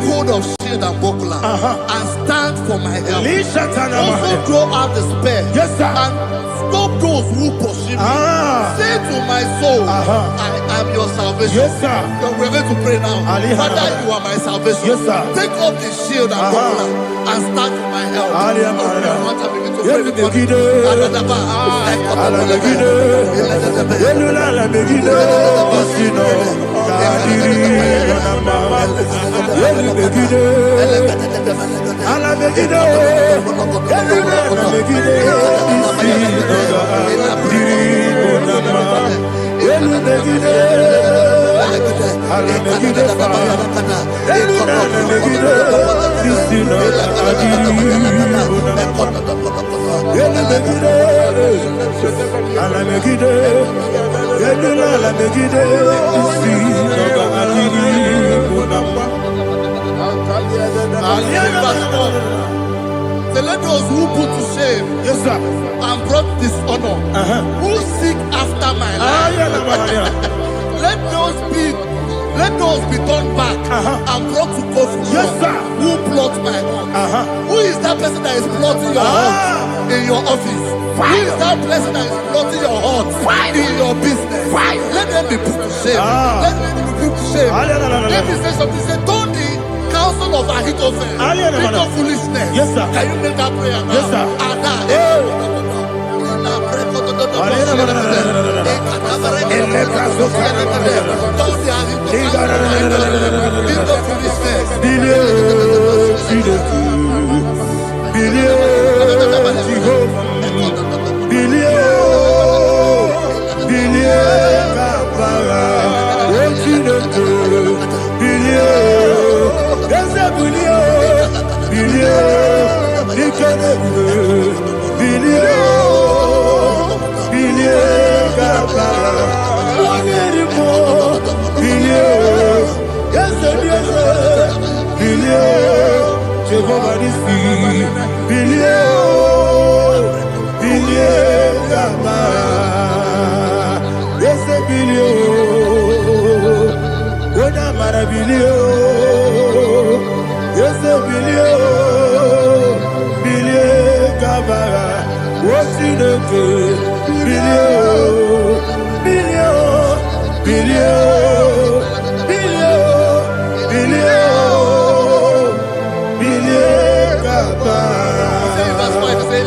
hold of shield and buckler and stand for my help. Also throw out despair and stop those who pursue me. Say to my soul, I am your salvation. We're going to pray now. Father, you are my salvation. Take off the shield and buckler and stand for my help. So let those who put to shame and brought dishonor, who seek after my life, let those be turned back and brought to confusion. Who plot my heart? Who is that person that is plotting your heart in your office? Who is that person that is plotting your heart in your business? Let them be put to shame. Let them be put to shame. Let me say something. Say, don't the counsel of Ahithophel, think of foolishness. Can you make that prayer now?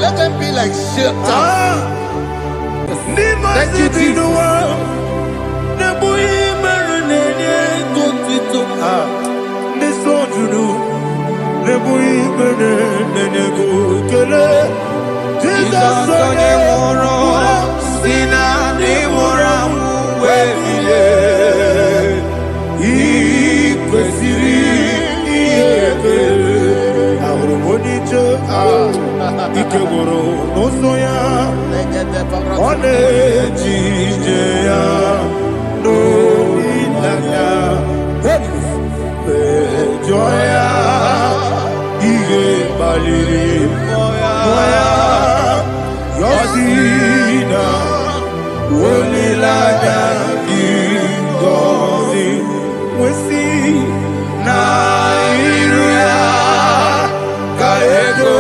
Let them be like shelter. Thank you, Jesus. Ikegoro nosoya one jijeya no ilaya joya ige baliri moya yosina olilaya ingozi wesi na iruya kaego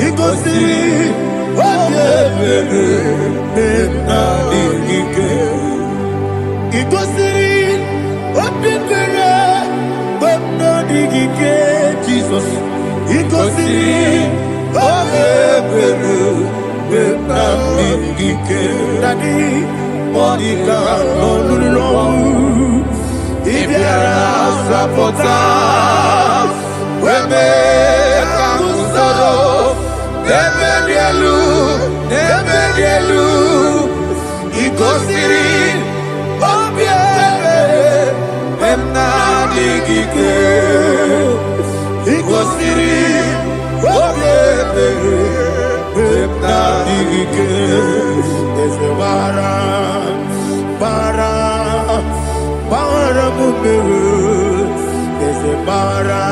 Iko siri, Ikosi Obebere Benamike Dadi Monica Nolulu Ibiara Sapota Weme Kamusoro Nebedielu Ikosiri Obebere Benamike Ikosiri Obebere Benamike Eze Bara Mumere Eze Bara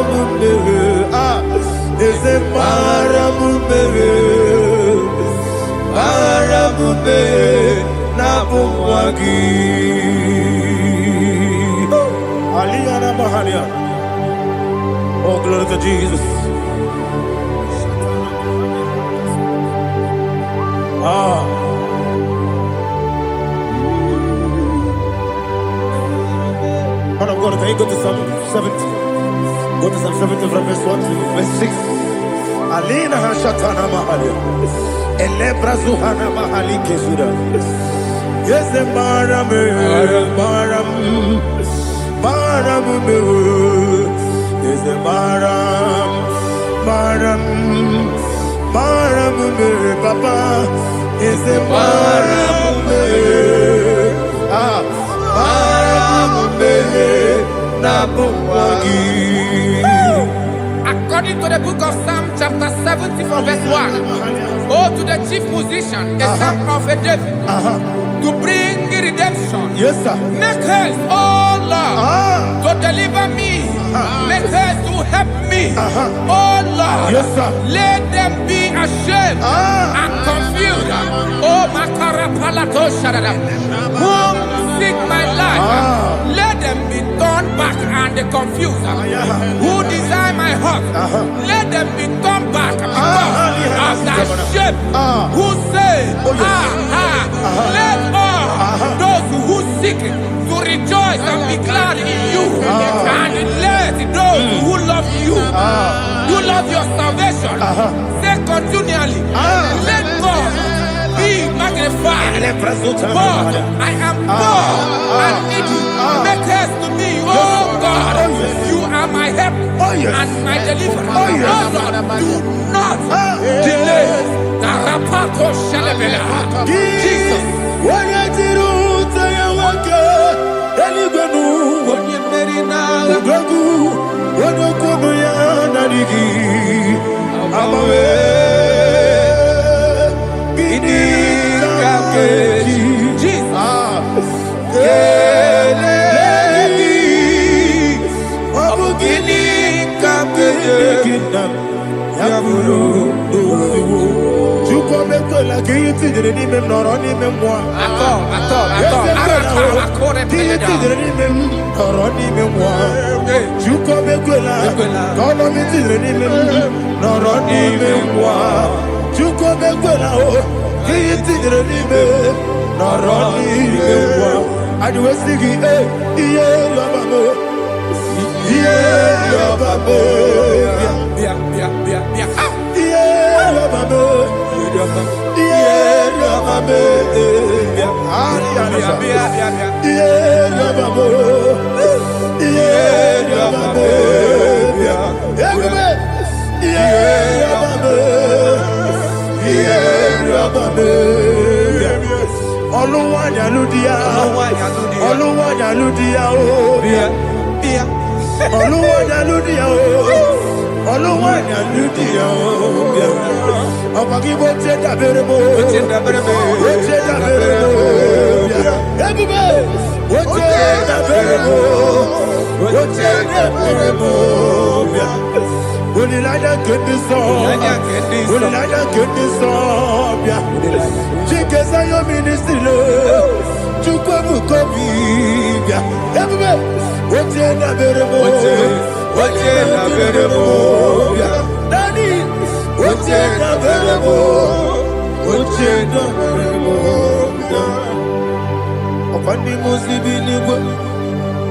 Mumere Eze Bara Mumere Nabumwagi Aliyana Mahalia. Oh, glory to Jesus. Man of God, can you go to Psalm 70? Go to Psalm 70 from verse 1 to verse 6. Alina Hashatana Mahalia. Elebra Zuhana Mahali Kesuda. Yes, the Baram. Yes, the Baram. Papa. Yes, the Baram. According to the book of Psalm chapter 70 from verse 1, oh, to the chief musician, a psalm of a David, to bring redemption. Yes, sir. Make haste, oh Lord, to deliver me. Make haste to help me. Oh Lord, yes, sir. Let them be ashamed and confused. Oh, Makara Palato Shadada, whom seek my life, let them be turned back and confused. Who desire my heart, let them be turned back because of that shape. Who say, let all those who seek to rejoice and be glad in you, and let those who love you, who love your salvation, say continually, let God be magnified. God, I am poor and needy. Make haste to me, oh God. You are my help and my deliverer. Oh Lord, do not delay. Tarapato Shalabela. Jesus.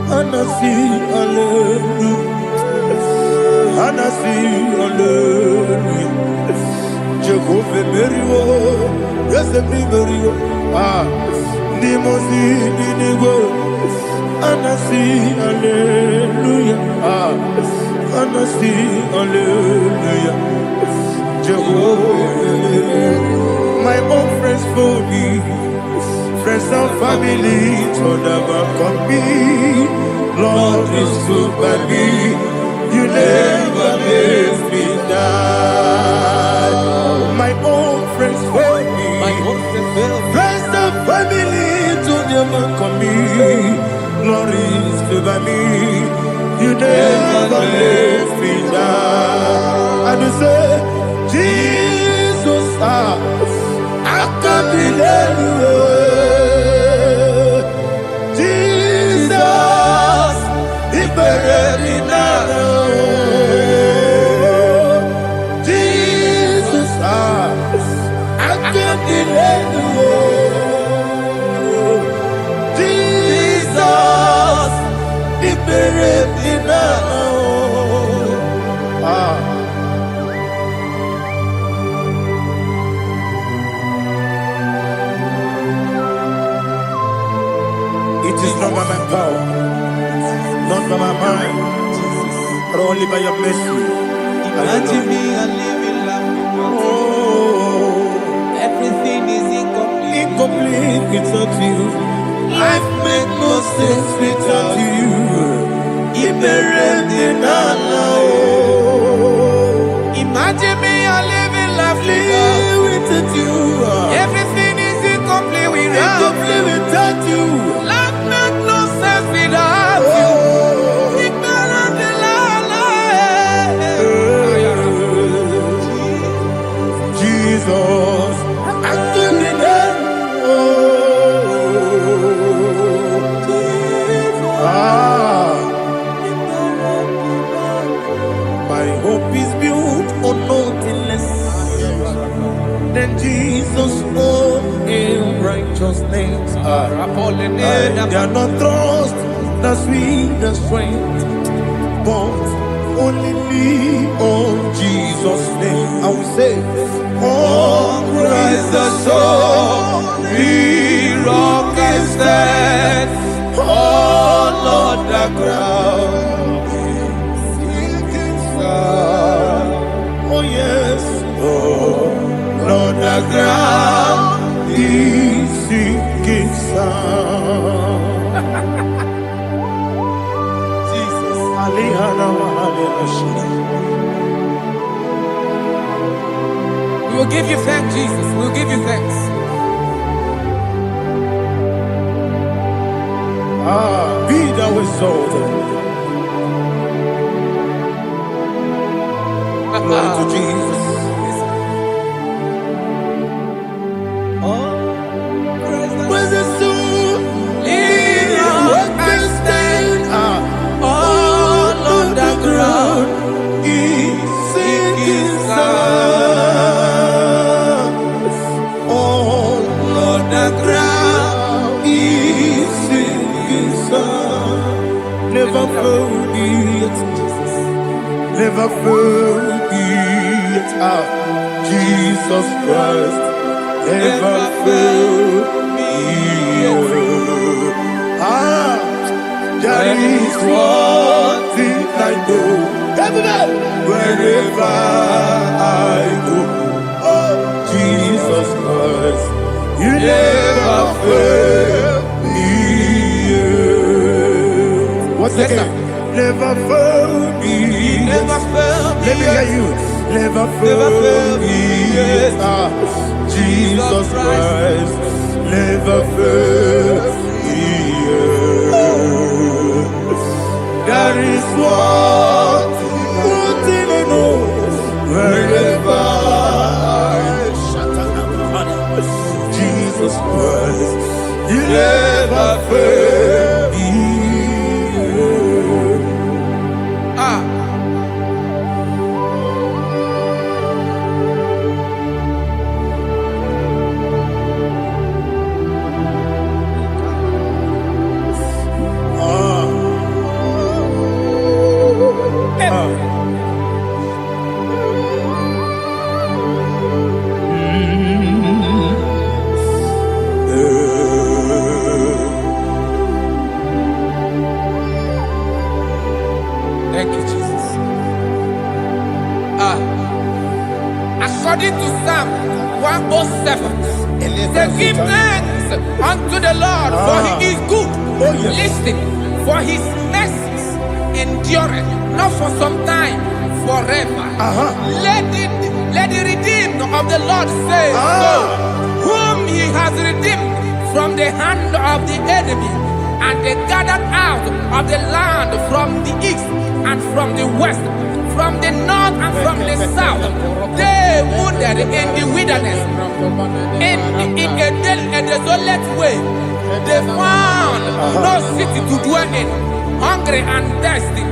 Anasi, hallelujah. Anasi, hallelujah. Jehovah Merio, yes, the Merio. Nimosi, Ninigo. Anasi, hallelujah. Anasi, hallelujah. Jehovah, my own friends for me, friends and family, told never come me. Lord is good by me, you never leave me down. My own friends for me, friends and family, told never come me. Lord is good by me, you never leave me down. And you say, Jesus, I can't believe you. Jesus, He buried me now. Jesus, I can't believe you. Jesus, He buried me now. It is not by my power, not by my mind, but only by your mercy. Imagine me a living life. Oh, Everything is incomplete. incomplete without you. Life makes no sense without you. Imagine me a living life. Live without you. Everything is incomplete Incomplete without you. Life makes no sense without you. Jesus, I couldn't my hope is built on nothing less than Jesus' own righteousness. They are not trust the sweetest strength, but only lean on Jesus' name. I will say, on Christ the solid rock I stand. Oh Lord, the ground is sinking sand. Oh yes, oh Lord, the ground is sinking sand. Jesus, We will give you thanks, Jesus. We will give you thanks. Be thou exalted. Glory to Jesus. Where's the soul? What can stand? All on the ground is sinking sand. All on the ground is sinking sand. Never forget, never forget Jesus Christ. Never forget. There is one thing I know. Wherever I go, oh Jesus Christ, you never fail me. What's the name? Never fail me. Never fail me. Let me hear you. Never fail me. Jesus Christ, never fail me. There is one thing I know. Wherever Jesus Christ, you never fail me. to Psalm 107. Say, give thanks unto the Lord, for he is good. Oh, yes. Listen, for his mercies endureth, not for some time, forever. Let the redeemed of the Lord say so, whom he has redeemed from the hand of the enemy, and they gathered out of the land from the east and from the west, from the north and from the south. They wandered in the wilderness, in a desolate way. They found no city to dwell in, hungry and thirsty.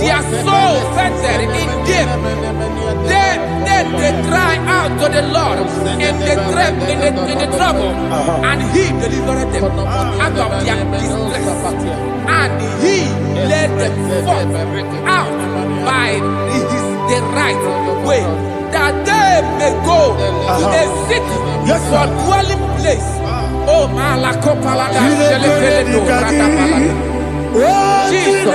Their soul fainted in deep. Then they cried out to the Lord in the trouble, and he delivered them out of their distress. And he led them forth out by the right way, that they may go to a city for dwelling place. Oh, Malakopalada, Jesus.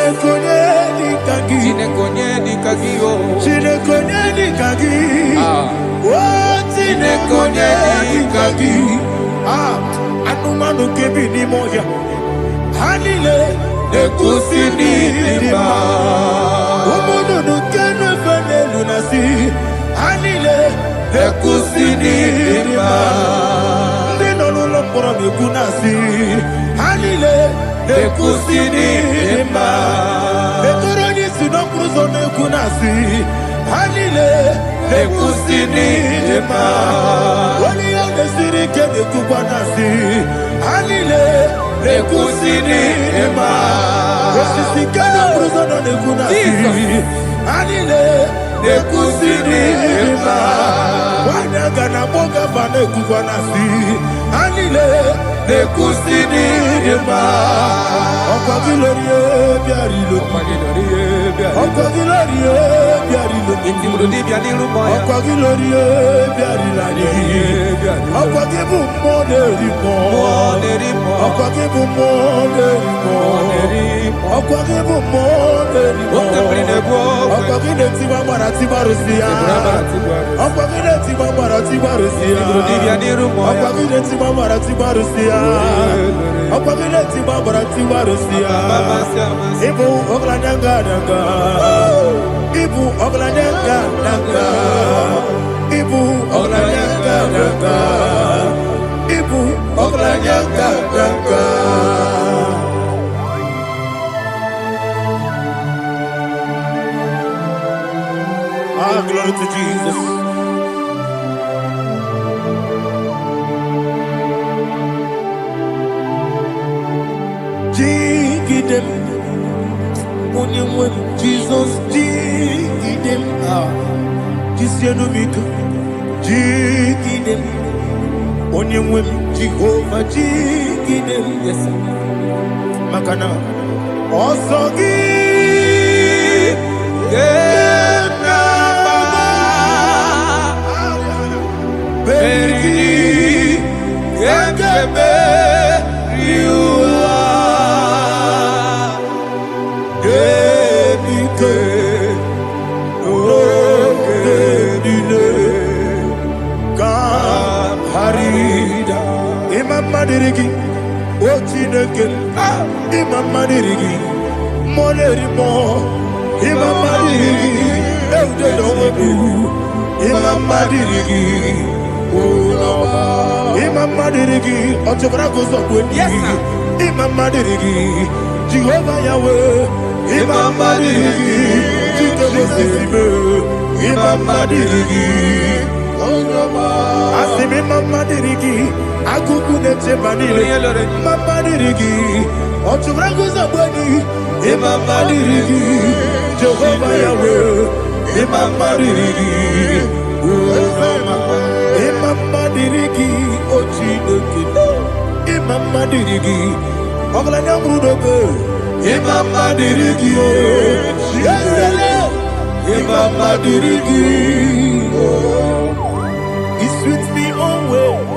Anumanu kebi ni moya Hanile Nekusini lima Umudu nukene fene lunasi Hanile Nekusini lima Nino lulopora mikunasi Hanile Nekusini lima Netoroni sinokruzo nekunasi Hanile Nekusini lima Wali yone sirike nekubanasi Hanile Nekusini lima Wesisikana bruzono nekunasi Hanile Nekusini lima Wanaga na boga bane kubanasi Hanile Nekusini lima Okwa gilorie biarilo Okwa gilorie biarilo Okwa gilorie biarilani Okwa gibu moderimo Okwa gibu moderimo Okwa gibu moderimo Okwa gileti mamara tibarusia Okwa gileti mamara tibarusia Okwa gileti mamara tibarusia Okwa gileti mamara tibarusia Ibu oglanyanga nanga Ibu oglanyanga nanga Ibu oglanyanga nanga Ibu oglanyanga nanga Glory to Jesus. Jigidem, Onyemwem, Jesus, Jigidem, Jisianomika, Jigidem, Onyemwem, Jehovah, Jigidem, yes, Makana, Osogi, Madirigi, Ochineke, Imam Madirigi, Molerimo, Imam Madirigi, Eudedobu, Imam Madirigi, Imam Madirigi, Otobrago Zobuni, Imam Madirigi, Jehovah Yahweh, Imam Madirigi, Jitobosime, Imam Madirigi, Asimi Mama Dirigi, Akuku Nete Manile, Mama Dirigi, Otubrago Zaboni, Mama Dirigi, Jehovah Yahweh, Mama Dirigi, Mama Dirigi, Ochinoki, Mama Dirigi, Oglanya Mudobe, Mama Dirigi, Mama Dirigi, He's with me always.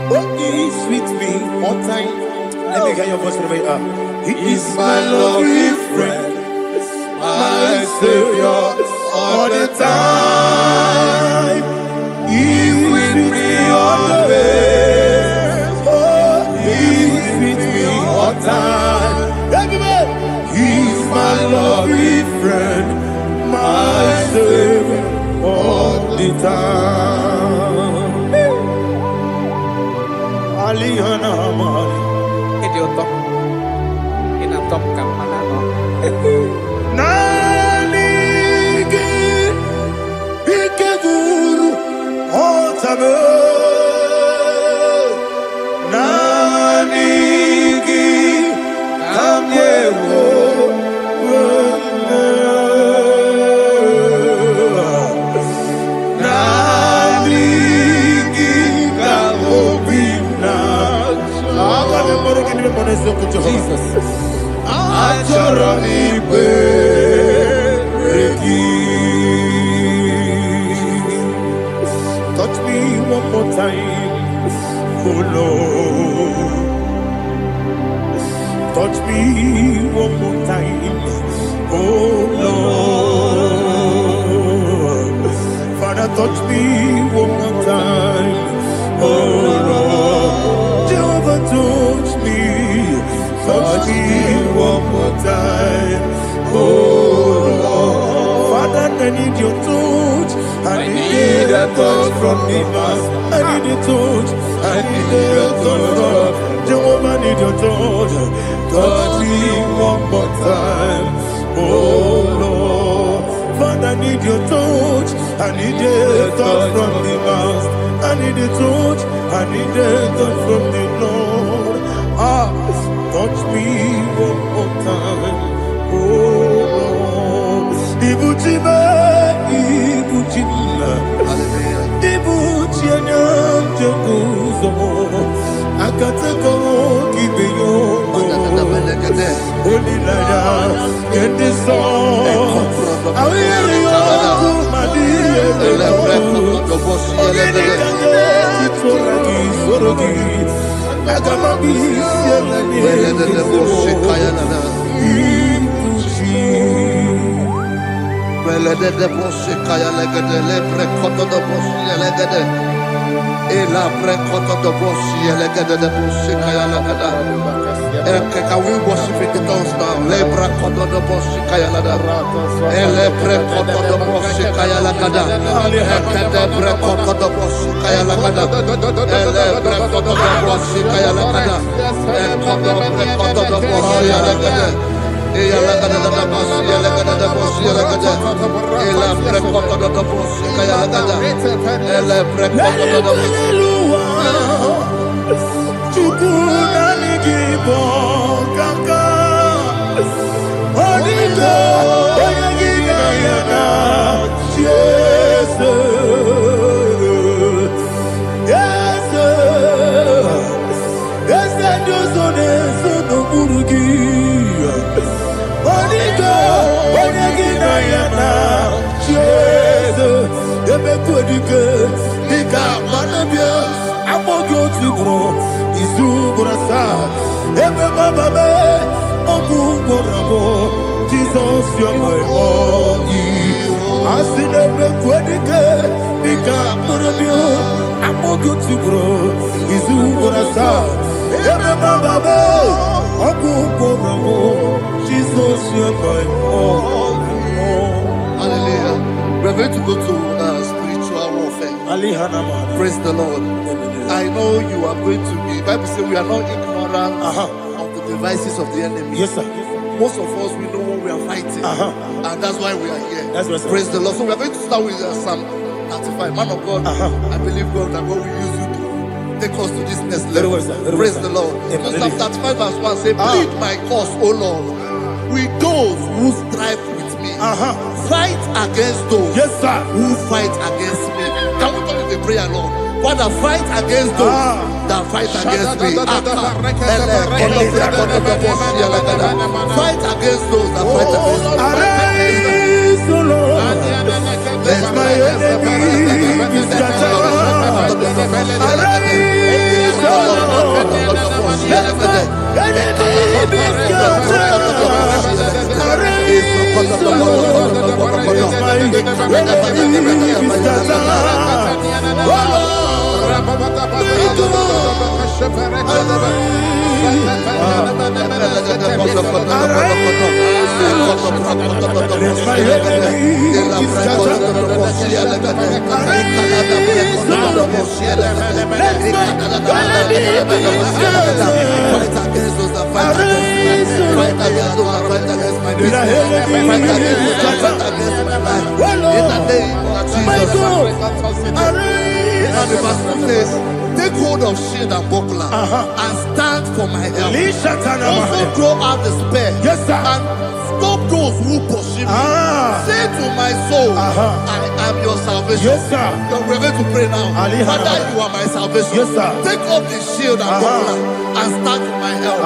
Oh, he's with me all time. Let me hear your voice from here. He is my loving friend, my Savior all the time. Mame Nanigi Kamyewo Jesus. Touch me one more time, oh Lord. Touch me one more time, oh Lord. Father, touch me one more time, oh Lord. Jehovah, touch me. Touch me one more time, oh Lord. Father, I need your touch. I need a touch from the Master. I need a touch. I need a touch from Jehovah. I need your touch. Touch me one more time, oh Lord. Father, I need your touch. I need a touch from the Master. I need a touch. I need a touch from the Lord. Touch me one more time, oh Lord. Ibuchima, Ibuchima, Ibuchina, Jeruzo, Akatako, Kibeyo, Olilaya, get this song. I hear you, Madia, Can we worship in the tongues now? Lebra koto do boshi kaya lada. Ele pre koto do boshi kaya lada. Ekede pre koto do boshi kaya lada. Ele pre koto do boshi kaya lada. Ekodo pre koto do boshi lada. Eya lada da boshi lada da boshi lada. Ele pre koto do boshi kaya lada. Ele pre koto do boshi. IGBO kaka Onito Oyagina yana Yes Yes Yes Josone Sono Burugi Onito Oyagina yana Yes Ebe Kodike Nika Manabia Amogo Tugro Izubrasa, Ebe Bababe, Ogugorabo, Jesus, you're my all. Asinebe Kwedike, Nika Murabio, Amogo Tugro, Izubrasa, Ebe Bababe, Ogugorabo, Jesus, you're my all. Hallelujah. We're going to go to spiritual warfare. Praise the Lord. I know you are going to be. Bible says we are not ignorant of the devices of the enemy. Yes, sir. Most of us, we know what we are fighting, and that's why we are here. That's right, sir. Praise the Lord. So we are going to start with Psalm 35. Man of God, I believe God that God will use you to take us to this next level. Praise the Lord. Psalm 35 verse 1 say, plead my cause, O Lord, with those who strive with me. Fight against those who fight against me. Can we call it a prayer, Lord? Father, fight against those that fight against me. Fight against those that fight against me. Arise, O Lord, let my enemy be scattered. Arise, O Lord, let my enemy be scattered. Arise, O Lord, let my enemy be scattered. Oh Lord, And the verse 2 says, take hold of shield and buckler and stand for my help. Also draw out the spear and stop those who pursue me. Say to my soul, I am your salvation. You're ready to pray now. Father, you are my salvation. Take up the shield and buckler and stand for my help.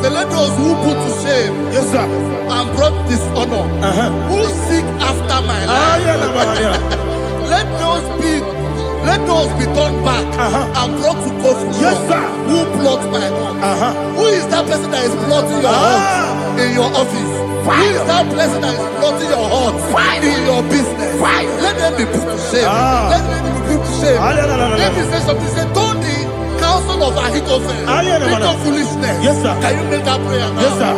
So let those who put to shame and brought dishonor, who seek after my life, let those be turned back and brought to court for who plot my home. Who is that person that is plotting your home in your office? Who is that person that is plotting your heart in your business? Let them be put to shame. Let them be put to shame. Let me say something. Say, don't the counsel of Ahithophel think of foolishness. Can you make that prayer now? Yes, sir.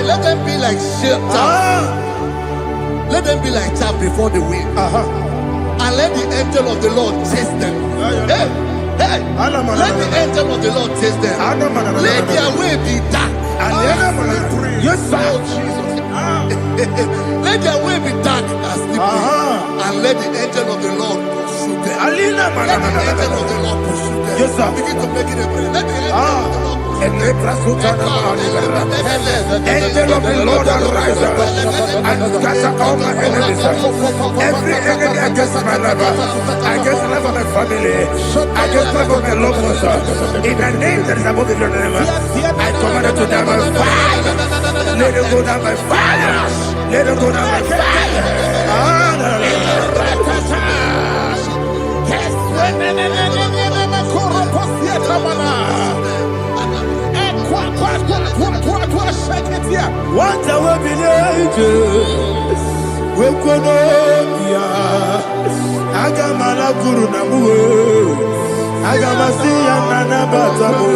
Let them be like chaff. Let them be like chaff before the wind. And let the angel of the Lord chase them. Hey, let the angel of the Lord chase them. Let their way be dark. Yes, sir. Let their way be dark and slippery. And let the angel of the Lord pursue them. Let the angel of the Lord pursue them. Yes, sir. Begin to make it a prayer. Let the angel of the Lord Angel of the Lord arise and scatter all my enemies. Every enemy against my life, against the life of my family, against the life of my loved ones. In the name that is above your name, I command it to die by fire. Let it go down by fire. Let it go down by fire. What I will be we Wekonomia Agamala Guru Namu Agamasia Nana Batamo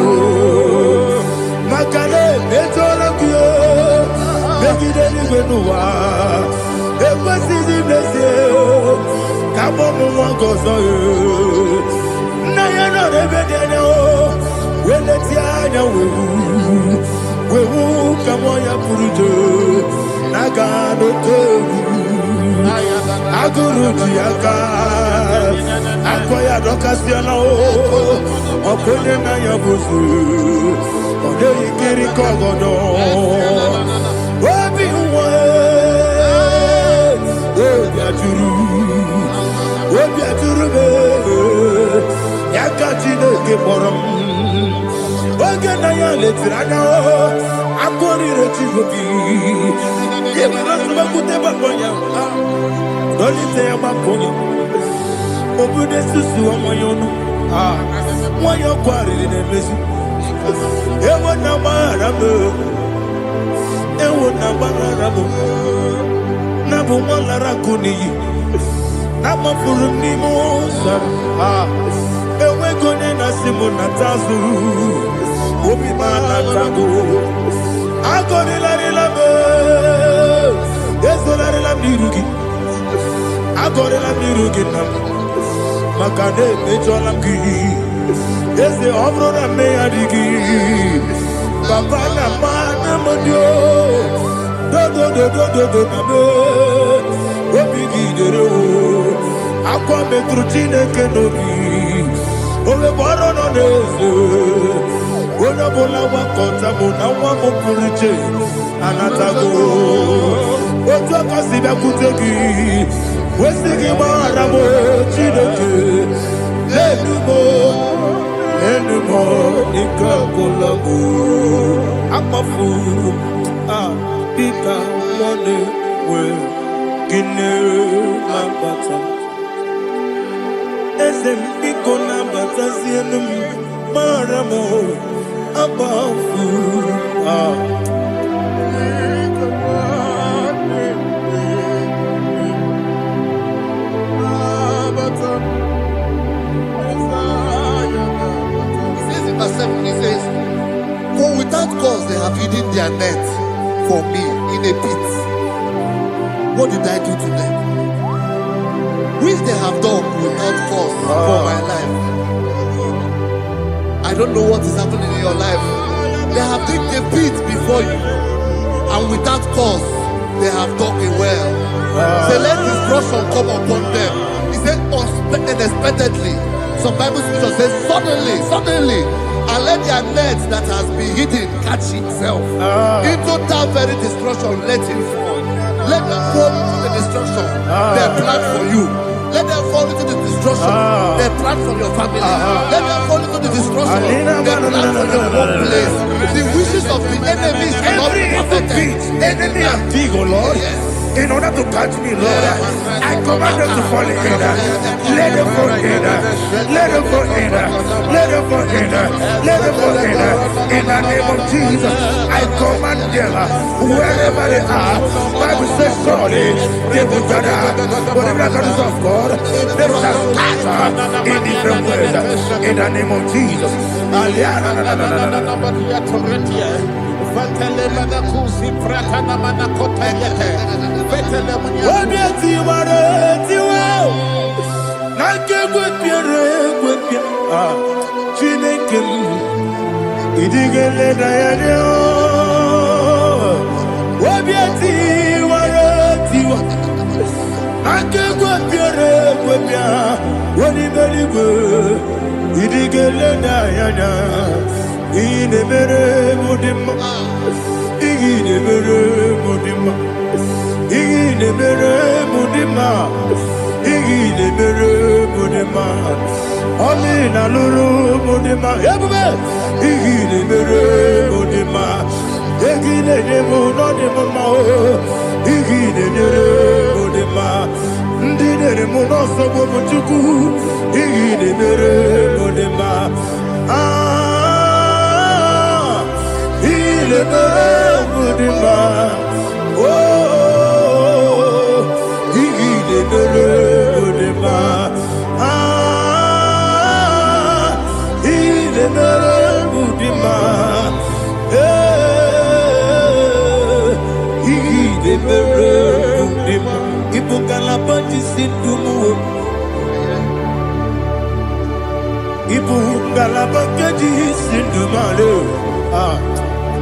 Makale Betolakio Begideni Benua Ekwasizi Blessio Kabomu Wangozo Nayana Rebedeno Wenetianya Wewu Kamoya Purujo Nagano Tewu Aguru Diaka Akoya Dokasiano Opone Naya Busu Ode Ikiri Kogodo Obi Uwe Obi Aturu Yakachine Kiboram Oge Naya Letirana Akori Rechivobi Don't you say about Pony? Open the Susu on my own. Why you quarreling in this? You want to marry? You want to marry? Nabu malara kuni. Nama furumi mosa. Ewe kone nasimu natazu. Obi mana tabu. Agoni lari labe. Yeso lari lamirugi. Agoni lamirugi nam. Makane mejola ki. Yese obro na me adigi. Papa na mana modio. Do na me. Obi gidere o. Akwa metrutine kenobi. Ole baro no neze. Ona bola wakota mona wamo puriche. Anatago. Oto kasiba kutegi. Wesigi maramo chineke. Enumo ikakolabu. Amafu. Pika one we. Kine lambata. Esem piko lambata sienum maramo abafu. He says, for without cause they have hidden their net for me in a pit. What did I do to them? Which they have done without cause for my life. I don't know what is happening in your life. They have digged a pit before you, and without cause they have dug a well. Say, let destruction come upon them. He said, unexpectedly. Some Bible scripture says, suddenly, and let their net that has been hidden catch itself. Into that very destruction, let it fall. Let them fall into the destruction they plan for you. Let them fall into the destruction they plan for your family. Let them fall into the destruction they plan for your workplace. The wishes of the enemies are not perfected. Enemy and dig, oh Lord. Yes. In order to catch me, Lord, I command them to fall in. Let them fall in. Let them fall in. Let them fall in. Let them fall in. In the name of Jesus, I command them wherever they are. Bible says surely they will gather. But the miracles of God, they shall scatter in different ways. In the name of Jesus. Ine mere mudima, ine mere mudima, ine mere mudima, ine mere mudima. Oli na luru mudima, yabube. Ine mere mudima, ine demo no demo ma o. Ine mere mudima, ndine demo no sobo muchuku. Ine mere mudima. Le Mudima, oh, il est le Mudima, il est le Mudima, il est le Mudima, il faut qu'à la bâtisse tout il faut qu'à la bâtisse tout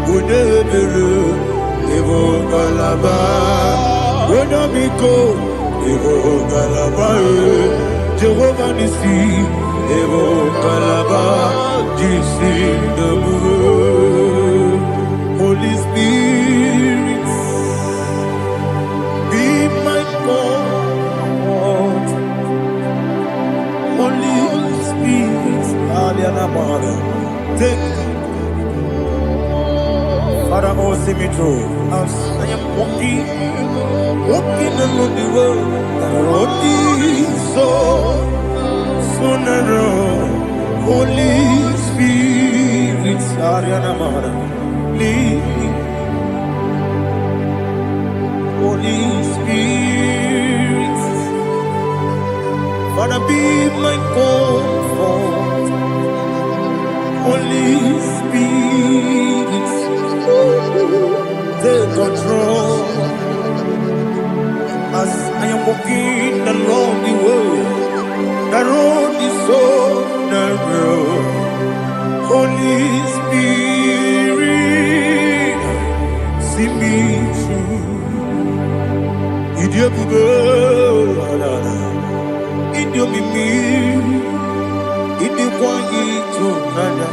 Unebelu, Evo Galaba, Unamiko, Evo Galaba, Jehovah Nissi, Evo Galaba, Jisi Dabu, Holy Spirit, be my God, Holy Spirit, Aliana Mara, take Father, oh, see me through. As I am walking along the road, that road is so narrow. Holy Spirit, Ariana Mahara, lead. Holy Spirit, Father, be my comfort. Holy Spirit, take control as I am walking along the way. The road is so narrow. Holy Spirit, see me through. Idio bugo, idio mimi, idio kwangi tunanya.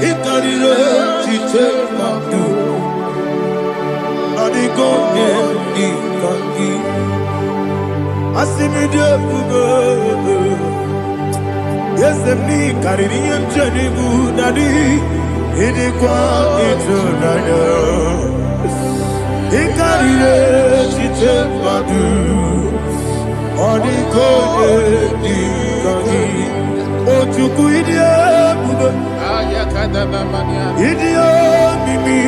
Ikarire chite madu, adigo ni kangi. Asimi idio bugo, yesemi kariri yemcheni budadi, idio kwangi tunanya. Ikarire chite madu, adigo ni kangi. Ochuku idio bugo. Idio mimi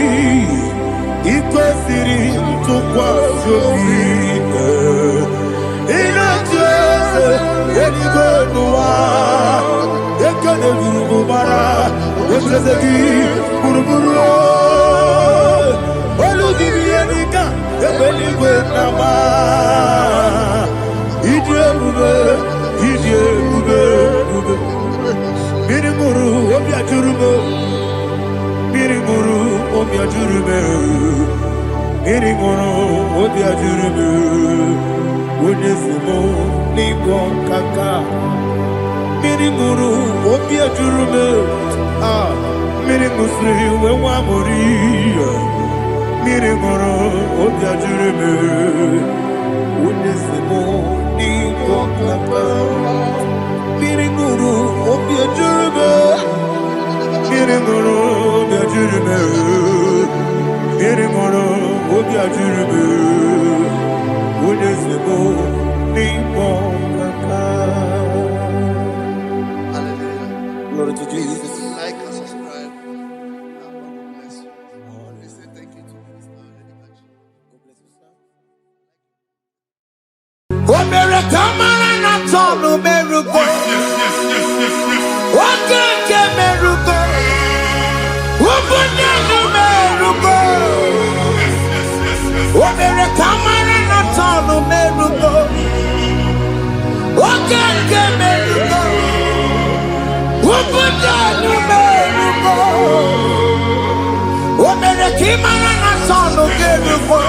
ikwesiri tukwa jovine inatese eligwenuwa ekene burubara etrezegi buruburu olugibi enika ebeligwenama idio bube Mirimuru obia jurume Mirimuru obia jurume Mirimuru obia jurume Wonesimo ningo kaka Mirimuru obia jurume Mirimusri wewa mori Mirimuru obia jurume Wonesimo ningo kaka Mirimuru obia jurume Mirimuru obia jurume Mirimuru obia jurume Wonesimo ningo kaka. Hallelujah. Glory to Jesus. Please like and subscribe. God bless you. Please say thank you to Minister Lady Kachi. God bless you, sir. America, man, I'm talking America. What can America? What can America? America, man, I'm talking America. What can America? What can America? America, man, I'm talking America.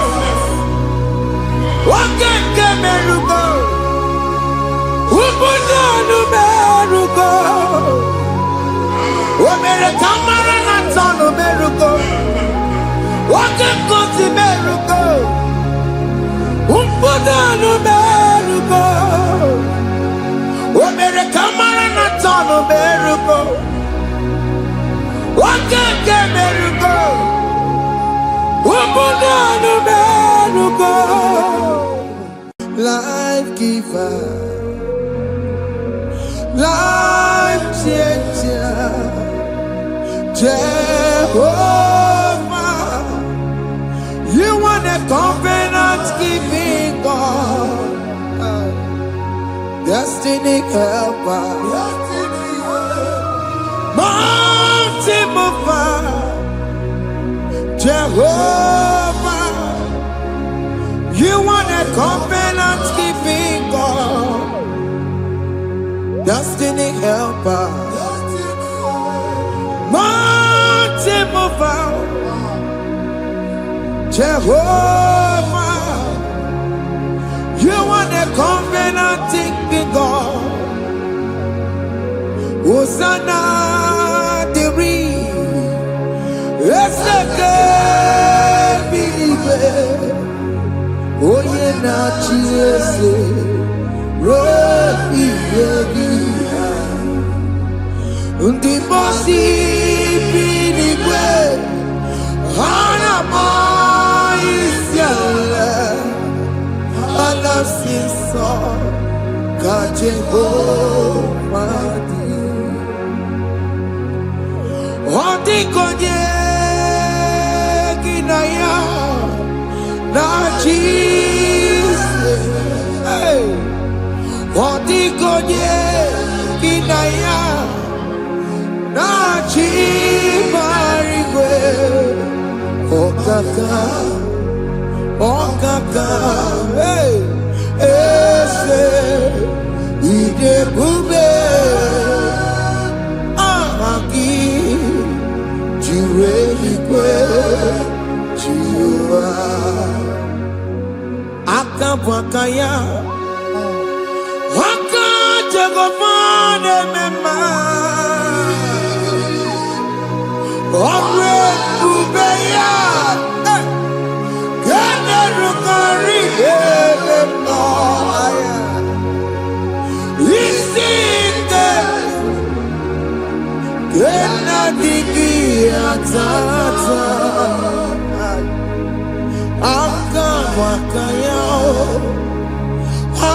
What can America? What can America? America, man, I'm talking America. What can America? What can America? America, man, I'm talking America. What can America? What can America? Life giver, life changer, Jehovah, you want a covenant keeping God, destiny helper, mountain mover, Jehovah, you want a covenant keeping God, destiny helper, mountain mover, Jehovah, you want a covenant keeping God. Hosanna, the it's the good believer. Oh, yeah, not Jesus. Rocky, the bossy believer. Hana boy is your love. I love you so. ka Jehova dị. Ọ dịka onye gị na ya na-achị isi. Ọ dịka onye gị na ya na-achị mbara igwe. Ọkaka eze ide ebube aha gị juru eluigwe juru ụwa. Aka bụ aka ya, aka Jehova na-eme mma. Ọrụ ebube ya ga-emerụkarị ebe nọ ya. Isi ike ga-adịghị atata. Aka bụ aka ya,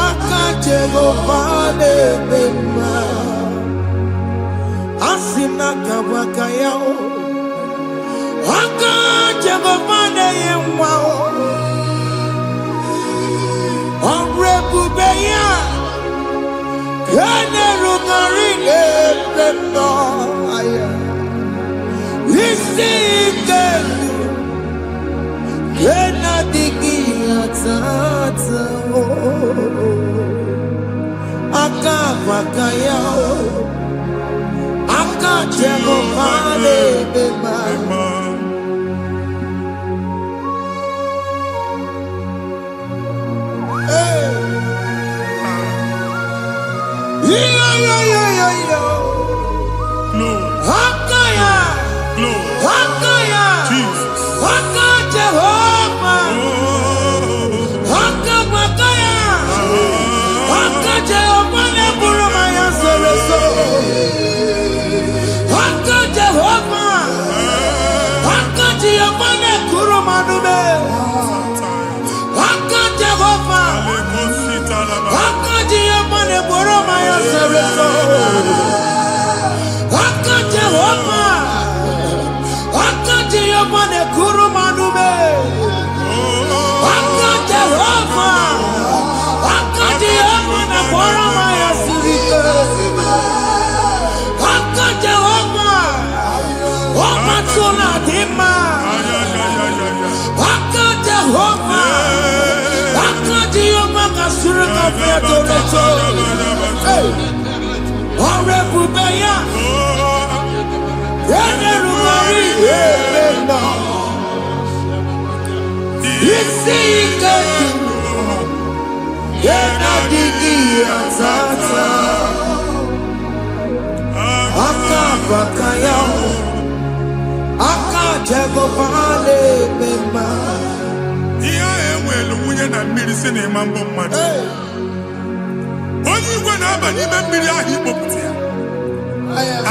aka Jehova na-eme mma. Asị na aka bụ aka ya, aka Jehova na-enye nwa. Ọrụ ebube ya ga-emerụkarị ebe nọ ya. Isi ike ga-adịghị atata. Aka bụ aka ya, aka Jehova na-eme mma. Onye igwe na-aba n'ime mmiri ahụ ikpopụta ya.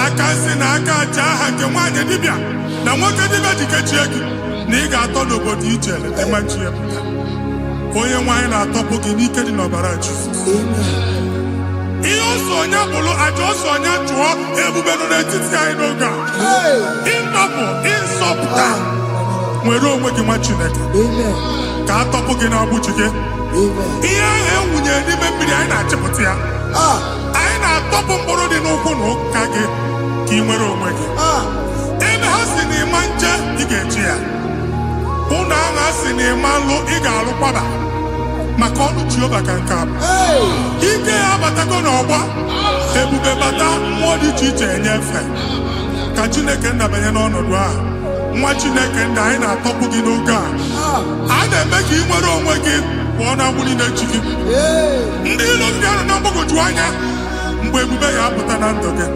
Aka si na aka aja aha nke nwaanyị dibịa na nwoke dibịa ji kechie gị na ị ga-atọ n'obodo ije leta machi ya pụta. Onye nwaanyị na-atọpụ gị n'ike dị n'ọbara Jizọs. Ihe ọsọ onye bụrụ aja ọsọ onye chụọ ebube nọ n'etiti anyị n'oge a. Ịtọpụ ịsọpụta nwere onwe gị nwa Chineke ka atọpụ gị na-agbụchi gị. Ihe ahụ enwunye n'ime mmiri anyị na-achịpụta ya. Anyị na-atọpụ mkpụrụ dị n'ụkwụ na ụka gị ka ị nwere onwe gị. Ebe ha si na ịma nje ị ga-eji ya. Ụlọ ahụ ha si na ịma nlụ ị ga-alụkwaba maka ọnụ Jehova ka nke a bụ. Ike ya abatago n'ọgba, ebube bata, mmụọ dị iche iche enyefe. Ka Chineke ndabanye n'ọnọdụ a. Nwa Chineke ndị anyị na-atọpụ gị n'oge a. A na-eme ka ị nwere onwe gị pụọ na mgburi na-echi gị. Ndị ilo ndị ahụ na mgbagwoju anya mgbe ebube ya apụta na ndụ gị.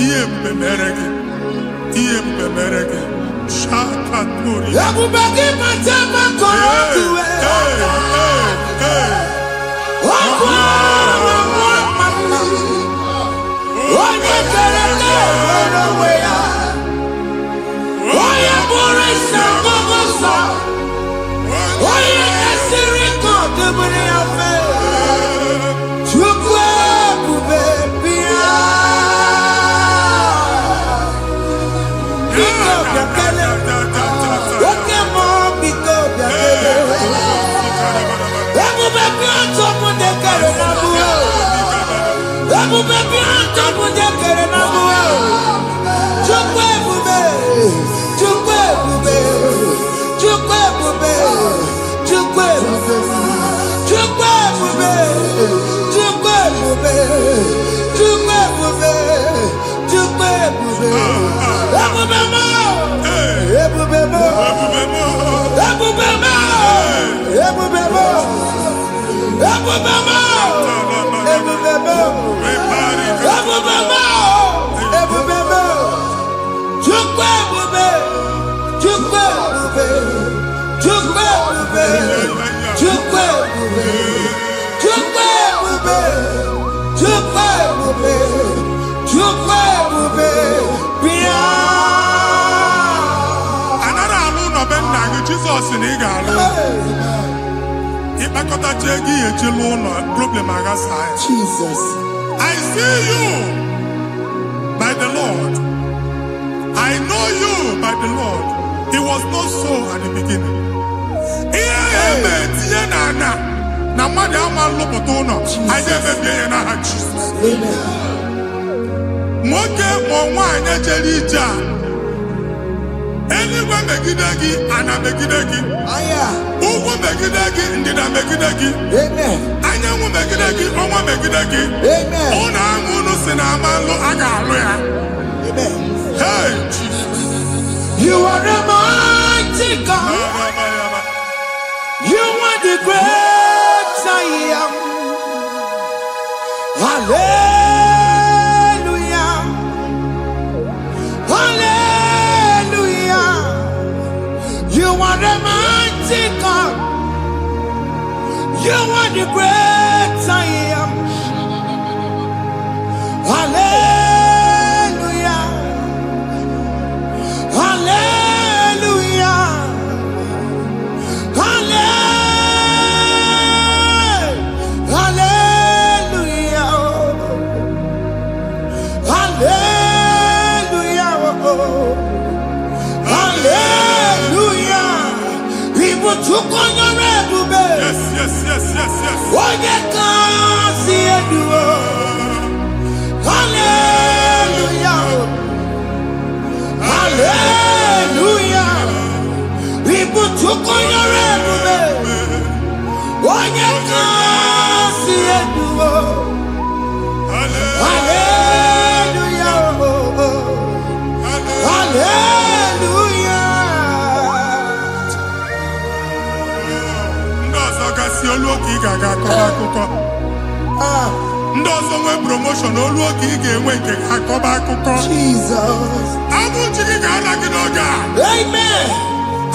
Ihe ebube mere gị. Ihe ebube mere gị. Shakatori. Ebube gị bata makọrọ ọdụwe. Onye kere nwere onwe ya. Onye bụrụ isi ọgụgụ nsọ. Onye esiri ka ọ dịbụrụ ya mfe. Chukwu Jesus in Igalo. Jesus. I see you by the Lord. I know you by the Lord. It was not so at the beginning. Anywhere megidagi, ana megidagi. Ugu megidagi, ndida megidagi. Anyangu megidagi, onwa megidagi. Ona angunu sinamalo agalo ya. Hey, Jesus. You are the mighty God. You are the great I am. Hallelujah. Hallelujah. You are the mighty God. You are the great I am. Hallelujah. Hallelujah. Hallelujah. Hallelujah. Hallelujah. People took on your red. Yes. What you can see it do. Hallelujah. Hallelujah. People took on your red. What you can see it do. Hallelujah. Hallelujah. Ndozo nwe promotion olu oge ị ga-enwe nke akọba akụkọ. Jesus. Abụ chiki ga-ala gị n'oge a. Amen.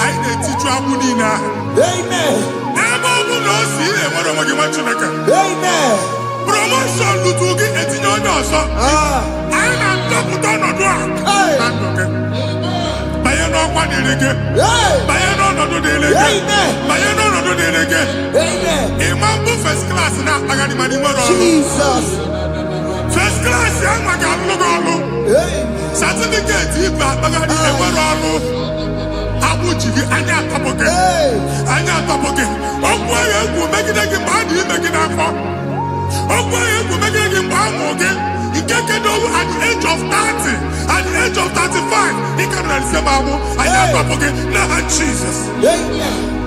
Anyị na-etiju abụ niile ahụ. Amen. Ebe ọ bụ na o si enwere onwe gị nwa Chineke. Amen. Promotion lutu gị etinye onye ọzọ. Anyị na-ndọpụta ọnọdụ a na ndụ gị. Banye n'ọkwa dịrị gị. Banye n'ọnọdụ dịrị gị. Banye n'ọnọdụ dịrị gị. Ịma mbụ first class na-akpagharị ma n'ime ọrụ. Jesus. First class ya nwa ga-alụ gị ọrụ. Certificate ibe akpagharị enwere ọrụ. Abụ ji gị anya atọpụ gị. Anya atọpụ gị. Okwu ahụ egwu megide gị mgbe a dị ime gị n'afọ. Okwu ahụ egwu megide gị mgbe a mụrụ gị. Nke kedu at the age of 30, at the age of 35, he can receive Bible. I am up again. Now, Jesus.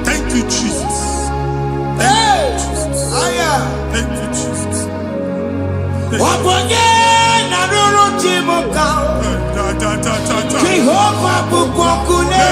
Thank you, Jesus. Thank you, Jesus. Thank you, Jesus. Jehovah Bukokune.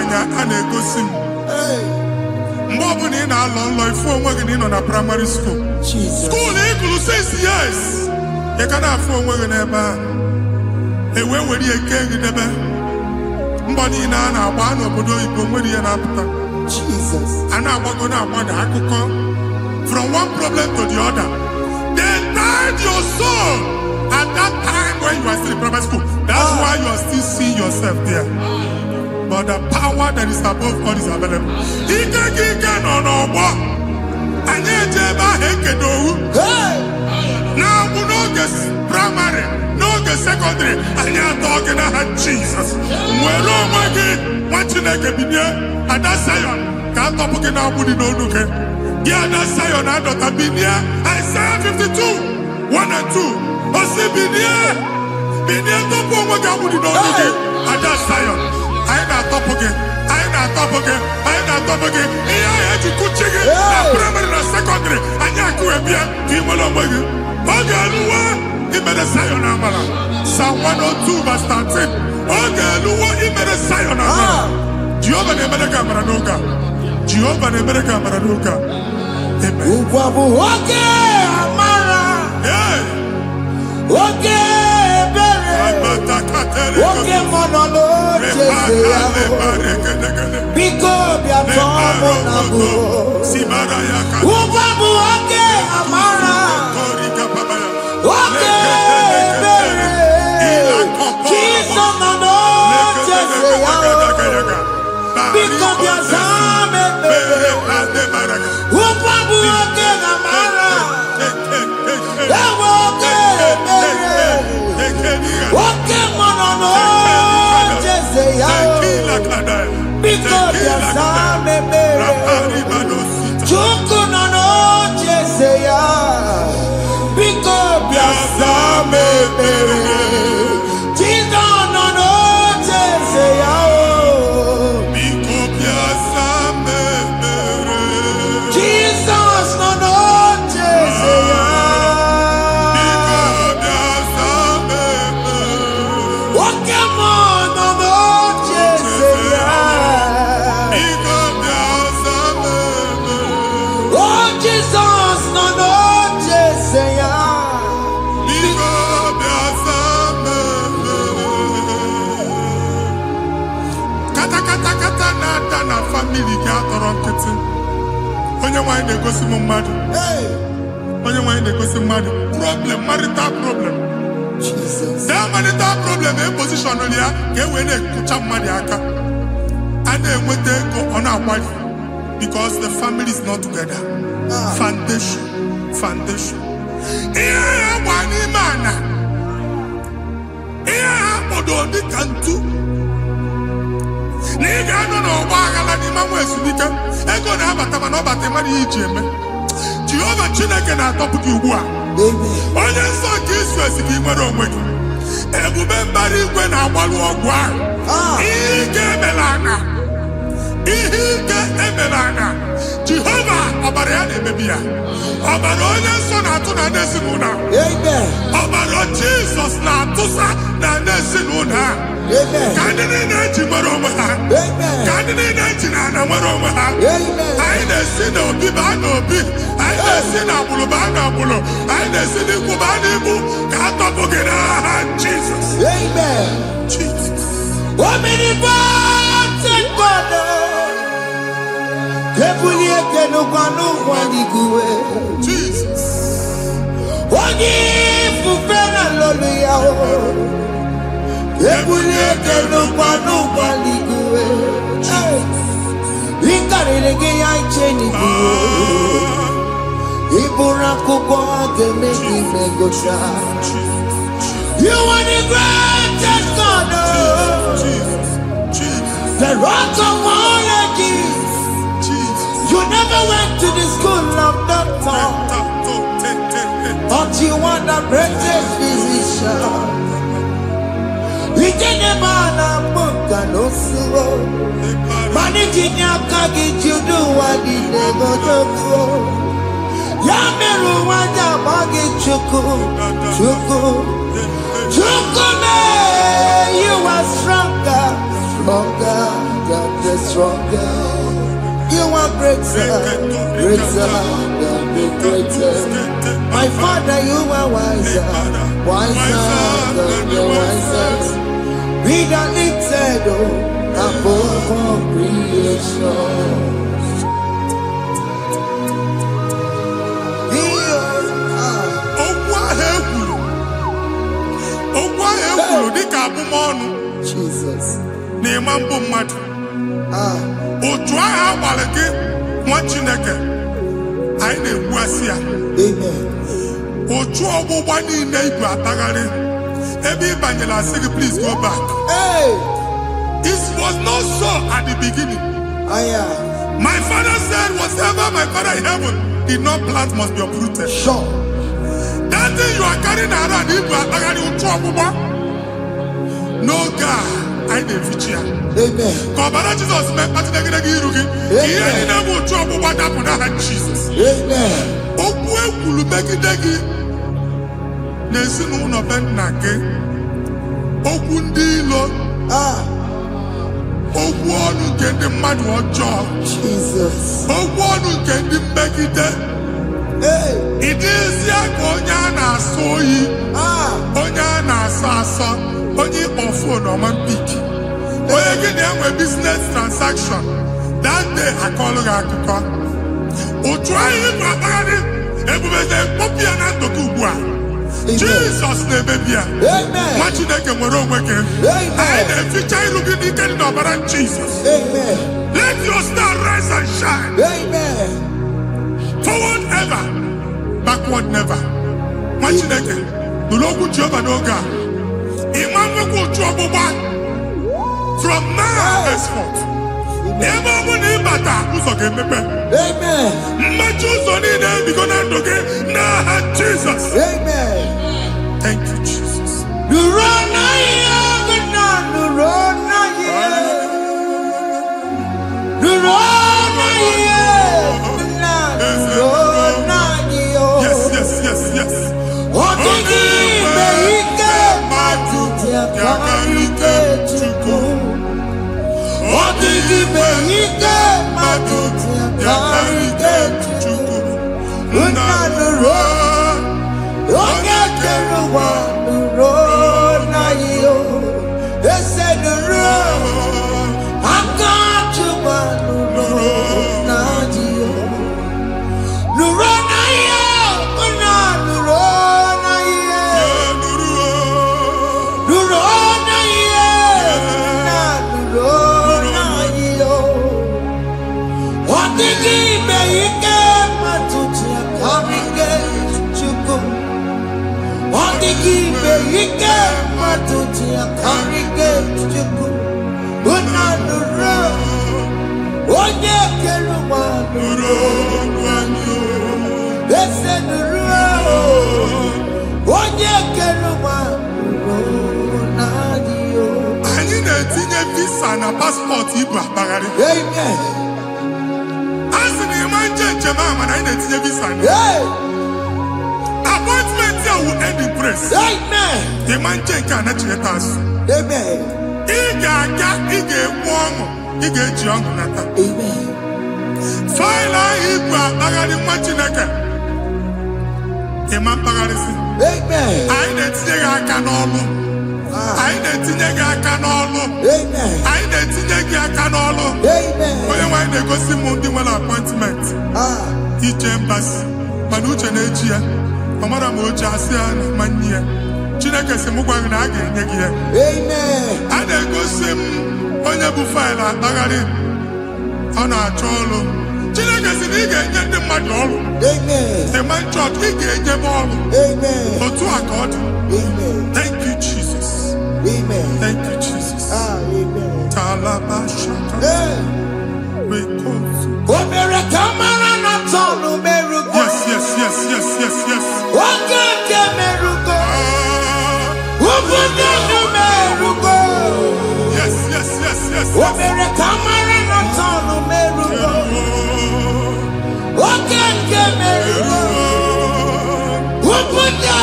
nwaanyị a na-egosi m mgbe ọbụla ị na-alọ nlọ ifu onwe gị na ị nọ na praịmarị skuul skuul ị gụrụ 6 years ị ka na-afụ onwe gị n'ebe a ewee were eke gị debe mbọ niile a na-agba n'obodo oyibo nwere ihe na-apụta a na-agbago na-agbada akụkọ from one problem to the other. They tied your soul at that time when you are still in primary school. That's why you are still seeing yourself there. But the power that is above God is available. Ike no more. Anye jeba hekedowu. Now we no get primary, no get secondary. Anye talking about Jesus. Mwelo mwagi mwachineke binie ada Zion. Kanto puke na abudi no nuke. Yeah, that's Zion and Dr. Binia. Isaiah 52, 1 and 2. Osi Binia to po mwagi abudi no nuke. Ada Zion. I ain't top again. Iya ya jikuchige. Na primary na secondary. Anya kuebia. Kimolo mwagi. Ogaluwa. Imede Zion amala. Psalm 102 verse 13. Ogaluwa imede Zion amala. Jehovah nemede kamara noga. Jehovah nemede kamara noga. Amen. Uwabu oge amara. Oge bere. Oge monolo jese yaho. Biko biato monabu. Uwabu oge amara. Oge bere. Kiso mono jese yaho. Biko biazame bere. Uwabu oge amara. Oge bere. Oge mono jese yaho. Biko biazame bere. Chuku nono jese yaho. Biko biazame bere. Chido nono jese yaho. Jesus nono jese yaho. Oke mono jese yaho. Oh Jesus nono jese yaho. Kata na family ga atọrọ nkịtị. Onye nwanyị na-egosi m mmadụ. Onye nwanyị na-egosi mmadụ. Problem, marital problem. That marital problem in position on ya ka e wee na-ekụcha mmadụ aka. A na-enweta ego ọ na-akwali because the family is not together. Foundation. Ihe ya gba n'ime ana. Ihe ha kpọdo dị ka ntu. Na ị ga-anọ n'ọgba aghara n'ime nwa ezumike ego na-abata mana ọ bata mmadụ ihe iji eme. Jehova Chineke na-atọpụ gị ugbu a. Onye nsọ nke Izrel gị nwere onwe gị. Ebube mbara igwe na-agbalụ ọgwụ ahụ. Ihe ike emela anya. Jehova ọbara ya na-emebi ya. Ọbara onye nsọ na-atụ na ndị ezinụlọ. Ọbara Jizọs na-atụsa na ndị ezinụlọ ha. Ka ndị niile eji nwere onwe ha. Ka ndị niile eji na ana nwere onwe ha. Anyị na-esi n'obi baa n'obi. Anyị na-esi n'agbụrụ baa n'agbụrụ. Anyị na-esi n'ikwu baa n'ikwu. Ka a tọpụ gị n'aha Jizọs. Omnipotent God. Kebulie kenukanu waniguwe. Jesus. Onye fufena lolu yaho. Kebulie kenukanu waniguwe. Inkarele ge ya icheni kuwe. Ibura kuko ageme imegosha. You are the greatest God. The rock of all ages. You never went to the school of doctor, but you are the greatest physician. We didn't man a book and no slow. Managing your kagi, you do what you never do. Yameru wanja magi chuku. You are stronger than the stronger. You are greater, greater than the greatest. My Father, you are wiser, wiser than the wisest. Be that lifted above all creation. Jesus. Otu agha agbara gị nwa Chineke anyị na-egbu asị ya. Amen. Otu ọgbụgba niile ibu atagharị ebe ị banyere asị gị please go back. Hey. It was not so at the beginning. My father said whatever my father in heaven did not plant must be uprooted. Sure. That thing you are carrying around ibu atagharị otu ọgbụgba. No God, I didn't feature. Amen. Kọbara Jesus mee kpatị negidegi iru gị. Ihe niile bụ otu ọgbụgba dapụ n'aha Jesus. Amen. Okwu ekwuru megide gị n'ezinụlọ be nna gị. Okwu ndị ilo. Okwu ọnụ nke ndị mmadụ ọjọọ. Jesus. Okwu ọnụ nke ndị mmegide. Ị dịzie ka onye a na-asọ oyi. Onye a na-asọ asọ. Onye ịkpọ fon ọma mpiki. Onye gị na-enwe business transaction. That day akọlụ gị akụkọ. Otu anyị bụ akpagharị ebubeze mkpọpụ ya na ndụ gị ugbu a. Jesus na-emebi ya. Nwa Chineke nwere onwe gị. Anyị na-eficha iru gị n'ike dị n'ọbara Jesus. Let your star rise and shine. Forward ever, backward never. Nwa Chineke nụrụ okwu Jehova n'oge a. From now henceforth, ebe ọ bụ na ịbata ụzọ ga-emepe. Mmechi ụzọ niile ebigo na ndụ gị n'aha Jesus. Thank you, Jesus. Yes, yes, yes, yes. Yakarike Chukwu. Odigime ike matuti yakarike Chukwu. Unanuro, onye kere ụwa nuro na iyo. Ese nuro, aka Chukwu nuro na iyo. Nuro na iyo, unanuro. Ike matuti yakarike Chukwu. Unanuro, onye kere ụwa nuro na iyo. Ese nuro, onye kere ụwa nuro na iyo. Anyị na-etinye visa na paspọtụ ibu akpagharị. Amen. Asị na ịma njem ahụ mana anyị na-etinye visa na. Appointment here will end in praise. Amen. The man check and let you pass. Amen. Iga ọṅụ, ị ga-eji ọṅụ nata. Amen. Faịlụ ahụ ibu akpagharị nwa Chineke. Ịma mkpagharịsị. Amen. Anyị na-etinye gị aka n'ọlụ. Anyị na-etinye gị aka n'ọlụ. Amen. Anyị na-etinye gị aka n'ọlụ. Amen. Onye nwe anyị na-egosi m ndị nwere appointment. Ije mbasi. Mana uche na-eji ya. Ọ mara ma oche asị ya na mmanyi ya. Chineke sị m gwa gị na a ga-enye gị ya. Amen. A na-egosi m onye bụ faịlụ akpagharị. Ọ na-achọ ọrụ. Chineke sị na ị ga-enye ndị mmadụ ọrụ. Amen. The man church, ị ga-enye m ọrụ. Amen. Otu a ka ọ dị. Amen. Thank you, Jesus. Amen. Thank you, Jesus. Amen. Talabashaka. Because. Omere kamara na tonu merugo. Yes, yes, yes, yes, yes, yes. Okeke merugo. Obude no merugo. Yes, yes, yes, yes. Omere kamara na tonu merugo. Okeke merugo. Obude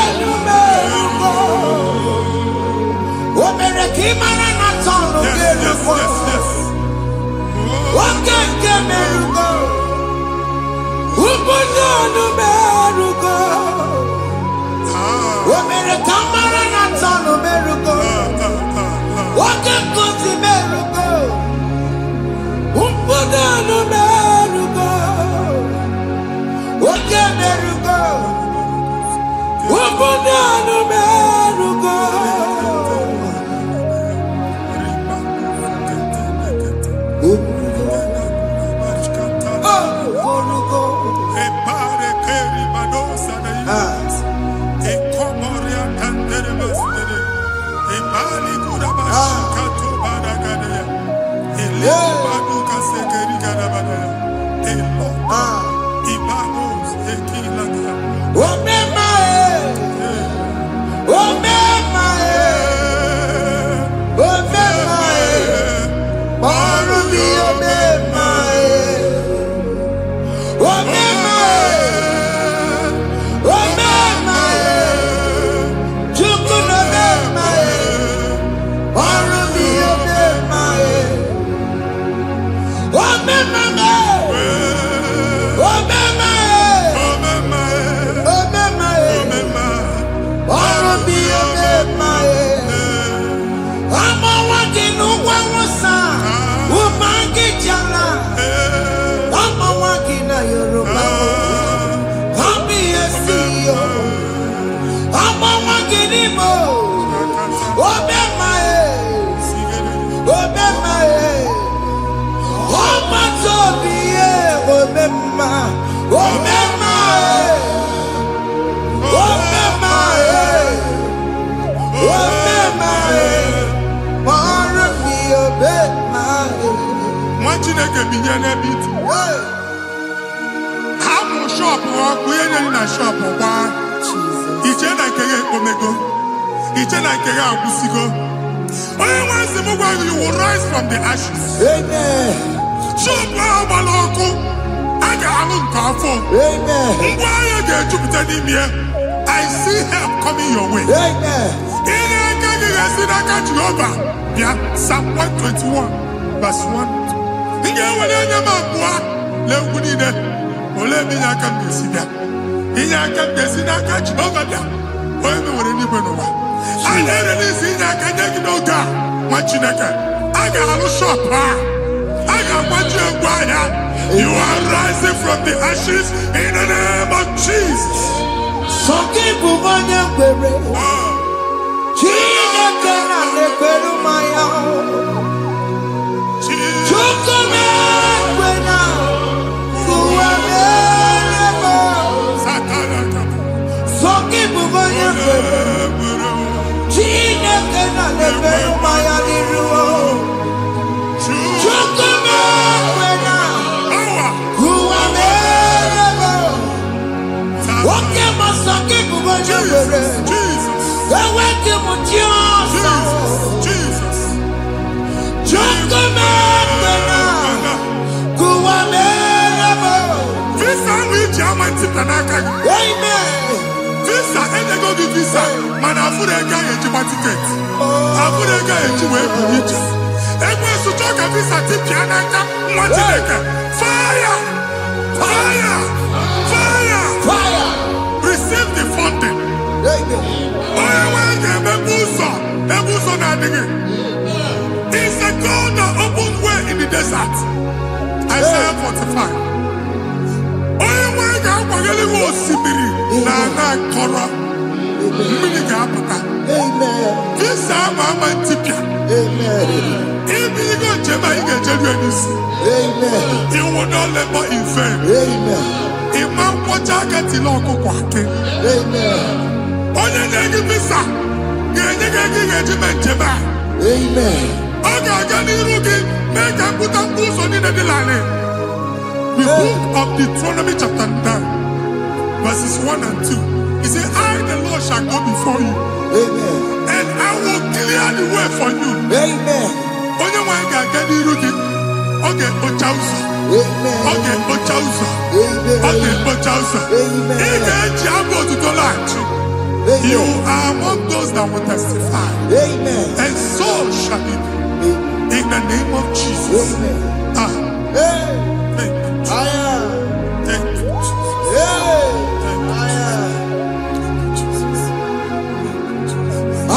merugo. Ubunonu merugo. Omere kamara na tano merugo. Wake kuti merugo. Ubunonu merugo. Wake merugo. Ubunonu merugo. You will rise from the ashes. Amen. I see help coming your way. Amen. Psalm 121, verse 1. You are rising from the ashes in the name of Jesus. Some people want to receive the funding. It's a God that opens way in the desert. Isaiah 45. You will not labor in vain. Imam Wajagati Loko Kwake. The book of Deuteronomy chapter 9, verses 1 and 2. He said, I, the Lord, shall go before you. And I will clear the way for you. You are among those that will testify. And so shall it be. In the name of Jesus. Thank you. Aya. Thank you.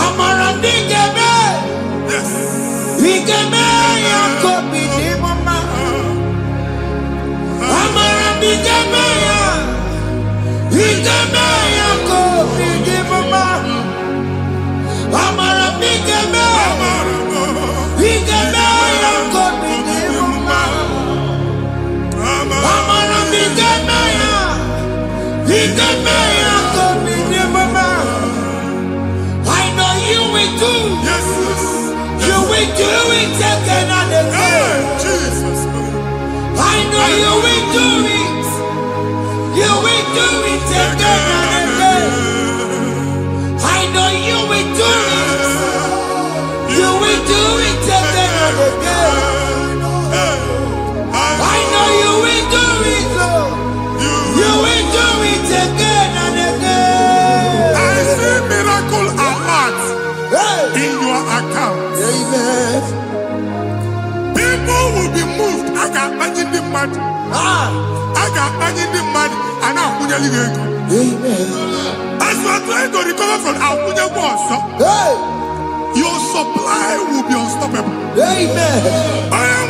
Amara nigeme. Yes. Nigeme yako bidi mama. Amara nigeme ya. Nigeme yako bidi mama. Amara nigeme. Nigeme yako bidi mama. Amara nigeme ya. Nigeme yako bidi mama. I know you will do. Yes. You will do it again and again. Jesus. I know you will do it. You will do it again and again. I know you will do it. You will do it again and again. I know you will do it, Lord. You will do it again and again. I see miracle alert Hey. in your account. Amen. People will be moved. I got imagine the mad. Ah. I got imagine the mad. And I'm Amen. as you are trying to recover from Abuja Boss, Hey. your supply will be unstoppable. Amen. I am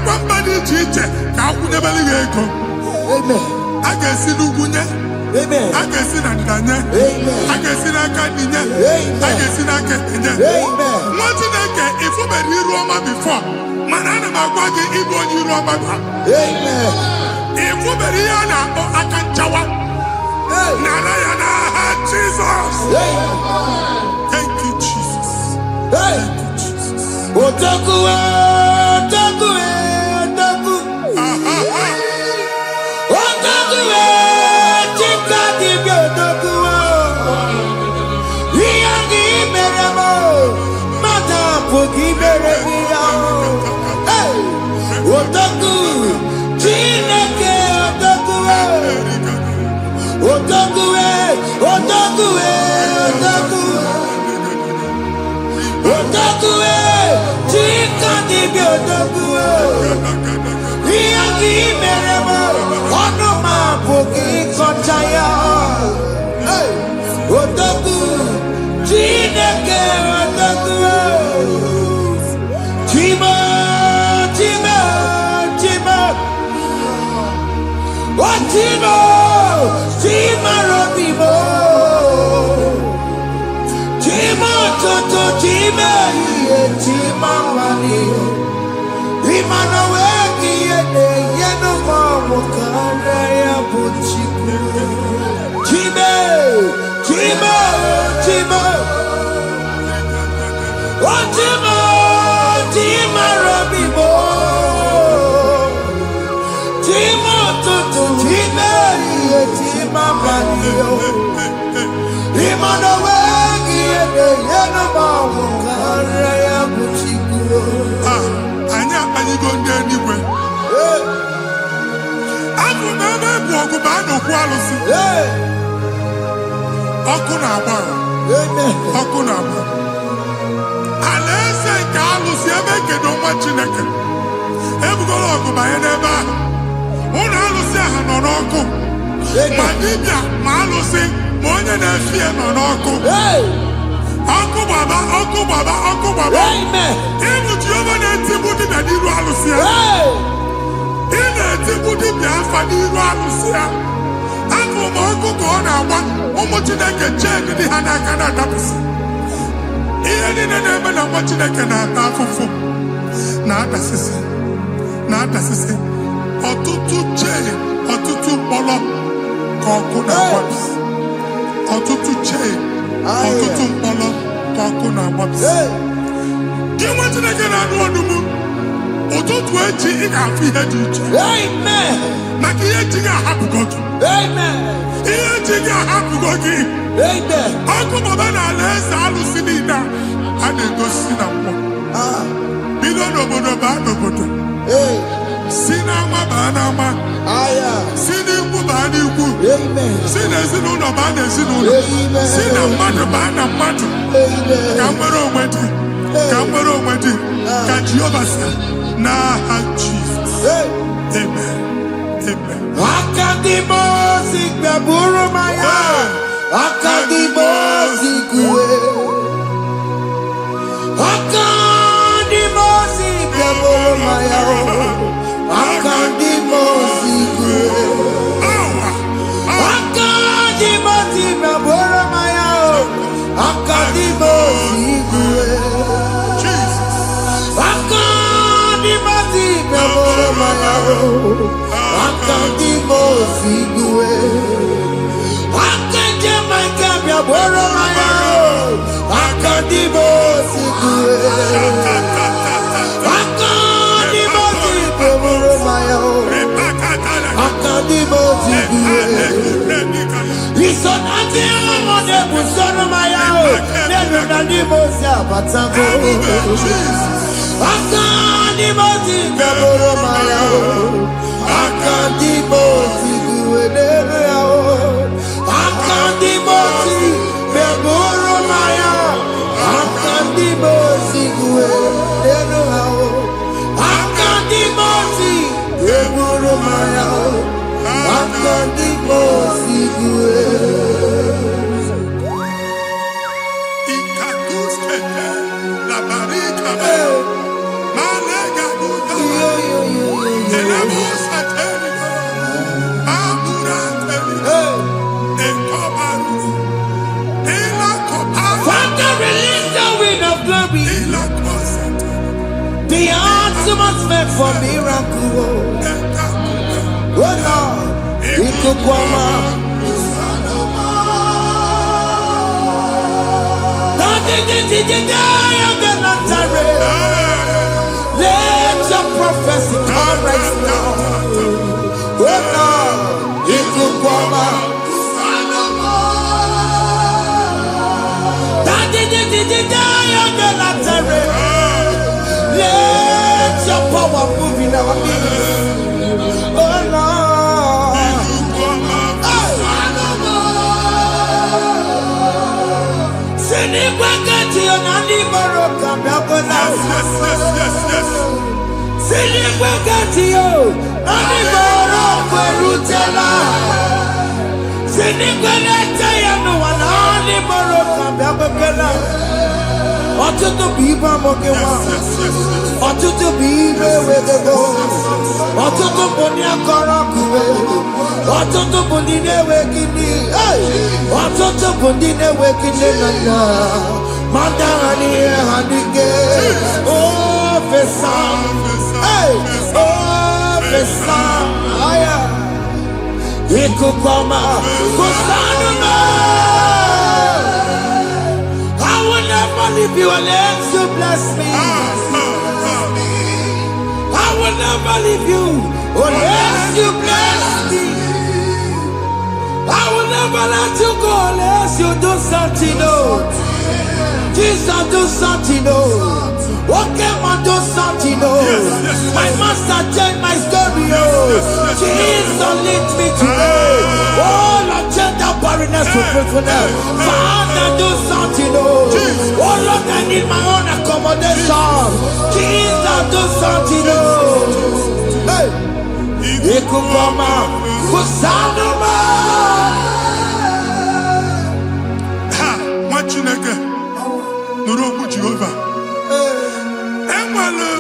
one body teacher. Abuja Belligo. Amen. I can see Lugunya. Amen. I can see Nadanya. Amen. I can see Nakaninya. I can see Nakanya. Amen. What did I get if you were Roma before? Manana Magwagi, Ibo, Roma. Amen. If you were Rihanna or Akanchawa, Narayana, Jesus. Thank you, Jesus. Hey. Otaku, otaku, otaku. Otaku, chika dibi otaku. Iyagi meremo, mata pogi meremiya. Hey. Otaku, chineke otaku. Otaku, otaku, otaku. Otaku, chika dibi otaku. Iyagi meremo, onoma pogi kochaya. Hey. Otaku, chineke otaku. Chima, chima, chima. Oh, chima, chima robimo. Chima toto, chima iye, chima wani. Imano weki yene, yeno mamu kare ya buchiku. Chime, chima, chima. Oh, chima, chima robimo. Chima toto, chima iye, chima wani. Imano weki yene, yeno mamu kare ya buchiku. Anya go anywhere. After never walk about no quality. Okunaba. Okunaba. Alese Carlos, you make it no much in a can. Ever go on by a neighbor. One Alusia and Onoko. Madibia, Malusi, Monia, and Fear and Onoko. Uncle Baba, Uncle Baba, Uncle Baba. Amen. Even Giovanni and Timothy and Iru Alusia. In a Timothy, Biafra, Iru Alusia. Uncle Mongo Gona, one much in a check in the Hanakana Dabis. Even in a name and much in a canata for not necessary. Or to chain, or to polo, Kokuna Wabs. Or to chain. Ọtụtụ mkpọrọ ka ọkụ na-agbapụsị. Gị nwetụ na gị na-anụ ọdụmụ, ụtụtụ echi ị ga-afụ ihe dị iche. Maka ihe echi gị ahapụgo gị. Ihe echi gị ahapụgo gị. Ọkụ baba na ala eze alụsị niile a na-egosi na mmụọ. Bido n'obodo baa n'obodo. Si n'ama baa n'ama. Si n'ikwu baa n'ikwu. Si n'ezinụlọ baa n'ezinụlọ. Si na mmadụ baa na mmadụ. Ka nwere onwe dị. Ka nwere onwe dị. Ka Jehova sị n'aha Jizọs. Amen. Akadimosi Gaburu Maya. Akadimosi Gue. Akadimosi Gaburu Maya. Akadimosi Gue. Akadimosi Gaburu Maya. Akadimosi Gue. Akadimosi Gaburu Maya. Akadimosi Gue. Akadimosi Gaburu Maya. Akadimosi Gue. Akadimosi Gaburu Maya. Akadimosi Gue. Isonati amone busoro Maya. Nenu nadimosi abatango. Akadimosi Gaburu Maya. Akadimosi Gue. Akadimosi Gaburu Maya. Akadimosi Gue. Akadimosi Gaburu Maya. Akadimosi Gue. Father, release the wind of glory. The ultimate meant for miracle. Oh Lord, Ikukwama. Let your prophecy come right now. Oh Lord, Ikukwama. Let your power move in our midst. Oh Lord. Ọtụtụ bụ ibe amụghị nwa, ọtụtụ bụ ibe ewegego, ọtụtụ bụ ndị akọrọ akụwe, ọtụtụ bụ ndị na-enweghị nne, ọtụtụ bụ ndị na-enweghị nne na nna, ma ndị agha n'ihe ha dike. Ofesa, ofesa, aya, ikuku ọma, kụsanụ na. I will never leave you unless you bless me. I will never leave you unless you bless me. I will never let you go unless you do something new. Jesus, do something new. Okay, man, do something new. My master changed my story. Jesus, lead me today. Oh, Lord, change that barrenness to fruitfulness. Father, do something new. Oh, Lord, I need my own accommodation. Jesus, do something new. Hey, Ikukoma, Kusanuma. Ha, Machineke, Nurobu Jehovah. Enwere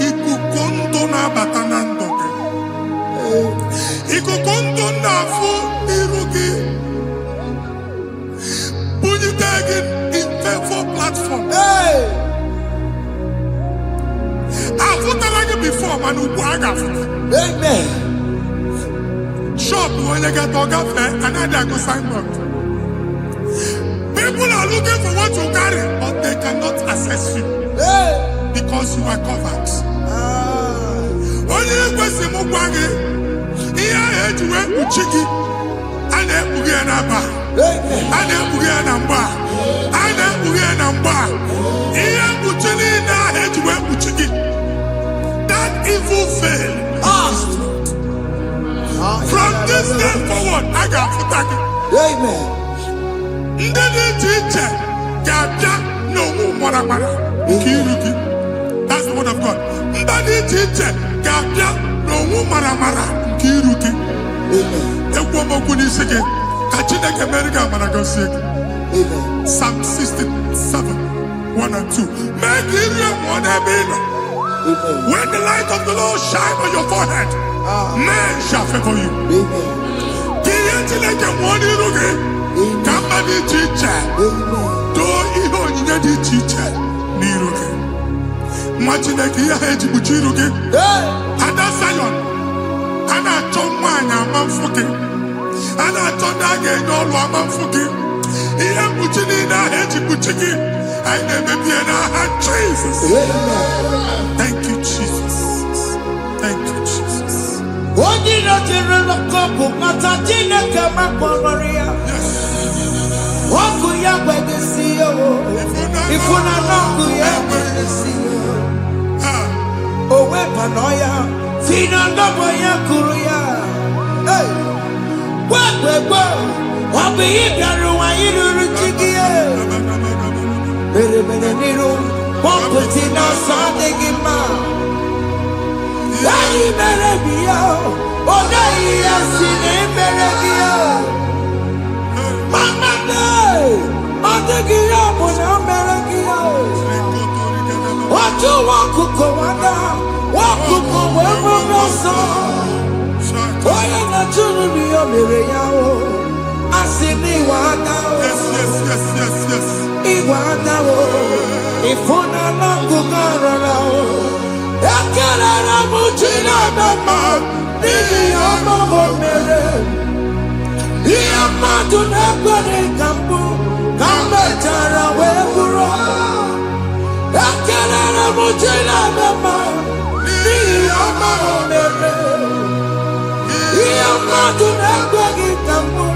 ikuku ndụ na-abata na ndụ gị. Ikuku ndụ na-afụ iru gị. Bunyite gị info platform. Afụtala gị before mana ugbu a ga-afụta. Amen. Shop onye ga-atọ gafee anaghị agụ signboard. People are looking for what you carry, but they cannot access you because you are covered. Onye ekwesị m gwa gị ihe ahụ eji wee kpuchi gị, a na-ekpughe ya n'aba, a na-ekpughe ya na mgba, a na-ekpughe ya na mgba. Ihe mkpuchi niile ahụ eji wee kpuchi gị, that evil veil. From this day forward, a ga-afụta gị. Amen. Ndị dị iche iche ga-abịa n'onwe maramara nke iru gị. That's the word of God. Ndị dị iche iche ga-abịa n'onwe maramara nke iru gị. na-ekwu okwu n'isi gị ka Chineke mere gị amara gọzie gị. Psalm 67, 1 and 2. Make Israel one ebe ị nọ. When the light of the Lord shine on your forehead, men shall favor you. Ka ihe Chineke nwụọ n'iru gị ka mma dị iche iche doo ihe onyinye dị iche iche n'iru gị. Nwa Chineke ihe ha eji kpuchi iru gị. Ada Zion, a na-achọ nwaanyị ama mfụ gị, a na-achọ ndị a ga-enye ọlụ ama mfụ gị. Ihe mkpuchi niile ahụ eji kpuchi gị anyị na-emebie n'aha Jesus. Thank you, Jesus. Thank you, Jesus. Onye na-ejere n'ọkụ mata Chineke makpọrọ ya. Ọkụ ya gbegesi ya o. Ifuna n'ọkụ ya gbegesi ya. O wepụ n'ọya, si na ndọbọ ya kụrụ ya. Gbegbe, ọ bụ ihe bịara ụwa iruru chi gị ya. Mere n'iru, pọmpụti n'ọsọ adịghị mma. Anyị mere gị ya, ọ naghị ya si na emere gị ya. Mama ọ dịghị ya bụ na o mere gị ya. Otu nwaọkụkọ nwada, nwaọkụkọ wee bụrụ ọsọ. Onye na-achụrụ m ya mere ya o. Asị na ịwa ada o. Ịwa ada o. Ịfụna n'ọkụkọ rọrọ o. Ekelere m Chineke ma n'ihi ọma o mere. Ihe mmadụ na-ekweghị ka mbụ ka m mechara wee bụrụ. Ekelere m Chineke ma n'ihi ọma o mere. Ihe mmadụ na-ekweghị ka mbụ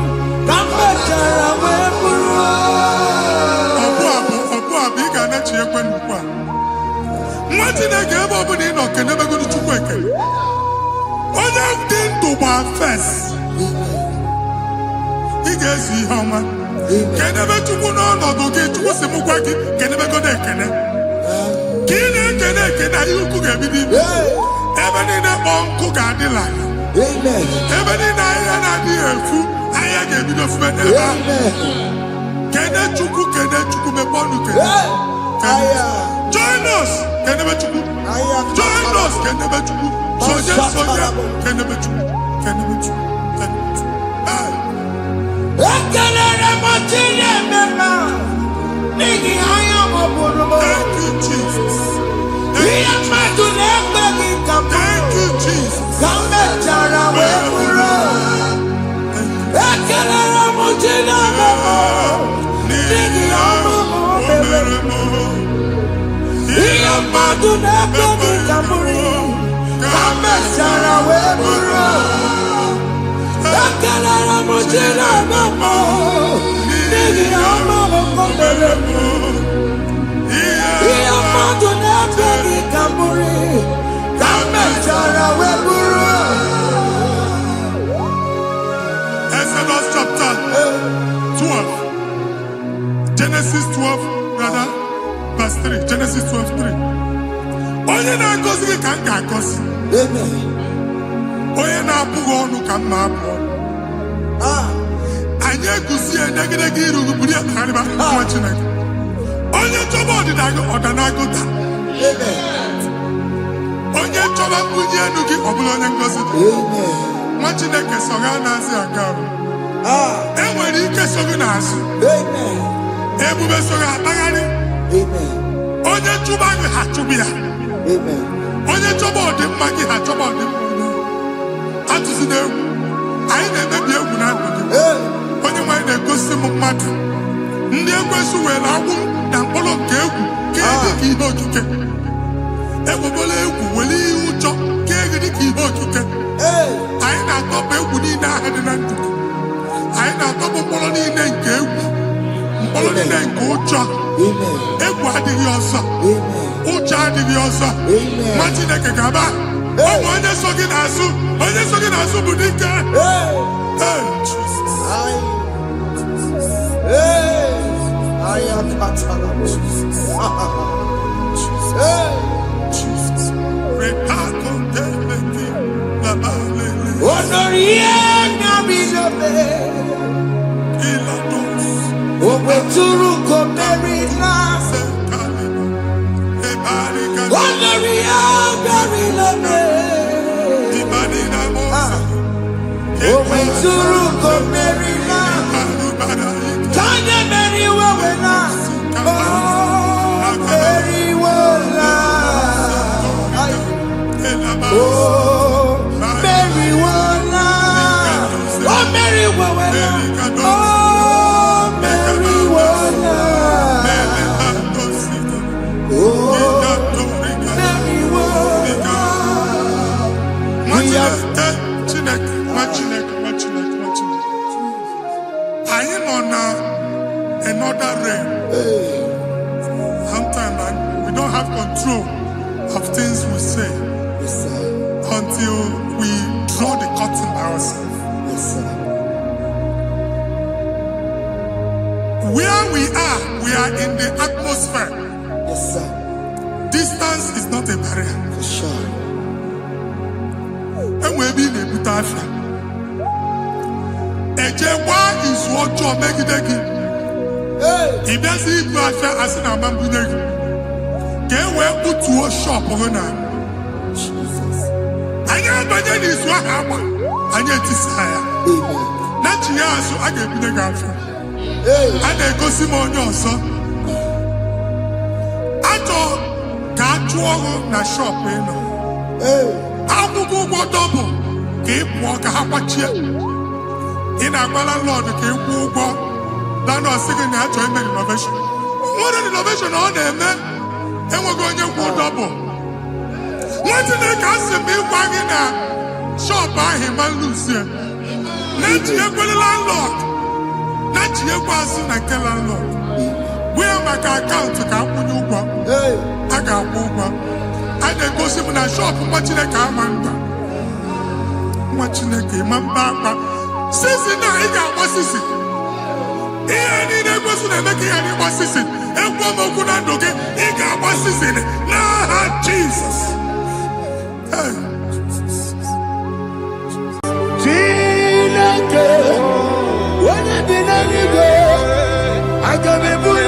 ka m mechara wee bụrụ. Ọbụ abụ ị ga-anachi ekwe n'ukwu a. Nwa Chineke ebe ọ bụla ị nọ kenebegoro Chukwu ekele. Onye dị ndụ gba fes. Ị ga-ezi ihe ọma. Kenebe Chukwu n'ọnọdụ gị, Chukwu si m gwa gị kenebegodo ekele. Ka ị na-ekene ekene ihe ukwu ga-ebido ime. Ebe niile kpọọ nkụ ga-adịla. Ebe niile ahịhịa na-adịghị efu, ahịhịa ga-ebido fube n'ebe ahụ. Kene Chukwu mepe ọnụ kene. Join us, kenebe Chukwu. Join us, kenebe Chukwu. Sonye, kenebe Chukwu. Kenebe Chukwu. Ekelere m Chineke ma n'ihi anya m bụrụ m. Thank you, Jesus. Ihe mmadụ na-ekweghị ka m Thank you, Jesus. ka m mechara wee bụrụ. Ekelere m Chineke ma n'ihi ọma o mere. Ihe mmadụ na-ekweghị ka m bụrụ ka m mechara wee bụrụ. Ekelere m Chineke ma n'ihi ọma o mere. Ihe mmadụ na-ekweghị ka m bụrụ ka m mechara wee bụrụ. Exodus chapter 12. Genesis 12, rather, verse 3. Genesis 12:3. Onye na-agọzi gị ka m ga-agọzi. Onye na-abụghị ọnụ ka m na-abụ ọnụ. Anyị eguzi edegedege iru gị buru ya karịba nwa Chineke. Onye chọba ọdịda gị ọdanagụta. Onye chọba mbunye elu gị ọ bụla onye ngọzi dị. Nwa Chineke so gị na-azị aga arụ. E nwere ike so gị n'azụ. Ebube so gị akpagharị. Onye chụba gị ha chụbụ ya. Onye chọba ọdịmma gị ha chọba ọdịmma onye. Atụzi n'egwu. Anyị na-emebi egwu na ndụ gị. Onye nwanyị na-egosi m mmadụ. Ndị ekwensu were agwụ na mkpọrọ nke egwu ka dị ka ihe okike. Ekwebola egwu were ihe ụjọ ka dị ka ihe okike. Anyị na-atọpụ egwu niile ahụ dị na ndụ gị. Anyị na-atọpụ mkpọrọ niile nke egwu. Mkpọrọ niile nke ụjọ. Egwu adịghị ọzọ. Ụjọ adịghị ọzọ. Nwa Chineke ga-aba. Ọ bụ onye so gị n'azụ. Onye so gị n'azụ bụ dike. Jesus. I am Jesus. Honoria Another realm. Sometimes we don't have control of things we say until we draw the curtain by ourselves. Where we are in the atmosphere. Distance is not a barrier. For sure. And we'll be in a butafia. Ejewa is what you make it again. If there's a butafia as an amambuneg, can we put to a shop over now? I am Bajan is what happened. I get desire. Not you, so I get the girlfriend. And then go see more your son. I thought, can't you na shop, you know? I'm going to go double. Keep walk a hapachi. In a Lord, keep walk. Then I was singing the innovation. What an innovation on them, man. And we're going to go double. What did they cast me wagging a shop by him and Lucia? Let you go to landlord. Let you pass in a landlord. We are my account to come when you go. I got over. I then go see when I shop watching a car man. Watching a game and papa. Since now I got what's this? Here need a person making any what's this? And one more good and okay. He got what's this in it. Nah, Jesus. Hey. When I did not go, I got me put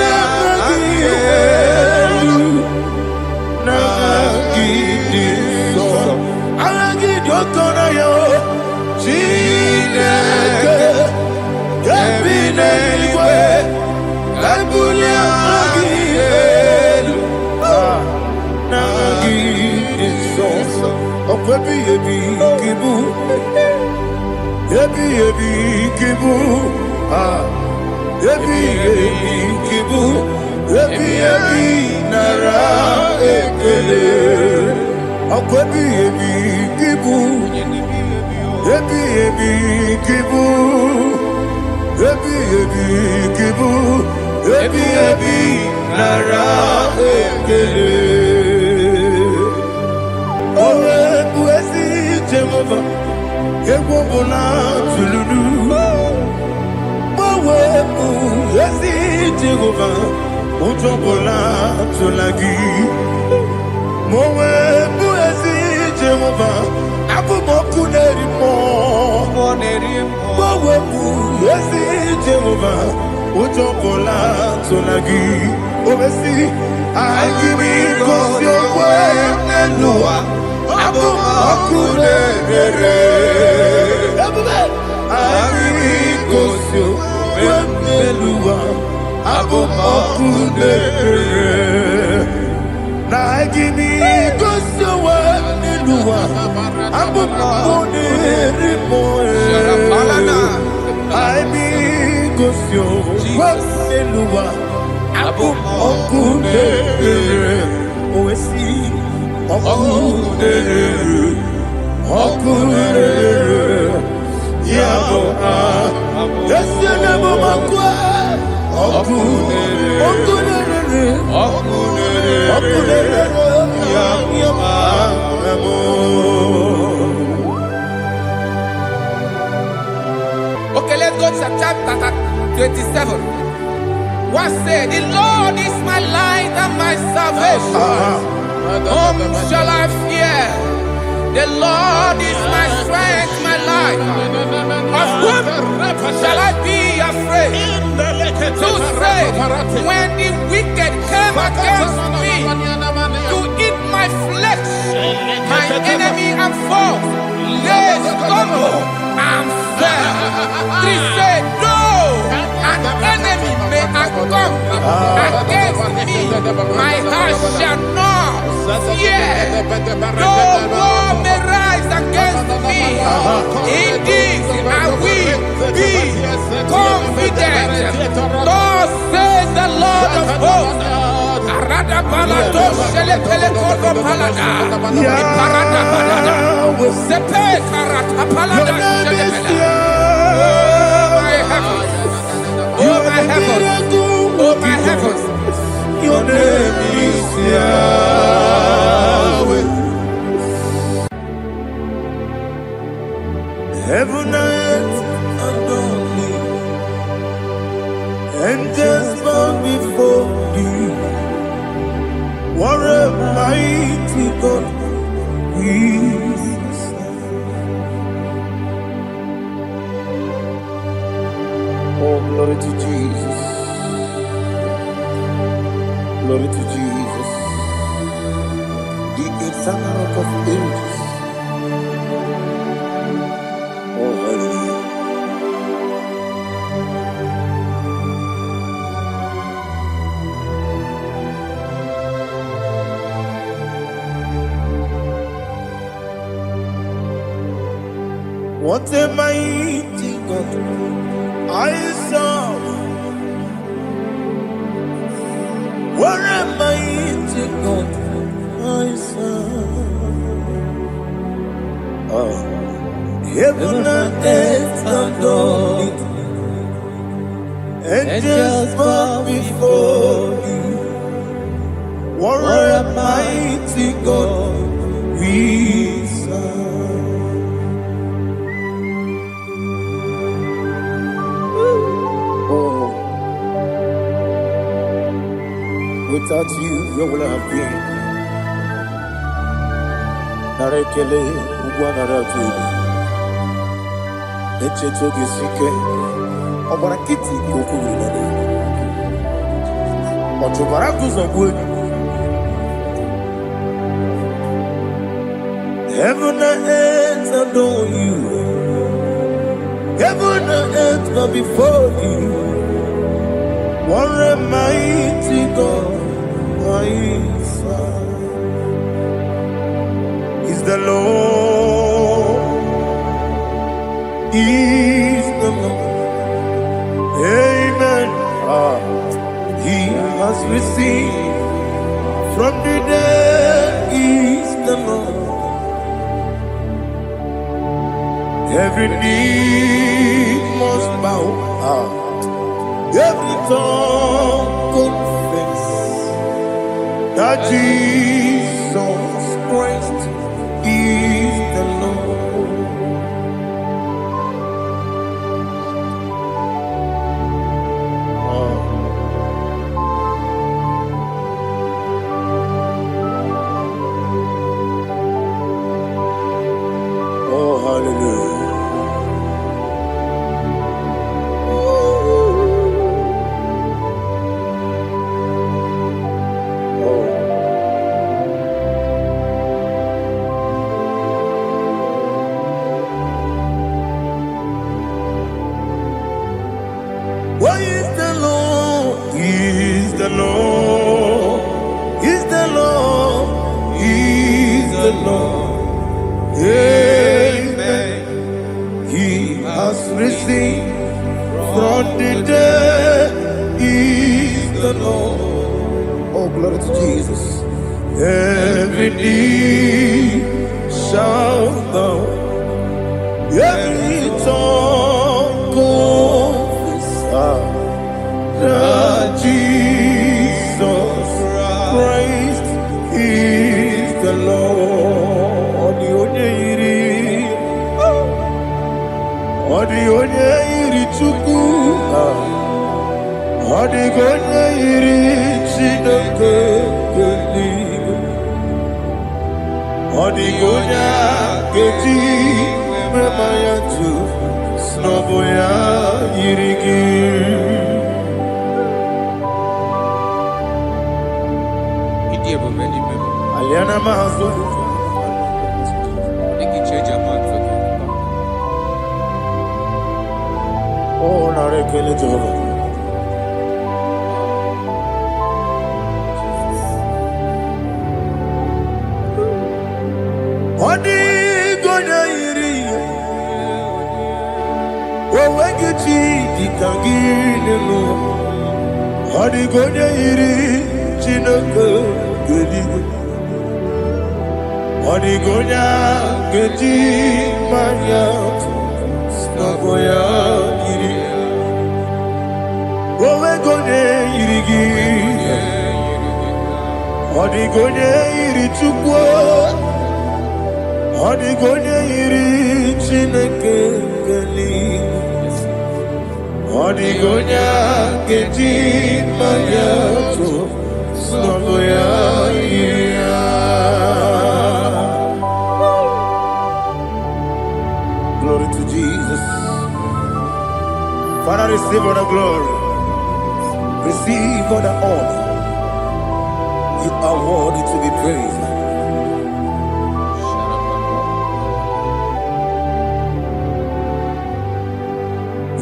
Okay, let's go to chapter 27. What said, the Lord is my light and my salvation. Whom shall I fear? The Lord is my strength, my life. Of whom shall I be afraid? To say, when the wicked came against me to eat my flesh, my enemy and foe, they stumble and fell. They say, though an enemy may come against me, my heart shall not fear. Though war may rise against me, in this I will be confident. Thus says the Lord of hosts. Arada balado shele pele kodo palada. Iparada balada. Sepe karata palada shele pele. Oh my heavens. Oh my heavens. Your name is Yahweh. Heaven and earth adore me, angels bow before thee. What a mighty God we serve. Oh, glory to Jesus. Glory to Jesus, the eternal rock of ages. Oh, hallelujah. What a mighty God I serve. What a mighty God I serve. Heaven and earth adore it. Angels bow before you. What a mighty God we serve. Oh. Without you, where would I have been? Narekele, Ugwanaratu. Echetoge Sike. Obarakiti Kokurunade. Otobaraku Zogwe. Heaven and earth adore you. Heaven and earth bow before you. What a mighty God I serve. Is the Lord. Is the Lord. Amen. He has received from the dead. Is the Lord. Every knee must bow. Every tongue confess that Jesus Christ is the Lord. Oh, hallelujah. What is the Lord? Is the Lord? Is the Lord? Is the Lord? Amen. He has risen from the dead. Is the Lord. Oh, glory to Jesus. Every knee shall bow. Every tongue confess that Jesus Christ is the Lord. Odi iri chuku, odi iri chineke keli, Odigonya Geti Memaya tu Snoboya Yirigi Aliana Mahazo Oh, Narekele Jehovah. Odigonya Yiri Wawagiti Ditaginu Odigonya Yiri Chinaka Gedigo Odigonya Gedi Mayat Snagoya Yiri Wawagonya Yirigi Odigonya Yiri Chukwa Odigonya Yiri Chineke Geli Odigonya Gedi Mayato Snagoya Yiri Glory to Jesus. Father, receive all the glory. Receive all the honor. You are worthy to be praised.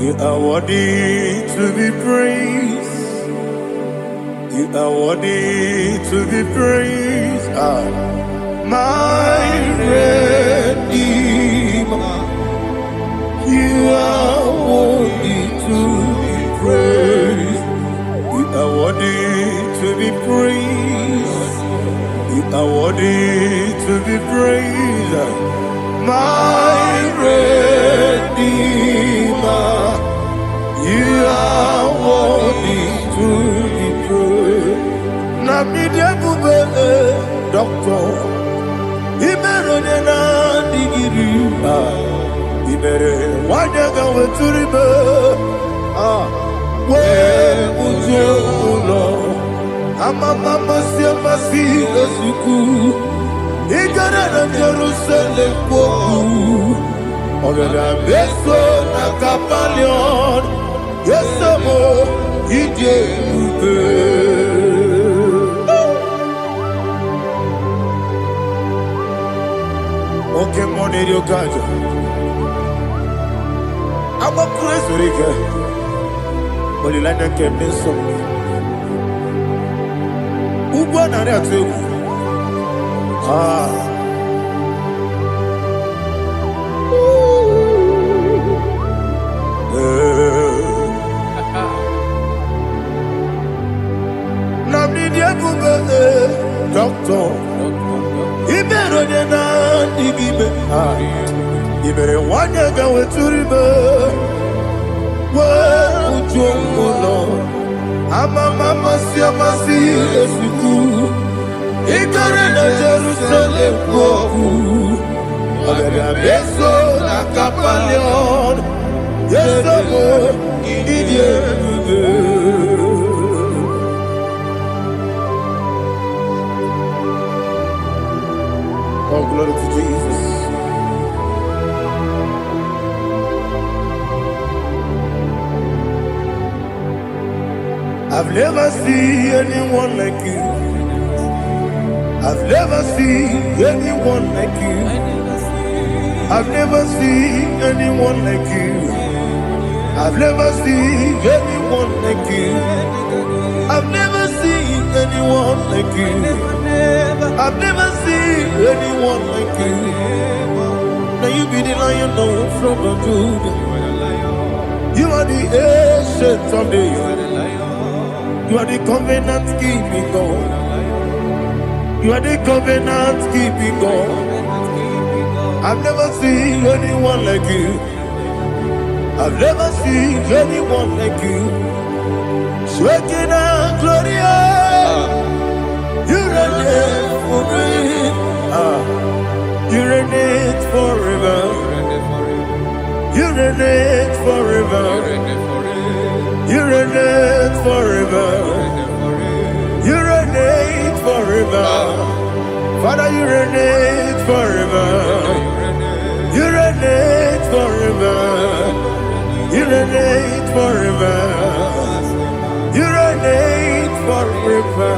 You are worthy to be praised. You are worthy to be praised. My Redeemer. You are worthy to be praised. You are worthy to be praised. You are worthy to be praised. My Redeemer. You are worthy to be praised. Namidia Bube, Doctor. Imeronena Digiri. Ibere wanyaga weturibe we ujulo amama masi esuku igara na Jerusalem kwoku ogada beso na kapalion yesamo ije ube oke moneri okajo I'm a crazy rigger. But you like that kept me so. Who won at that too? Namni doctor. He better than I give me. You better want to go to river. Well, Lord, I'm a mama, see, as you do. He got in Jerusalem, I'm a beso, like a palion. Yes, oh, glory to Jesus. I've never seen anyone like you. I've never seen anyone like you. I've never seen anyone like you. I've never seen anyone like you. I've never seen anyone like you. I've never seen anyone like you. Now you be the lion from the Judah. You are the ancient of days. You are the covenant keeping God. You are the covenant keeping God. I've never seen anyone like you. I've never seen anyone like you. Shekinah Gloria, you reign for me. You reign forever. You reign forever. You reign forever. You reign forever. Father, you reign forever. You reign forever. You reign forever. You reign forever.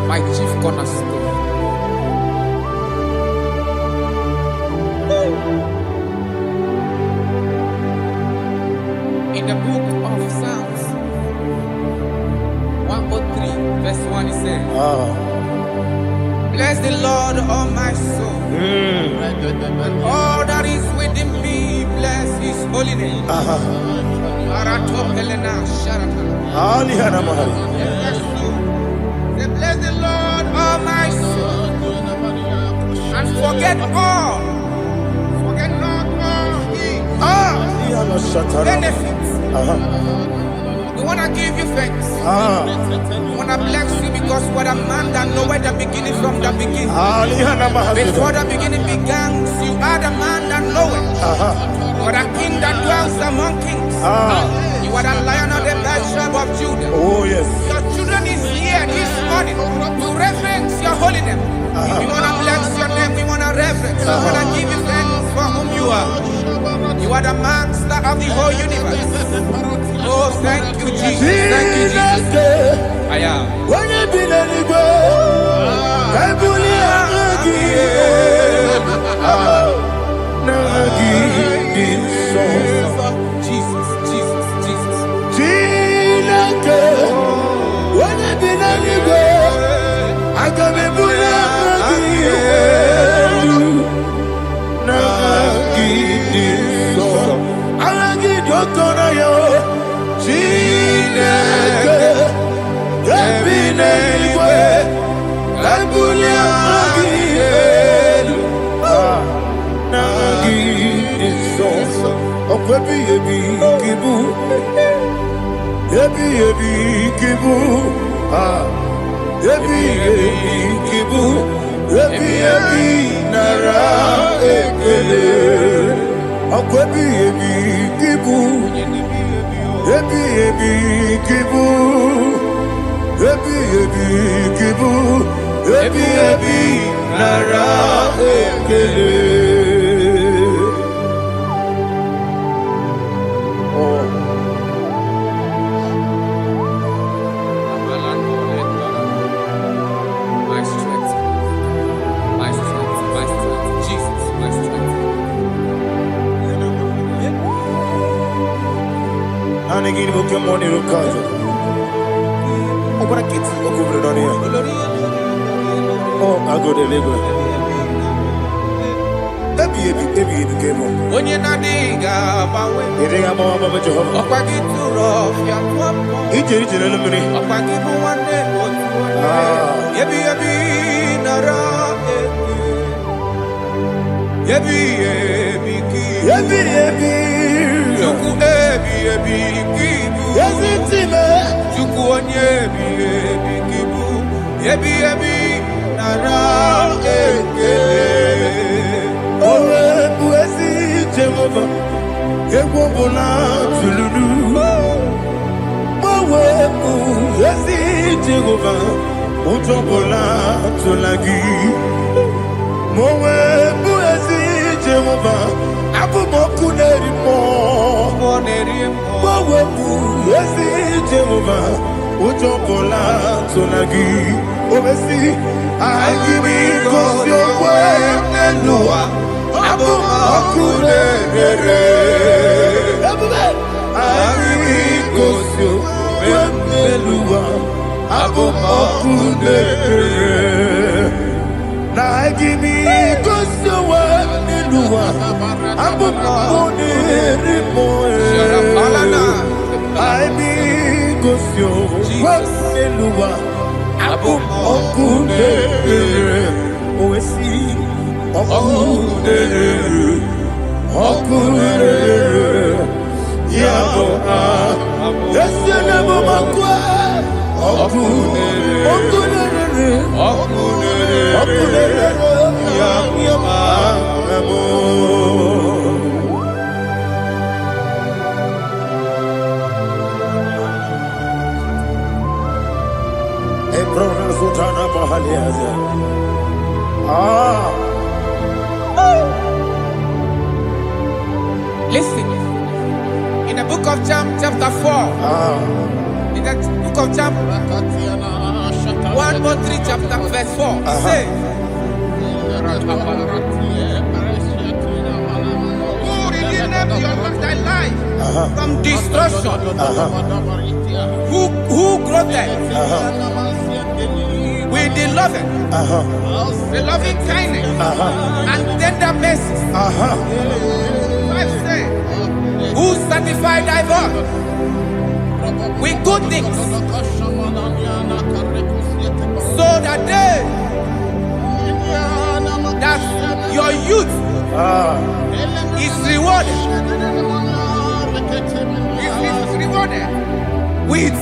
My chief cornerstone. In the book of Psalms 103, verse 1, it says, bless the Lord, all my soul. All that is within me, bless his holy name. Say, bless the Lord, all my soul, and forget all. Forget not all his benefits. We want to give you thanks. We want to bless you because what a man that know where the beginning from the beginning. Before the beginning began, you are the man that know it. You are the king that dwells among kings. You are the lion of the tribe of Judah. Oh yes. Your children is here this morning to reverence your holiness. We want to bless your name. We want to reverence. We want to give you thanks for whom you are. You are the master of the whole universe. Oh, thank you, Jesus. Thank you, Jesus. I am. Jesus, Jesus, Jesus. My strength, my strength, my strength, Jesus, my strength. And again, we'll come on here. Oh, what a kid. Oh, I go to labor. Baby, came on. When you're not digging, You think I'm on Mama Jehovah? up I get too rough, you're one. He did it in a minute. Up I give you one day, yebi, nara, yebi, Juku, kibu. Yes, it's him. Juku, kibu. Yebi, nara, Jehovah, Ewobola Tululu. Yesi Jehovah, Utobola Tulagi. Yesi Jehovah, Abu Mokuneri Mo. Yesi Jehovah, Utobola Tulagi. Obesi, I give it 'cause your word and Noah. Abu Makunere, Amigosio, Wemelua, Abu Makunere. Nagimi Gosio, Wemelua, Abu Makunere, Amigosio, Wemelua, Abu Makunere. Oesi. Listen. In the book of John, chapter 4. In the book of John, 1:3, chapter verse 4. It says, who redeemed thy life from destruction? Who groweth with the loving kindness and tender mercies? 5 says, who sanctify thy body with good things, so that your youth is rewarded. Is rewarded with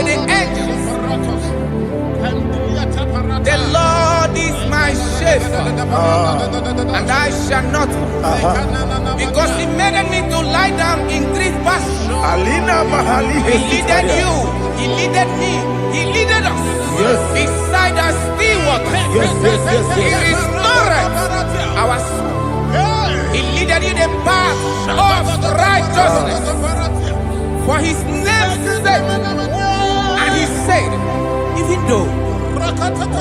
the angels. The Lord is my shepherd, and I shall not want, because He made me to lie down in green pastures. He leaded you, He leaded me, He leaded us beside the still waters. He restored our soul. He leaded you the path of righteousness for His name's sake. And He said, even though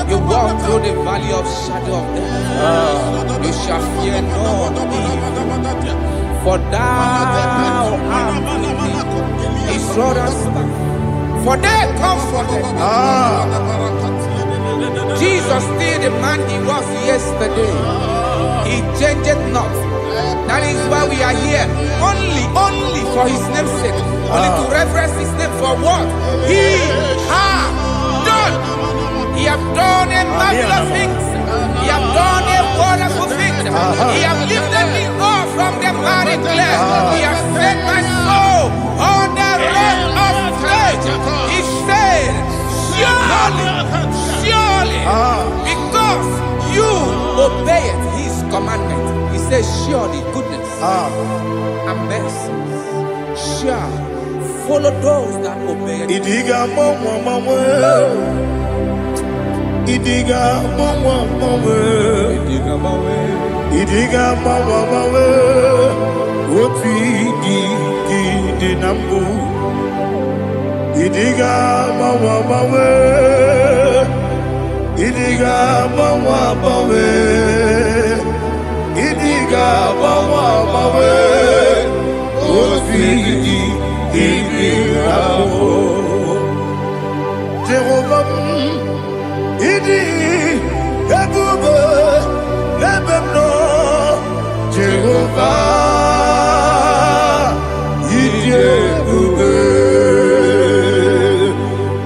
you walk through the valley of shadow of death, you shall fear no evil, for thou art with me. His rod and staff, for they comforted. Jesus still the man He was yesterday. He changed not. That is why we are here. Only for His name's sake. Only to reference His name for what He has done. He has done a marvelous things. He has done a wonderful thing. He has lifted me up from the miry clay. He has set my soul on the rock of faith. He said, surely, because you obeyed His commandment. He says, surely goodness and mercy shall follow those that obey it. Idiga mawe Woti di nambu Idiga mawe Idiga mawe Idiga mawe Woti di nambu Jehovah Idi Ebube Lebemno Jehovah Idi Ebube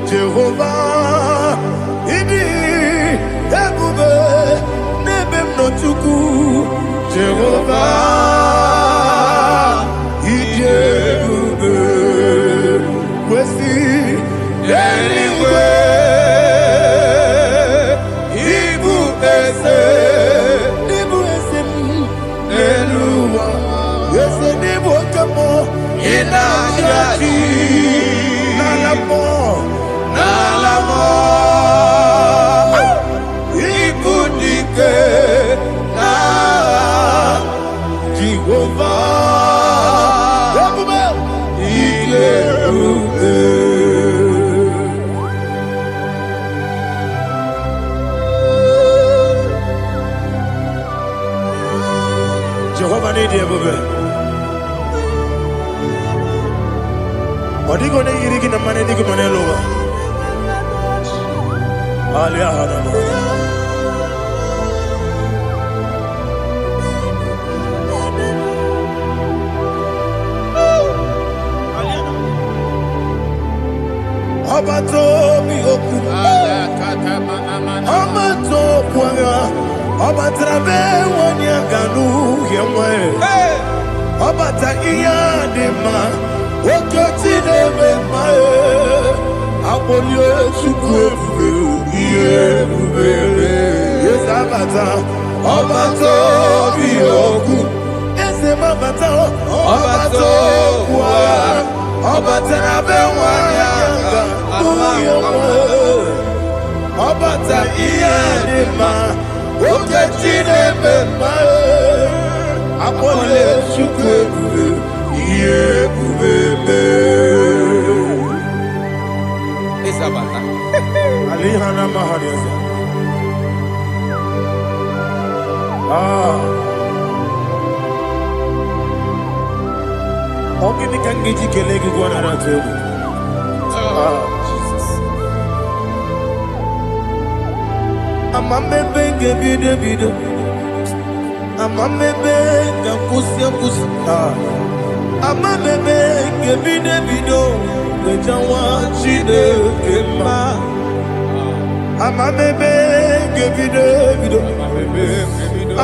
Jehovah Idi Ebube Lebemno Chuku Jehovah Idi Ebube Kwesi anyway Jehovah need you, baby. What are you going to eat in the money? You can over. Abato mi oku, Abato kwanga, Abatrabe wanyaganu yemwe, Abata iyadema, Okotine memae, Abolye chukwefu, Yes Abata, Abato mi oku, Ese mabata, Abato kwa, Abatrabe wanyaganu Obata iyadema Okechine bema Apole chukwe Ye kubebe Isabata. Alihana mahariasa Ogini kangeji kelegi gwana ratebu Amamebe ngebide bide Amamebe ngakusi Amamebe ngebide bido Wejawa chide kema Amamebe ngebide bido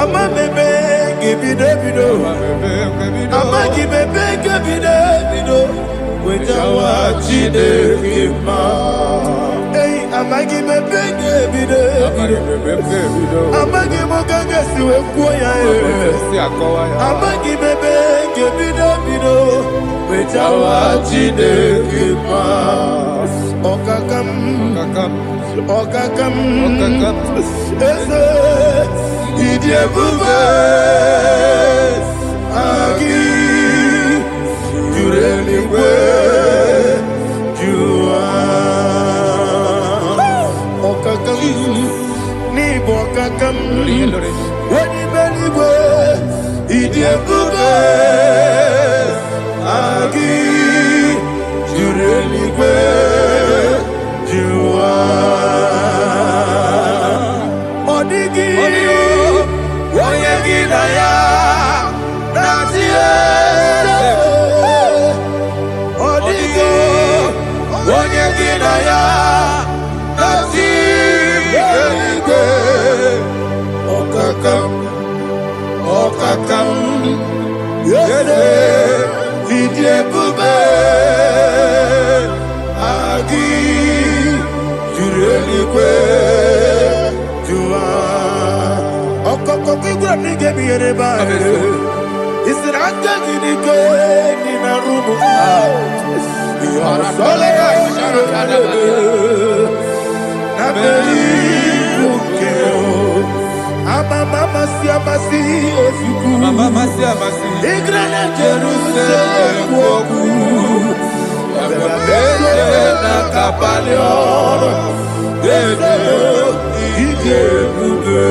Amamebe ngebide bido Amagibebe ngebide bido Wejawa chide kema Amagi bebe bido Amagi mogaga siwe kuya Amagi bebe bido Wejawa chide kima Okakam Eze Idie bube Agi Jureliwe Ni bokakam Wani beliwe Idie bube Agi Jureliwe Jua Odigi Oyegi daya Natie Odigi Oyegi daya Okakam Yede Idie bube Agi Jurelikwe Jua Okoko kigura nige biyere ba Isiranga ginike Nina rumu Yasole Nabeli Bukeo Mama siamasi ofiku Mama siamasi Igrana Jerusalem woku Bebe na kapaleon Bebe ije bube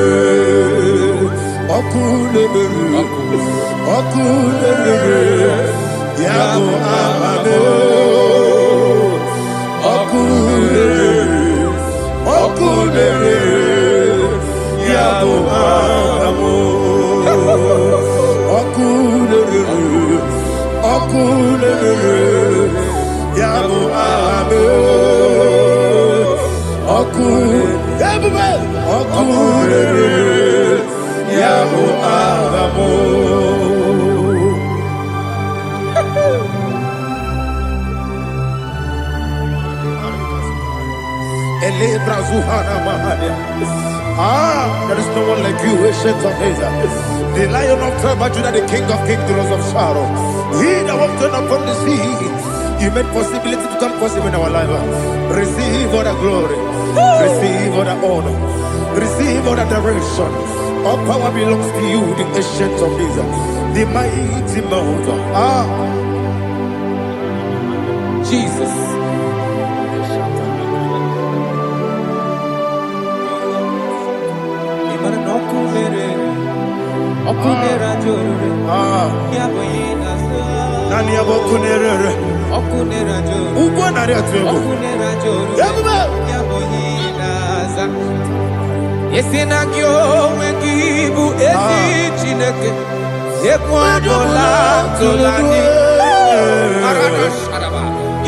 Okulere Yabo amame Okulere Yabo amo Okulere Yabo amo Okulere Yabo amo Ele brazuhana mahania there is no one like you, ancient of days. The Lion of tribe of Judah, the King of kings, the Rose of Sharon. He that walked upon the sea. You made possibility to come possible in our life. Receive all the glory. Receive all the honor. Receive all the direction. All power belongs to you, the ancient of days, the mighty mountain. Jesus. Okunera jore yaboyina nani abokunere okunera jore uko nari atego okunera jore yaboyina za yesinagyo wekibu esi chineke ekwadola tolani arana sharaba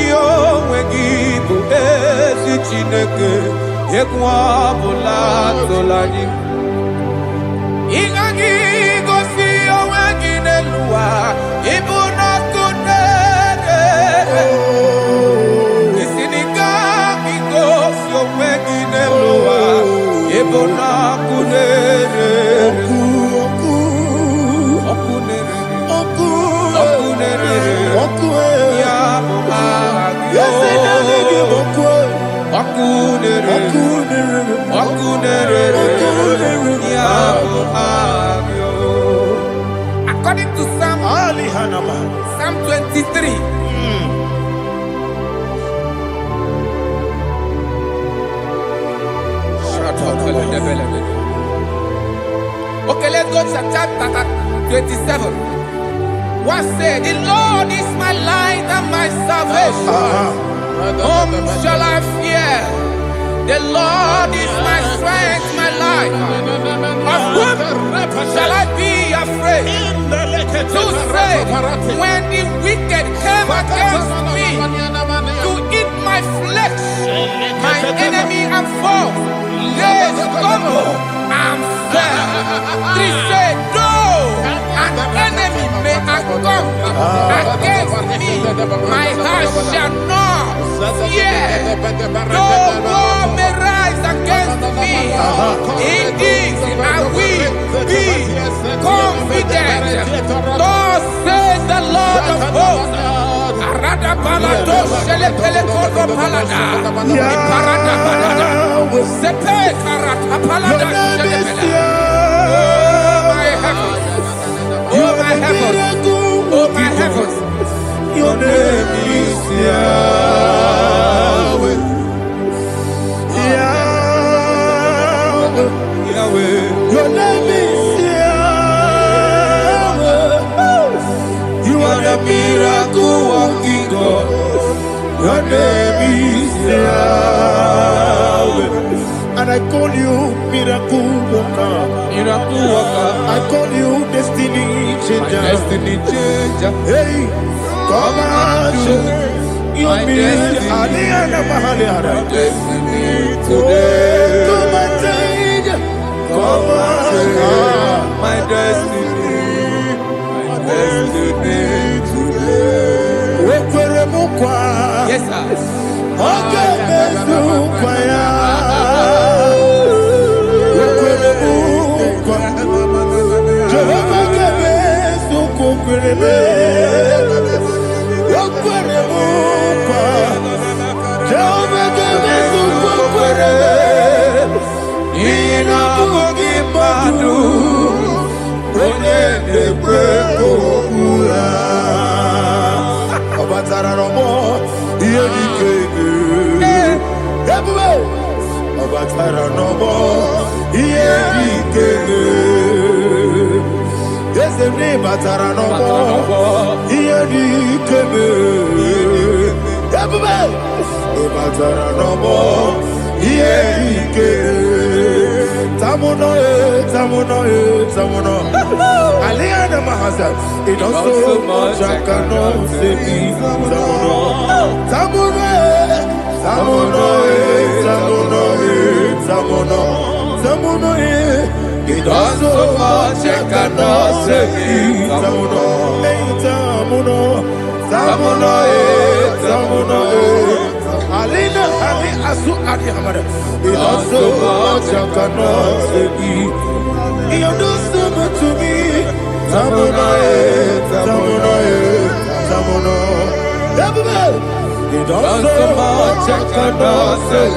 yo wekibu esi chineke ekwadola tolani Igagi gosi owegi neluwa ibuna kunere Isinika gosi owegi neluwa ibuna kunere Okunere ya muhagyo Okunere According to Psalm 23. Okay, let's go to chapter 27. What said? The Lord is my light and my salvation. Whom shall I fear? The Lord is my strength, my life. Of whom shall I be afraid? To say, when the wicked came against me to eat my flesh, my enemy and foe, they stumble and fell. Three say, though an enemy may come against me, my heart shall not fear. Though war may rise against me, in this I will be confident. Thus says the Lord of hosts. Arada balado shele pele kodo palada. Iparada balada. Sepe karata palada shele pele. Oh my heavens. Oh my heavens. Your name is Yahweh. Yahweh. Yahweh. Your name is Yahweh. You are the miracle working God. Your name is Yahweh. And I call you miracle worker. Miracle worker. I call you destiny changer. My destiny changer. Hey, come on, you mean Aliana Mahaliana. My destiny today. Come and change. Come on, my destiny. My destiny today. Yes, sir. Okay, Aliana Mahazan, it also much I cannot say. Tamuno, it also much I cannot say. Tamuno, Alina, Ali Asu Adi Hamada, it also much I cannot say. You do so much to me. Tamuno. You do so much I cannot say.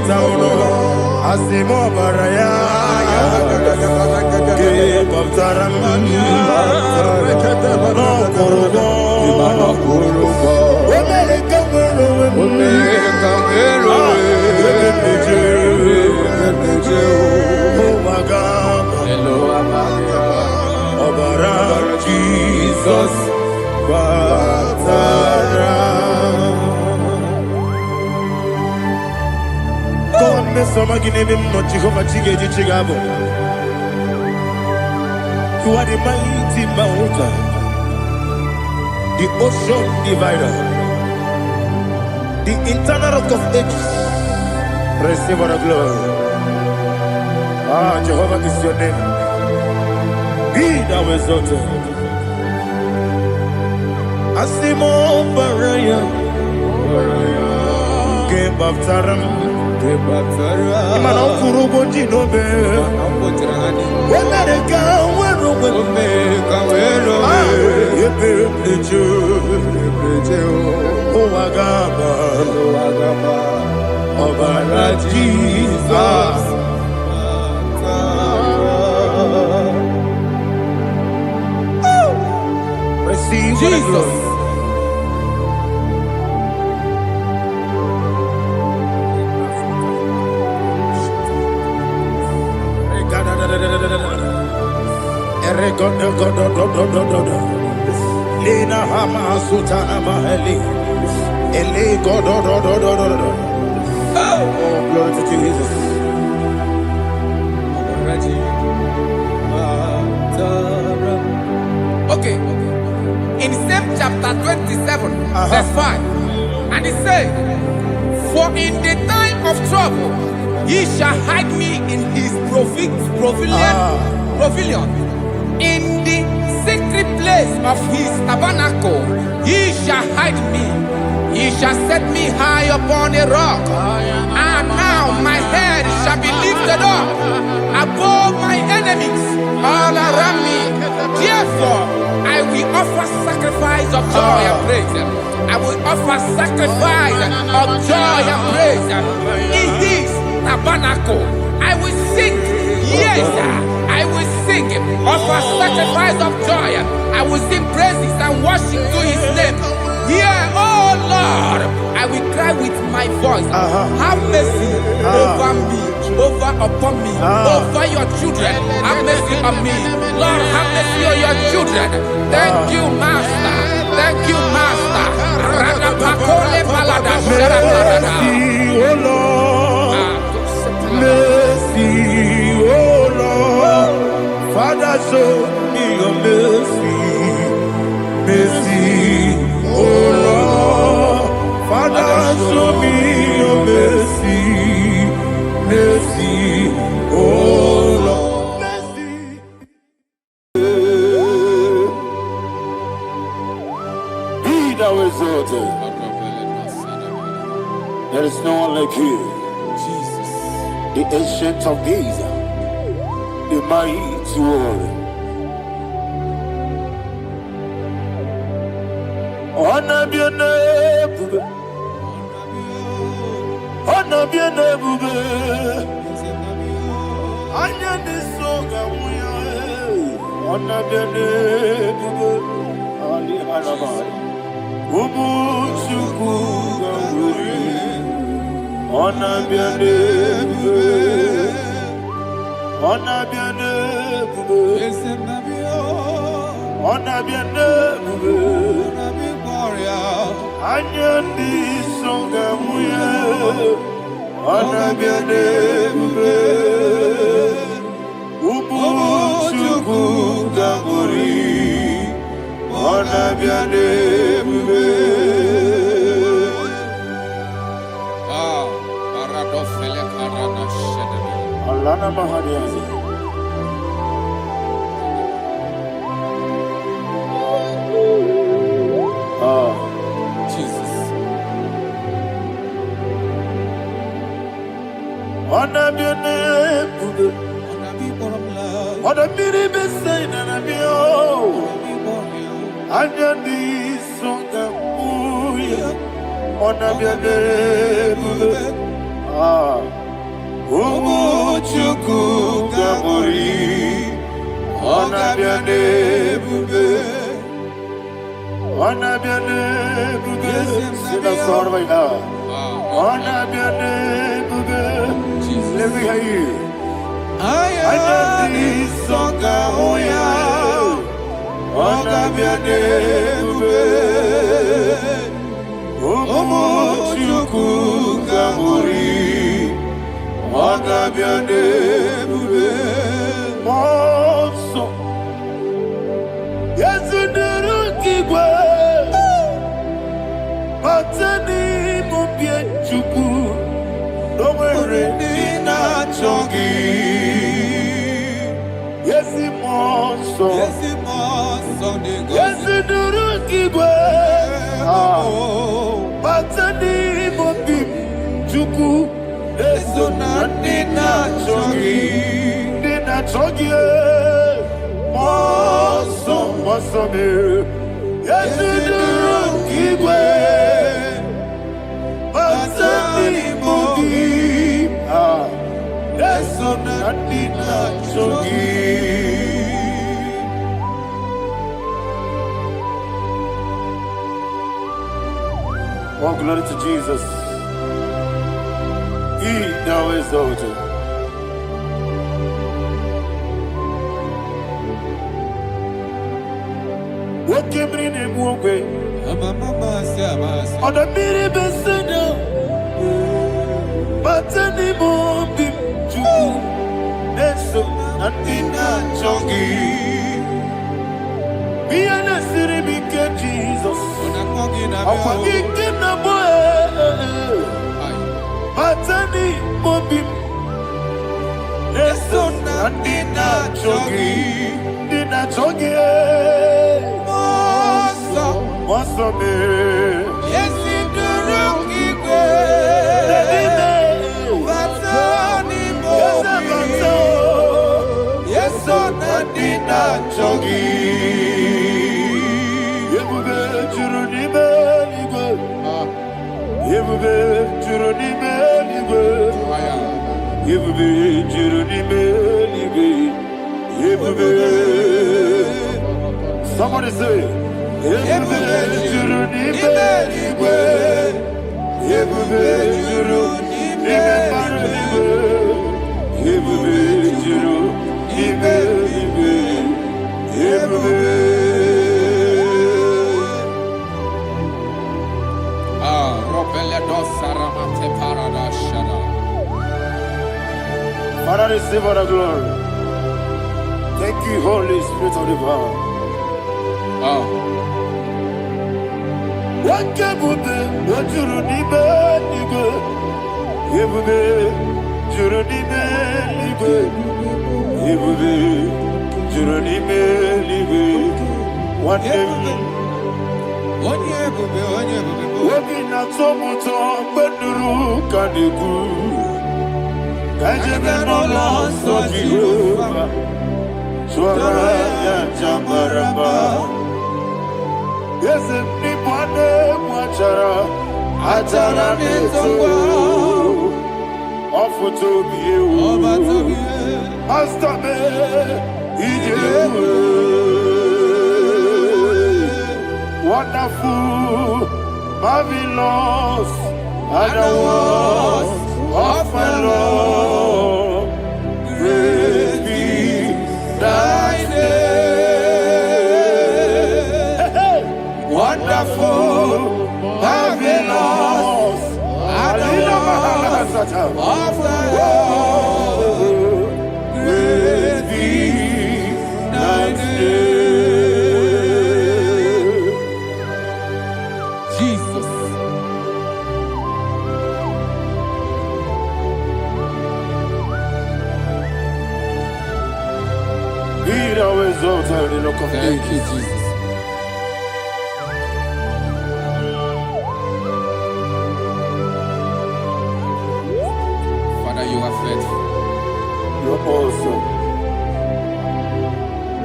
Tamuno. Asimo Baraya. Give up Taram. No Kurubo. Jesus, God, me some give him no Jehovah Chigabo. You are the mighty mountain, the ocean divider, the internal rock of ages. Receive our glory. Ah, Jehovah is your name. Be thou exalted. Asimo Baraya, Game of Taram, Imano Kurubo Jinobe, when I go, Jesus. the glory. Lina Hama Sutana Mahali. Oh, glory to Jesus. Okay. In same chapter 27, verse 5. And it says, for in the time of trouble, he shall hide me in his pavilion. In the secret place of his tabernacle, he shall hide me. He shall set me high upon a rock. And now my head shall be lifted up above my enemies all around me. Therefore, I will offer sacrifice of joy and praise. I will offer sacrifice of joy and praise in his tabernacle. I will sing, yes, I will sing, offer sacrifice of joy. I will sing praises and worship to his name. Here, oh Lord, I will cry with my voice. Have mercy over me, upon me, over your children. Have mercy on me. Lord, have mercy on your children. Thank you, Master. Thank you, Master. Mercy, oh Lord. Mercy, oh Lord. Father, show me your mercy. Mercy, oh Lord. Father, show me your mercy. Mercy, oh Lord. Mercy. Be thou exalted. There is no one like you. The ancient of days, the mighty warrior. Honor be your name, honor be your name. Anya ni soga muya, honor be your name. Ali Anamari, Ubu Chuku Gamburi. Honor be your name, honor be your name, honor be your name. Anyandi songa muya, honor be your name. Ubu chuku gamburi, honor be your name. Alana Mahadiazi. Jesus. Honor be your name. Honor be the best sign and be oh. Anyandi songa muya, honor be your name. Umu chuku gamburi, honor be your name. Honor be your name. Sing a song right now. Honor be your name. Let me hear you. I am the song. Honor be your name. Umu chuku gamburi, honor be your name. Monso, yes, you do. Matani mubie chuku, domere dina chongi. Yesi monso, yesi duru kigwe. Matani mubie chuku, eso na dina chongi. Monso, monso me. Yesu duru kigwe, Masani mugi, Yesu nadina chogi. Oh, glory to Jesus. He thou exalted. What came in him one way? On the mini beside, but anymore be true. That's so nothing not jogging. Be an city because Jesus. I'm forgetting the boy. But anymore be. That's so nothing not jogging. Did not jogging. What's up, man? Yes, in the rookie way. Yes, on the dinner jogi. Yebube juruni beligo. Yebube juruni beligo. Yebube juruni beligo. Yebube. Somebody say. Yebube juruni beligo. Yebube juruni beligo. Yebube juruni beligo. Yebube. Father, receive all the glory. Thank you, Holy Spirit of the power. What can we do? What you need, nigga? You need me, what working at so much but the rook and the good. I just no loss of Jehovah. Swara Jambaramba. Yes, if Nipane Mwachara, Atara Neto, offer to be you. Master me, wonderful, marvelous, and the words of my Lord. Praise be thy name. Wonderful, marvelous, and the words of my Lord. Praise be thy name. Thank you, Jesus. Father, you are faithful. You're awesome.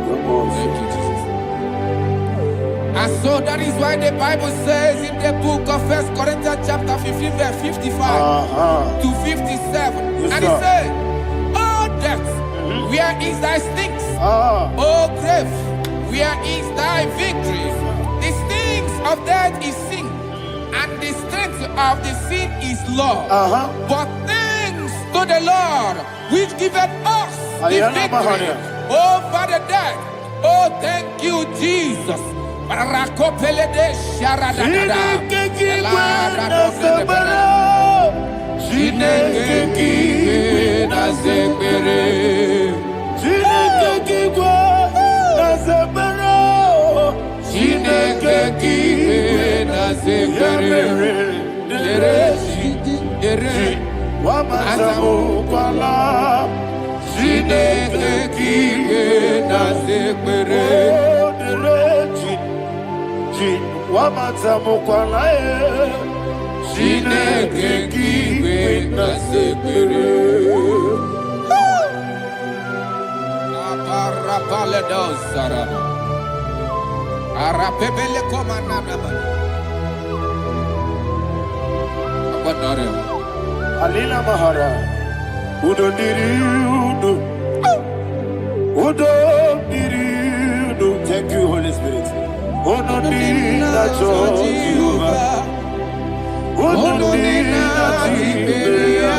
You're awesome. Thank you, Jesus. And so that is why the Bible says in the book of 1 Corinthians chapter 15, verse 55 to 57. Yes, and it says, "Oh death, where is thy stings? Oh grave, where is thy victory? The stings of death is sin, and the strength of the sin is law. But thanks to the Lord, which giveth us the victory over the death. Oh, thank you, Jesus." Alina Mahara, Udo Diriudo, Udo Diriudo. Thank you, Holy Spirit. Udo Diriudo, Ononina Tiberia.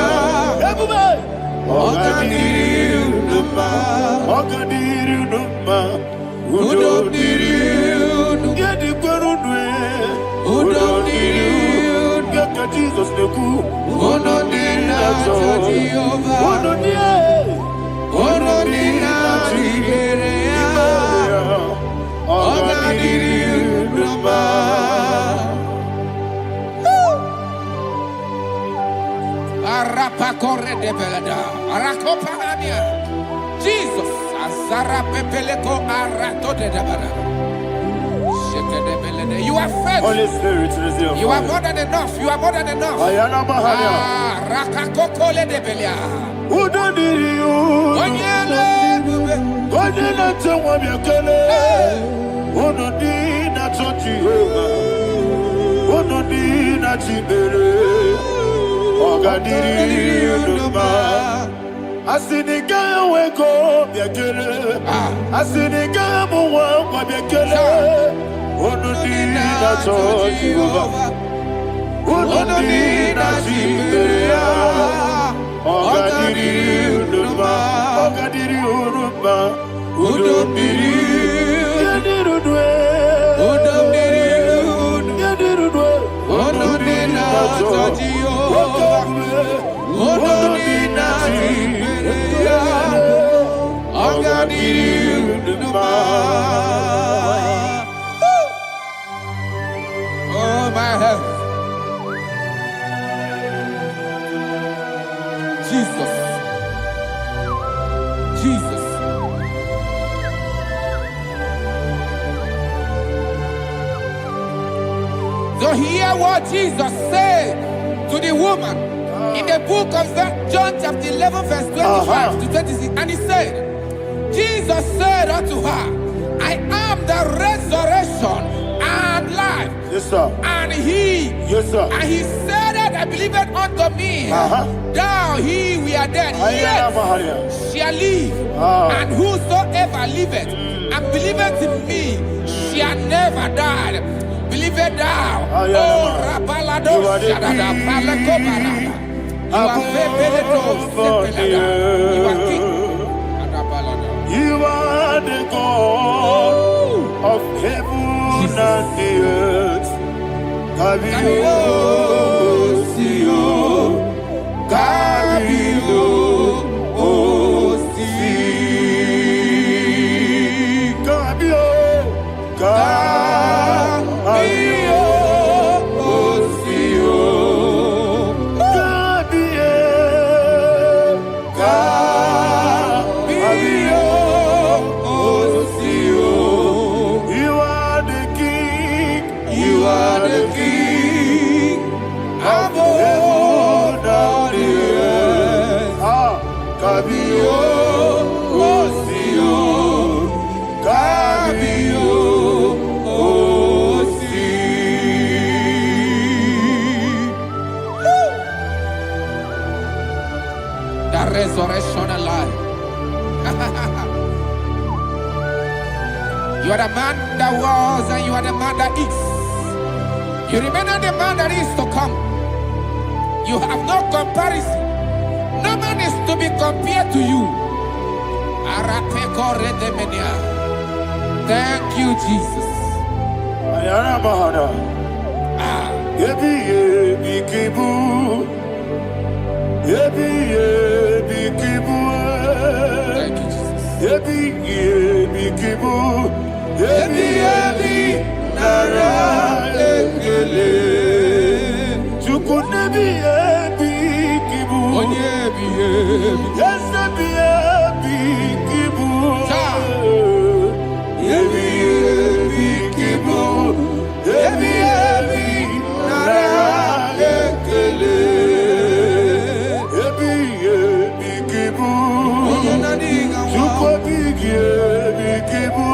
Ogadiri Numa. Ogadiri Numa. Udodiri Numa. Yedi Gwarunwe. Udodiri Numa. Yaka Jesus Neku. Ononina Jehovah. Ononina Tiberia. Ogadiri Numa. Arapakore de Belada, Arakopania, Jesus, Azara Pepeleko Arato de Dabara. You are faithful. Holy Spirit, resume. You are more than enough. You are more than enough. Ayana Mahaya. Rakakokole de Belia. Udodiri Onyele. Onyele Tewa Biakele. Onodina Jehovah. Onodina Tibere. Ogadiri Numa. Asinika weko biakele. Asinika muwa kwa biakele. Onodina Jehovah. Onodina Tibere. Ogadiri Numa. Ogadiri Numa. Udomiri. Yadirudwe. Udomiri. Yadirudwe. Onodina Jehovah. Onodina Tiberia. Ogadiri Numa. Oh my heaven. Jesus. Jesus. So hear what Jesus said to the woman in the book of John chapter 11 verse 25 to 26. And he said, Jesus said unto her, I am the resurrection and life. Yes, sir. And he, Yes, sir. and he said that I believed unto me, thou he we are dead, Ayana yet Mahaya. shall live. And whosoever liveth and believeth in me shall never die. Believe it thou. Oh, Rapalado, Shadada, Palako Barada. You are You are king. You are the God of heaven and the earth. Kabio, Sio, Kabio, Si, Kabio, Kabio, Sio, Kabio, Kabio, Sio. You are the king. You are the king of heaven and the earth. Kabio, Sio, Kabio, Si. The resurrection alive. You are the man that was and you are the man that is. You remain the man that is to come. You have no comparison. No man is to be compared to you. Thank you, Jesus. Ayana Mahana. Yebi yebi kibu. Yebi yebi kibu. Thank you, Jesus. Yebi yebi kibu. Yebi yebi nara ekele. Chukunebi yebi kibu. Onyebi. Yesebi yebi kibu. Yebi yebi kibu. Yebi yebi nara ekele. Yebi yebi kibu. Chukobi yebi kibu.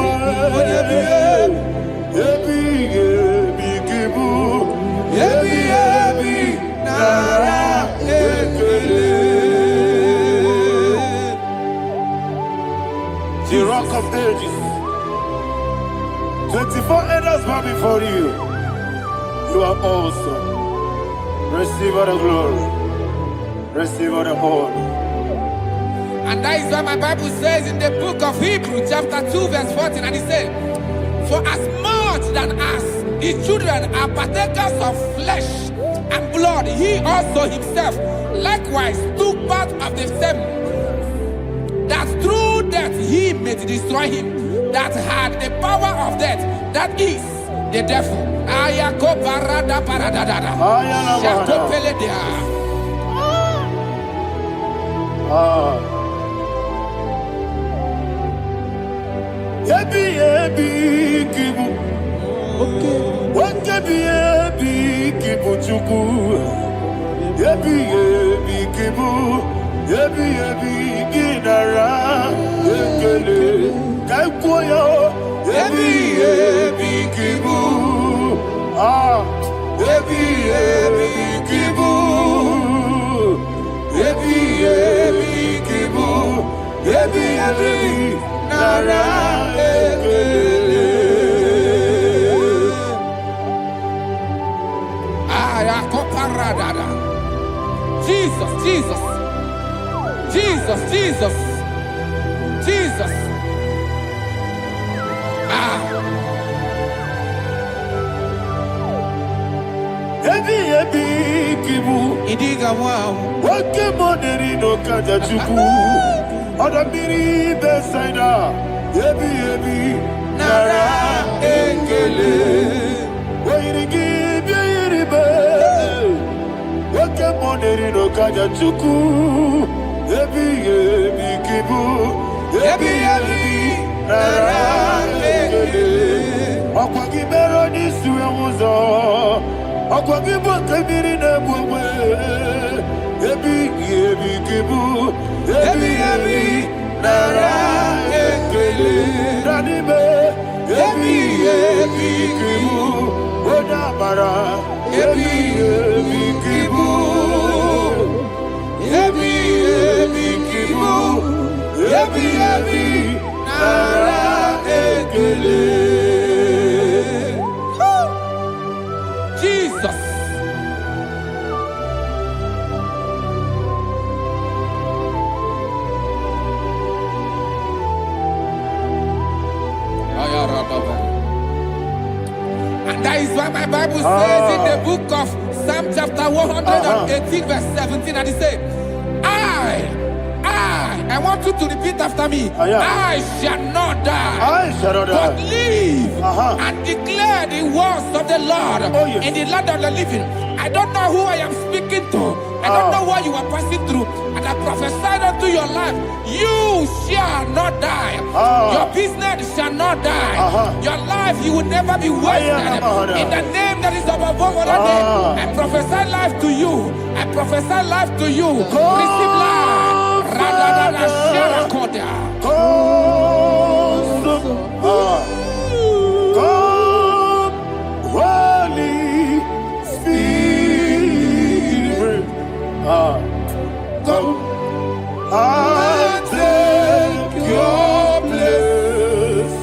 Yebi yebi kibu. Yebi yebi nara ekele. The rock of ages. 24 elders bow before you. You are awesome. Receive all the glory. Receive all the honor. And that is why my Bible says in the book of Hebrews chapter 2 verse 14, and it says, for as much than as the children are partakers of flesh and blood, he also himself likewise took part of the same, that through death he may destroy him that had the power of death, that is the devil. Jesus, Jesus, Jesus, Jesus, Jesus. Idiga wow. Wake money no kaja chuku. Oda miri besaida. Ebi nara engele. Wairigi biiribe. Wake money no kaja chuku. Ebi kibu. Ebi nara engele. Akwagi mero ni suwe muzo. Akwagi bokebiri na bwe. Ebi kibu. Ebi nara engele. Nanibe. Ebi kibu. Oda mara. Ebi kibu. Ebi kibu. Ebi nara engele. Jesus. And that is why my Bible says in the book of Psalm chapter 118 verse 17, and it says, I want you to repeat after me. I shall not die, but live and declare the words of the Lord in the land of the living. I don't know who I am speaking to. I don't know what you are passing through. And I prophesy unto your life, you shall not die. Your business shall not die. Your life, you will never be wasted. In the name that is above all other name, I prophesy life to you. I prophesy life to you. Receive life. Holy Spirit, come and take your place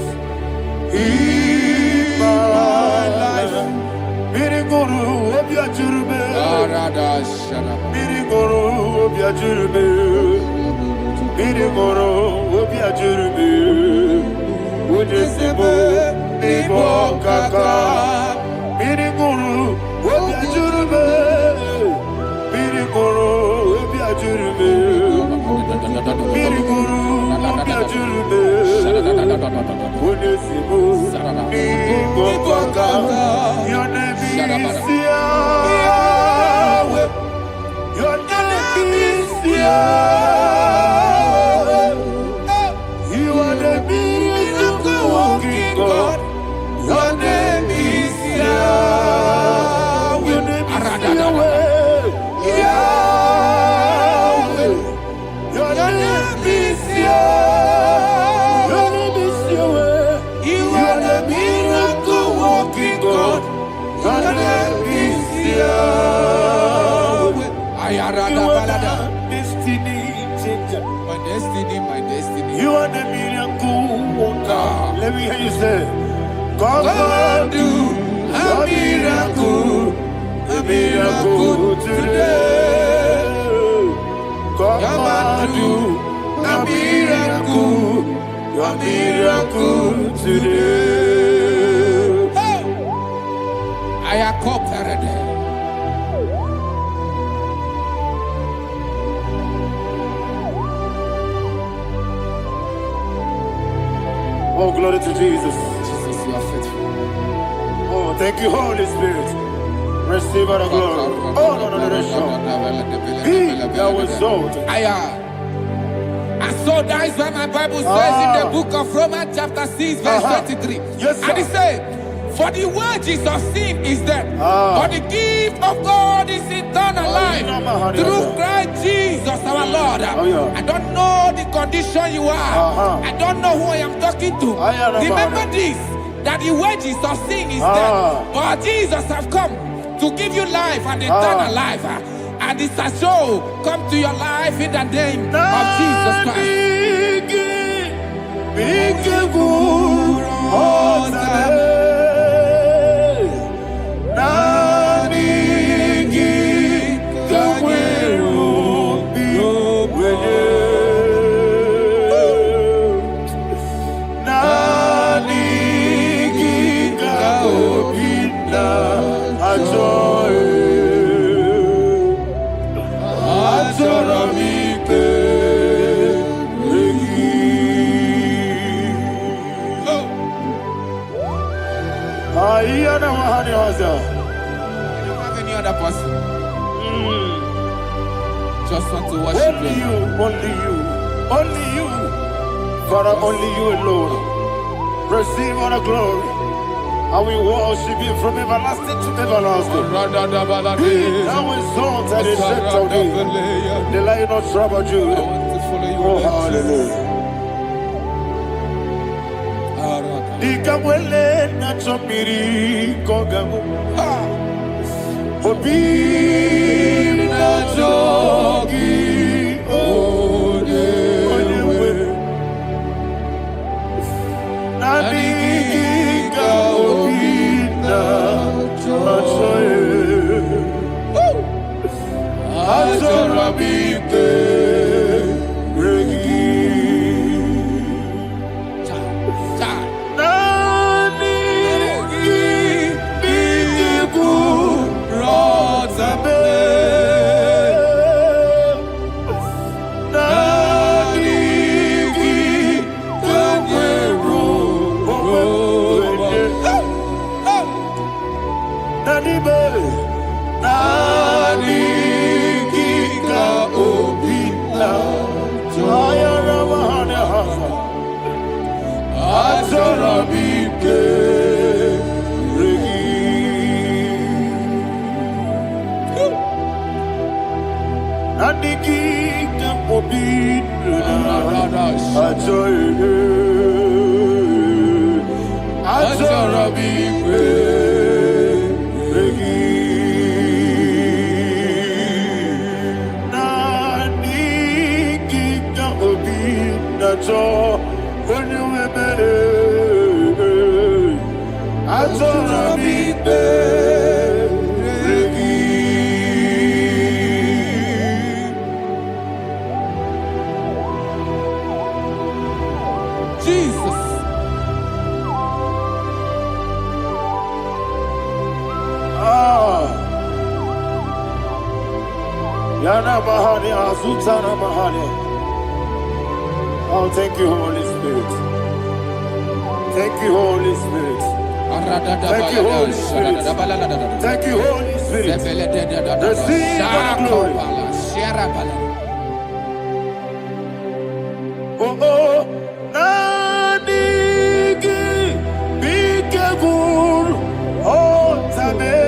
in my life. Miriguru obiajurube, miriguru obiajurube, miriguru obiajurube. Udesibo nibo kaka, miriguru obiajurube, miriguru obiajurube, miriguru obiajurube. Udesibo nibo kaka. Your name is Yahweh. Your name is Yahweh. You are the miracle working God. Your name is Yahweh. Your name is Yahweh. Yahweh. Your name is Yahweh. Your name is Yahweh. You are the miracle working God. Your name is Yahweh. You are the destiny changer. My destiny, my destiny. You are the miracle worker. Let me hear you say, come and do a miracle a miracle today. Come and do a miracle. A miracle today. I am cooperative. Oh, glory to Jesus. Jesus, you are faithful. Oh, thank you, Holy Spirit. Receive all the glory. Oh, no, no, no, be thou exalted. And so that is why my Bible says in the book of Romans chapter 6 verse 23. Yes, sir. And it says, for the wages of sin is death, but the gift of God is eternal life through Christ Jesus our Lord. I don't know the condition you are. I don't know who I am talking to. Remember this, that the wages of sin is death, but Jesus have come to give you life and eternal life. And this shall show come to your life in the name of Jesus Christ. Other person. Just want to worship only you, only you, only you, Father, only you alone. Receive all the glory, and we worship you from everlasting to everlasting. Be thou exalted and set on thee, the Lion of tribe of Judah. Oh, hallelujah. Dikamwele na chomiri kogamu. Obi na jogi odewe na diga obi na joye azorabike regi Oh, thank you, Holy Spirit. Thank you, Holy Spirit. Thank you, Holy Spirit. Thank you, Holy Spirit. Receive the glory. Oh, oh, Nadigi, Bikagur, oh, Tabe.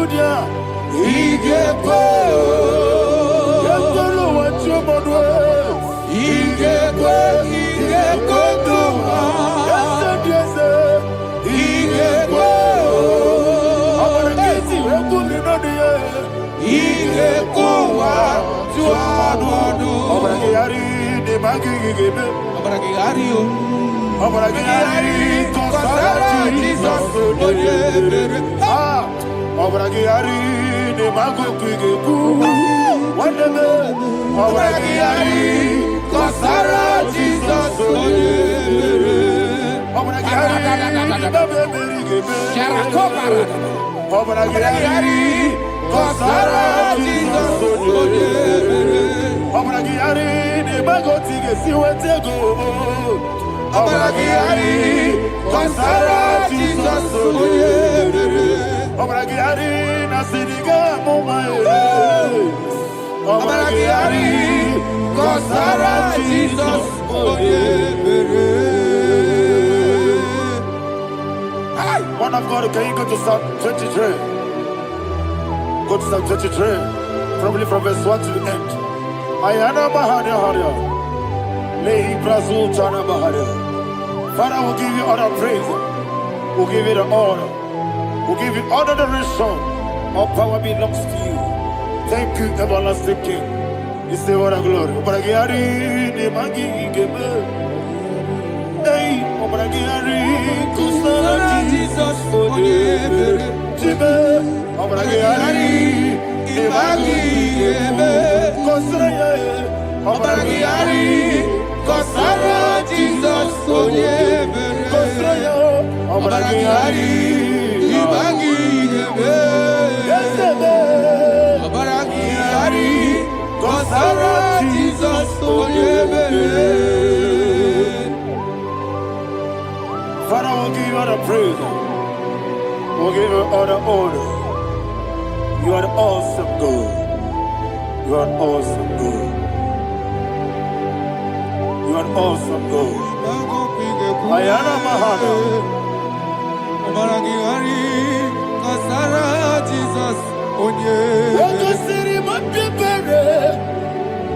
Judah. IGBO. Yekolo wachomodwe. IGBO. IGBO. Yese. IGBO. Abarakiti wekuli nodiye. IGBO. Tuadodo. Abarakiyari de magigigebe. Abarakiyari o. Abarakiyari kosara Jesus. Abarakiyari de magigigegu. Wandeme. Abarakiyari kosara Jesus. Abarakiyari de babebirigebe. Abarakiyari kosara Jesus. Abarakiyari de magotige siwetego. Abarakiyari kosara Jesus. Abarakiyari nasiriga mumaye. Abarakiyari kosara Jesus. Man of God, can you go to Psalm 23? Go to Psalm 23, probably from verse 1 to the end. Ayana Mahadia Hadia. Lehi Brazil Chana Mahadia. Father, we'll give you all the praise. We'll give you the honor. We'll give you all the adoration. All power belongs to you. Thank you, everlasting King. You say what a glory. Obragari de Magi Gebe. Hey, Obragari Kusara Jesus for Jibe. Obragari de Magi Gebe. Kosara. Obragari Kosara Jesus for Kosara. Obragari de Magi Gebe. Obragari Kosara Jesus for Father, we'll give you all the praise. We'll give you all the honor. You are the awesome God. You are an awesome God. You are an awesome God. Ayana Mahana. Abarakiyari Kosara Jesus. Wako siri mapipere.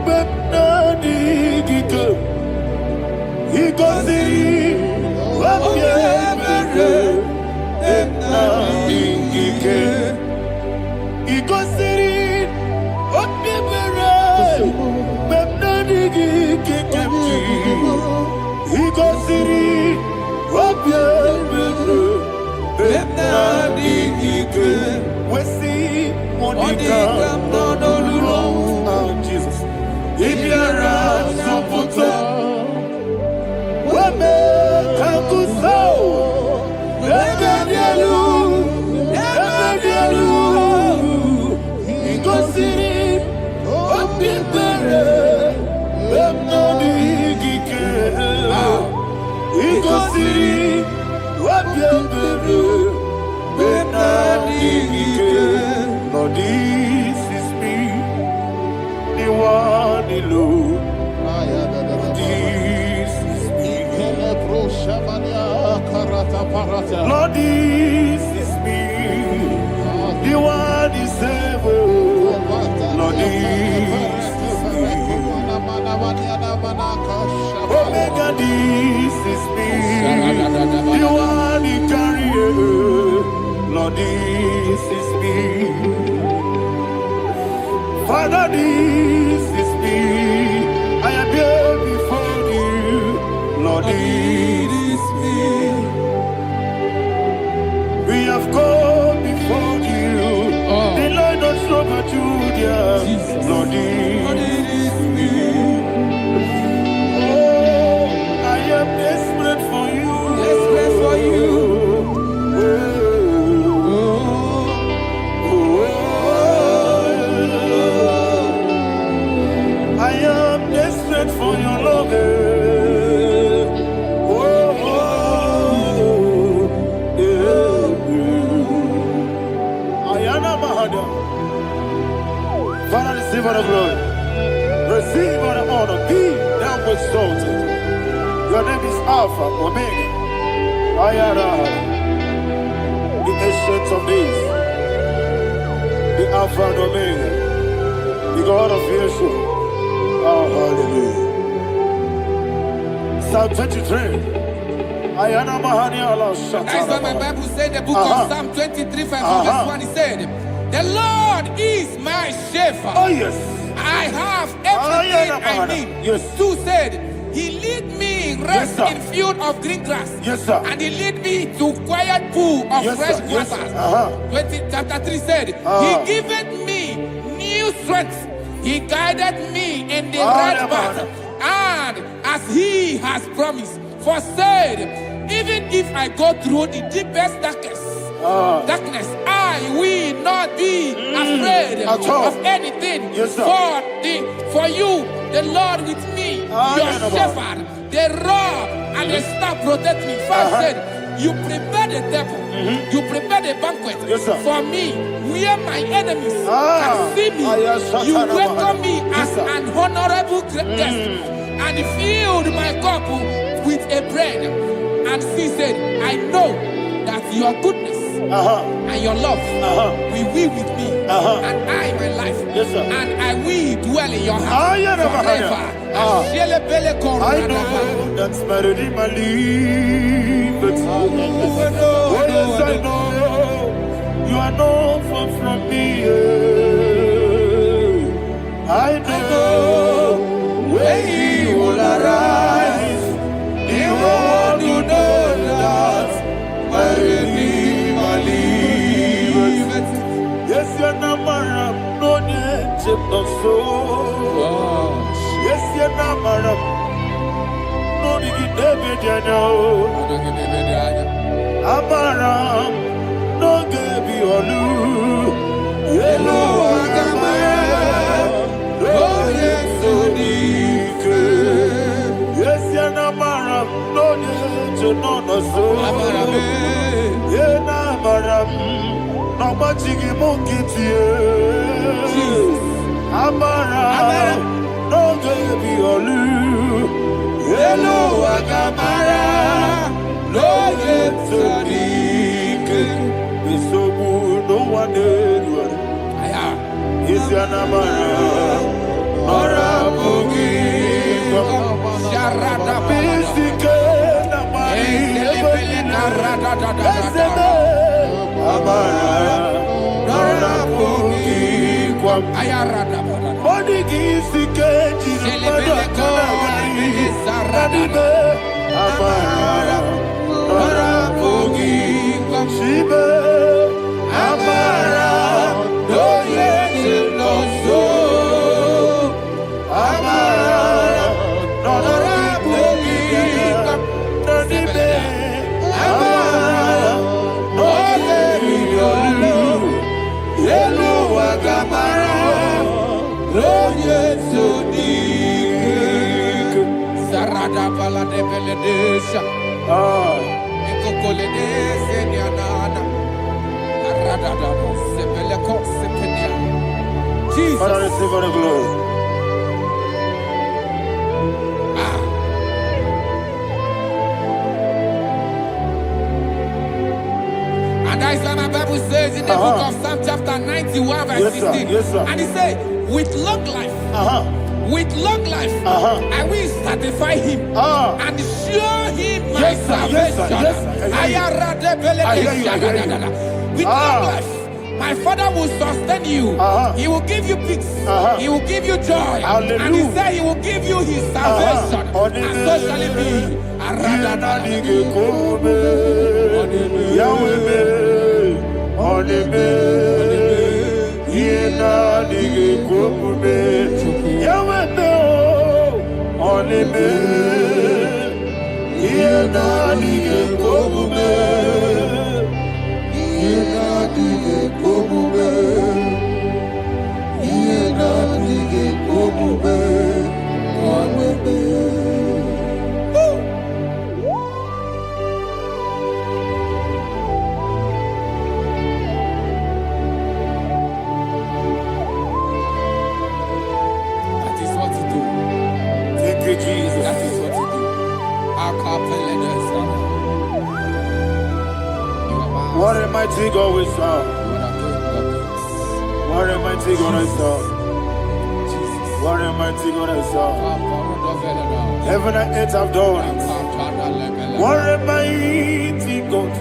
Bepnani gike. Iko siri mapipere. Bepnani gike. Iko siri mapipere. Bepnani gike. Iko siri mapipere. Bepnani gike. We see Monica, Jesus. If you're a Saputo, Wame Kakuso, Ebedialu, Igosiri, Opipere, Bemnodi Gike, Igosiri, Opipere, Bemnodi Gike. Lord, this is me, the one alone. This is me. Lord, this is me, the one is able. Lord, this is me. Omega, this is me, the one he carries. Lord, this is me. Father, this is me. I am here before you. Lord, this is me. We have come before you. The Lord not so much Judah. Lord, this is me. Oh, I am desperate for you. Desperate for you. I am desperate for your love. Ayana Mahada. Father, receive all the glory. Receive all the honor. Be thou exalted. Your name is Alpha, Omega. Ayana. The ancient of days. Alpha and Omega, the God of Yeshua. Oh, hallelujah. Psalm 23. Ayana Mahani Allah Shata. That's what my Bible said, the book of Psalm 23, verse 1, it said, the Lord is my shepherd. Oh, yes. I have everything I need. Yes. 2 said, He lead me rest in field of green grass. Yes, sir. And He lead me to quiet pool of fresh waters. 20, chapter 3 said, He giveth me new strength. He guided me in the right path. And as He has promised, for said, even if I go through the deepest darkness, I will not be afraid of anything. Yes, for you, the Lord with me, your shepherd, the rod and the staff protect me. First said, you prepare the table, you prepare the banquet for me, where my enemies can see me. You welcome me as an honorable guest, and filled my cup with a bread. And she said, I know that your goodness and your love will be with me, and I, my life, and I will dwell in your house forever. I know that's my Redeemer liveth. Oh, yes, I know you are not far from me. I know when He will arise, He will do that my Redeemer liveth. Yes, you're not my no need of soul. Yes, you're not my no need David, you know. Amaram, no give you a loo. Yellow, oh, yes, so deep. Yes, you're not Maram, no need to know no soul. Yeah, Namaram, no much you monkey to you. Amaram, no give you a loo. Yellow, Agamara. No get so deep. It's so good, no one did. It's your number. Nora Boogie. Sharada Basic. Nora Boogie. Ayarada. Body gives the cage. Nora Boogie, Shibe, Amara, no yes, no so. Amara, Nora Boogie, Nodibe, Amara, no Yellow Agamara, no yes, so deep. Sarada Pala de Beledesha. Jesus. Father, receive all the glory. And that's why my Bible says in the book of Psalm chapter 91 verse 16. And it says, with long life, with long life, I will satisfy him and show him my salvation. With long life, my Father will sustain you. He will give you peace. He will give you joy. And He said He will give you His salvation. And so shall it be. Jesus. That is what you do. What a mighty God we serve. What a mighty God I serve. What a mighty God I serve. Heaven and earth have done it. What a mighty God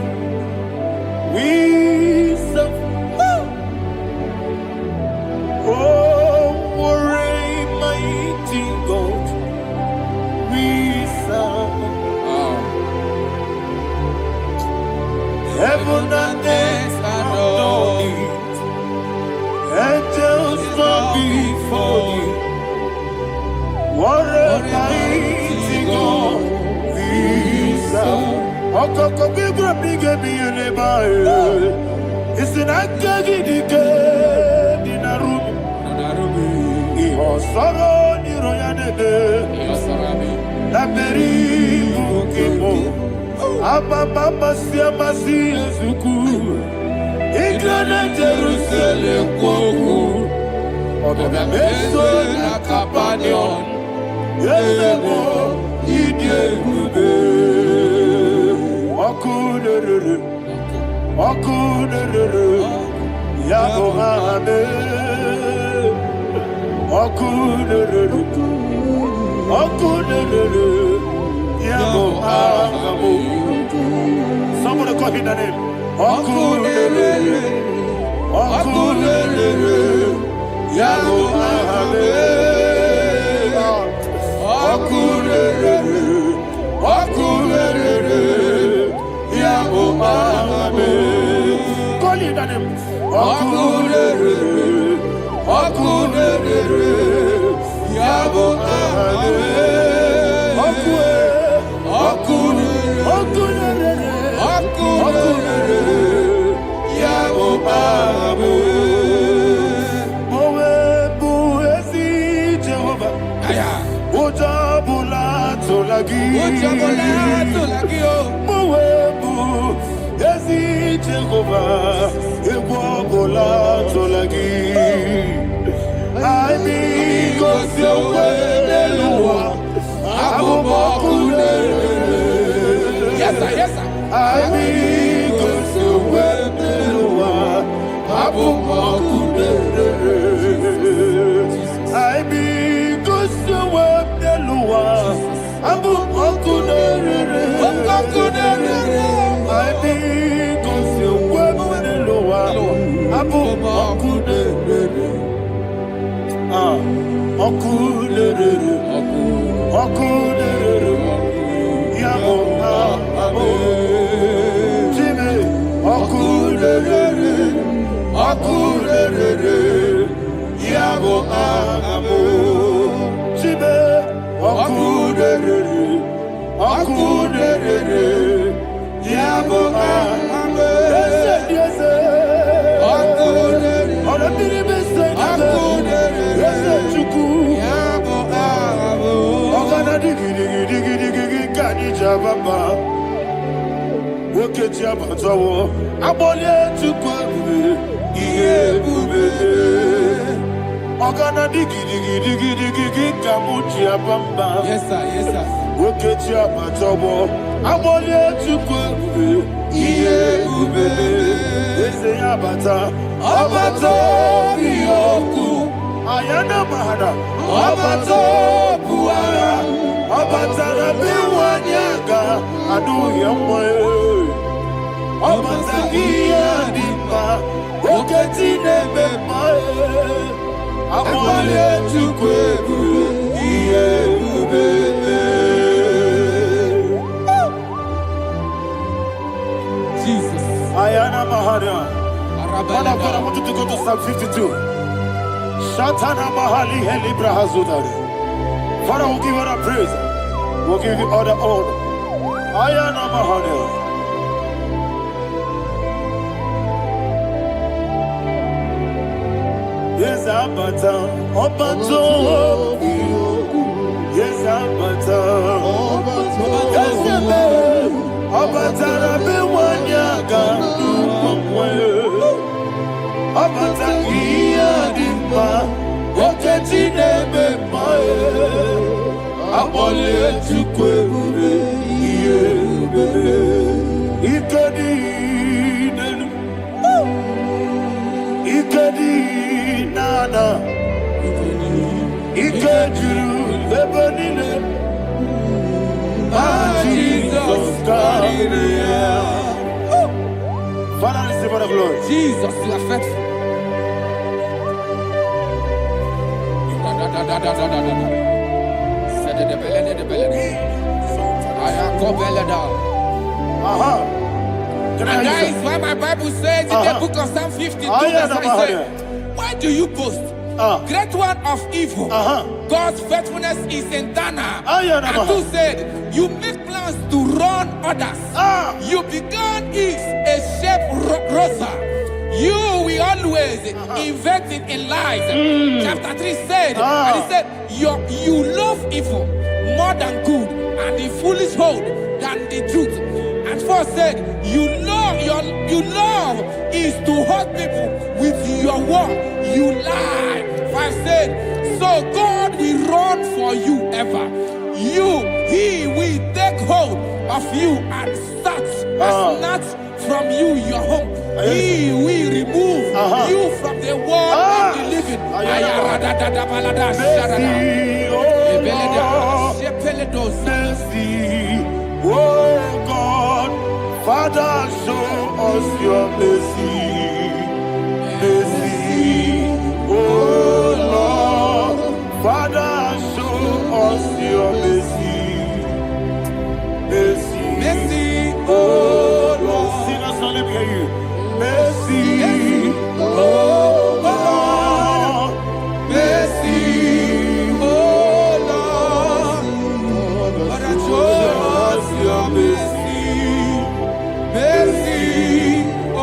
we serve. Oh, what a mighty God we serve. Heaven and earth have done it. Angels bow before you. What a mighty God we serve. Okoko bigro bige bi eleba. Isina kagi dike dinaru. Iho soro ni royanede. La peri bukibo. Aba mama siya masi ezuku. Iglana Jerusalem koku. Obe meso na kapanion. Yelemo idye gube. Okunere. Okunere. Yabo hame. Okunere. Okunere. Yabo hame. Somebody call him the name. Okunere. Okunere. Yabo hame. Okunere. Okunere. Yabo hame. Call him the name. Okunere. Okunere. Yabo hame. Yes, sir. Yes, sir. Yes, sir. Yes, sir. Ayana mahana, abato buara, abatara biwanyaga, adu yamwe, abatagia dimba, oketine bemae, amale chukwebu, iye ubebe. Jesus. Ayana mahana. Man of God, I want you to go to Psalm 52. Shatana Mahali Helibra Hazudari. Father, we'll give you all the praise. We'll give you all the honor. Ayana Mahali. Yes, Abata. Obato. Yes, Abata. Yes, Abata. Rabbi Wanyaga. Abata iya dimba, oketi nebe mae, abole tukwe ube iye ube, ikadi nenu, ikadi Father, receive all the glory. Jesus, you are faithful. Can I And hear that you, is sir? why my Bible says in the book of Psalm 52, verse 9, why do you boast? Great one of evil. God's faithfulness is eternal. And who said, you make plans to run others. You began is a shape rosa. You will always invent it in lies. Chapter 3 said, and he said, you love evil more than good, and the foolish hold than the truth. And 4 said, you love is to hurt people with your word. You lie. 5 said, so God will run for you ever. He will take hold of you and snatch from you your home. He will remove you from the world of the living. Mercy, oh God, Father, show us your mercy. Mercy, oh Lord, Father, show us your mercy. Mercy, Mercy, oh Lord, sinners, let me hear you. Mercy, oh Lord, mercy, oh Lord, Father, show us your mercy. Mercy, oh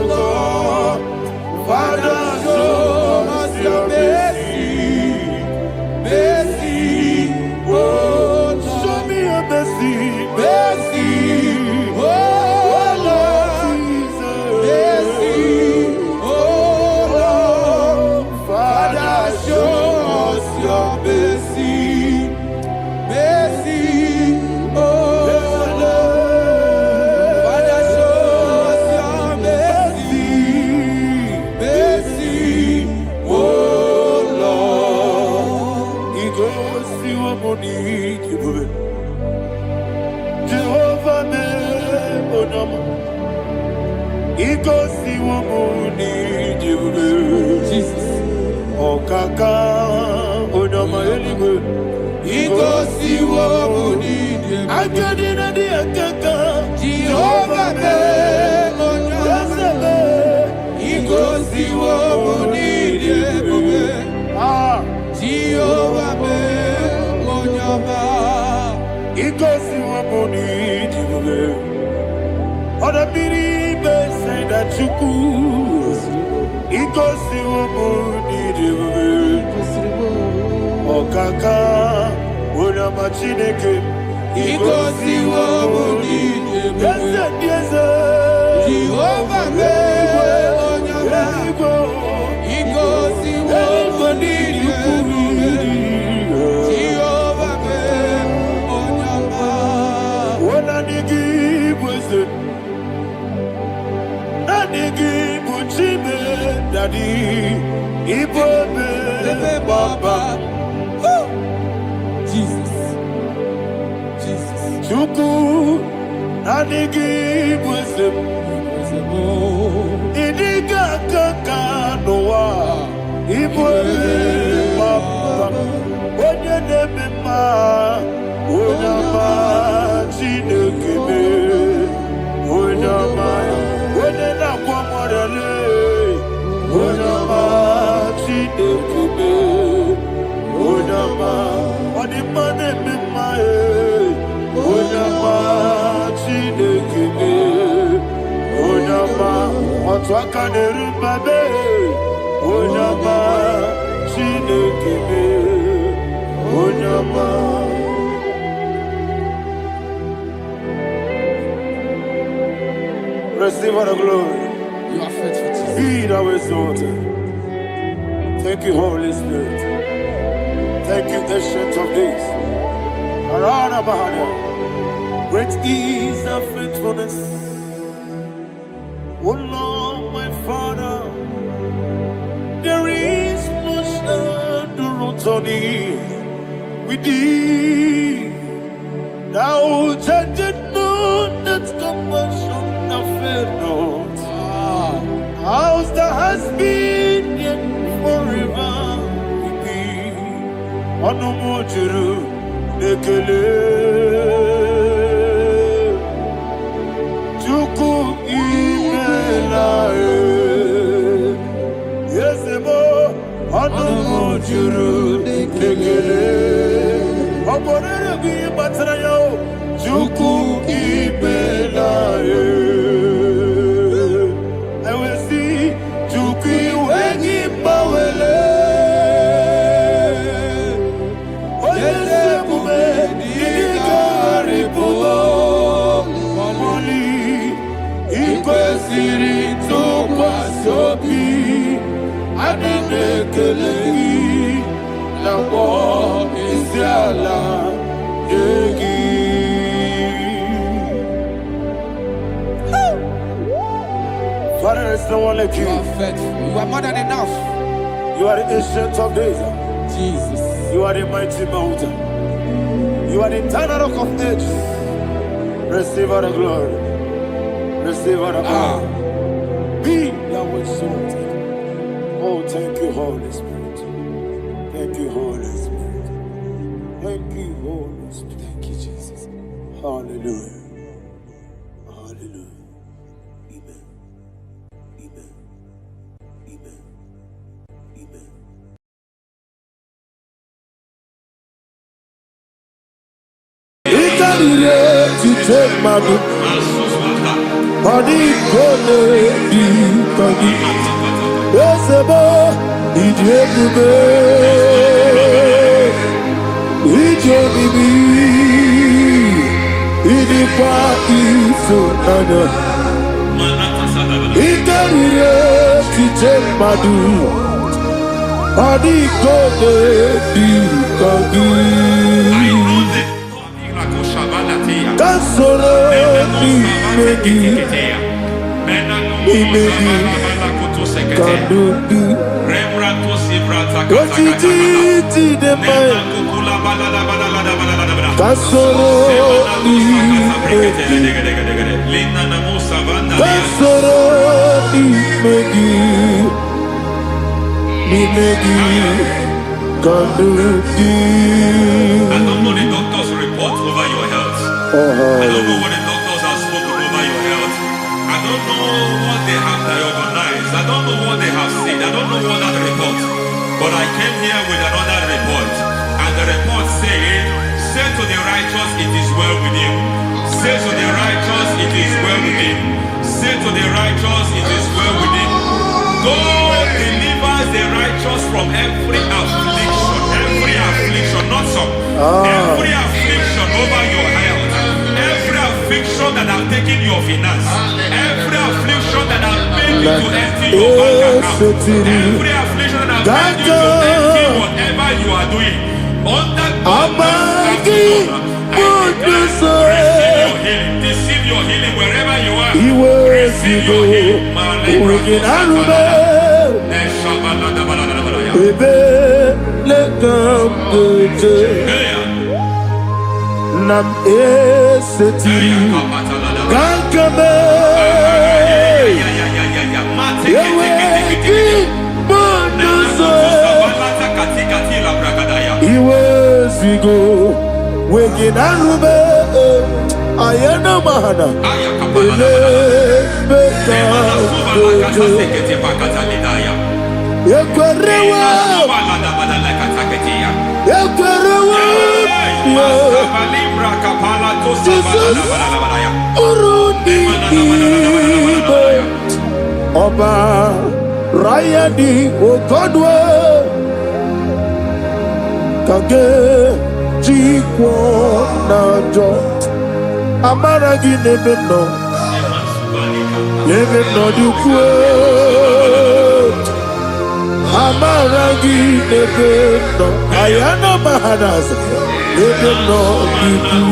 Lord, Father, show us your mercy. Mercy, oh Lord, show me your mercy. Mercy, oh Lord, mercy, oh Lord, Father, show us your mercy. Mercy, oh Lord, Father, show us your mercy. Mercy, oh Lord. He goes to a money, Jehovah me onama. He goes to a money, Jesus. Okaka onama eligwe. He goes to a money, I get in the akaka. Jehovah me onama. He goes to a money, Jehovah me onama. He goes to a money, other people say that you could. He goes to a money, Okaka, Unama Chineke. He goes to a money, Yes, Jehovah me onama. He goes to a money, Jehovah me onama. What I give was it? Give Uchime, Daddy, Ibobe, Baba, Jesus, Jesus. Chuku, give was it? Idiga Kaka Noa, Ibobe, Baba, Onya Nebema, Onama, Chinekebe, Onama. Onena kwa morale, onama chidekube, onama odimane mimae, onama chidekube, onama otwakane rumbabe, onama chidekube, onama. Receive all the glory. You are faithful, Jesus. Be thou exalted. Thank you, Holy Spirit. Thank you, Ancient of Days. Arana Bahana. Great is thy faithfulness. Oh Lord, my Father, there is much endurance on thee. With thee, thou changest not the House that has been forever will be Onomojuru Nekele Chuku Imelae Yesebo Onomojuru Nekele Oborere bi batrayo Chuku Imelae Father, there is no one like you. You are faithful. You are more than enough. You are the ancient of days. Jesus. You are the mighty mountain. You are the eternal rock of ages. Receive all the glory. Receive all the power. Be thou exalted. Oh, thank you, Holy Spirit. Thank you, Holy Spirit. Thank you, Holy Spirit. Thank you, Jesus. Hallelujah. Hallelujah. Amen. Amen. Amen. Amen. To take my book, body gone be body. Yes, about it, it so nana. It to take my book, body gone be body. Solo mi megi kandudu ojiji de mai kasoro mi megi kasoro mi megi kandudu. I don't know the doctor's report over your health. I don't know what the doctors have spoken over your health. I don't know what they have diagnosed. I don't know what they have said. I don't know what that report. But I came here with another report. And the report said, say to the righteous, it is well with him. Say to the righteous, it is well with him. Say to the righteous, it is well with him. God delivers the righteous from every affliction. Every affliction, not some. Every affliction over your health. Every affliction that have taken your finance. Every affliction that have made you to empty your bank account. Every affliction that have made you to empty whatever you are doing. Under God, receive your healing wherever you are. Receive your healing. Nam eseti kankame yeweki bonuso iwezigo weginarube ayana mahana ele beta dojo yekwerewa Jesus Urudi Oba Rayadi Okodwe Kage Chikwo Najo Amaragi Nebeno Nebeno Dukwe Amaragi Nebeno Ayana Mahadas Nebeno Dukwe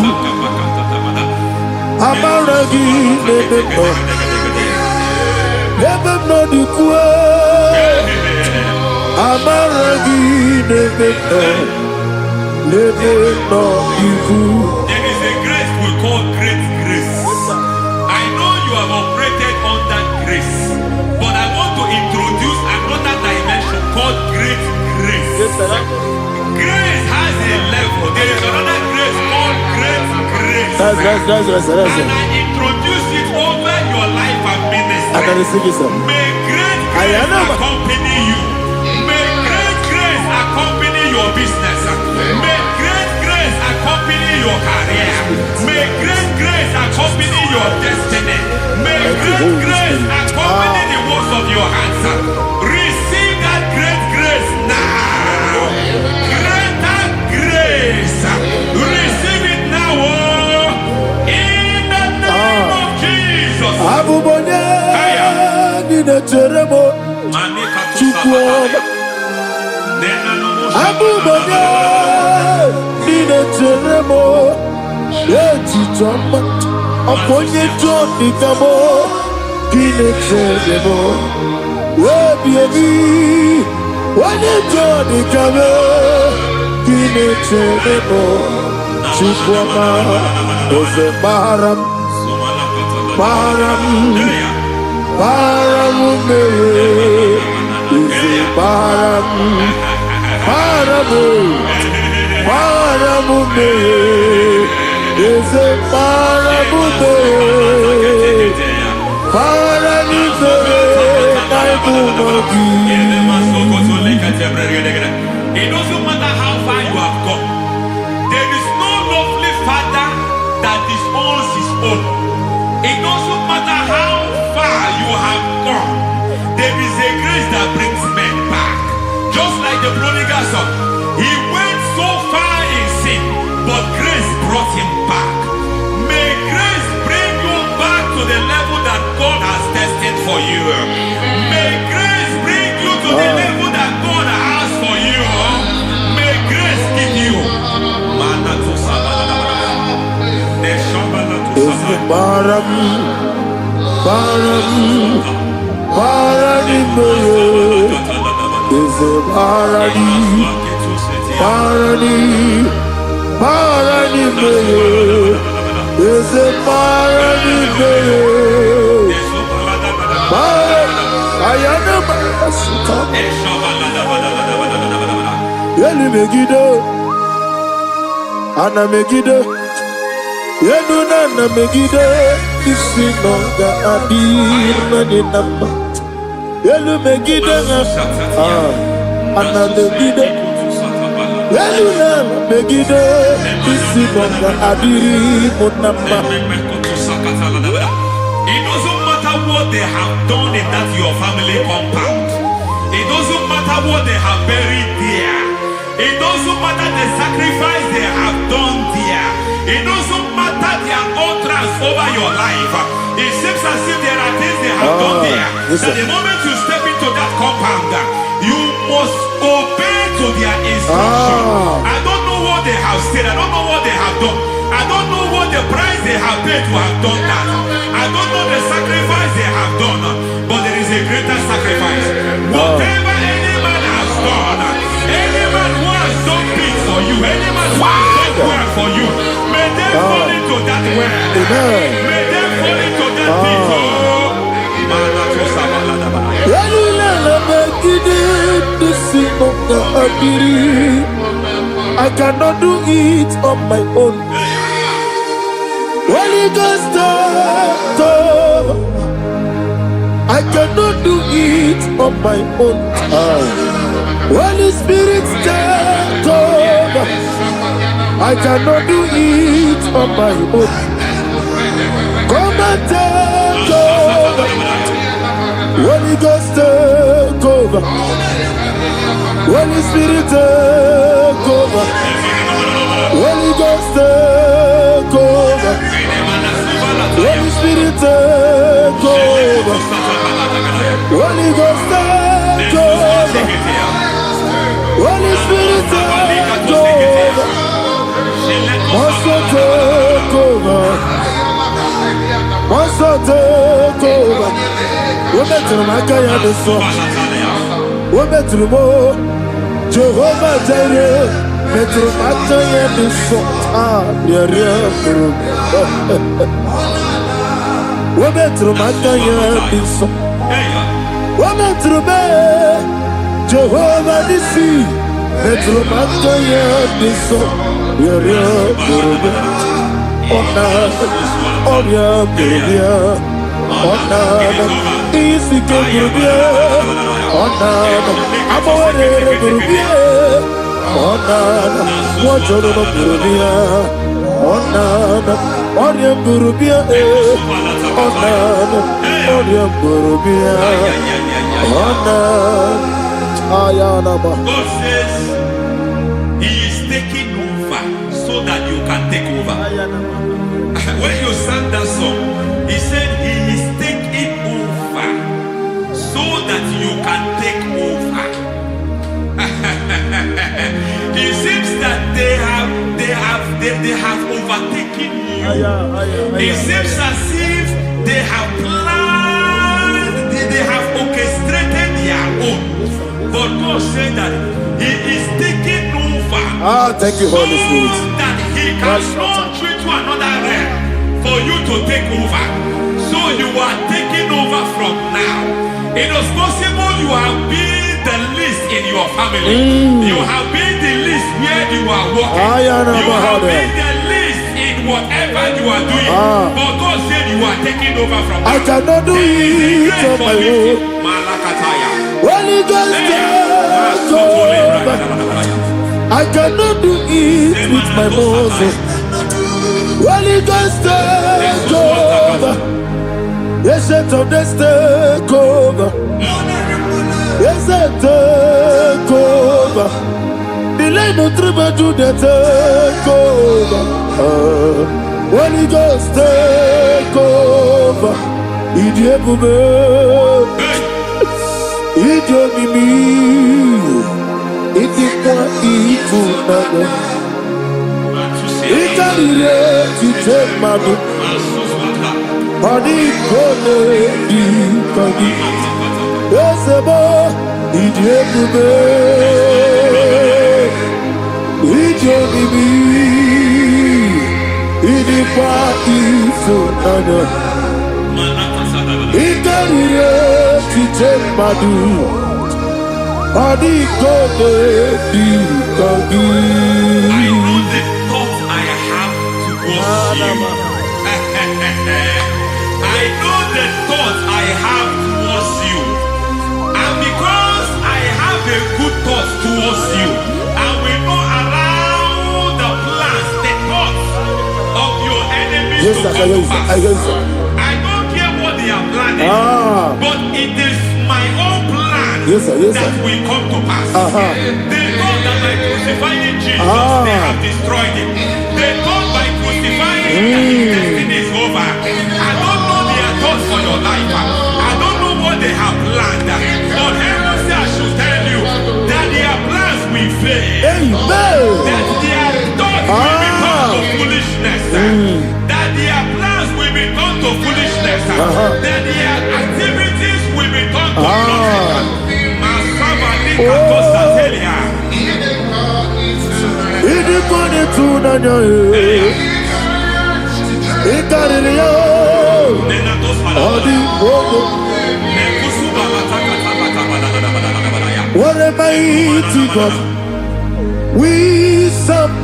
Amaragi Nebeno Nebeno Dukwe Amaragi Nebeno Nebeno Dukwe. There is a grace we call great grace. I know you have operated And I introduce it over your life and ministry. May great grace accompany you. May great grace accompany your business. May great grace accompany your career. May great grace accompany your destiny. May great grace accompany the works of your hands. Receive that great grace now. Greater grace. Receive it now. In the name of Jesus. It doesn't matter how far you have gone. There is no lovely father that disowns his own. It doesn't matter how far you have gone. There is a grace that brings men back. Just like the prodigal son. He went so far in sin, but grace brought him back. May grace bring you back to the level that God has destined for you. May grace bring you to the level that God has for you. May grace give you. Ana Megiddo, Yenuna Megiddo, Isinonga Adir Nadinamba, Yelu Megiddo, Ana Megiddo, Yenuna Megiddo, Isinonga Adir Munamba. It doesn't matter what they have done in that your family compound. It doesn't matter what they have buried there. It doesn't matter the sacrifice they have done there. It doesn't matter their utterance over your life. It seems as if there are things they have done there. That the moment you step into that compound, you must obey to their instruction. I don't know what they have said. I don't know what they have done. I don't know what the price they have paid to have done that. I don't know the sacrifice they have done. But there is a greater sacrifice. Whatever any man has done, any man who has done big for you, any man who has done well for you, may they fall into that well. May they fall into that pit. I cannot do it on my own. Holy Ghost, I cannot do it on my own. Holy Spirit, I cannot do it on my own. Come and take over. Holy Ghost, take over. Holy Spirit, take over. Holy Ghost, take over. Holy Spirit, take over. Holy Ghost, take over. Holy Spirit, take over. Master, take over. Master, take over. We're better than I can have this song. We're better than more. Jehovah Jireh. Better than I can have this song. We're better than I can have this song. We're better than Jehovah Nissi. Better than I can have this song. Onana, Onya Burubia, Onana, Isike Burubia, Onana, Amore Burubia, Onana, Wajoro Burubia, Onana, Onya Burubia, Onana, Onya Burubia, Onana, Ayanaba. God says He is taking over so that you can take over. When you sang that song, He said He is taking over so that you can take over. It seems that they have overtaken you. It seems as if they have planned, they have orchestrated their own. But God said that He is taking over. Thank you, Holy Spirit. So that He can launch you to another realm for you to take over. So you are taking over from now. It is possible you have been the least in your family. You have been the least where you are working. You have been the least in whatever you are doing. But God said you are taking over from now. I cannot do it on my own. Holy Ghost, take over. I cannot do it with my muscle. Holy Ghost, take over. Yes, it's on this take over. Yes, take over. Delay no trouble to the take over. Holy Ghost, take over. Idiebube. Idiomimi. Idikwa ifunado. Ikarire titemadu. Adi kone di kagi. Esebo idiebube. Idiomimi. Idikwa ifunado. Ikarire titemadu. Adi kone di kagi. I know the thoughts I have towards you. I know the thoughts I have towards you. And because I have a good thought towards you, I will not allow the plans, the thoughts of your enemies Yes, to sir, come to pass. I I don't care what they are planning, but it is my own plan Yes, sir, yes, that sir. will come to pass. They thought that by crucifying Jesus, they have destroyed him. They thought by crucifying him that his destiny is over. I don't know their thoughts for your life. I don't know what they have planned. But heaven says I should tell you that their plans will fail. That their thoughts will be turned to foolishness. That their plans will be turned to foolishness. That their activities will be turned to nothing. Idikone tunanya Ikaririyo Adi Bogo. What a mighty God we serve.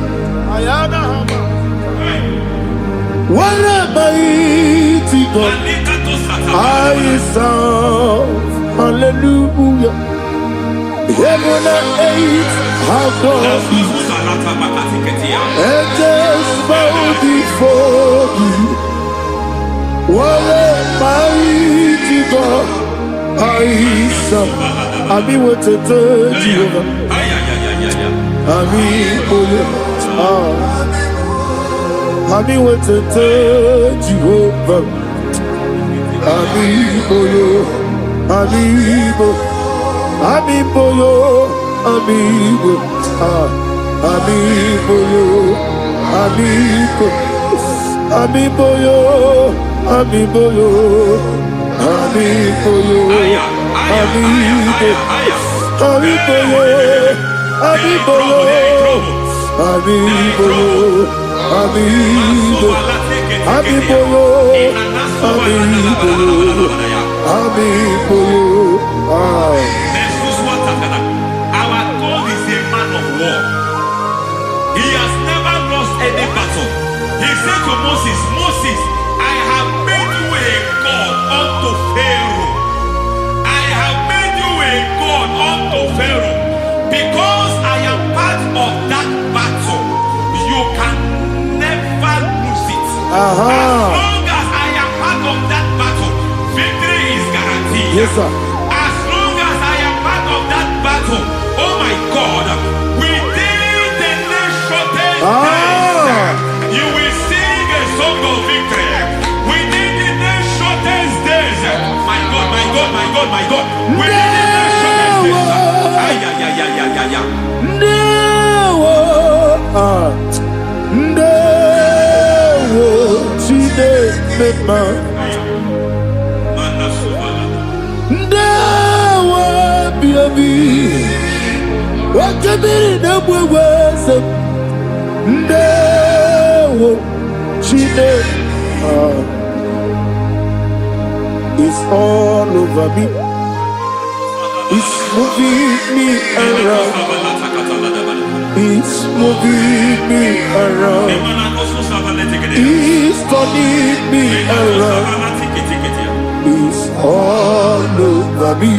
What a mighty God I serve. Hallelujah. Heaven and earth have gone and just bow before you. What a mighty God I serve. I mean what to tell you. I mean what to tell you. Amiboyo, amigo, amiboyo, amigo, amiboyo, amiboyo, amiboyo, amigo, amiboyo, amiboyo, amiboyo, amigo, amiboyo, amiboyo, amiboyo. Our God is a man of war. He has never lost any battle. He said to Moses, Pharaoh, because I am part of that battle, you can never lose it. As long as I am part of that battle, victory is guaranteed. Yes, sir. As long as I am part of that battle, oh my God, within the next shortest days, you will sing a song of victory. Within the next shortest days, my God, my God, my God, my God, within the next shortest days, ay, ay, ay, ay, ay, ay, ay. It's all over me. It's moving me around. It's moving me around. It's turning me around. It's all over me.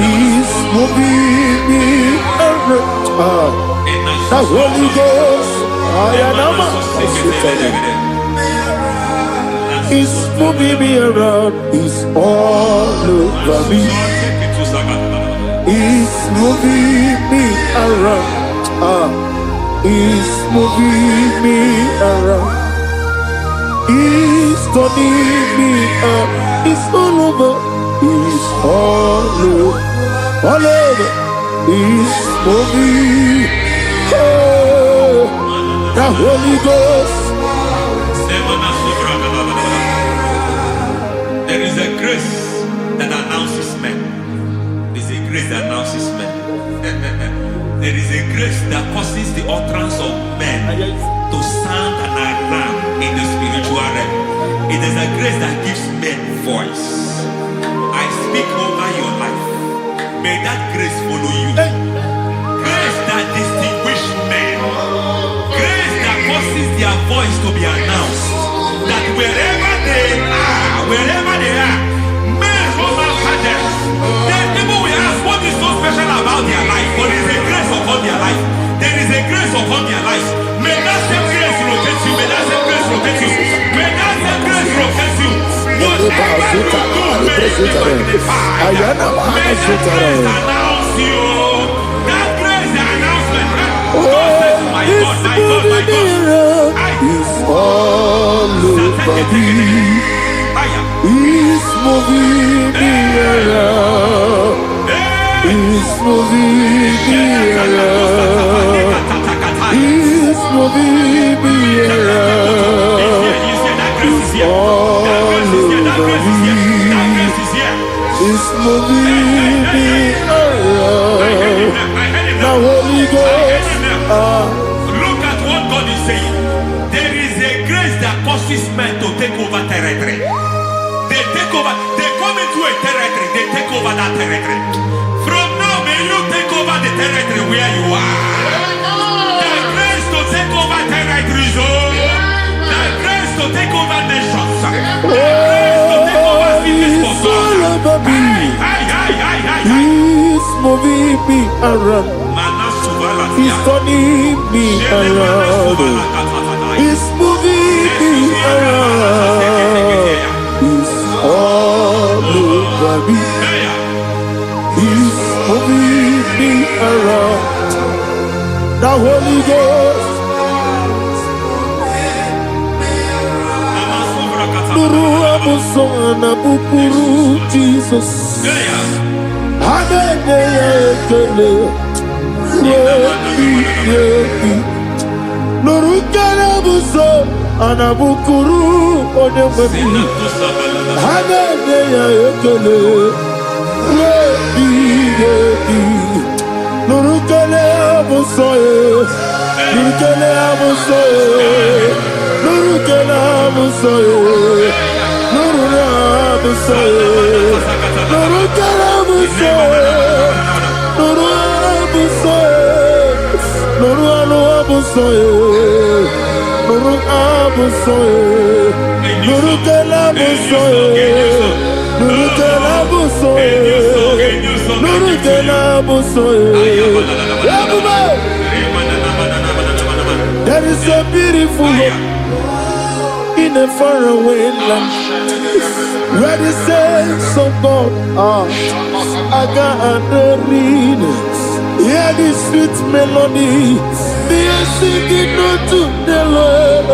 It's moving me around. The Holy Ghost, it's moving me around. It's all over me. It's moving me around. It's moving me around. It's turning me up. It's all over. It's all over. All over. It's moving. Oh, the Holy Ghost. There is a grace that announces men. There is a grace that announces men. There is a grace that causes the utterance of men to sound an alarm in the spiritual realm. It is a grace that gives men voice. I speak over your life. May that grace follow you. Grace that distinguishes men. Grace that causes their voice to be announced. That wherever they are, men from after them. Then people will ask, what is so special about their life? But there is a grace upon their life. There is a grace upon their life. May that same grace locate you. May that same grace locate you. May that same grace locate you. Whatever you do, may it be magnified. May that grace announce you. That grace, the announcement. God says, my God, my God, my God. It's all over me. It's moving me around. It's moving me around. It's moving me around. It's all over me. It's moving me around. The Holy Ghost. Look at what God is saying. There is a grace that causes men to take over territory. They take over. They come into a territory. They take over that territory. From now, may you take over the territory where you are. The grace to take over territories. The grace to take over nations. The grace to take over cities for God. He's moving me around. He's turning me around. He's moving me around. He's all over me. He's moving me around. The Holy Ghost. Nuru amusona bukuru Jesus. Hanene ekele. Nuru karabuso anabukuru onememi. Hanene ekele. Nuru kele abusoe. Nuru kele abusoe. Nuru kele abusoe. Nuru abusoe. Nuru kele abusoe. Nuru abusoe. Nuru abusoe. Nuru abusoe. Nuru kele abusoe. Nuru kele abusoe. There is a beautiful hope in a faraway land where the saints of God are gathering. Hear the sweet melody. They are singing unto the Lord.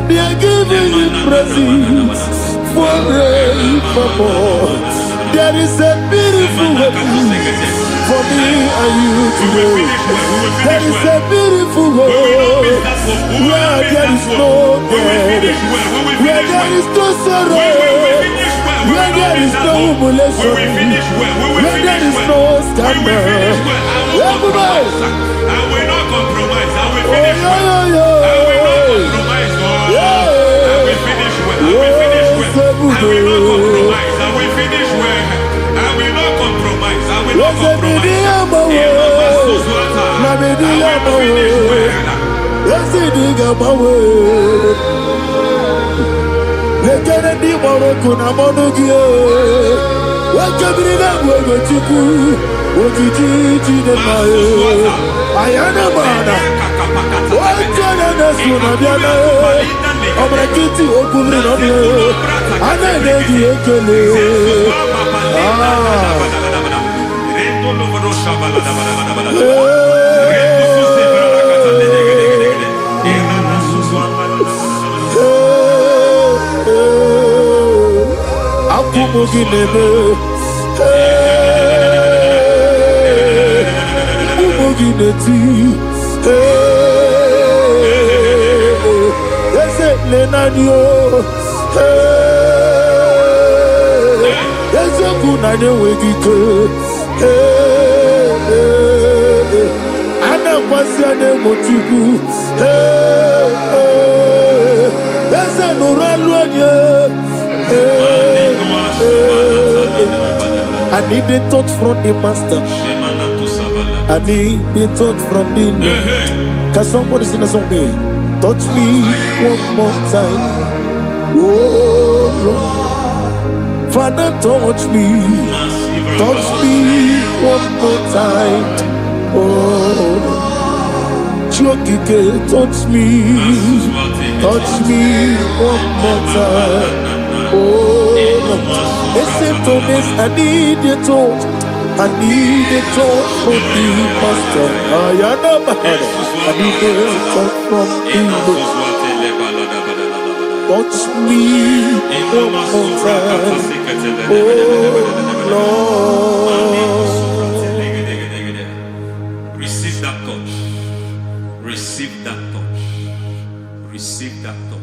They are giving you praise forevermore. There is a beautiful hope for me and you today. There is a beautiful hope where there is no death, where there is no sorrow, where there is no humiliation, where there is no scandal. Everybody, I will not compromise. I will finish well. I will not compromise. I will finish well. I will finish well. I will not compromise. I will finish well. I will not compromise. I will not compromise. I need the touch from the master. I need the touch from the Lord. Can somebody sing a song here? Touch me one more time. Oh Lord. Father, touch me. Touch me one more time. Oh Chokike, touch me. Touch me one more time. Oh listen to this, I need your touch. I need a touch from the master. I need a touch from the Lord. Touch me one more time. Oh Lord. Receive that touch. Receive that touch. Receive that touch.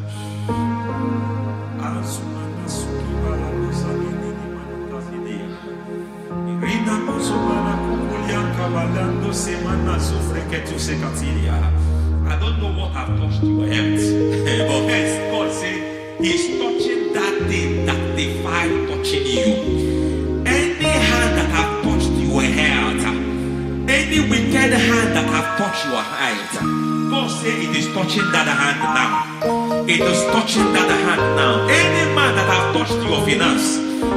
I don't know what I've touched your health, but hence God said He's touching that thing that defied touching you. Any hand that have touched your health, any wicked hand that have touched your health, God said it is touching that hand now. It is touching that hand now. Any man that have touched your finance,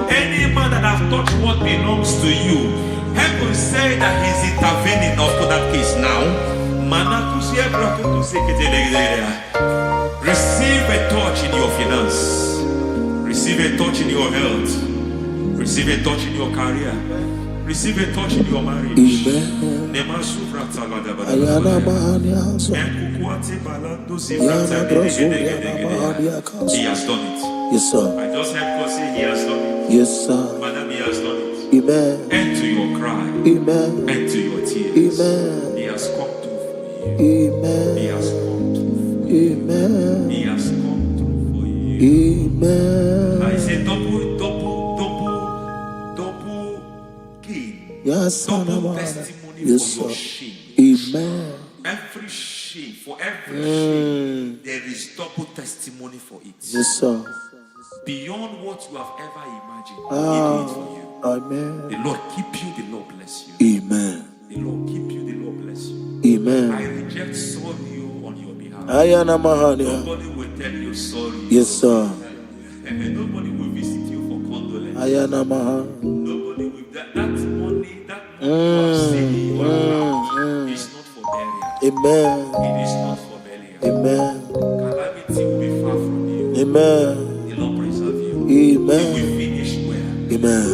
any man that have touched what belongs to you, heaven say that He's intervening up to that case now. Receive a touch in your finance. Receive a touch in your health. Receive a touch in your career. Receive a touch in your marriage. He has done it. Yes, sir. I just heard God say He has done it. Yes, sir. Madam, He has done it. Amen. End to your cry. Amen. End to your tears. Amen. He has come through for you. Amen. He has come through for you. Amen. He has come through for you. Amen. I say double gain. Yes, Double testimony yes, for your sir. shame. Amen. Every shame, for every shame, there is double testimony for it. Yes, sir. Beyond what you have ever imagined, He did it for you. Amen. The Lord keep you, the Lord bless you. Amen. The Lord keep you, the Lord bless you. Amen. I reject sorry on your behalf. Ayana Mahania. Nobody will tell you sorry. Yes, sir. And nobody will visit you for condolence. Ayana Mahania. Nobody will. That money It's not for burial. Amen. It is not for burial. Amen. Calamity will be far from you. Amen. The Lord preserve you. Amen. You will finish well. Amen.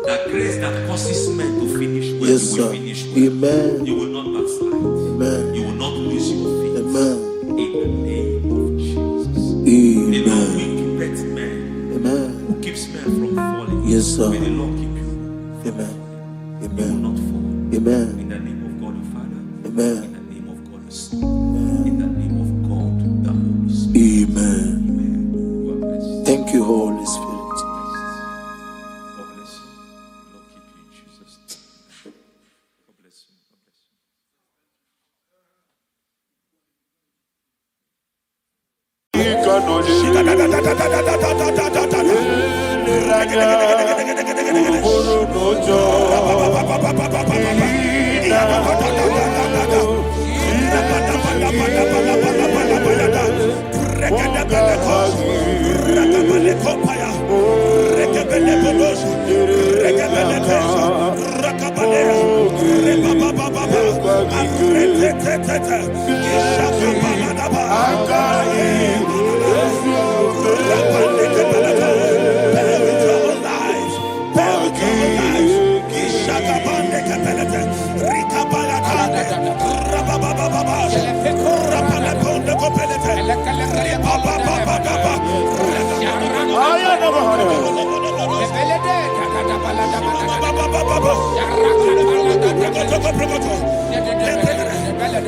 That grace that causes men to finish well, Yes, you will sir. finish well. Amen. You will not backslide. Amen. You will not lose your faith. Amen. In the name of Jesus. The Lord Amen. will keep men. Amen. Who keeps men from falling? Yes, sir. May the Lord keep you. Amen. You will Amen. not fall. Amen. In the name of God the Father. Amen. In the name of God the Son. In the name of God the Holy Spirit. Amen. Amen. You are blessed. Thank you, Holy Spirit. God bless you. The Lord keep you in Jesus' name. God bless you. God bless you.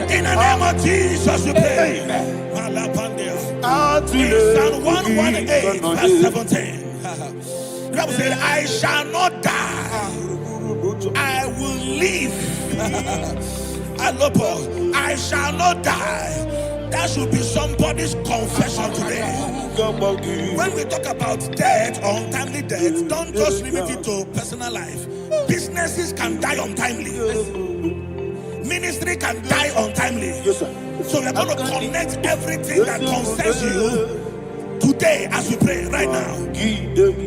In the name of Jesus, we pray. In Psalm 118, verse 17, the Bible said, I shall not die, I will live. I shall not die. That should be somebody's confession today. When we talk about death or untimely death, don't just limit it to personal life. Businesses can die untimely. Ministry can die untimely. Yes, sir. So we're going to connect everything that concerns you today as we pray right now.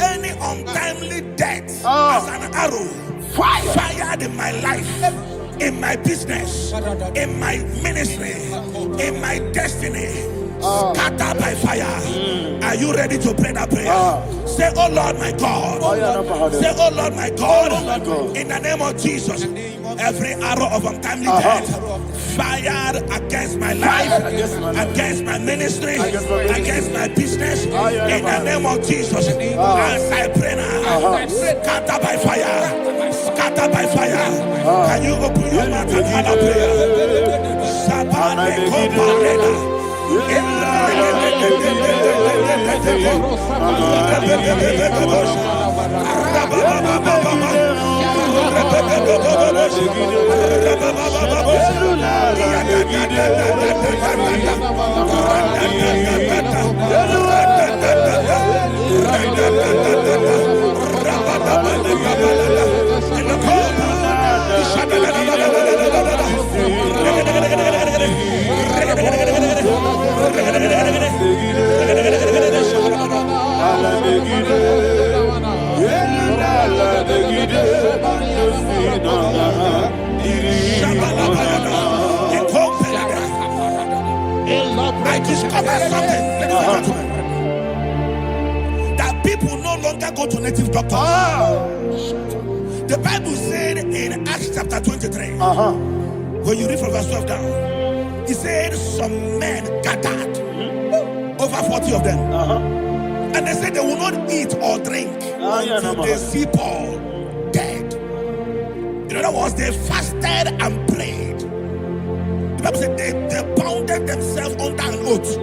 Any untimely death as an arrow fired in my life, in my business, in my ministry, in my destiny, scatter by fire. Are you ready to pray that prayer? Say, oh Lord my God. Say, oh Lord my God. In the name of Jesus, every arrow of untimely death fired against my life, against my ministry, against my business, in the name of Jesus, as I pray now, scatter by fire, scatter by fire. Can you open your mouth and have a prayer? I discovered something. That people no longer go to native doctors. The Bible said in Acts chapter 23, when you read from verse 12 down, it said some men gathered, over 40 of them, and they said they will not eat or drink until they see Paul dead. In other words, they fasted and prayed. The Bible said they bounded themselves under an oath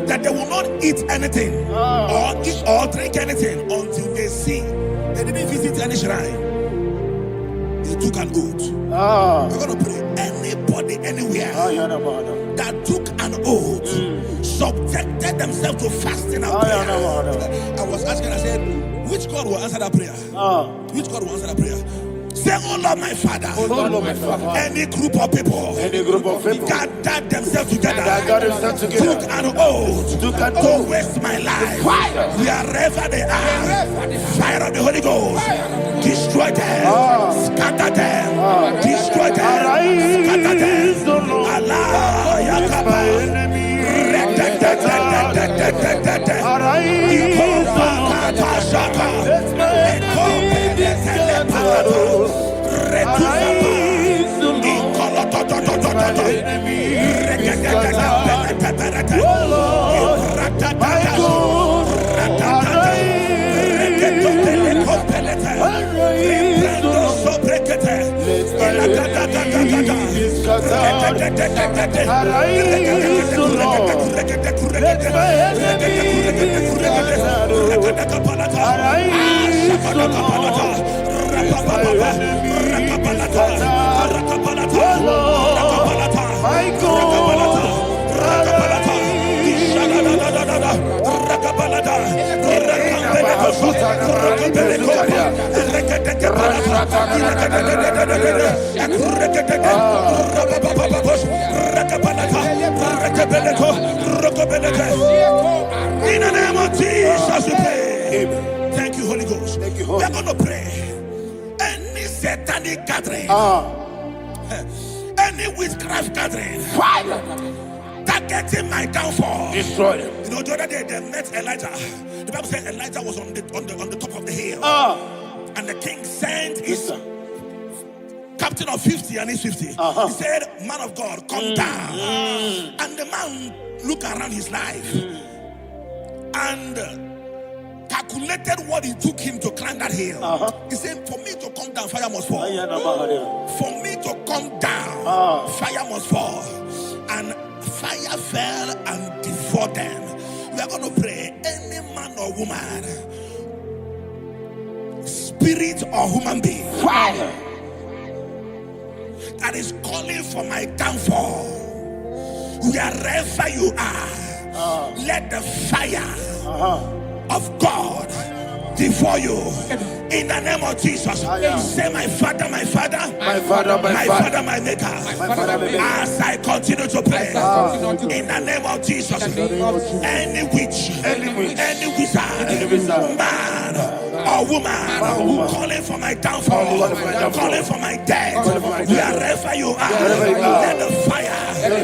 that they will not eat anything or eat or drink anything until they see. They didn't visit any shrine. They took an oath. We're going to pray. Anybody, anywhere that took an oath, subjected themselves to fasting and prayer. I was asking, I said, which God will answer that prayer? Which God will answer that prayer? Say, oh Lord my Father, any group of people gathered themselves together, took an oath to waste my life, wherever they are, fire of the Holy Ghost, destroy them, scatter them, In the name of Jesus, we pray. Thank you, Holy Ghost. We are going to pray. Any satanic gathering, any witchcraft gathering, targeting my downfall, destroy them. You know, the other day they met Elijah. The Bible said Elijah was on the top of the hill, and the king sent his captain of 50 and his 50. He said, "Man of God, come down." And the man looked around his life and calculated what it took him to climb that hill. He said, "For me to come down, fire must fall. For me to come down, fire must fall." And fire fell and devoured them. We are going to pray. Any man or woman, spirit or human being, that is calling for my downfall, wherever you are, let the fire of God devour you. In the name of Jesus, say, "My Father, my Father, my Father, my Father, my Maker." As I continue to pray, in the name of Jesus, any witch, any wizard, man or woman calling for my downfall, calling for my death, wherever you are, let the fire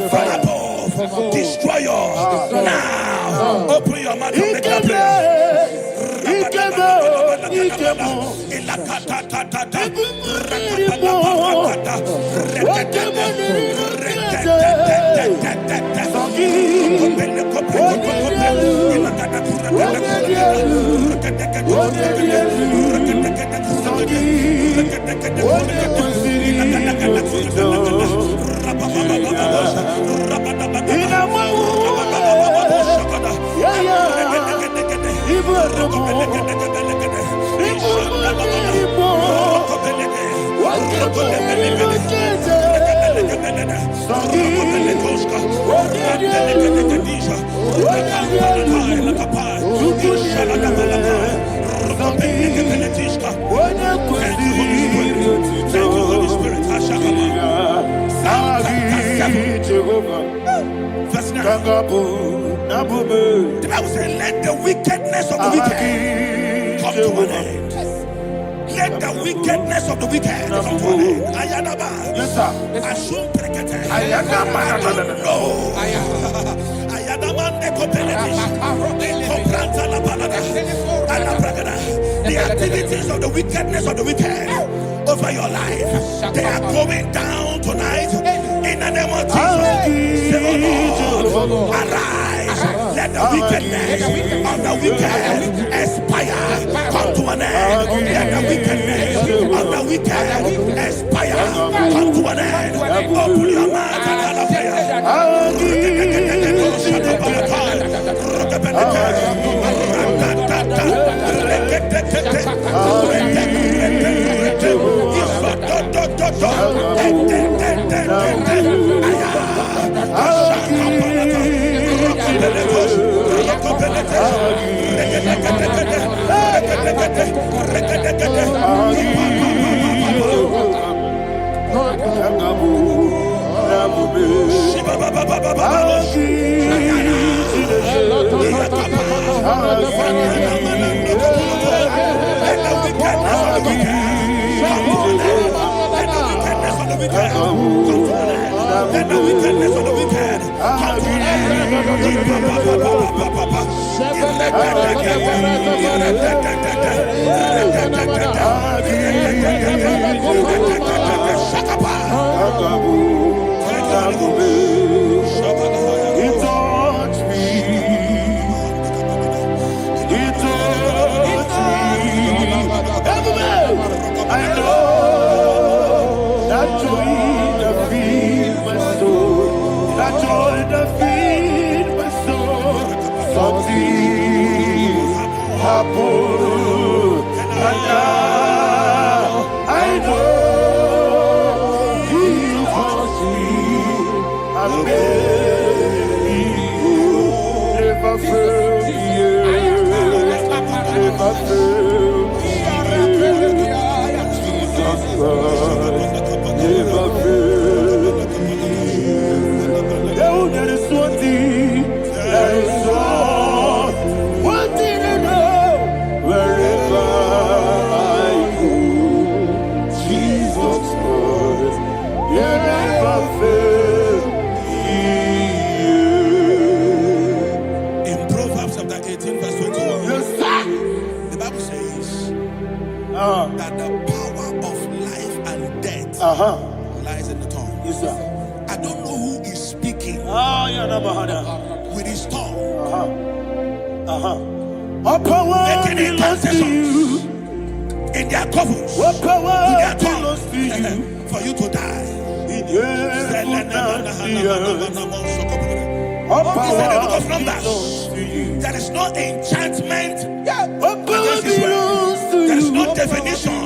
from above destroy you now. Open your mouth and make a prayer. The Bible says, "Let the wickedness of the wicked come to an end." Let the wickedness of the wicked come to an end. Ayadaba. Yes, sir. Assume prekete. Ayadaba. No. Ayadamande kopeletis. Kompranta la balada. Ala bragada. The activities of the wickedness of the wicked over your life, they are going down tonight. In the name of Jesus, say, "Oh Lord, arise. Let the wickedness of the wicked expire. Come to an end. Let the wickedness of the wicked expire. Come to an end." Open your mouth and hallelujah. And now I know He calls me a baby who never failed me yet. Never failed me yet. Jesus Christ never failed me yet. Oh, there is one thing, there is one thing I know. Wherever I go, Jesus Christ, you never fail me. In Proverbs chapter 18, verse 21, Yes, sir. the Bible says that the power of life and death lies in the tongue. Yes, sir. I don't know who is speaking with his tongue, All power making belongs to you. incantations in their couples All power with their belongs tongue to you. for you to die. In your All He said in the book power of Numbers, belongs to you. there is no enchantment All power against Israel. belongs to There is you. no definition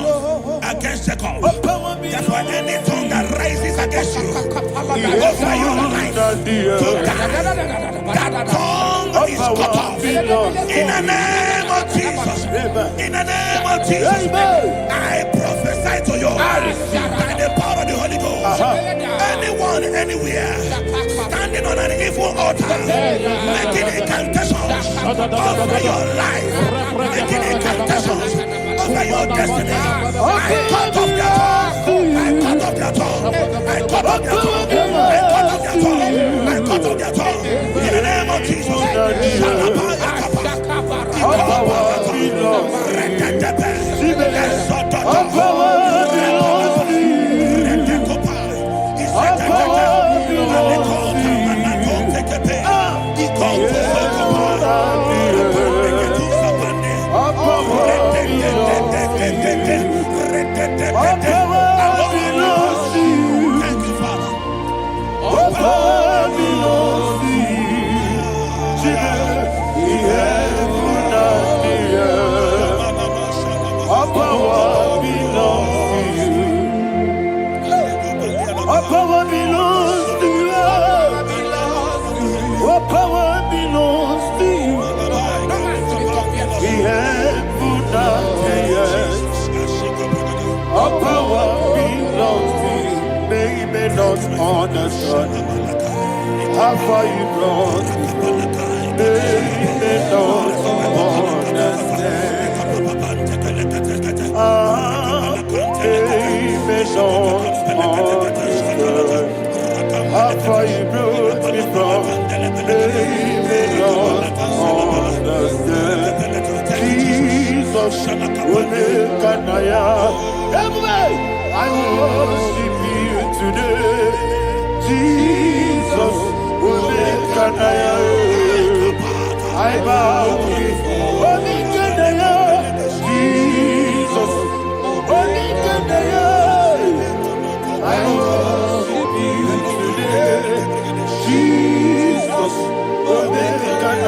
against Jacob. All power Therefore, belongs any tongue that rises against you over your life to to you. die, that tongue All is cut power off. belongs In the name of Jesus. In the name of Jesus. Amen. I prophesy to you by the power of the Holy Ghost. Anyone, anywhere, standing on an evil altar, making incantations over your life, making incantations over your destiny. I cut off their tongue. I cut off their tongue. I cut off their tongue. I cut off their tongue. I cut off their tongue. In the name of Jesus. All power belongs to you. All power belongs to you. All power belongs to you. All power belongs to you. All power belongs to you. Thank you, Father. All power belongs to you. All power belongs to you. All power belongs to you. All power belongs to you. We have put out the earth. All power belongs to you. They may not understand how far you brought. They may not understand. They may not understand how far you brought me from. They may not understand. Jesus will make an I worship you today. Jesus will make an I bow before Jesus. I worship you today. Jesus will make an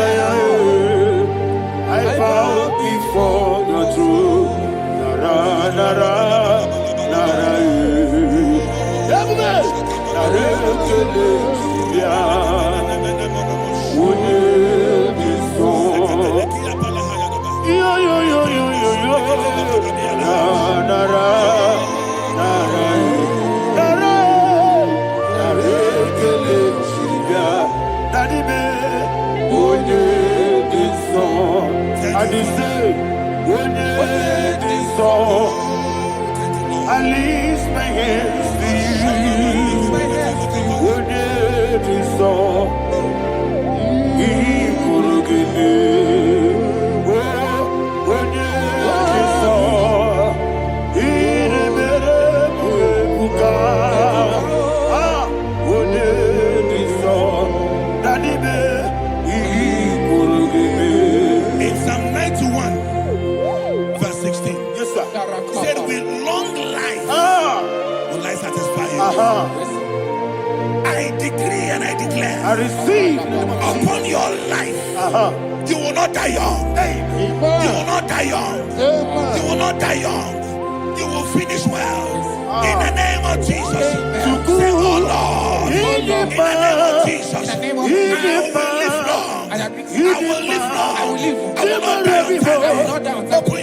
I bow before your throne. Nara, nara, nara, I lift my hands to In Psalm 91, verse 16, yes, sir. Said, with long life will I satisfy you. I decree and I declare I receive upon your life. You will not die young. You will not die young. You will not die young. You will finish well. In the name of Jesus. Say, oh Lord. In the name of Jesus. I will live long. I will live long. I will not die on time. Open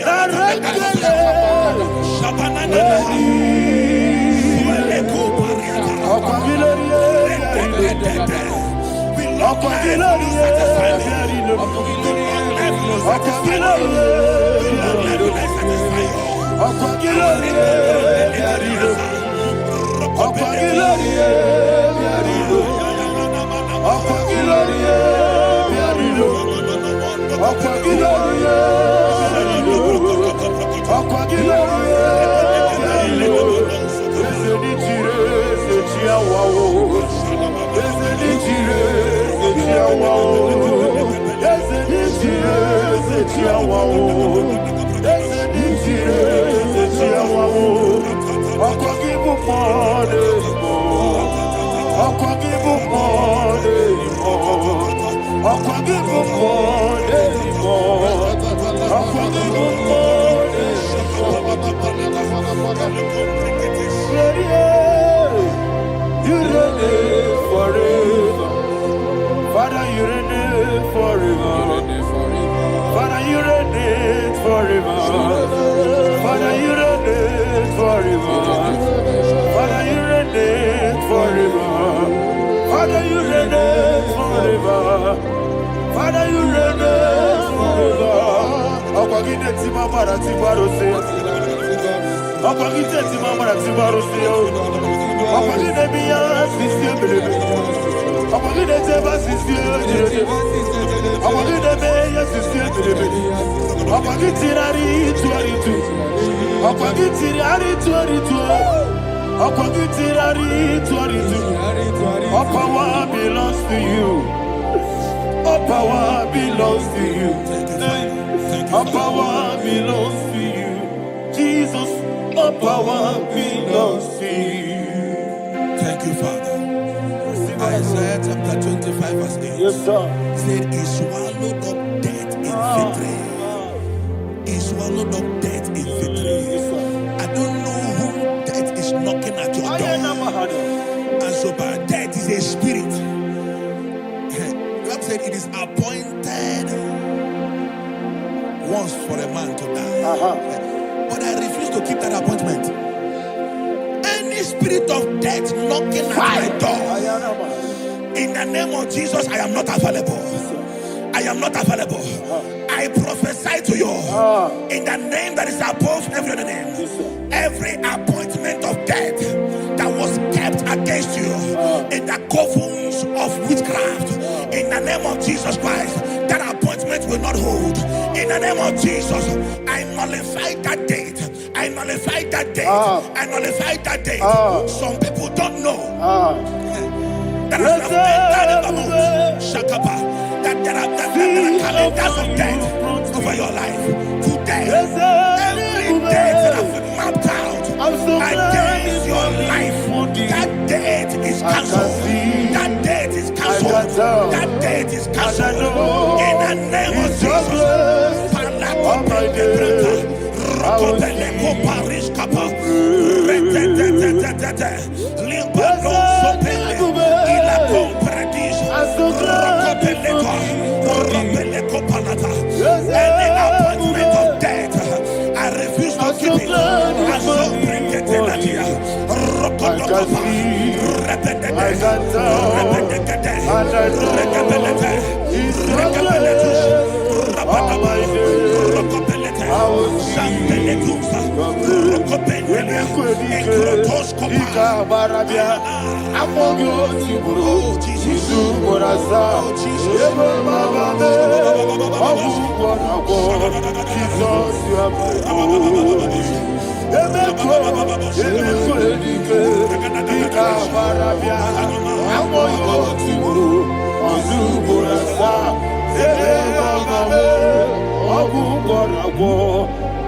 your mouth. Father, you reign forever. Father, you reign forever. Father, you reign forever. Father, you reign forever. Father, you reign forever. Father, you reign forever. Akwagide timamara tibarose. Akwagide timamara tibarose. Akwagide biya sisiye. Akwagide teba sisiye. Akwagide beya sisiye. Akwagide rari tuaritu. Akwagide rari tuaritu. Akwagide rari tuaritu. All power belongs to you. All power belongs to you. All power belongs to you. Jesus, all power belongs to you. Thank you, Father. Isaiah chapter 25 verse 8. Yes, sir. Said he swallowed up death in victory. He swallowed up death in victory. I don't know who death is knocking at your door. And so but death is a spirit. God said it is appointed once for a man to die. But I refuse to keep that appointment. Any spirit of death knocking at my door, in the name of Jesus, I am not available. I am not available. I prophesy to you in the name that is above every other name. Every appointment of death that was kept against you in the covens of witchcraft, in the name of Jesus Christ, that appointment will not hold. In the name of Jesus, I nullify that date. I nullify that date. I nullify that date. Some people don't know that as of Shakapa, that there are calendars of death over your life. Today, every date that has been mapped out against your life, that date is cancelled. That date is cancelled. That date is cancelled. In the name of Jesus. Any appointment of death, I refuse to keep it.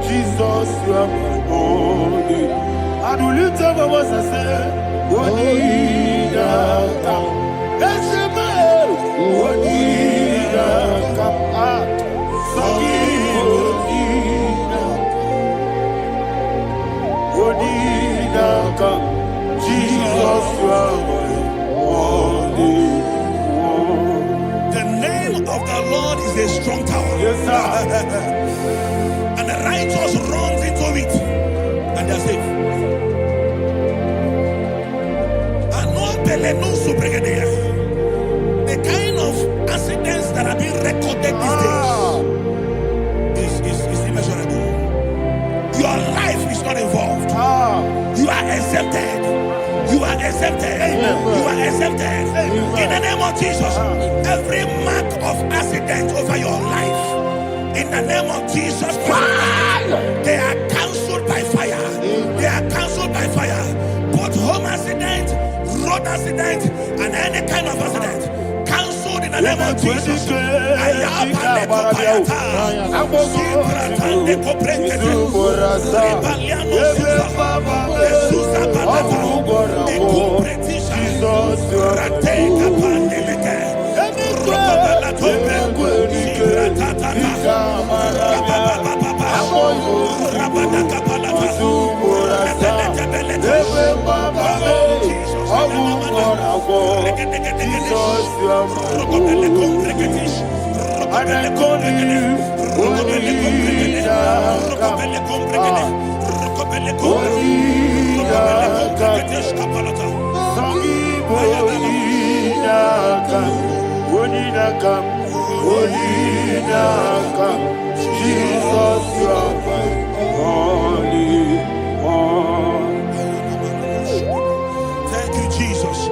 Jesus, you are my holy. And we lift up our voice and say, Holy, Jesus, you are worthy. The name of the Lord is a strong tower. Yes, sir. And the righteous runs into it and they're safe. The kind of accidents that are being recorded these days is immeasurable. Your life is not involved. You are exempted. You are exempted. You are exempted. In the name of Jesus, every mark of accident over your life, in the name of Jesus Christ, they are cancelled by fire. They are cancelled by fire. Both home accident, road accident, and any kind of accident, cancelled in the name of Jesus. Thank you, Jesus.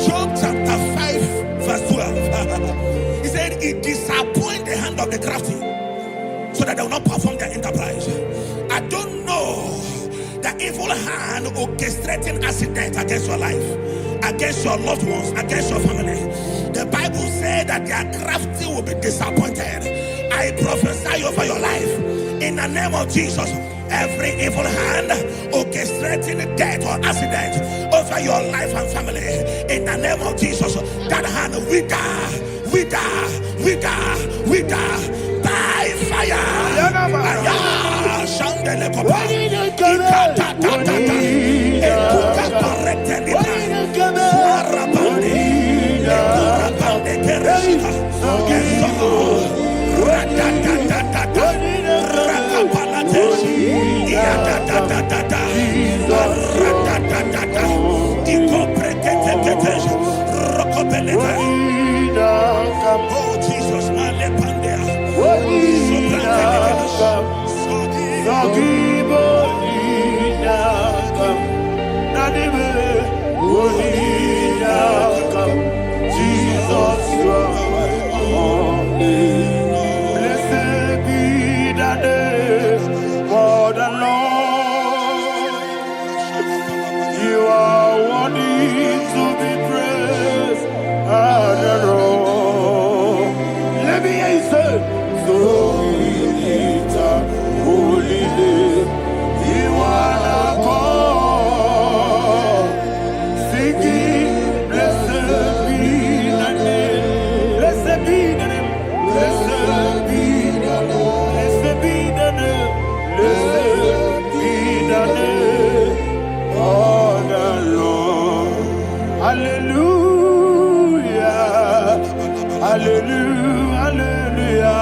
Job chapter 5, verse 12. He said, it disappoints the hand of the crafty, so that they will not perform their enterprise. I don't know the evil hand orchestrating accident against your life, against your loved ones, against your family. The Bible said that their crafty will be disappointed. I prophesy over your life in the name of Jesus. Every evil hand orchestrating death or accident over your life and family, in the name of Jesus, that hand wither by fire. Oh Jesus, blessed be the name for the Lord. You are worthy to be praised and adored. Let me hear you say, so we lift up holy name. You are the God. Singing, blessed be the name. Blessed be the name. Blessed be the name. Blessed be the name. Blessed be the name of the Lord. Hallelujah. Hallelujah. Hallelujah.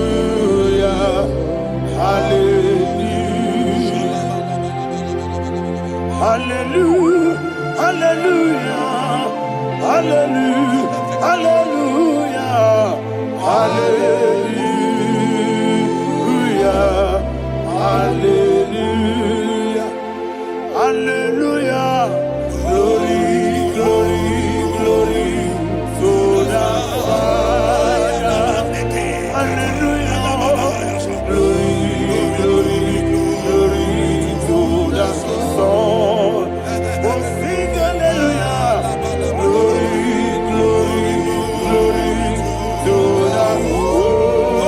Hallelujah. Hallelujah. Hallelujah. Hallelujah. Hallelujah. Hallelujah. Hallelujah. Glory, glory, glory to the Father. Hallelujah. Glory, glory, glory to the Son. Oh, sing hallelujah. Glory, glory, glory to the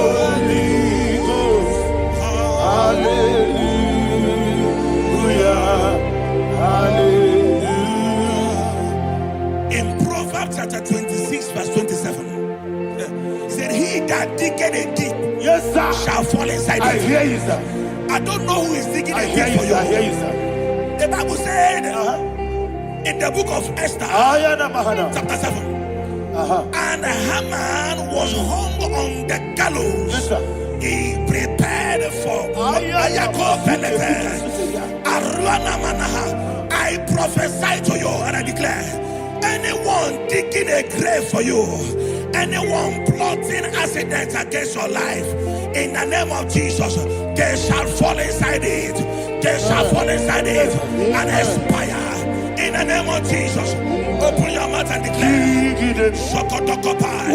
Holy Ghost. Hallelujah. Hallelujah. in Proverbs chapter 26, verse 27, he said, he that diggeth a deep Yes, sir. shall fall inside I it. hear you, sir. I don't know who is digging I a hear pit you, for sir. I hear you. you, sir. The Bible said in the book of Esther, chapter 7, and Haman was hung on the gallows. Yes, sir. He prepared for I prophesy to you and I declare, anyone digging a grave for you, anyone plotting accidents against your life, in the name of Jesus, they shall fall inside it. They shall fall inside it and expire. In the name of Jesus, open your mouth and declare. Sokotokopai.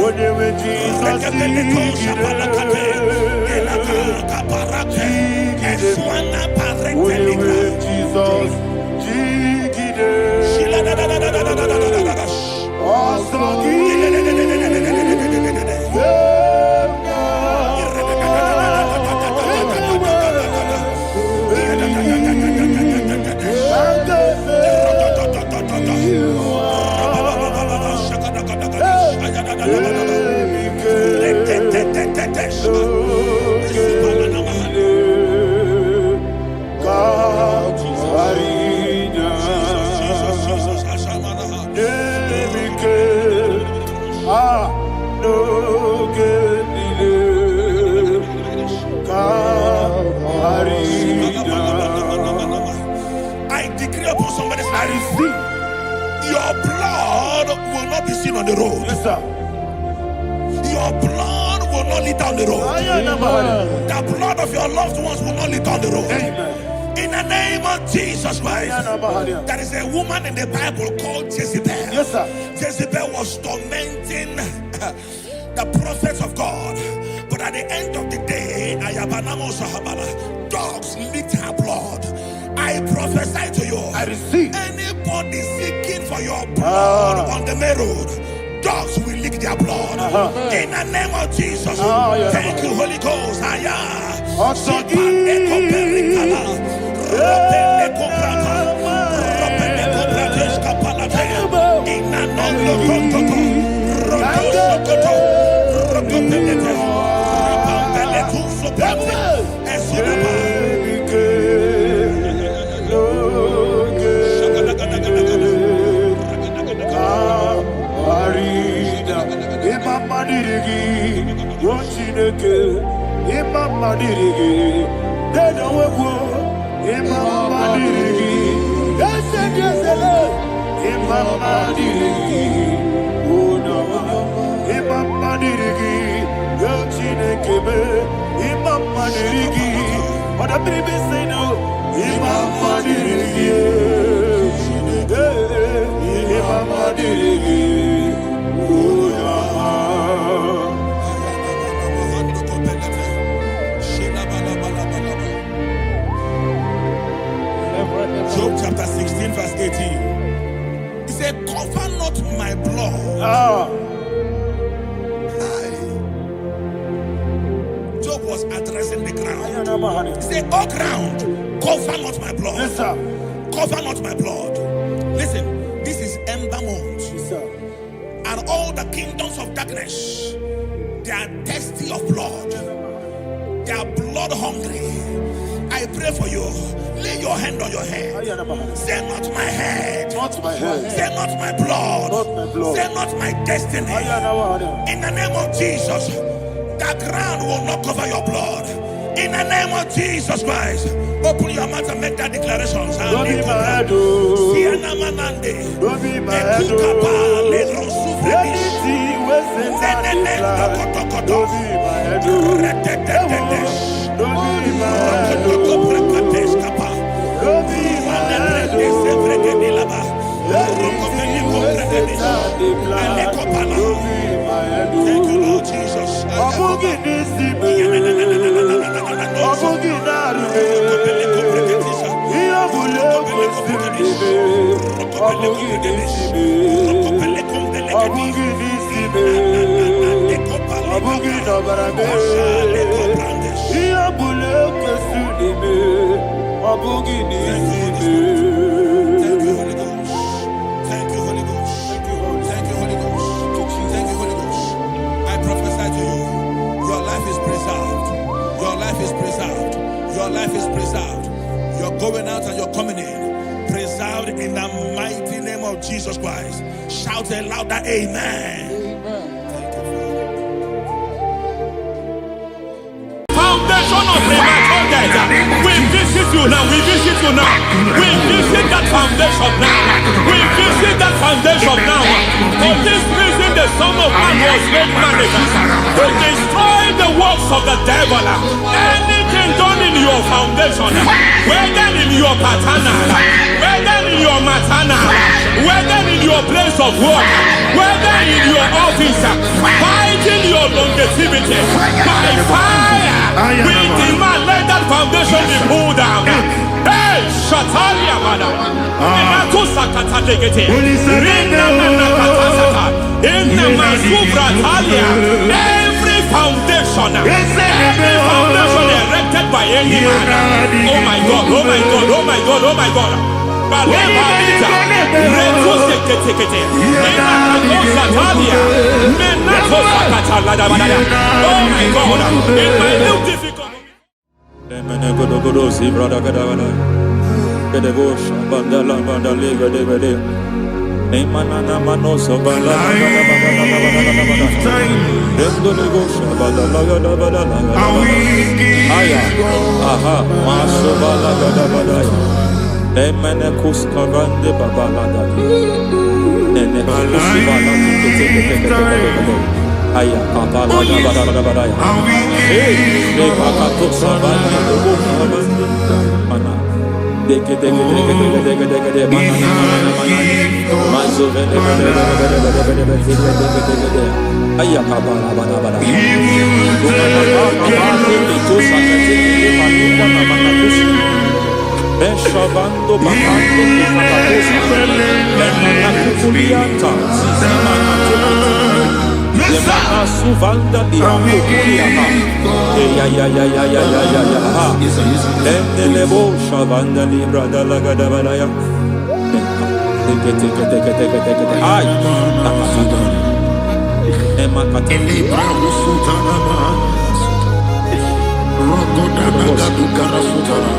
I decree upon somebody's life, your blood will not be seen on the road. Yes, sir. Your blood will not lead down the road. The blood of your loved ones will not lead down the road. Amen. In the name of Jesus Christ. There is a woman in the Bible called Jezebel. Yes, sir. Jezebel was tormenting the prophets of God. But at the end of the day, dogs licked her blood. I prophesy to you. I receive. Anybody seeking for your blood on the main road, dogs will lick their blood. In the name of Jesus. Thank you, Holy Ghost. Job chapter 16 verse 18. He said, cover not my blood. Job was addressing the ground. He said, oh ground, cover not my blood. Yes, sir. Cover not my blood. Listen, this is ember month. Yes, sir. And all the kingdoms of darkness, they are thirsty of blood. They are blood hungry. I pray for you. Lay your hand on your head. Say not my head. Not my head. Say not my blood. Not my blood. Say not my destiny. In the name of Jesus, the ground will not cover your blood. In the name of Jesus Christ, open your mouth and make that declaration. Don't be mad, oh. Don't be mad, oh. Anything was in that decline. Don't be mad, oh. Don't be mad, oh. Don't be mad, oh. Anything was in that decline. Don't be mad, oh. Thank you, Lord Jesus. Your life is is preserved. You're going out and you're coming in. Preserved in the mighty name of Jesus Christ. Shout a louder amen. Thank you, Father. Foundation of premature death. We visit you now. We visit you now. We visit that foundation now. We visit that foundation now. For this reason, the Son of Man was made manifest to destroy the works of the devil. Anything done in your foundation, whether in your paternal, whether in your maternal, whether in your place of work, whether in your office, fighting your longevity by fire. We demand let that foundation be pulled down. Hey, Shatalia Mada. Every foundation erected by any man. Oh my God, oh my God, oh my God, oh my God. Oh my God, in my new difficulty. Beshabando bakando kikabakosa Lemana kukulianta Lemana suvanda liakukuliata Ya Lendelebo shavanda librada lagadabalaya Teke Ay Nakasada Emakata Libra Rusutana Rogoda Nagaduka Sutana.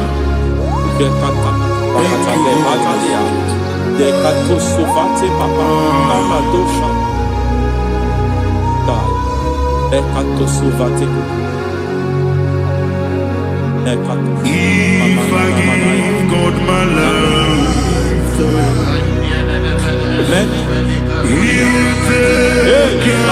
Dekata bakata batalia dekato suvate papa mama dosha dai dekato suvate dekato If I give God my love, many He'll take care of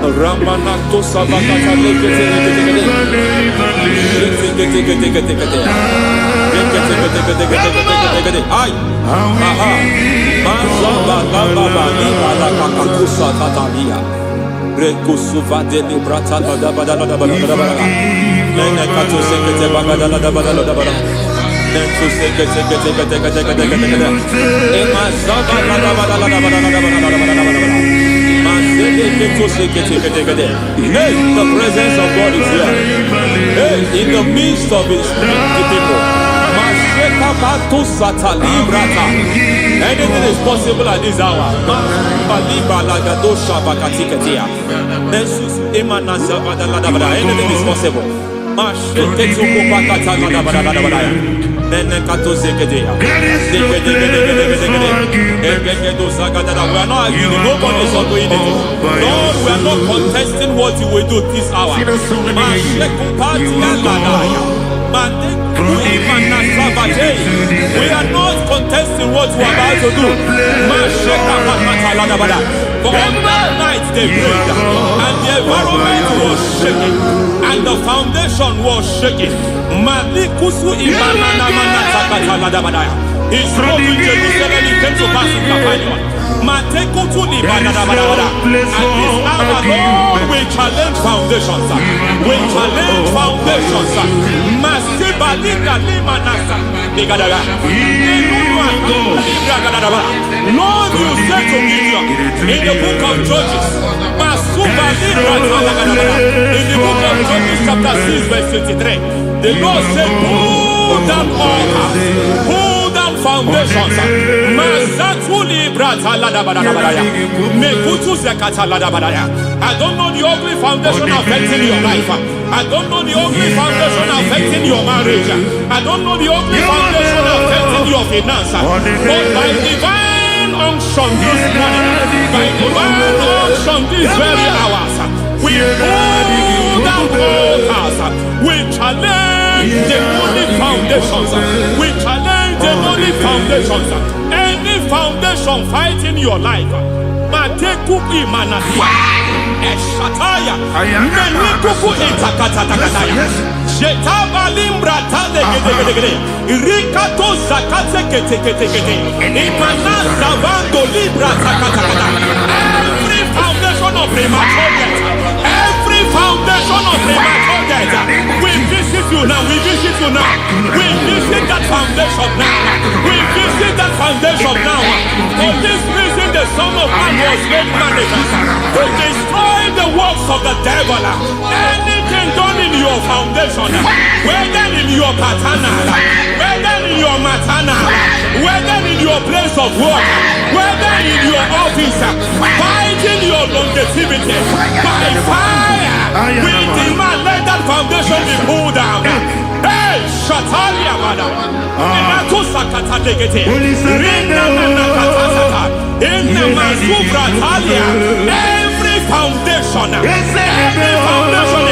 Ramanato Savakata Ay, aha, Mazaba Baba, Nibala Kakakusa Tatalia, Rekusuva de Librata, Nenekato Sekete Bagada, Nentu Sekete, Emazaba, Hey, the presence of God is here. Hey, in the midst of His people. Anything is possible at this hour. Anything is possible. We are not arguing, nobody is doing it. Lord, we are not contesting what you will do this hour. We are not contesting what you are about to do. For all night they prayed, and the environment was shaking, and the foundation was shaking. He spoke in Jerusalem, he came to pass in Capernaum. And this hour, Lord, we challenge foundations. We challenge foundations. Lord, you said to Gideon in the book of Judges, in the book of Judges chapter 6 verse 23, the Lord said, pull down altars, pull down foundations. I don't know the ugly foundation affecting your life. I don't know the ugly foundation affecting your marriage. I don't know the ugly foundation affecting your finance. But by divine unction this morning, by divine unction these very hours, we pull down altars. We challenge demonic foundations. We challenge demonic foundations. Any foundation fighting your life, Matekupi Manasia, Eshataya, Menikupu Itakataya, Jetavalimbra Tade, Rikato Zakate, Imanasa Vando Libra Zakata. Every foundation of premature death, every foundation of premature death, we visit you now, we visit you now, we visit that foundation now, we visit that foundation now. For this reason, the Son of Man was made manifest to destroy the works of the devil. Anything done in your foundation, whether in your paternal, whether in your maternal, whether in your place of work, whether in your office, fighting your longevity by fire, we demand let that foundation be pulled down. Hey, Shatalia, madam. Every foundation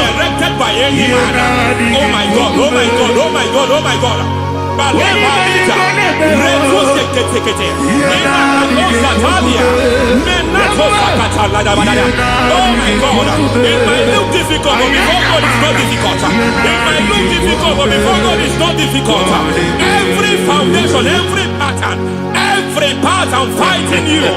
erected by any man. Oh my God, oh my God, oh my God, oh my God. Oh my God, it might look difficult, but before God it's not difficult. It might look difficult, but before God it's not difficult. Every foundation, every pattern fighting you,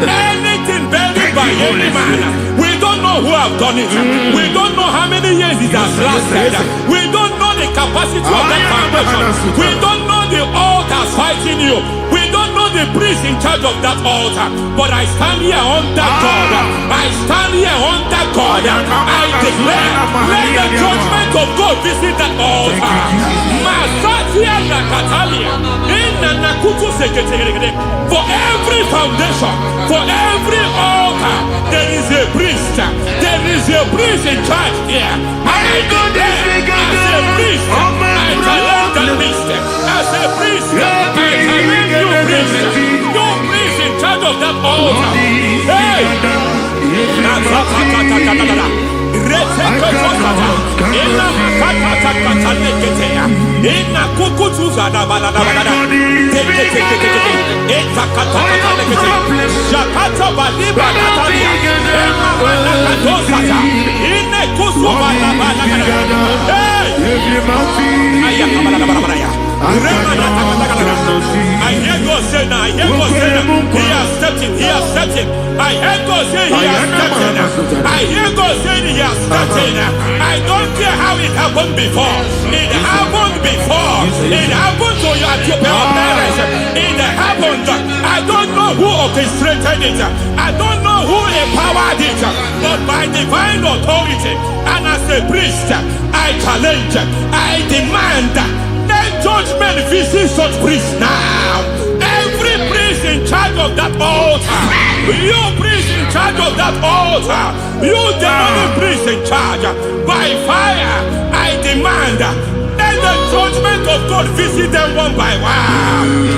anything buried by any man, we don't know who have done it. We don't know how many years it has lasted. We don't know the capacity of that foundation. We don't know the altars fighting you. We don't know the priest in charge of that altar. But I stand here under God. I stand here under God. I declare, let the judgment of God visit that altar. For every foundation, for every altar, there is a priest. There is a priest in charge here. I declare, as a priest, I challenge the priest. As a priest, I challenge you, priest. You priest in charge of that altar. Hey! I hear God say now, I hear God say now, he has stepped in, he has stepped in. I hear God say he has stepped in. I hear God saying he has stepped in. I don't care how it happened before. It happened before. It happened to your parents. It happened. I don't know who orchestrated it. I don't know who empowered it. But by divine authority and as a priest, I challenge, I demand, let judgment visit such priests now. Every priest in charge of that altar, you priest in charge of that altar, you demonic priest in charge, by fire, I demand, let the judgment of God visit them one by one.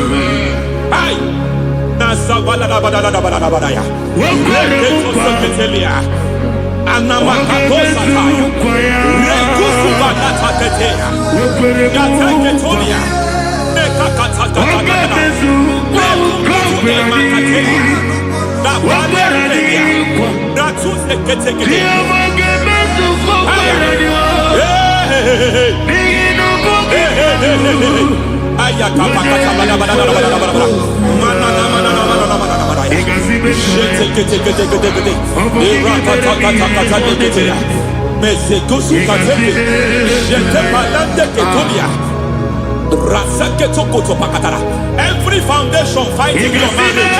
I Every foundation fighting your marriage,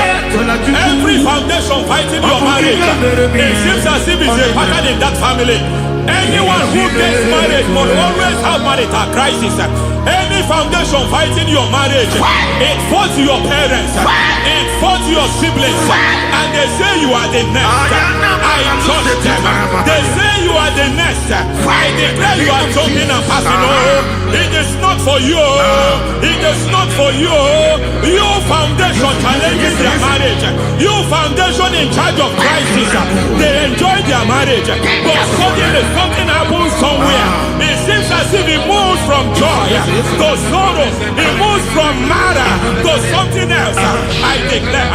every foundation fighting your marriage, it seems as if it's a pattern in that family. Anyone who gets married must always have marital crisis. Any foundation fighting your marriage, it fought your parents, it fought your siblings, and they say you are the next. I trust them. They say you are the next. I declare you are jumping and passing. Oh, it is not for you. It is not for you. You foundation challenges their marriage. You foundation in charge of crisis. They enjoy their marriage, but suddenly something happens somewhere. It seems as if it moves from joy to sorrow. It moves from matter to something else. I declare,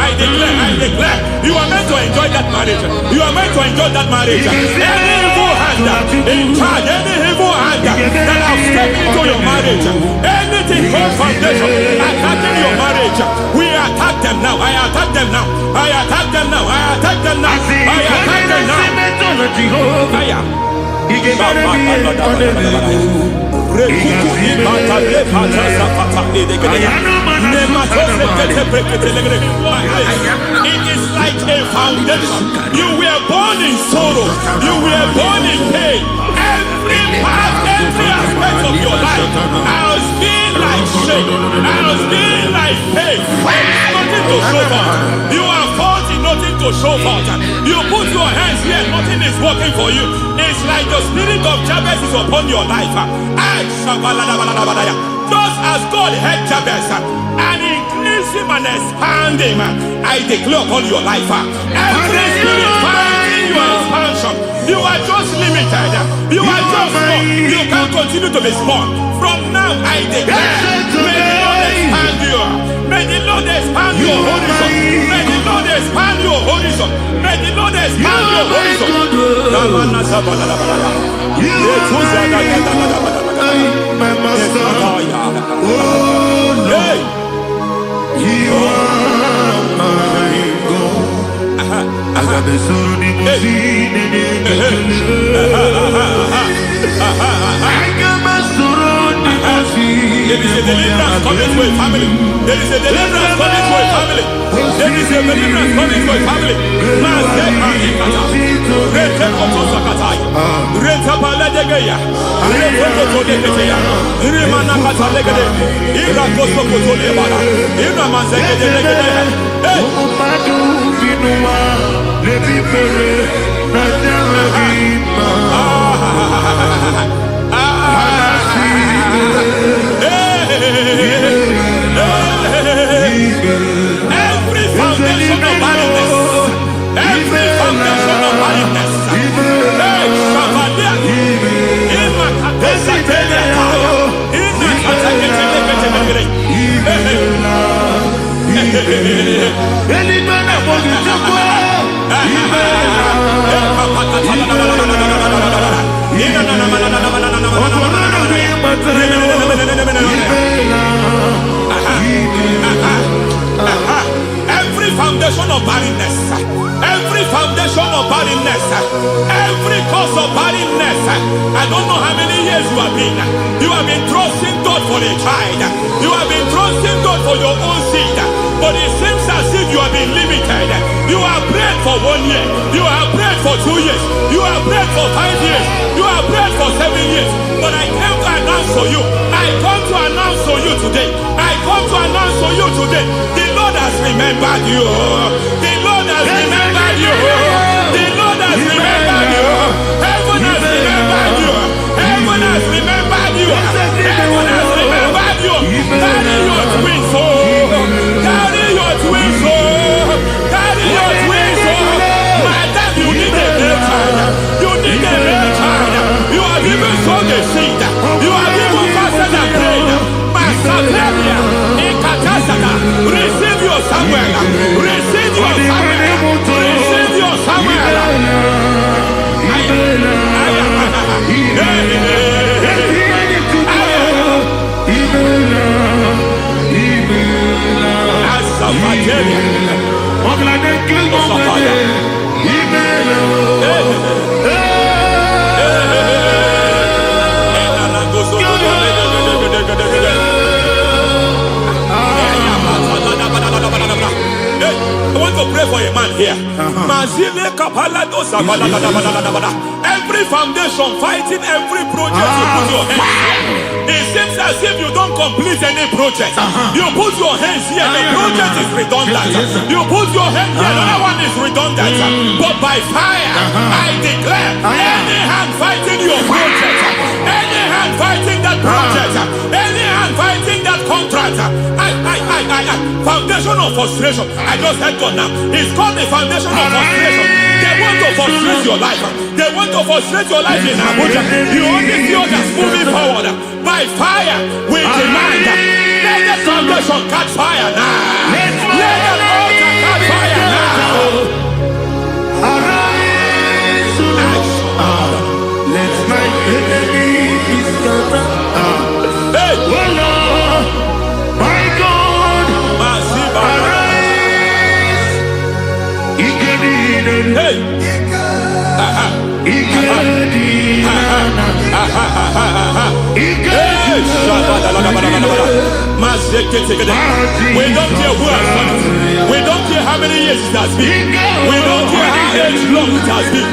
you are meant to enjoy that marriage. You are meant to enjoy that marriage. Any evil hand in charge, any evil hand that have stepped into your marriage, anything called foundation attacking your marriage, we attack them now. I attack them now. I attack them now. I attack them now. I attack them now. It is like a foundation. You were born in sorrow. You were born in pain. Every part, every aspect of your life has been like shame. Has been like pain. Nothing to show for. You are faulty, nothing to show for. You put your hands here, nothing is working for you. It's like the spirit of Jabez is upon your life. Just as God had Jabez and increased him and expand him, I declare upon your life. Every spirit fighting your expansion, you are just limited. You are just small. You can't continue to be small. From now, I declare, may the Lord expand you. May the Lord expand your horizon. May the Lord expand your horizon. May the Lord expand your horizon. My master, oh Lord, you are my God. I got the soul in my feet. I got my soul in my feet. There is a deliverance coming to a family. There is a deliverance coming to a family. There is a deliverance coming to a family. Every foundation of barrenness, every foundation of barrenness, every foundation of barrenness, every foundation of barrenness, every cause of barrenness. I don't know how many years you have been trusting God for a child. You have been trusting God for your own seed, but it seems as if you have been limited. You have prayed for 1 year, you have prayed for 2 years, you have prayed for 5 years, you have prayed for 7 years. But I came to announce for you, I come to announce for you today, I come to announce for you today, the Lord has remembered you. The Lord has remembered you. The Lord has remembered you. Heaven has remembered you. Heaven has remembered you. Heaven has remembered you. Carry your twins, oh. Carry your twins, oh. Carry your twins, oh. Madam, you need a male child. You need a male child. You have even sown the seed. You have even fasted and prayed. Masaperia, Ikatasada, receive your Samuel. Receive your Samuel. Receive your Samuel. Every foundation fighting every project you put your hands. It seems as if you don't complete any project. You put your hands here, the project is redundant. You put your hand here, another one is redundant. But by fire, I declare, any hand fighting your project, any hand fighting that project, any hand fighting that contract, foundation of frustration. I just heard God now. It's called the foundation of frustration. They want to frustrate your life. They want to frustrate your life in Abuja. You only see others moving forward. By fire, we demand. Let the foundation catch fire now. Let the altar catch fire now. Let my enemies scatter. Hey, Oh Lord, my God, arise. hey. We don't care who has done it. We don't care how many years it has been. We don't care how age long it has been.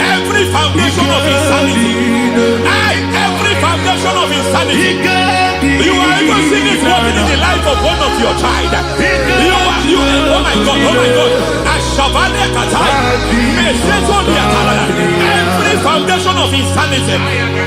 Every foundation of insanity. Every foundation of insanity. You are even seeing it working in the life of one of your child. Oh my God, oh my God. Every foundation of insanity.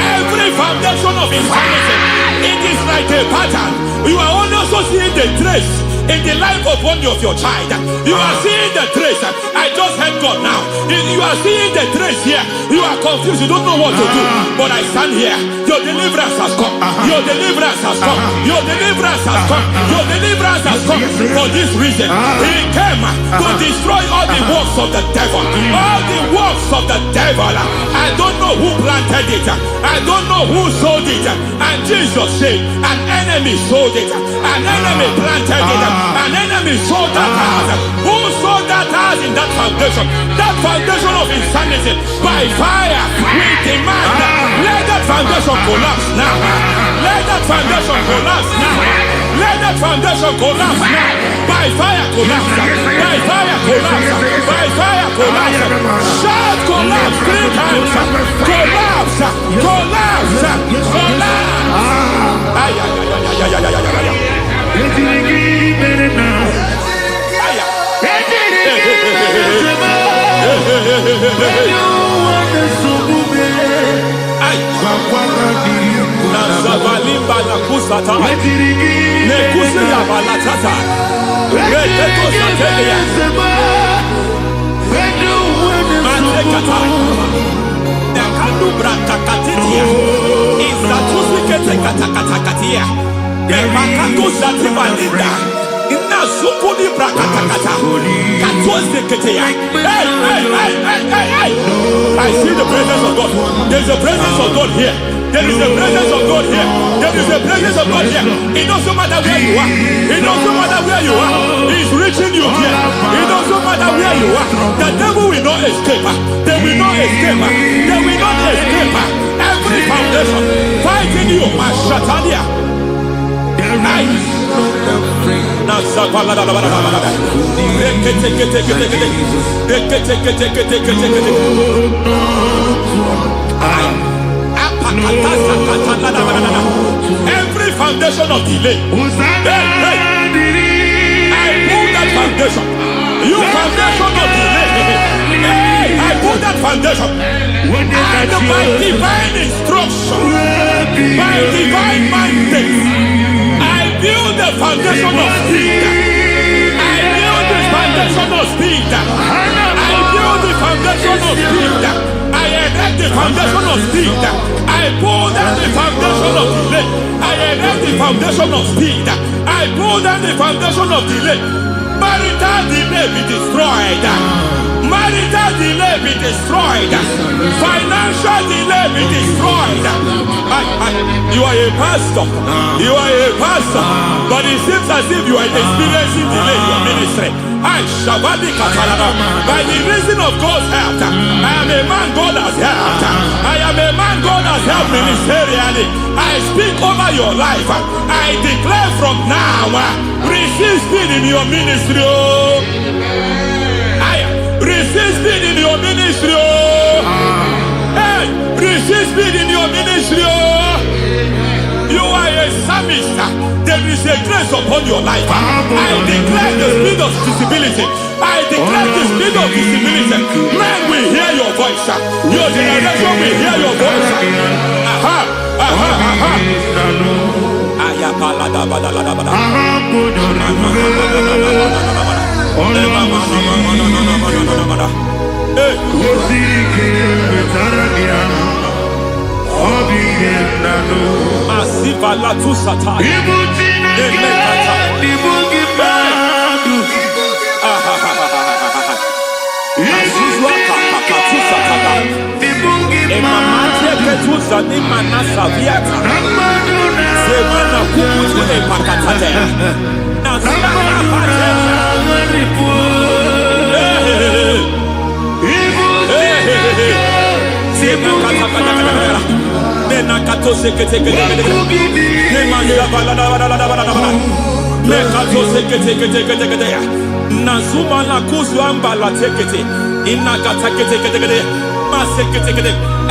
Every foundation of insanity. It is like a pattern. You are also seeing the trace in the life of one of your child. You are seeing the trace. I just heard God now. You are seeing the trace here. You are confused. You don't know what to do. But I stand here. Your deliverance has come. Your deliverance has come. Your deliverance has come. Your deliverance has come. For this reason, He came to destroy all the works of the devil. All the works of the devil. I don't know who planted it. I don't know who sold it. And Jesus said, an enemy sold it. An enemy planted it. An enemy sold that house. Who sold that house in that foundation? That foundation of insanity. By fire, we demand. Let that foundation collapse now. Let that foundation collapse now. Let that foundation collapse now. By fire collapse. By fire collapse. By fire collapse. Shout collapse 3 times. Collapse. Collapse. Collapse. Ay, ay, ay, ay, ay, ay, ay, ay, ay, ay. Nazabalimba na kusata nekusi ya balatata reketo satelia matekata nekalu brakakatitia izatusi kete katakatakatia nebakatu zatibalinda ina sukuni brakatakata katuose ketea. I see the presence of God. There's a presence of God here. There is a presence of God here. There is a presence of God here. It doesn't matter where you are. It doesn't matter where you are. He's reaching you here. It doesn't matter where you are. The devil will not escape. They will not escape. They will not escape. Every foundation fighting you, Mashatalia. Every foundation of delay. I pull that foundation. You foundation of delay. I pull that foundation. And by divine instruction, by divine mandate, I build the foundation of speed. I build the foundation of speed. I build the foundation of speed. I erect the foundation of speed. I pull down the foundation of delay. I erect the foundation of speed. I pull down the foundation of delay. Marital delay be destroyed. Marital delay be destroyed. Financial delay be destroyed. You are a pastor. You are a pastor. But it seems as if you are experiencing delay in your ministry. By the reason of God's help, I am a man God has helped. I am a man God has helped ministerially. I speak over your life. I declare from now, receive speed in your ministry. Receive speed in your ministry. Hey, receive speed in your ministry. You are a psalmist. There is a grace upon your life. I declare the spirit of visibility. I declare the spirit of visibility. Men will hear your voice. Your generation will hear your voice. Aha, aha, aha.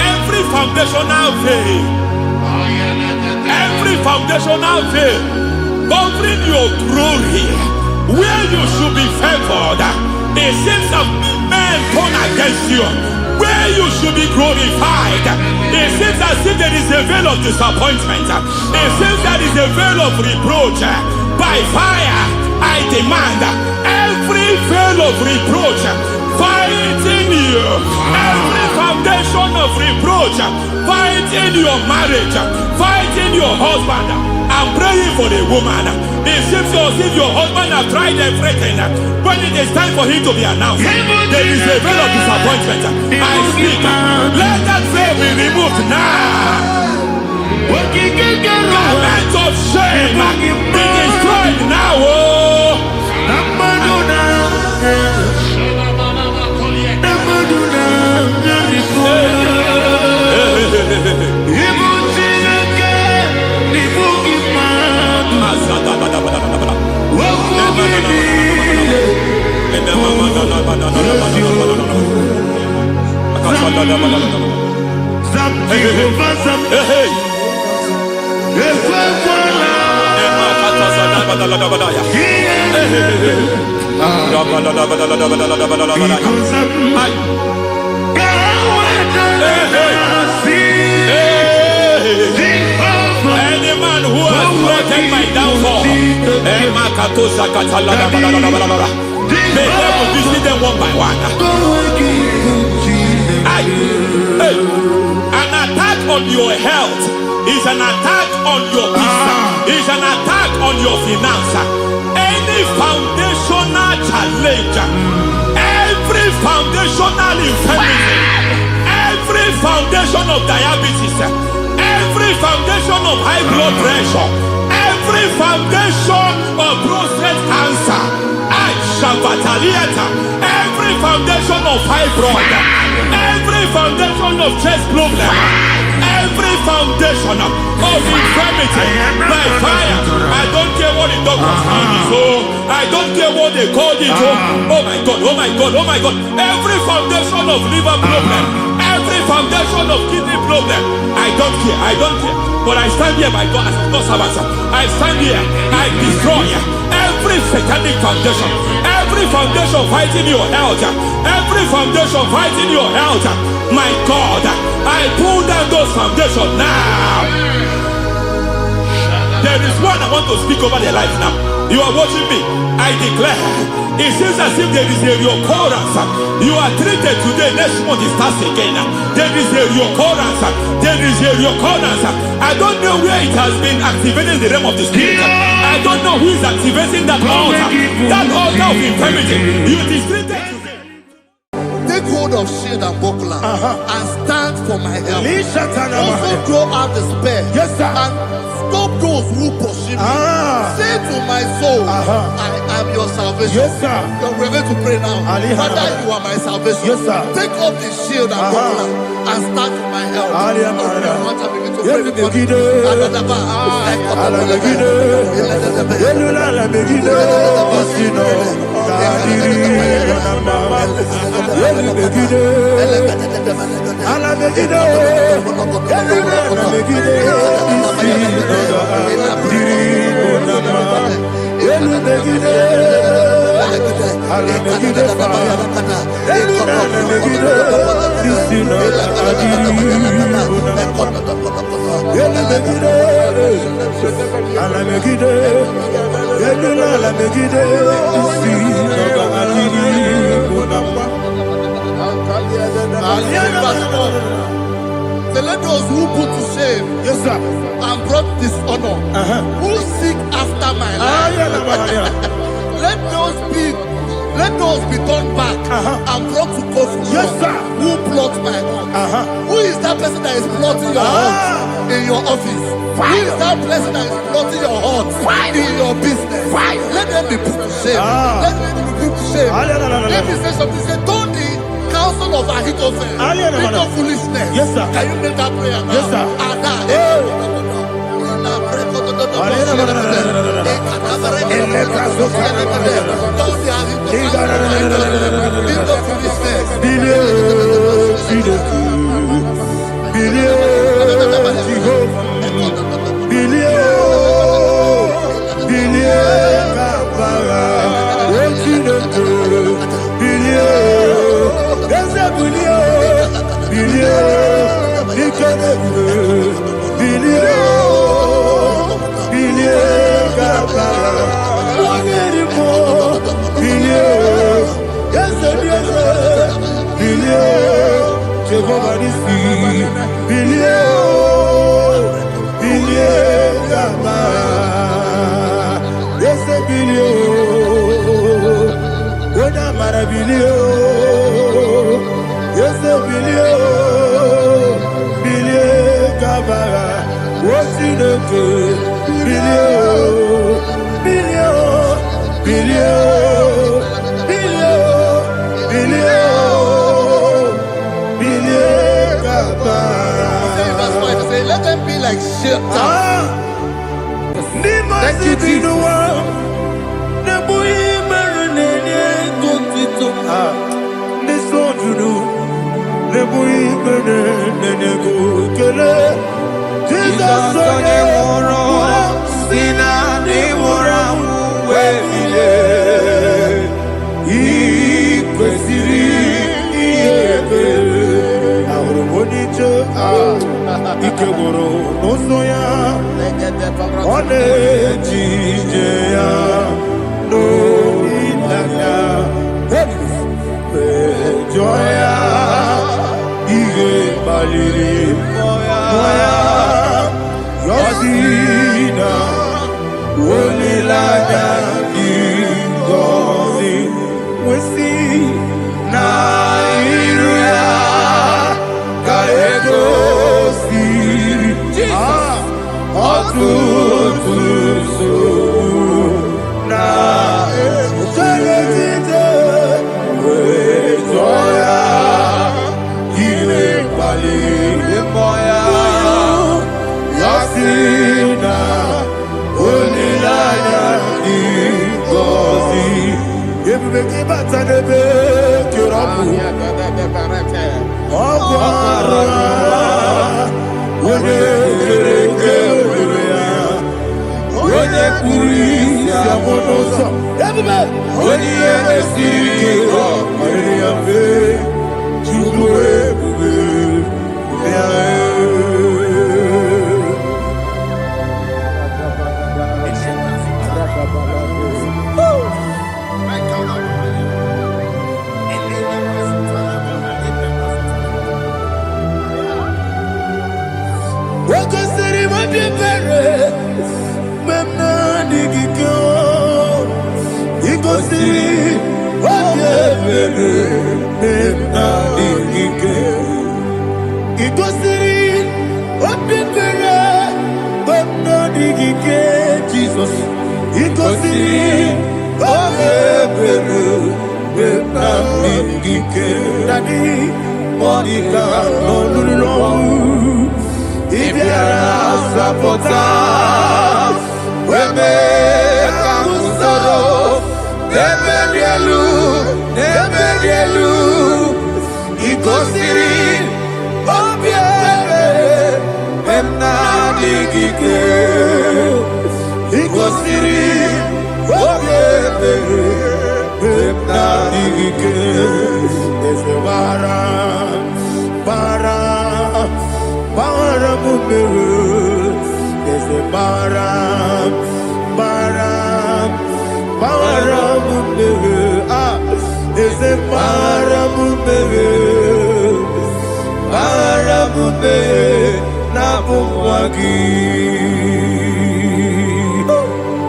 Every foundational veil, every foundational veil covering your glory, where you should be favored, it seems that men turn against you. Where you should be glorified, it seems as if there is a veil of disappointment. It seems there is a veil of reproach. By fire, I demand every veil of reproach fighting you, every foundation of reproach fighting your marriage, fighting your husband. I'm praying for the woman. It seems as if your husband has tried everything. When it is time for him to be announced, there is a veil of disappointment. I speak. Let that veil be removed now. Garment of shame be destroyed now. Any man who has broken my downfall, may God visit them one by one. An attack on your health is an attack on your peace, is an attack on your finance. Any foundational challenge, every foundational infirmity, every foundation of diabetes, every foundation of high blood pressure, every foundation of prostate cancer, every foundation of fibroid, every foundation of chest problem, every foundation of infirmity, by fire. I don't care what the doctors call it, so I don't care what they call it. Oh my God, oh my God, oh my God. Every foundation of liver problem, every foundation of kidney problem, I don't care, I don't care. But I stand here, my God, as God's servant. I stand here, I destroy every satanic foundation, every foundation fighting your health, every foundation fighting your health. My God, I pull down those foundations now. There is one I want to speak over their life now. You are watching me. I declare, it seems as if there is a reoccurrence. You are treated today, next month it starts again. There is a reoccurrence. There is a reoccurrence. I don't know where it has been activated in the realm of the spirit. I don't know who is activating that altar of infirmity. You is treated today. take hold of shield and buckler and stand for my help. Also throw out despair. Yes, sir. And stop those who pursue me. Say to my soul, I am your salvation. Yes, sir. We're going to pray now. Father, you are my salvation. Yes, sir. Take off the shield and buckler and stand for my help. So let those who put to shame, Yes, sir. and brought dishonor, who seek after my life, let those be turned back and brought to confusion. Yes, sir. Who plot my heart? Who is that person that is plotting your heart in your office? Who is that person that is plotting your heart in your business? Let them be put to shame. Let them be put to shame. Let me say something. Say, don't the counsel of Ahithophel make no foolishness. Yes, sir. Can you make that prayer now? Yes, sir. Let them be like shelter. Thank you, Jesus. Ikeboro nosoya one jijeya no ilaya joya ige baliri moya yosina olilaya ingozi wesi na iruya kaego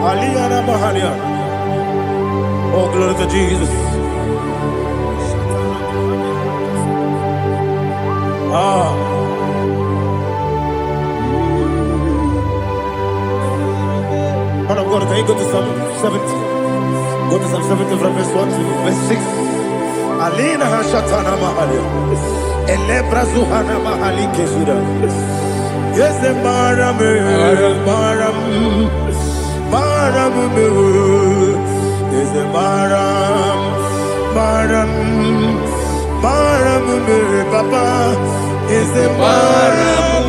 Jesus, oh, glory to Jesus. Man of God, can you go to Psalm 70? Go to Psalm 70 from verse 1 to verse 6. Alina Hashatana Mahalia. Elebra Zuhana Mahali Kesura. Yes, the Maram, is the Maram, Papa, is the Maram,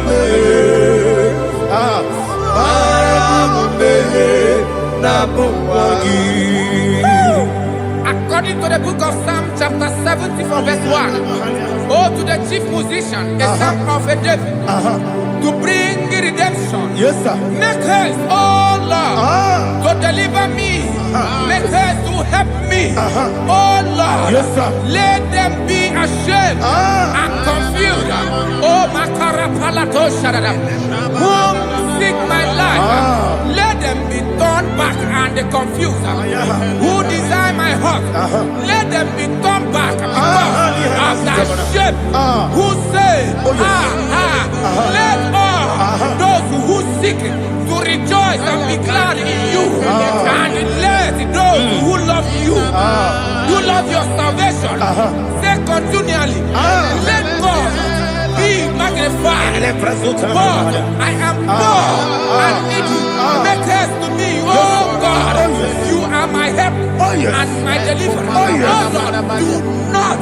According to the book of Psalm chapter 70 from verse 1, oh, to the chief musician, a psalm of a David, to bring redemption. yes, sir. Make haste, oh Lord, to deliver me. Make haste to help me. Oh Lord, Yes, sir. let them be ashamed and confused. Oh Makara Palato Shadadam, whom seek my life, let them be turned back and confused. Who desire my heart, let them be turned back because of that shame. Who say, let all those who seek to rejoice and be glad in you, and let those who love you, who love your salvation, say continually, let God be magnified. God, I am poor and needy. Make haste to me, oh God. You are my help and my deliverer. Oh Lord, do not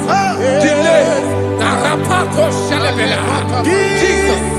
delay. Tarapato Shalabela. Jesus.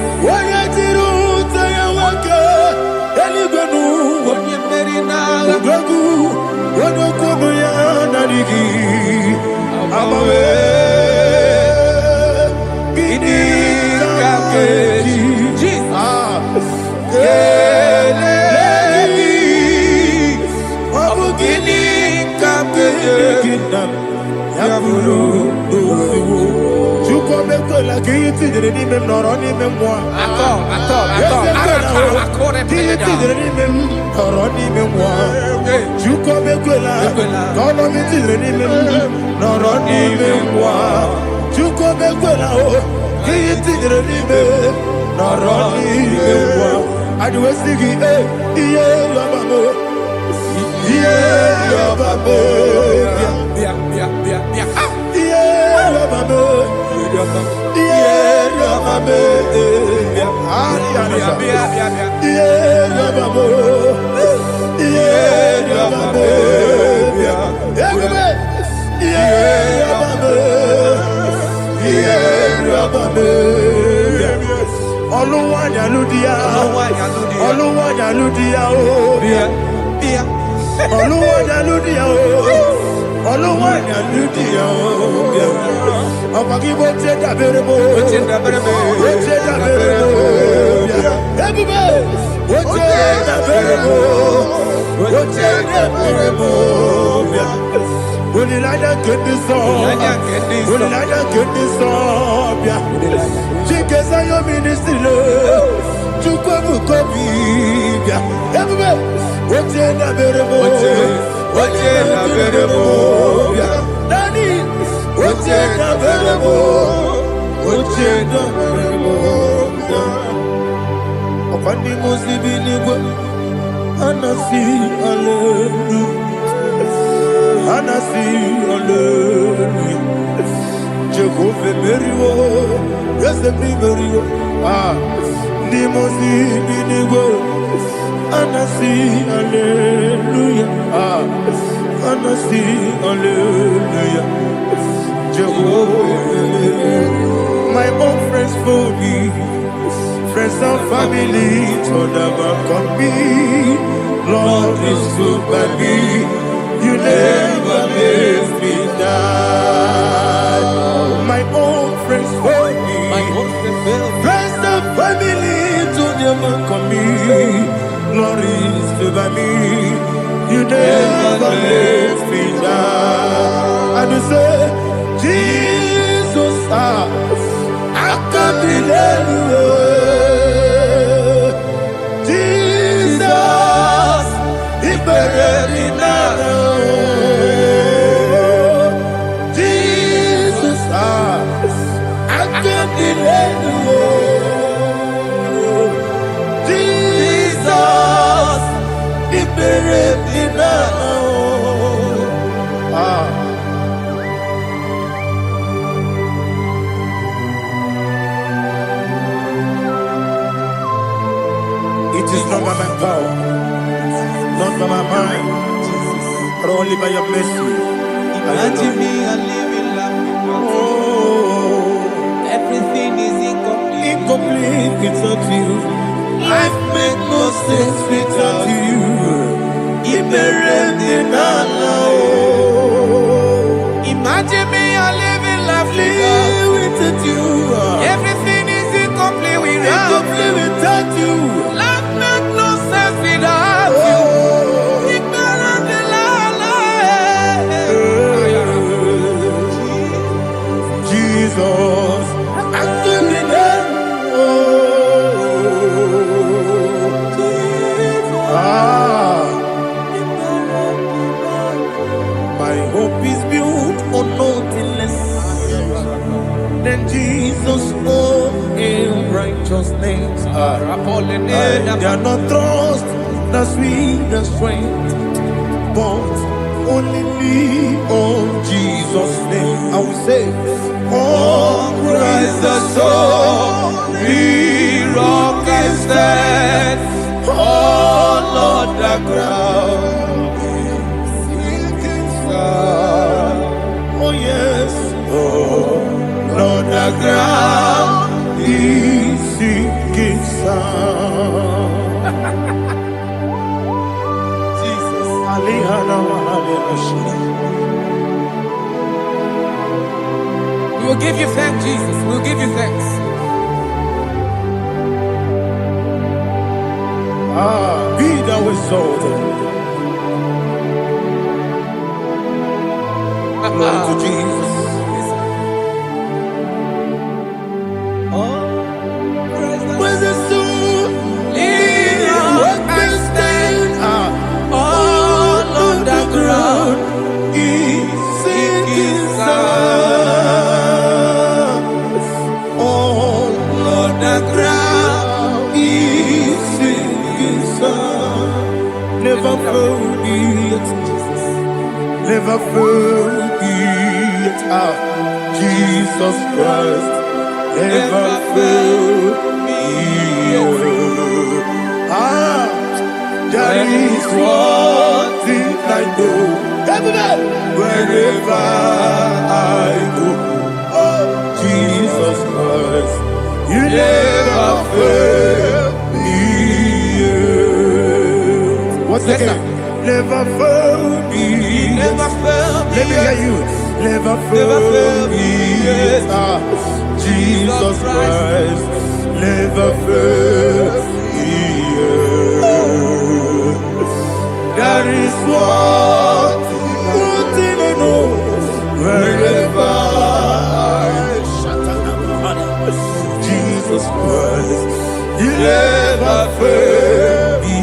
Daddy, Uchenda Verebo, Uchenda Verebo. Opandi Mosibini, Anasi, Hallelujah. Anasi, Hallelujah. Jehovah Merio, yes, the Merio. Nimosi, Binigo, Anasi, Hallelujah. Anasi, Hallelujah. Jehovah, my own friends for me, friends and family, told about me. Lord is good by me. You never leave me down. My own friends for me, friends and family, told about me. Lord is good by me. You never let me down. And you say, Jesus, I can't believe you. Jesus, He buried me now. Jesus, I can't believe you. Jesus, He buried me now. It is not by my power, not by my mind, but only by your mercy. Imagine me a living life. Oh, Everything is incomplete. incomplete without you. Life makes no sense without you. Imagine me a living life without you. Everything is incomplete Incomplete without you. Life makes no sense without you. Jesus, I give you that. My hope is built on nothing less than Jesus' own righteousness. I cannot trust the sweetest strength, but only me on Jesus' name. I will say, oh, Christ the solid rock is dead. Oh, Lord, the ground is sinking sand. Oh, yes. Oh, Lord, the ground is sinking sand. Jesus. We will give you thanks, Jesus. We will give you thanks. Be thou exalted. Glory to Jesus. Where's the soul? What can stand? All on the ground is sinking sand. All on the ground is sinking sand. Never forget, never forget, Jesus Christ. Never forget. That is one thing I know. Wherever I go, oh, Jesus Christ, you never fail me. What's again? Never fail me. Never fail me. Let me hear you. Never fail me. Jesus Christ, never fail me. That is what I know. Wherever Jesus Christ, you never fail me.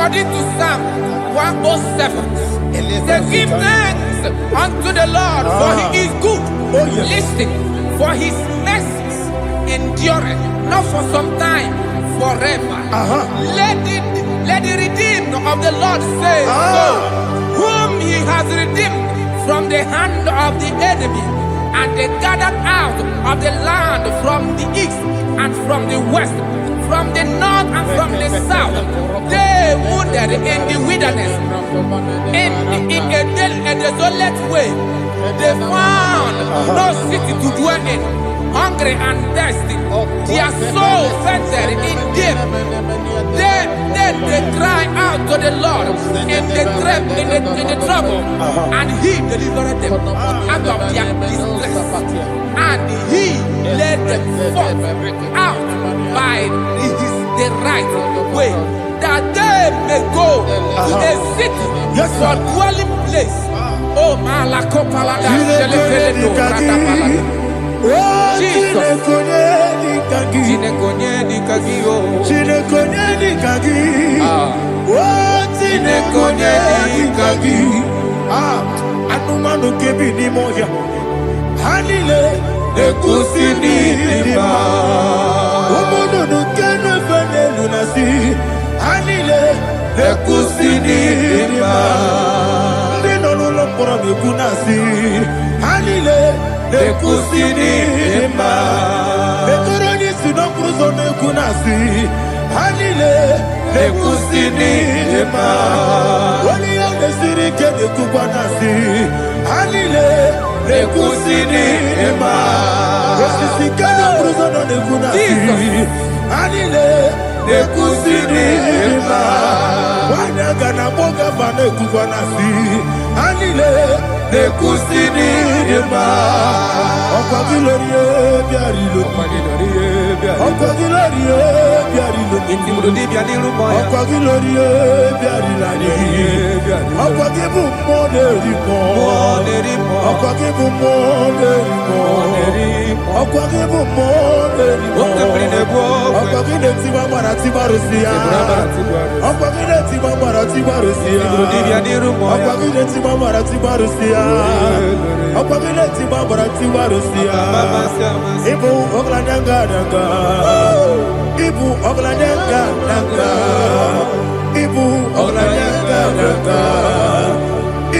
According to Psalm 107, they give thanks unto the Lord, for he is good. Listen, for his mercies endureth, not for some time, forever. Let the redeemed of the Lord say so, whom he has redeemed from the hand of the enemy, and they gathered out of the land from the east and from the west, from the north and from the south. They wandered in the wilderness, in a desolate way. They found no city to dwell in, hungry and thirsty. Their soul fainted in deep. Then they cry out to the Lord in the trouble, and he delivered them out of their distress, and he led them forth out by the right way, that they may go to a city for dwelling place. Oh, Malakopalada, Jesus. Anumanu kebi ni moya Hanile Ekusini lima Umudu nukenu fene lunasi Hanile Ekusini lima Ndino lulopora mikunasi Hanile Ekusini lima Etoroni sinokruzo mekunasi Hanile Ekusini lima Wali yone sirike nekubanasi Hanile Ekusini lima Wasisikana bruzono nekunasi Hanile Ekusini lima Wanaga na boga vane kubanasi Hanile Ekusini lima Okwa gilorie biarilo Okwa gilorie biarilo Okwa gilorie biarilani Okwa gibu moderimo Okwa gibu moderimo Okwa gibu moderimo Okwa gine tiba marati barusia Okwa gine tiba marati barusia Okwa gine tiba marati barusia Okwa gine tiba marati barusia Ibu oglanyanga nanga Ibu oglanyanga nanga Ibu oglanyanga nanga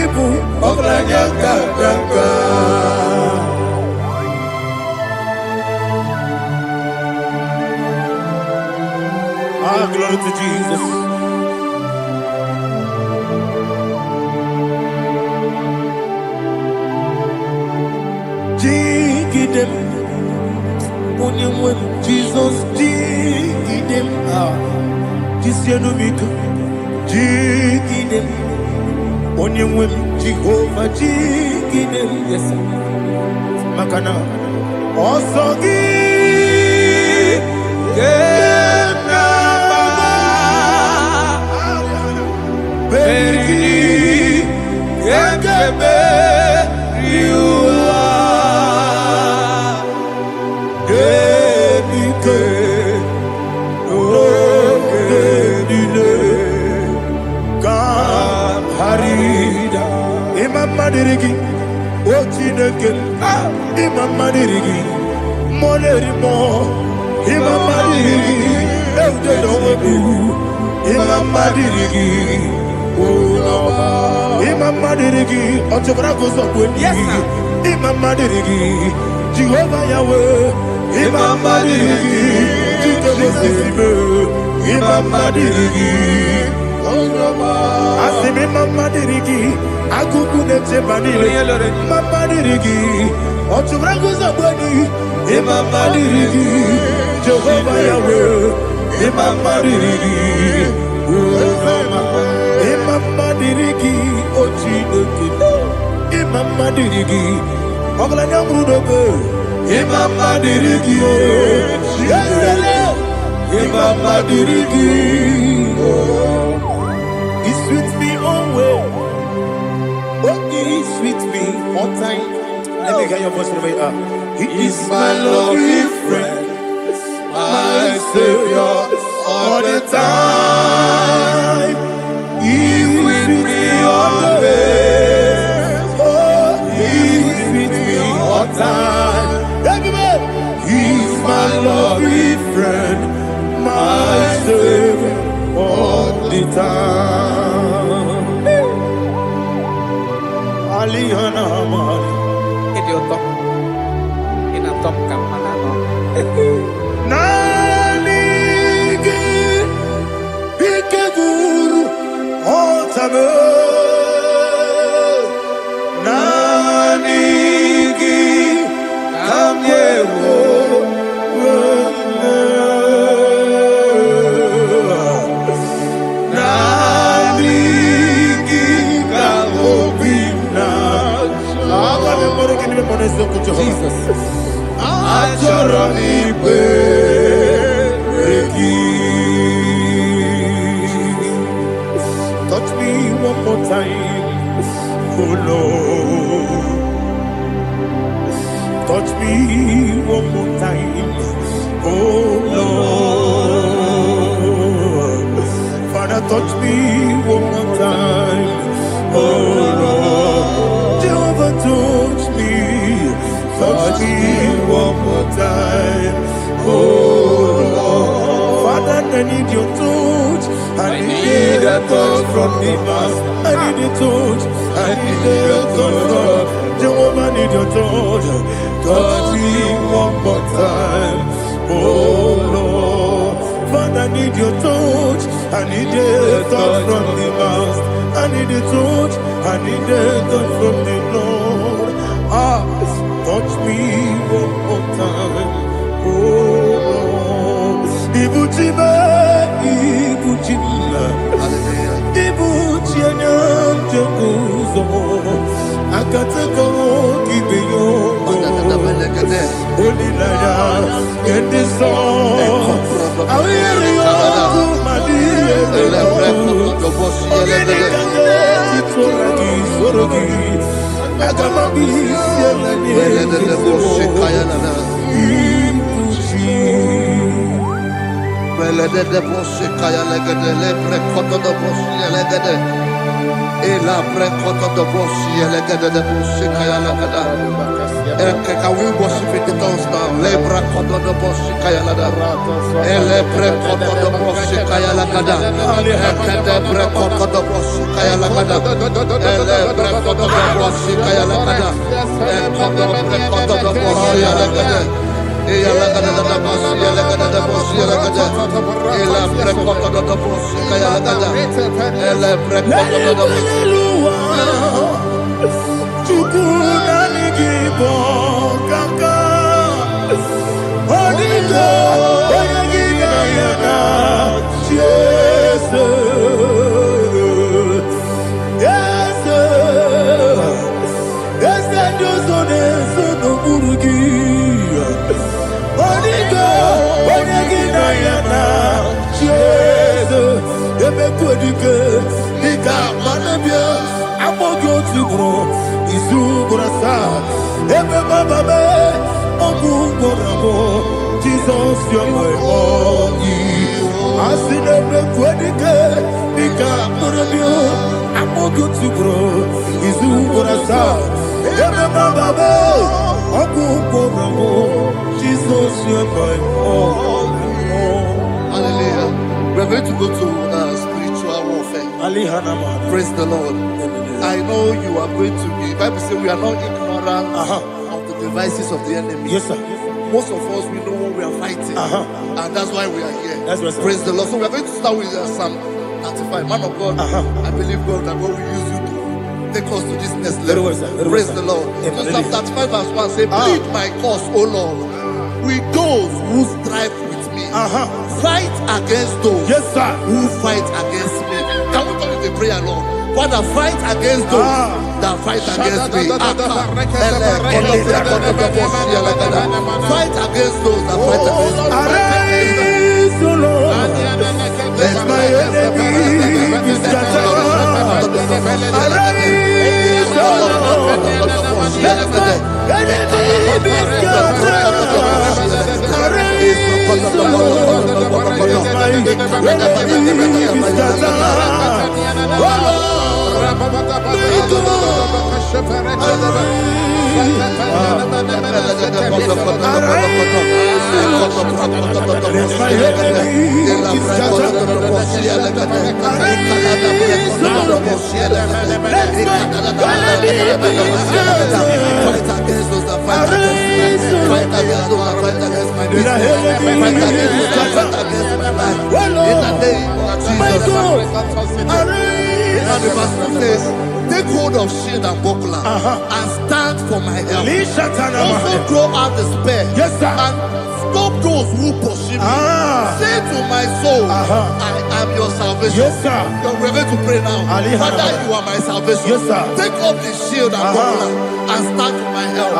Ibu oglanyanga nanga Glory to Jesus. Jigidem, Jesus, jigidem, Jisianumika, jigidem, Onyemwem, Jehovah, jigidem, yes, Makana, Osogi, Beri, Gekebe, Riua, Genike, Genile, Harida, Imam Madirigi, Ochineke, Imam Madirigi, Molerimo, Imam Madirigi, Eudedobu, Imam Madirigi. Imam Madirigi, Otobrago Zobuni, Imam Madirigi, Jehovah Yahweh, Imam Madirigi, Jehovah Imam Madirigi, Asim Imam Madirigi, Akukune Chebanile, Imam Madirigi, Otobrago Zobuni, Imam Madirigi, Jehovah Yahweh, Imam Madirigi, Imam Madirigi, Ochineke, Imam Madirigi, Oglanya Mudobe, Imam Madirigi, Imam Madirigi, He sweets me always, He sweets me all time. Let me hear your voice wherever you are. He is my loving friend, my Savior, all the time. time. Alihana Mali. Idiot. In a top camera. Nanigi Ikeguru Otame Nanigi Kamyewo Nanigi Kamobina Jesus Achoronipe touch me one more time, oh Lord. Touch me one more time, oh Lord. Father, touch me one more time, oh Lord. Jehovah, touch me one more time, oh Lord. Father, I need your touch. I need a touch from the master. I need a touch. I need a touch from Jehovah. I need your touch. Touch me one more time, oh Lord. Father, I need your touch. I need a touch from the master. I need a touch. I need a touch from the Lord. Touch me one more time, oh Lord. Ibuchima, Ibuchina, Jeguzo, Akatako, Gibeyo, Olilaya, get this song. I will hear you, Can we worship in the tongues now? Lebra koto do boshi kaya lada. Elebre koto do boshi kaya lada. Ekede bre koto do boshi kaya lada. Elebre koto do boshi kaya lada. Ekodo bre koto do boshi lada. Eya lada da boshi lada da boshi lada. Elebre koto do boshi kaya lada. Elebre koto do boshi. Chukuna nigibo kaka Onigo Onagina yana Jesus Yes Yes Josone Sono Burugi Onigo Onagina yana Jesus Ebe kodike Nika manabia Amogo tibro Izubrasa, Ebe Baba, Ogumborabo, Jesus, you're my boy. I see the Quedica, Nika Morabio, Amogo to grow, Izubrasa, Ebe Baba, Ogumborabo, Jesus, you're my boy. Hallelujah. We're going to go to spiritual warfare. Praise the Lord. I know you are going to be. Bible says we are not ignorant of the devices of the enemy. Yes, sir. Most of us, we know what we are fighting. And that's why we are here. That's right, sir. Praise the Lord. So we are going to start with Psalm 35. Man of God, I believe God that God will use you to take us to this next level. Very well, sir. Very Praise well, the sir. Lord. Amen. So Psalm 35 verse 1 say, plead my cause, O Lord, with those who strive with me. Fight against those who fight against me. Can we turn with a prayer, Lord? Father, fight against those that fight against me. Fight against those that fight against me. Arise, O Lord. Let my enemy be scattered. Arise, O Lord. Let my enemy be scattered. Arise, O Lord. Let my enemy be scattered. Oh Lord. Take hold of shield and buckler and stand for my help. Also throw out the spear and stop those who pursue me. Say to my soul, I am your salvation. We're going to pray now. Father, you are my salvation. Take up the shield and buckler and stand for my help.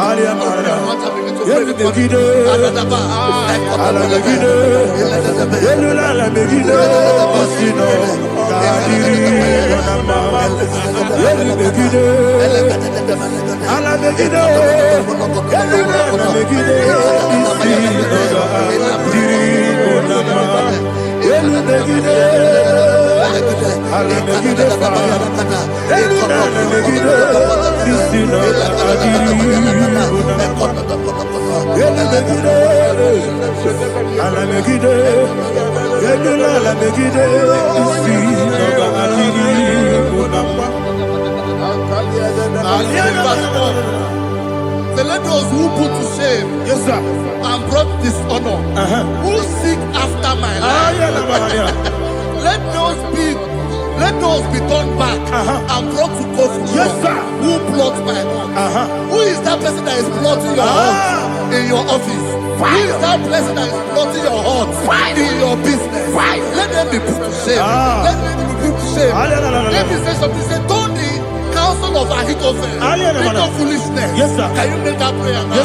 Let those who put to shame and brought dishonor, who seek after my life, let those be turned back and brought to confusion. Who plot my home? Who is that person that is plotting your home in your office? Who is that person that is plotting your heart in your business? Let them be put to shame. Let them be put to shame. Let me say something. Say, don't the counsel of Ahithophel think of foolishness. Can you make that prayer now?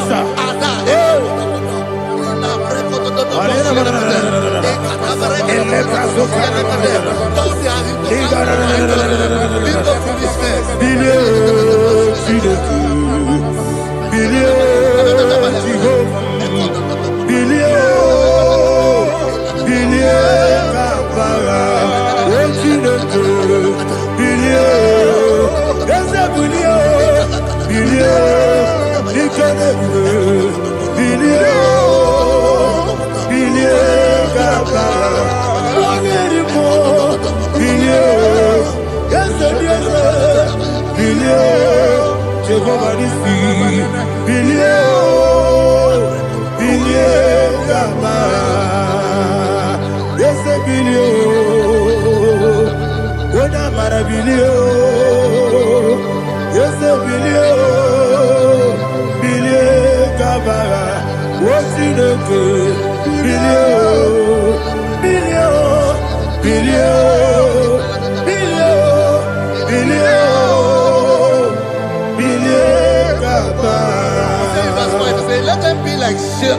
Let them be like chaff.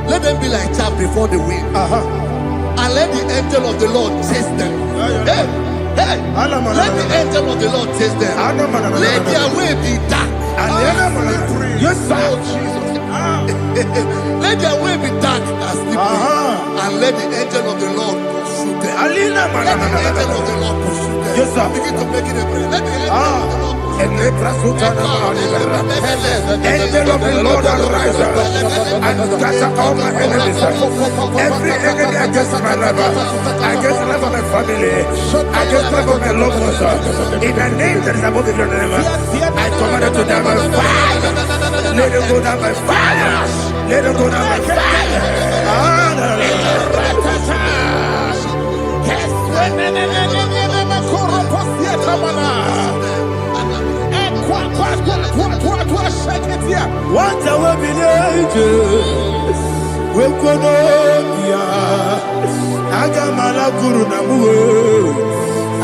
Let them be like chaff before the wind. And let the angel of the Lord chase them. Hey, let the angel of the Lord chase them. Let their way be dark. Yes, sir. Let their way be dark as slippery. And let the angel of the Lord pursue them. Let the angel of the Lord pursue them. Yes, sir. Begin to make it a prayer. Let the angel of the Lord Angel of the Lord arise and scatter all my enemies. Every enemy against my life, against the life of my family, against the life of my loved ones. In the name that is above the name, I command it to down by fire. Let it go down by fire. Let it go down by fire. What a weapon we kono agamala guru namu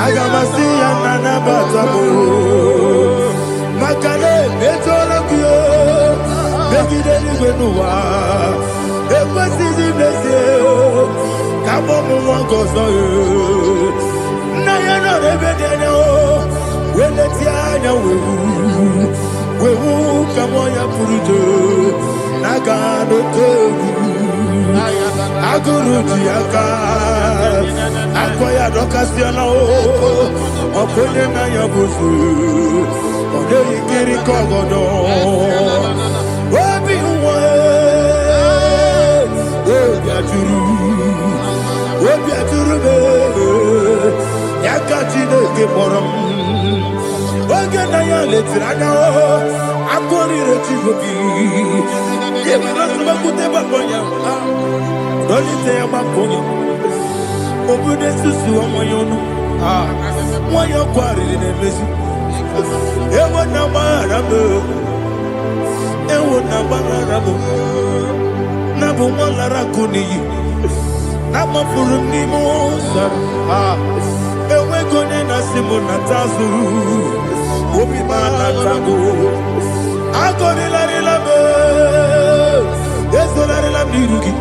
agamasiya nana batamu makale betola kyo begide ni benuwa ekwesizi blesse kamo mu ngozo na yana rebede o weletia wewu kamoya purujo nagano tegu aguru diaka Akwaya dokasiana o. Okonye na yabusu. Ode ikiri kogodo. Obi uwe. Obi aturu. Obi aturu be. Yakati ne keporam. Oge na ya letirana o. Akori retigobi. Yebina subakute bakonya. Dolite ya bakonya. Obude susu omoyonu. Moyo kwari ne mesu. Ewo na marabu. Ewo na marabu. Na bu molara kuni. Na mafuru ni mosa. Ewe gone na simu na tazu. Obi mana tago. Agori la rilabo. Yeso la rilabo nirugi.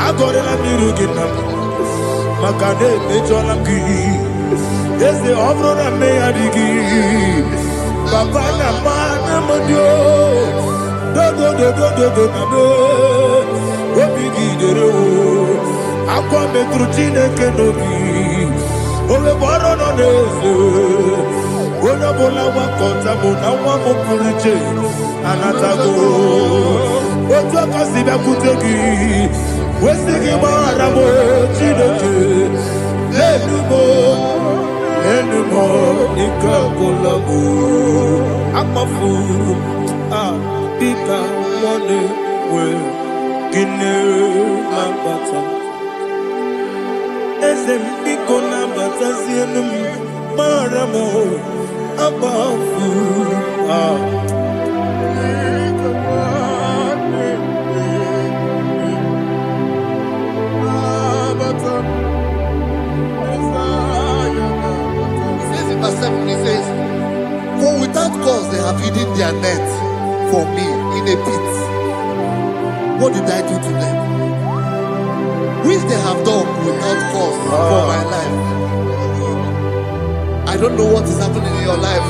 Agori la nirugi na. Makade mejola ki. Yese ofro na me adigi. Papa na mana modio. Do na me. Obi gidere o. Akwa metrutine kenobi. Ole boro no nese. Ona bola wakota mona wamo puriche. Anatago. Otu akasiba kutegi. Wesigi maramo chineke. Lenumo ikakolamu. Akmafu. Pika one we. Gine mambata. Ezem ikona batazienum. Maramo abafu. He says, for without cause they have hidden their net for me in a pit. What did I do to them? Which they have done without cause for my life. I don't know what is happening in your life.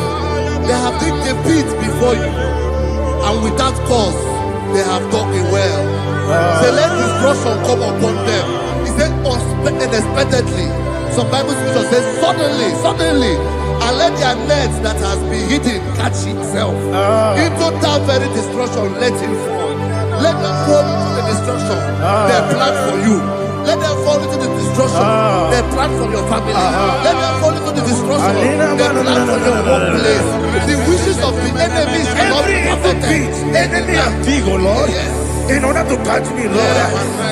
They have digged a pit before you, and without cause they have dug it well. Say, let destruction come upon them. He said, unexpectedly. Some Bible scripture says, suddenly, and let their nets that has been hidden catch itself. Into that very destruction, let it fall. Let them fall into the destruction they plan for you. Let them fall into the destruction they plan for your family. Let them fall into the destruction they plan for your workplace. The wishes of the enemies cannot be perfected. Enemy of dig, oh Lord. Yes. In order to catch me, Lord,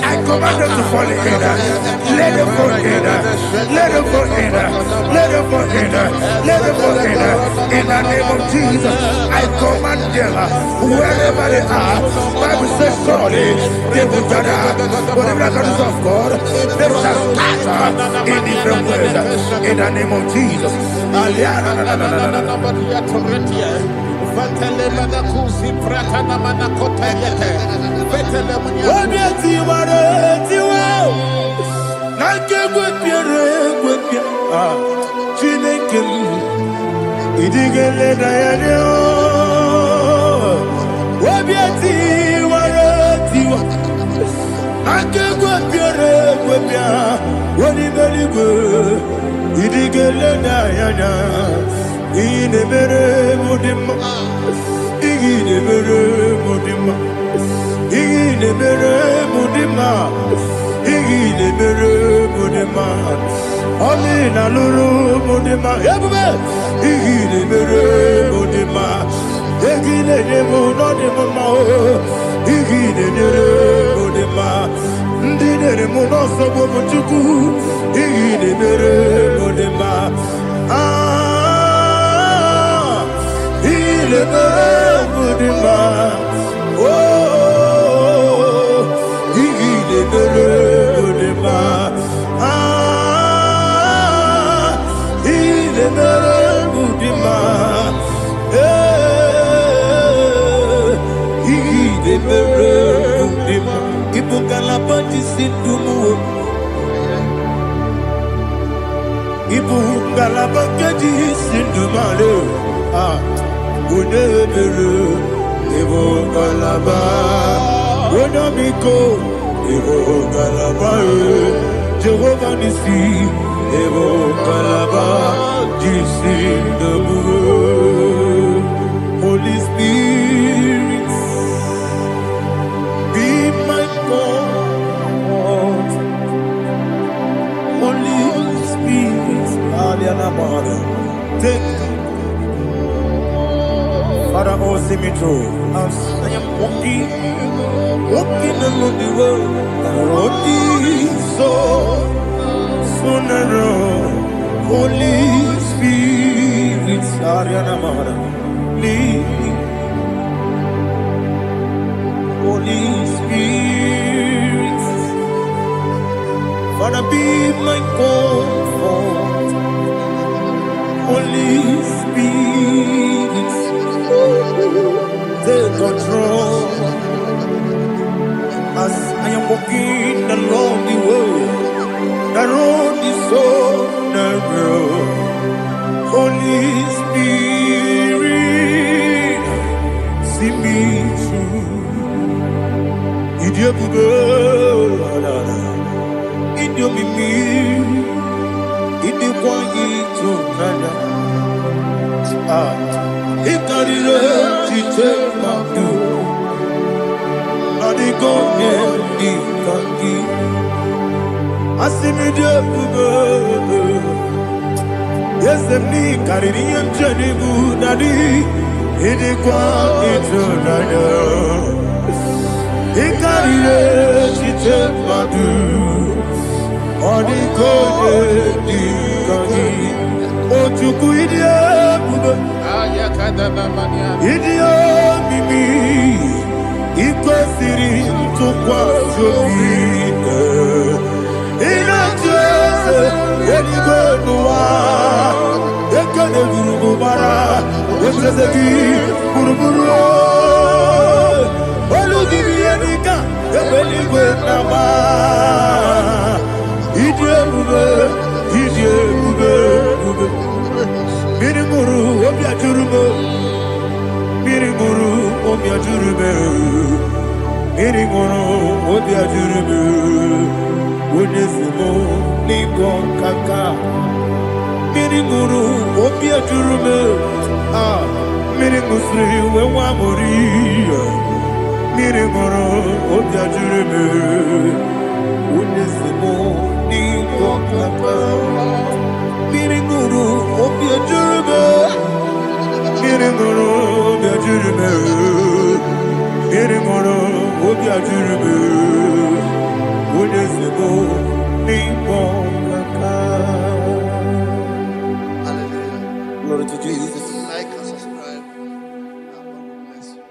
I command them to fall in. Let them fall in. Let them fall in. Let them fall in. Let them fall in. In the name of Jesus, I command them wherever they are. Bible says surely they will gather. Whatever the is of God, they shall scatter in different ways. In the name of Jesus. Amina lulu mudima yabube igile mere mudima igile nemo no demo ma igile mere mudima ndine mo no so bo mutuku igile mere mudima igile mere mudima oh igile mere mudima Ibu galaba kedi sindumale unebere ibu galaba unamiko ibu galaba Jehovah Nisi, Evo Kalaba, Jisi Dabu, Holy Spirit, be my God. Holy Spirit, Aliana Mara, take Father, oh, see me through. As I am walking along the road, the road is so narrow. Holy Spirit, Ariana Mara, lead me. Holy Spirit, Father, be my comfort. Holy Spirit, take control. As I am walking along the way, the road is so narrow. Holy Spirit, see me through. Idiabugo, Idiomimi, Idikwani to Nana. Ikarire, Chichemadu. Go di kangi asimi de bugo yesemi kariri amjeni bu nadi idi kwa itu nada ikarire chite madu odi go di kangi ojuku idi bugo ayakadaba mania idi mimi Iko siri tukwa jovine Ina jese Enigo nuwa Ekane gurugu bara Echese ki Buruburu Olu divi enika Ebeligwe nama Idie bube Miri guru Obi ajurume Miri guru Obi ajurume Miri guru Obi ajurume Unesimo Nigo kaka Miri guru Obi ajurume Miri gusri Wewa mori Miri guru Obi ajurume Unesimo Nigo kaka Miri guru Obi ajurume Miri guru Obi ajurume Miri guru Obi ajurume Unesimo Nigo kaka. Glory to Jesus. Like and subscribe. God bless you.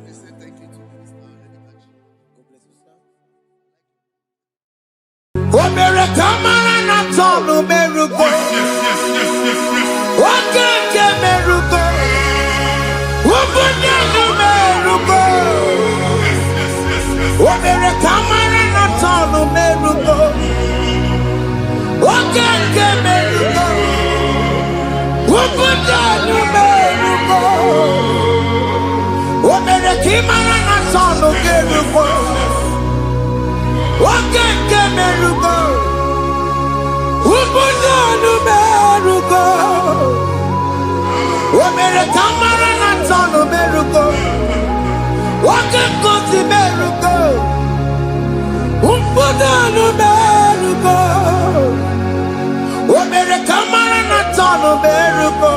We say thank you to Mr. Edikachi. God bless you, sir. Omereka mara na tonu merugo. Okeke merugo. Ubunye nu merugo. Omereka mara na tonu merugo. Okeke merugo. Ubunye nu merugo. Omereka mara na tonu merugo. Okeke merugo. Ubunye nu merugo. Omereka mara na tonu merugo. Okeke merugo. Ubunye nu merugo. Omereka mara na tonu merugo.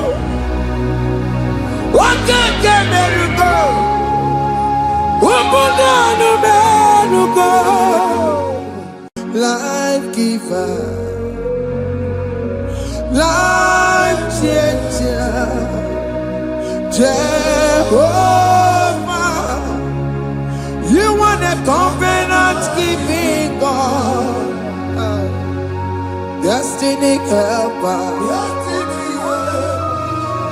Okeke merugo. Ubunye nu merugo. Life giver, life changer, Jehovah, you are the covenant keeping God, destiny helper,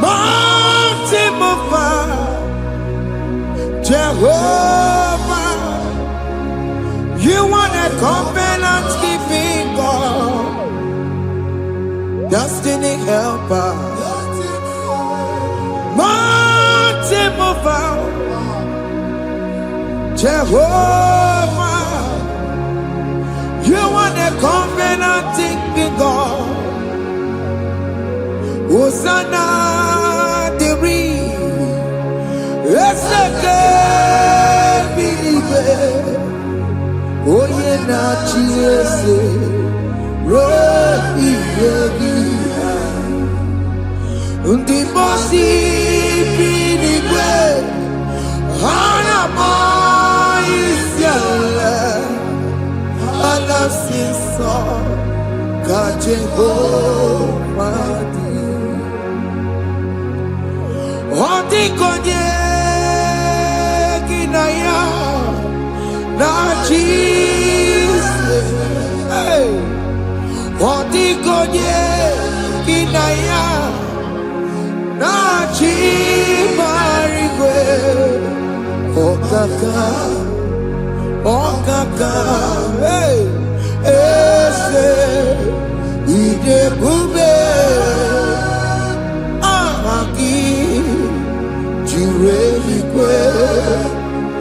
mountain mover, Jehovah, you are the covenant keeping God, destiny helper, mountain mover, Jehovah, you are the covenant Hosanna diri eseke bilibe oye na chiese rohi yegi undi bosi bilibe hana maisiala ala sinso ka Jehovah Ontikonye kinaya na Jesus. Hey. Ontikonye kinaya na chimarigwe. Okaka, hey, ese idebube amaki. Jirelikwe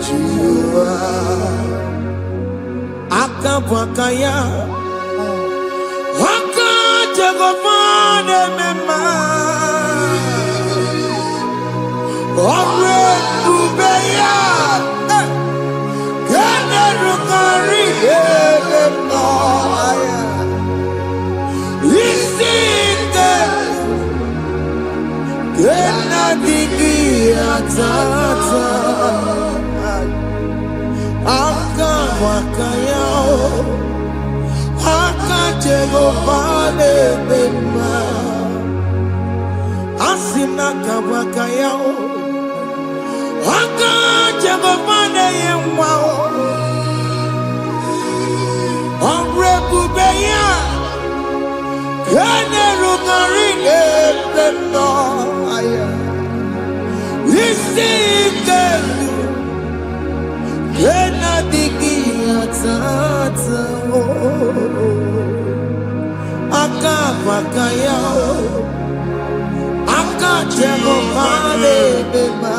jiwa akabwakaya akajagofane mema ore kubeya kene rukari no aya isinde kena digi atata akawakayao akajegofane mema asina kawakayao akajegofane yemwao onrekubeya kene rugari no aya Isike kena digi atata akabakaya akajegofane mema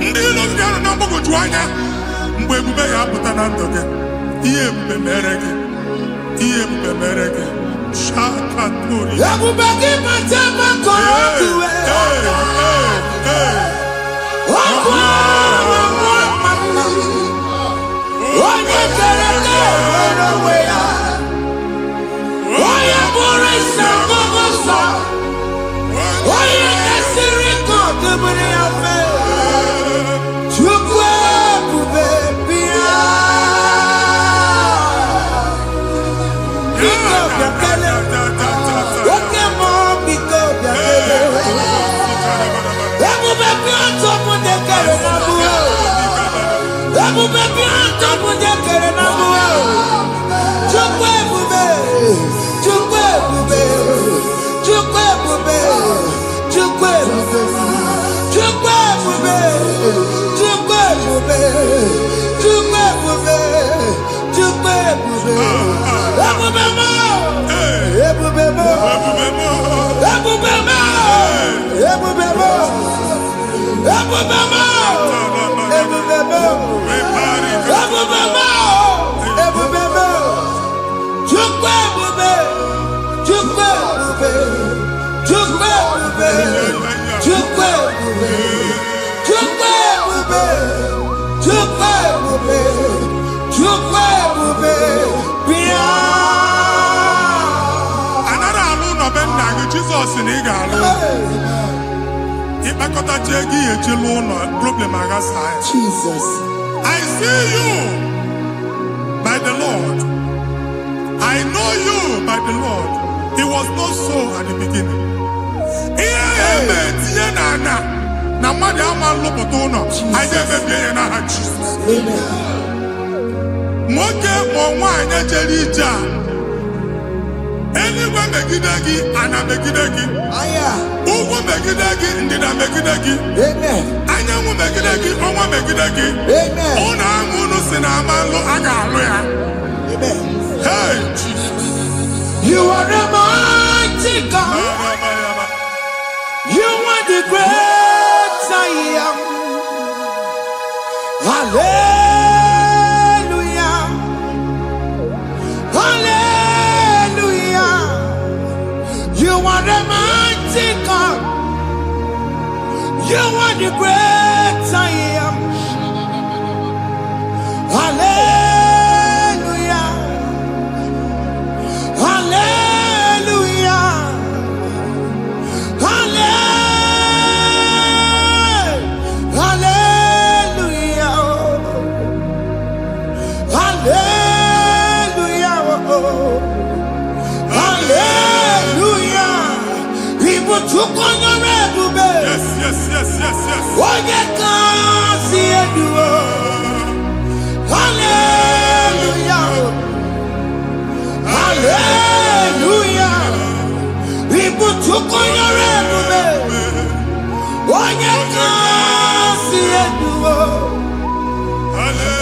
ndị ilo ndị ahụ na mgbagwoju anya mgbe ebube ya apụta na ndụ gị Shakatori. Everybody must have a Jesus in Igalo. Jesus. I see you by the Lord. I know you by the Lord. It was not so at the beginning. Anywhere megidagi and a megidagi. Ugo megidagi and did a megidagi. Anyamu megidagi, Oma megidagi. Ona munu sinamalo agaloya. Hey, Jesus. You are the mighty God. You are the great I am. Hallelujah. Hallelujah. You are the mighty God. You are the great I am. Hallelujah. Hallelujah. Hallelujah. Hallelujah. Hallelujah. People took on your red. Yes, yes, yes, yes, yes. What you can see it do. Hallelujah. Hallelujah. People took on your red. What you can see it do.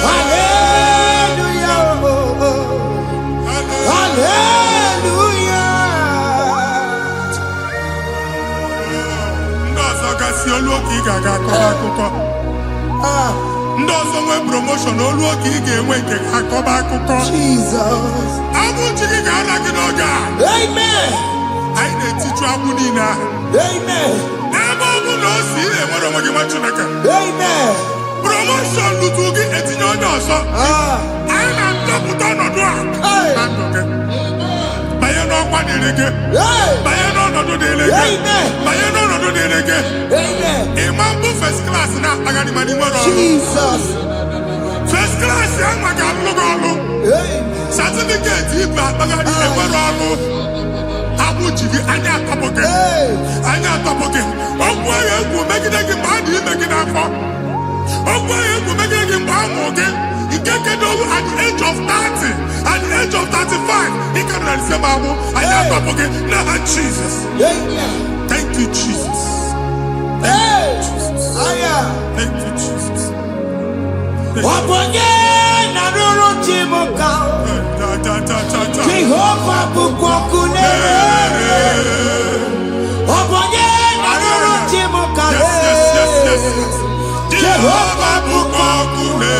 Hallelujah. Hallelujah. Ndozo nwe promotion oluoki ị ga-enwe nke akọba akụkọ. Jesus. Abụ Chike ga-ala gị n'oge a. Amen. Anyị na-etiju agbụ niile ahụ. Amen. Ebe ọ bụ na o si enwere onwe gị nwa Chineke. Amen. Promotion lutu gị etinye onye ọzọ. Anyị na-ndọpụta ọnọdụ a. Na ndụ gị. Banye n'ọkwa dịrị gị. Banye n'ọnọdụ dịrị gị. Banye n'ọnọdụ dịrị gị. Ịma mbụ first class na-akpagharị ma n'ime ọrụ. Jesus. First class ya nwa ga-alụ gị ọrụ. Certificate ibu akpagharị enwere ọrụ. Agbụ ji gị anya atọpụ gị. Anya atọpụ gị. Okwu ahụ egwu megide gị mgbe a dị ime gị n'afọ. Okwu ahụ egwu megide gị mgbe a mụrụ gị. Nke kedu at the age of 30, at the age of 35, he can receive Bible. I am talking now, Jesus. Thank you, Jesus. Thank you, Jesus. Thank you, Jesus. Jehovah bukokune. Jehovah bukokune.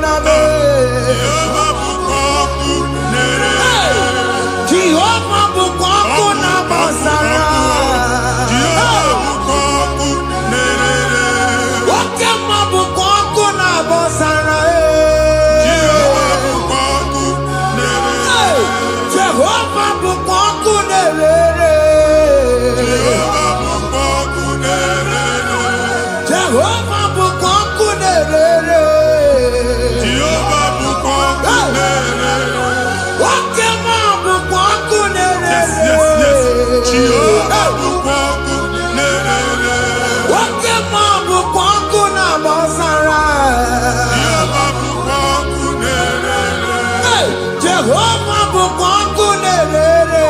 na me. Jehovah bukwaku na bosara. Wakema bukwaku na bosara. Jehovah bukwaku nerere. Jehovah bukwaku nerere. Wakema bukwaku nerere. Wakema bukwaku na bosara. Jehovah bukwaku nerere.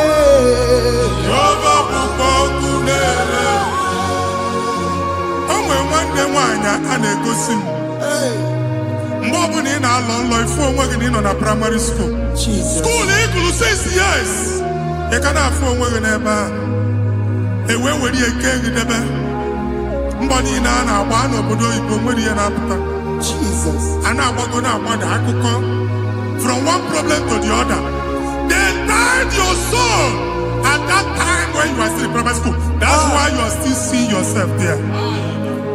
A na-egosi m mgbe ọbụla ị na-alọ nlọ ifu onwe gị na ị nọ na praịmarị skuul skuul ị gụrụ 6 years ị ka na-afụ onwe gị n'ebe a ewee were ihe nke gị debe mbọ niile a na-agba n'obodo oyibo nwere ihe na-apụta a na-agbago na-agbada akụkọ from one problem to the other. They tied your soul at that time when you are still in primary school. That's why you are still seeing yourself there.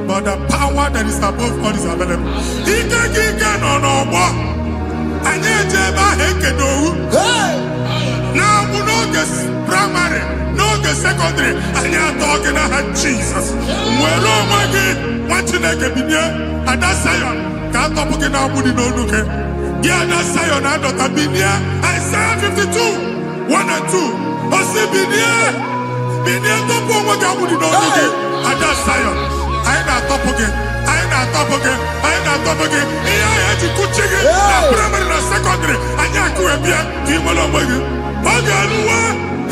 But the power that is above God is available. Ike no more. Anye jeba hekedowu. Now we no get primary, no get secondary. Anye talking about Jesus. Mwero mwagi wachineke binye ada Zion. Kanto puke na budi no nuke. Ada Zion adota binye. Isaiah 52, 1 and 2. Osi binye topo mwagi budi no nuke. Ada Zion. I na-atọpụ gị. Ihe ahụ eji kuchi gị na praịmarị na sekọndịrị anyị akụwebịa ka ị nwere onwe gị. Ọ ga-eluwa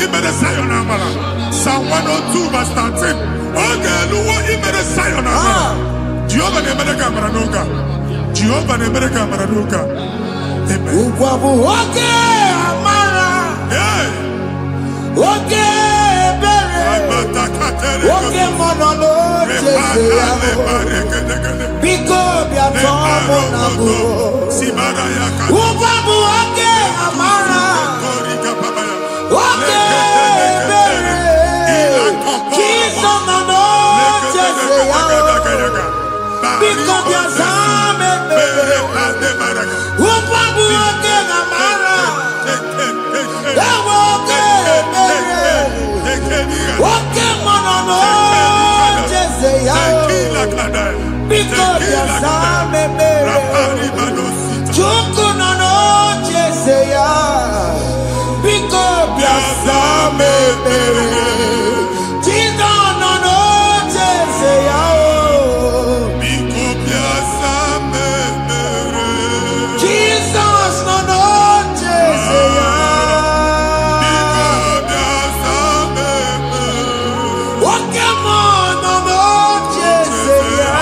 imere Zion amara. Psalm 102 verse 13. Ọ ga-eluwa imere Zion amara. Jehova na-emere gị amara n'oge a. Jehova na-emere gị amara n'oge a. Ugwu bụ oge amara. Oge ebere. Oge mọnọ n'oche ya. Biko bịa tọọ mụ na bụ. Ugwu bụ oge amara. Oge ebere. Jizọs nọ n'oche ya. Biko bịa zaa m ekpere. Ugwu bụ oge amara. Ewe oge ebere. Oge mọnọ n'oche ya. Biko bịa zaa m ekpere. Chukwu nọ n'oche ya. Biko bịa zaa m ekpere. Jizọs nọ n'oche ya. Jesus nọ n'oche ya. Oke mmụọ nọ n'oche ya.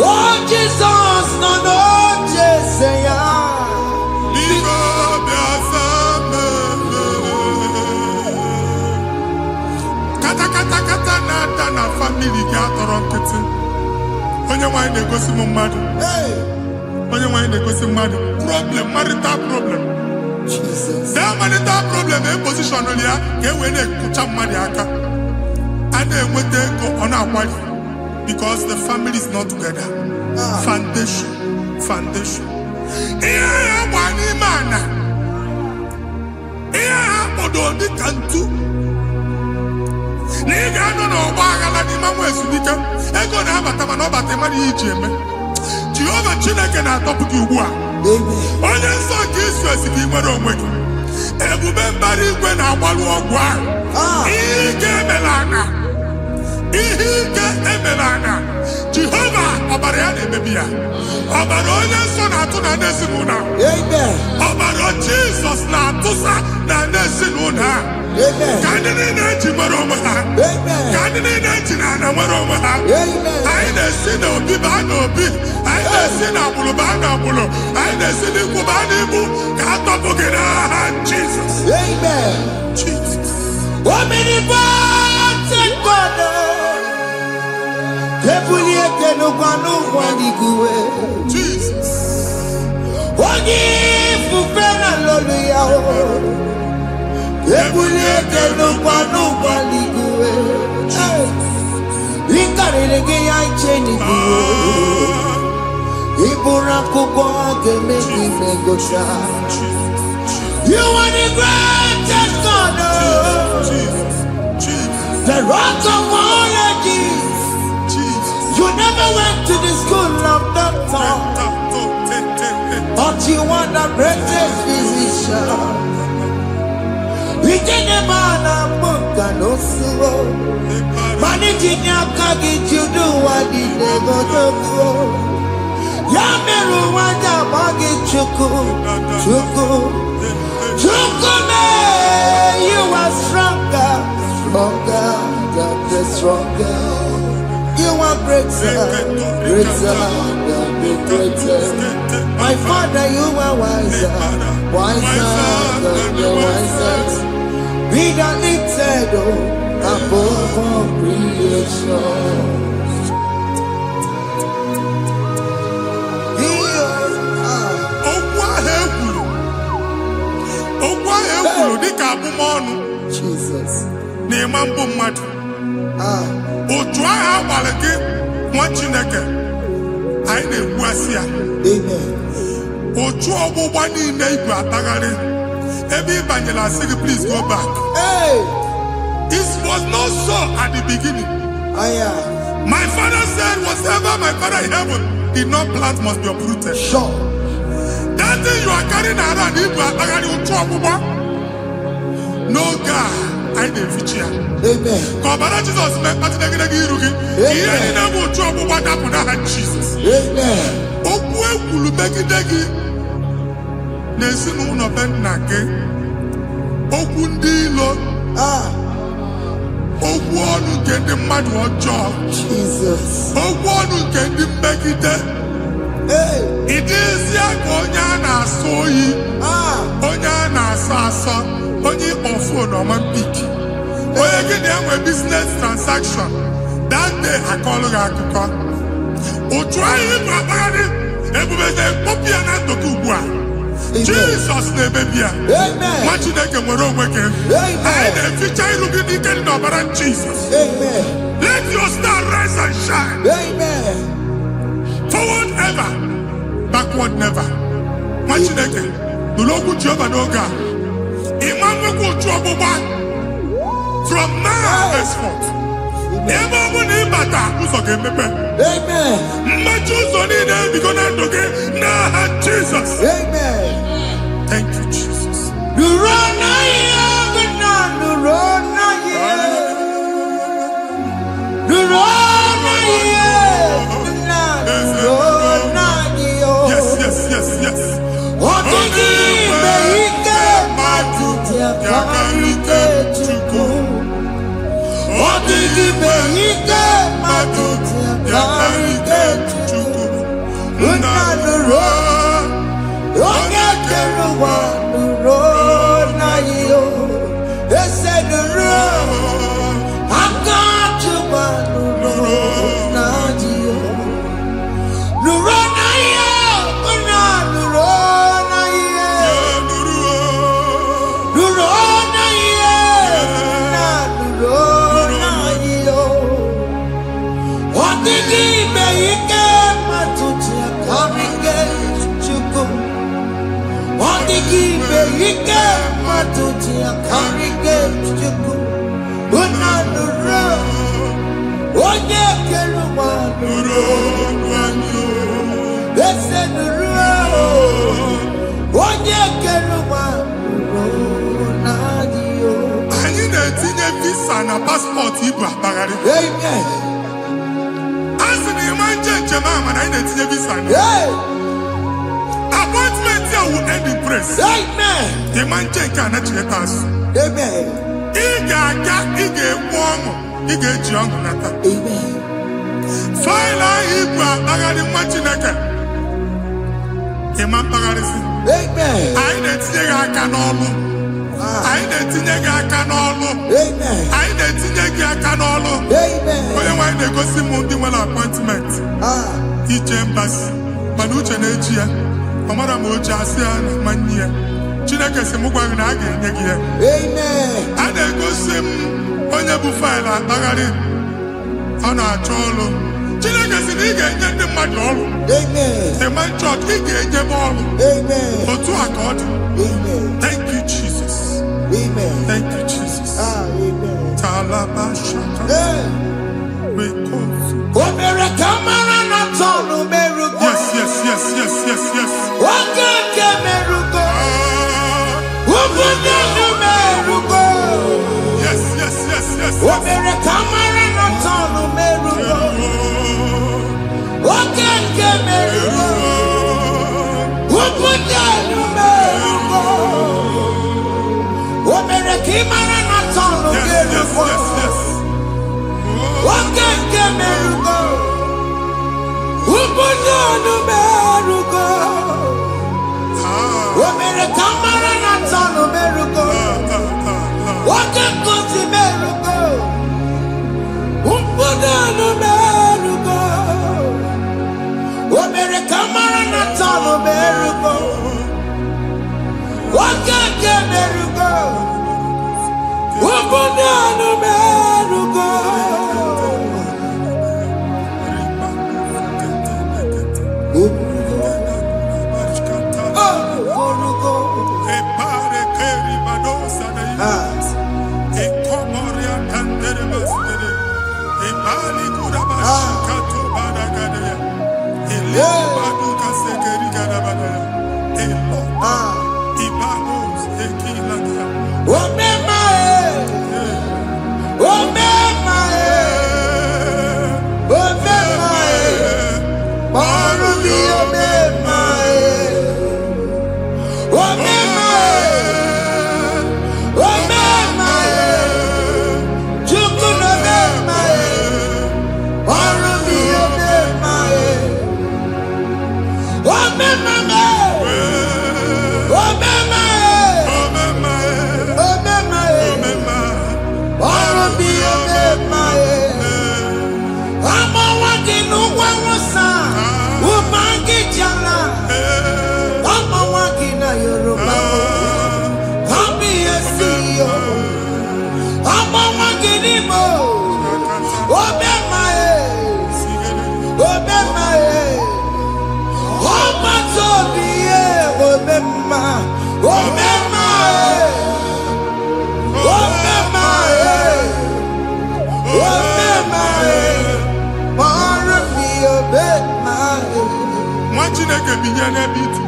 Oh, Jesus nọ n'oche ya. Kata na-ada na famili gị atọrọ nkịtị. Onye nwanyị na-egosi m mmadụ. Onye nwanyị na-egosi mmadụ. Problem, marital problem. That marital problem position ya ka e wee na-ekụcha mmadụ aka. A na-enweta ego ọ na-akwali because the family is not together. Foundation. Ihe ya gba n'ime ana. Ihe ha kpọdo dị ka ntu. Na ị ga-anọ n'ọgba aghara n'ime nwa ezumike ego na-abata mana ọ bata mmadụ ihe iji eme. Jehova Chineke na-atọpụ gị ugbu a. Onye nsọ nke isu esi gị nwere onwe gị. Ebube mbara igwe na-agbalụ ọgwụ ahụ. Ihe ike emela ana. Jehova ọbara ya na-emebi ya. Ọbara onye nsọ na-atụ na ndị ezinụlọ. Ọbara Jizọs na-atụsa na ndị ezinụlọ a. Ka ndị niile eji nwere onwe ha. Ka ndị niile eji na ana nwere onwe ha. Anyị na-esi n'obi baa n'obi. Anyị na-esi n'agbụrụ baa n'agbụrụ. Anyị na-esi n'ikwu baa n'ikwu. Ka a tọpụ gị n'aha Jizọs. Jesus. Ebuliete no kwanu kwaliguwe. Jesus. Ogi fufena lolu ya o. Ebuliete no kwanu kwaliguwe. Ikarelege ya cheni guwe. Ibura kukwa keme kimegosha. You are the greatest God. The rock of all ages. You never went to the school of doctor, but you are the greatest physician. We didn't man a book and no slow. Managing your kagi to do what the devil do. Yameru wanda magi chuku, you are stronger than the stronger. You are greater than the greatest. My Father, you are wiser than the wisest. Be the lifted above all creation. Jesus. Otu aha agbara gị nwa Chineke anyị na-egbu asị ya. Otu ọgbụgba niile ibu atagharị ebe ị banyere asị gị please go back. It was not so at the beginning. My father said whatever my father in heaven did not plant must be uprooted. Sure. That thing you are carrying around ibu atagharị otu ọgbụgba. No God. I didn't feature. Amen. Kọbara Jesus mee kpatinegide iru gị. Ihe niile bụ otu ọgbụgba dapụ n'aha Jesus. Amen. Okwu ekwulu megide gị n'ezinụlọ be nna gị. Okwu ndị ilo. Okwu ọnụ nke ndị mmadụ ọjọọ. Jesus. Okwu ọnụ nke ndị mmegide. Ị dịzie ka onye a na-asọ oyi. Onye a na-asọ asọ. Onye ọfụ na ọma mpiki. Onye gị na-enwe business transaction. That day akọlụ gị akụkọ. Otu anyị bụ akpagharị ebubeze mkpọpụ ya na ndụkọ ugbu a. Jesus na-emebi ya. Nwa Chineke nwere onwe gị. Anyị na-eficha iru gị n'ike dị n'ọbara Jesus. Let your star rise and shine. Forward ever, backward never. Nwa Chineke nụrụ okwu Jehova n'oge a. From now henceforth, ebe ọ bụ na ịbata ụzọ ga-emepe. Mmachi ụzọ niile ebigo na ndụ gị n'aha Jesus. Thank you, Jesus. Yes. Yakarike chuku. Odigi beike matuti. Yakarike chuku. Unanuro. Oge keruwa nuro na yo. Ese nuro. Akachuba nuro na yo. Nuro na yo. Unanuro. Anyị na-etinye visa na passport ibu akpagharị. Asị na ịma njem ahụ mana anyị na-etinye visa na. Appointment here will end in praise. Ịma njem nke a na-echeta asụ. Ị ga-aga, ị ga-ekwu ọṅụ, ị ga-eji ọṅụ nata. Faịlụ ahụ ibu akpagharị nwa Chineke. Ịma mkpagharịsị. Anyị na-etinye gị aka n'ọlụ. Anyị na-etinye gị aka n'ọlụ. Amen. Anyị na-etinye gị aka n'ọlụ. Amen. Onye nwe anyị na-egosi m ndị nwere appointment. Ije mbasi. Mana uche na-eji ya. Ọ mara ma oche asị ya na mmanyi ya. Chineke sị m gwa gị na a ga-enye gị ya. Amen. A na-egosi m onye bụ faịlụ akpagharị. Ọ na-achọ ọrụ. Chineke sị na ị ga-enye ndị mmadụ ọrụ. Amen. The man church, ị ga-enye m ọrụ. Amen. Otu a ka ọ dị. Amen. Thank you, Jesus. Amen. Thank you, Jesus. Amen. Talabashaka. Rekosu. Omere kamara na tonu merugo. Yes, yes, yes, yes, yes, yes. Wakeke merugo. Ah, Ubunenu merugo. yes, yes, yes, yes, yes. Omere kamara na tonu merugo. Wakeke merugo. Ubunenu merugo. Omere kamara na tonu Yes, yes, merugo. yes, yes. Wakeke merugo. Ubunenu merugo. Ah, Omere kamara na tonu merugo. Wakeke merugo. Ubunenu merugo. Omere kamara na tonu merugo. Wakeke merugo. Ubunenu merugo. nwa Chineke binye n'ebe itu.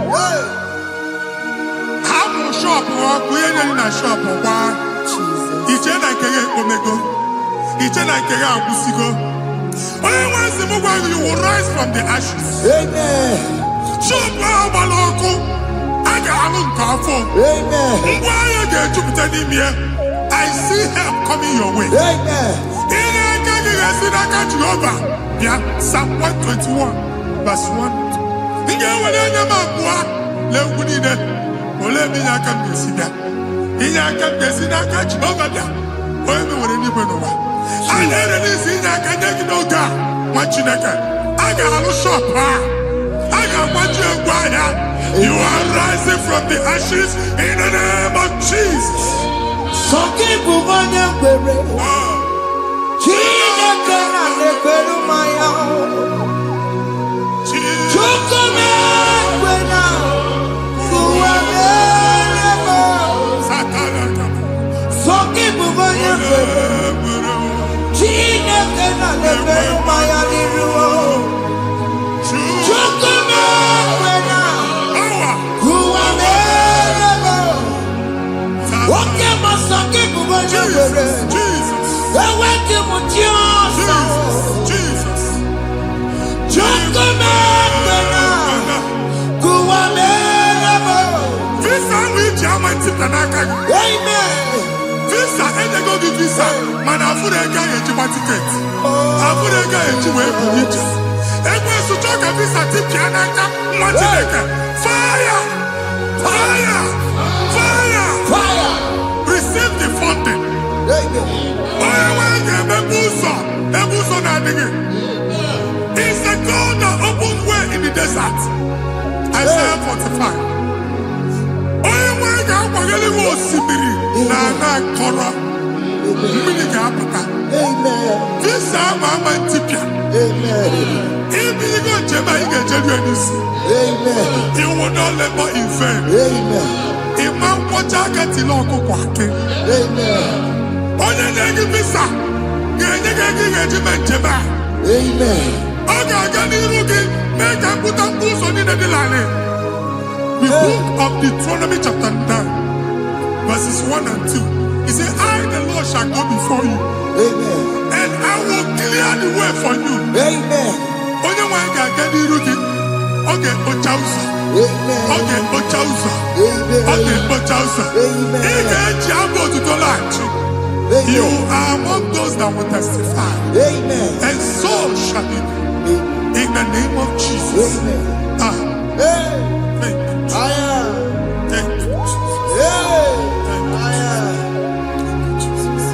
Hapụ shọpụ ọkụ ihe nyere na shọpụ gbaa. Iche na nke ya ekpomego. Iche na nke ya agwụsigo. Onye nwe nsị m gwa gị, you will rise from the ashes. Amen. Shọpụ ahụ gbara ọkụ. A ga-alụ nke afọ. Amen. Ngwa ahịa ga-ejupụta n'ime ya. I see help coming your way. Amen. Ihe aka gị ga-esi n'aka Jehova bịa. Psalm 121 verse 1. Ị ga-ewere anya m abụọ lee ugwu niile. Olee ebe inye aka m ga-esi bịa? Inye aka m ga-esi n'aka Jehova bịa. Onye mewere n'igwe n'ụwa. A na-ere n'isi inye aka nye gị n'oge a, nwa Chineke. A ga-alụ shọpụ a. A ga-agbaji egwu ahịa. You are rising from the ashes in the name of Jesus. Sọkịbụ onye kwere. Chineke na na-ekwere mmanya. Chukwu na-ekwe na ụwa na-eme. Sọkịbụ onye kwere. Chineke na na-ekwere mmanya n'iru. Chukwu na-ekwe na ụwa na-eme. Nwoke ma sọkịbụ onye kwere. Enweghị m chi ọzọ. Chukwu na-ekwe na ụwa na-eme. Visa ahụ iji ama ntịpụta n'aka gị. Amen. Visa enyego gị visa mana afụrụ ego ahụ ejikwa tiketi. Afụrụ ego ahụ eji wee buru ije. Ekwensu chọọ ka visa tipịa n'aka nwa Chineke. Fire! Fire! Fire! Fire. 5. Onye nwe ga-akwanyere gị osimiri na ana akọrọ mmiri ga-apụta. Visa ama ntipịa. Ibigo njem anyị ga-ejeri ya n'isi. You will not labor in vain. Ịma nkwọcha aka tili ọkụkọ akị. Onye na-enye visa ga-enye gị ego ị ga-eji mee njem a. Ọ ga-aga n'iru gị mee ka mpụta mkpụ ụzọ niile dị larịị. The book of Deuteronomy chapter 9 verses 1 and 2. He said, I the Lord shall go before you. And I will clear the way for you. Onye nwe anyị ga-aga n'iru gị. Ọ ga-ekpocha ụzọ. Ọ ga-ekpocha ụzọ. Ọ ga-ekpocha ụzọ. Ị ga-eji abụ otuto laghachi. You are among those that will testify. And so shall it be. In the name of Jesus. Thank you. Thank you, Jesus.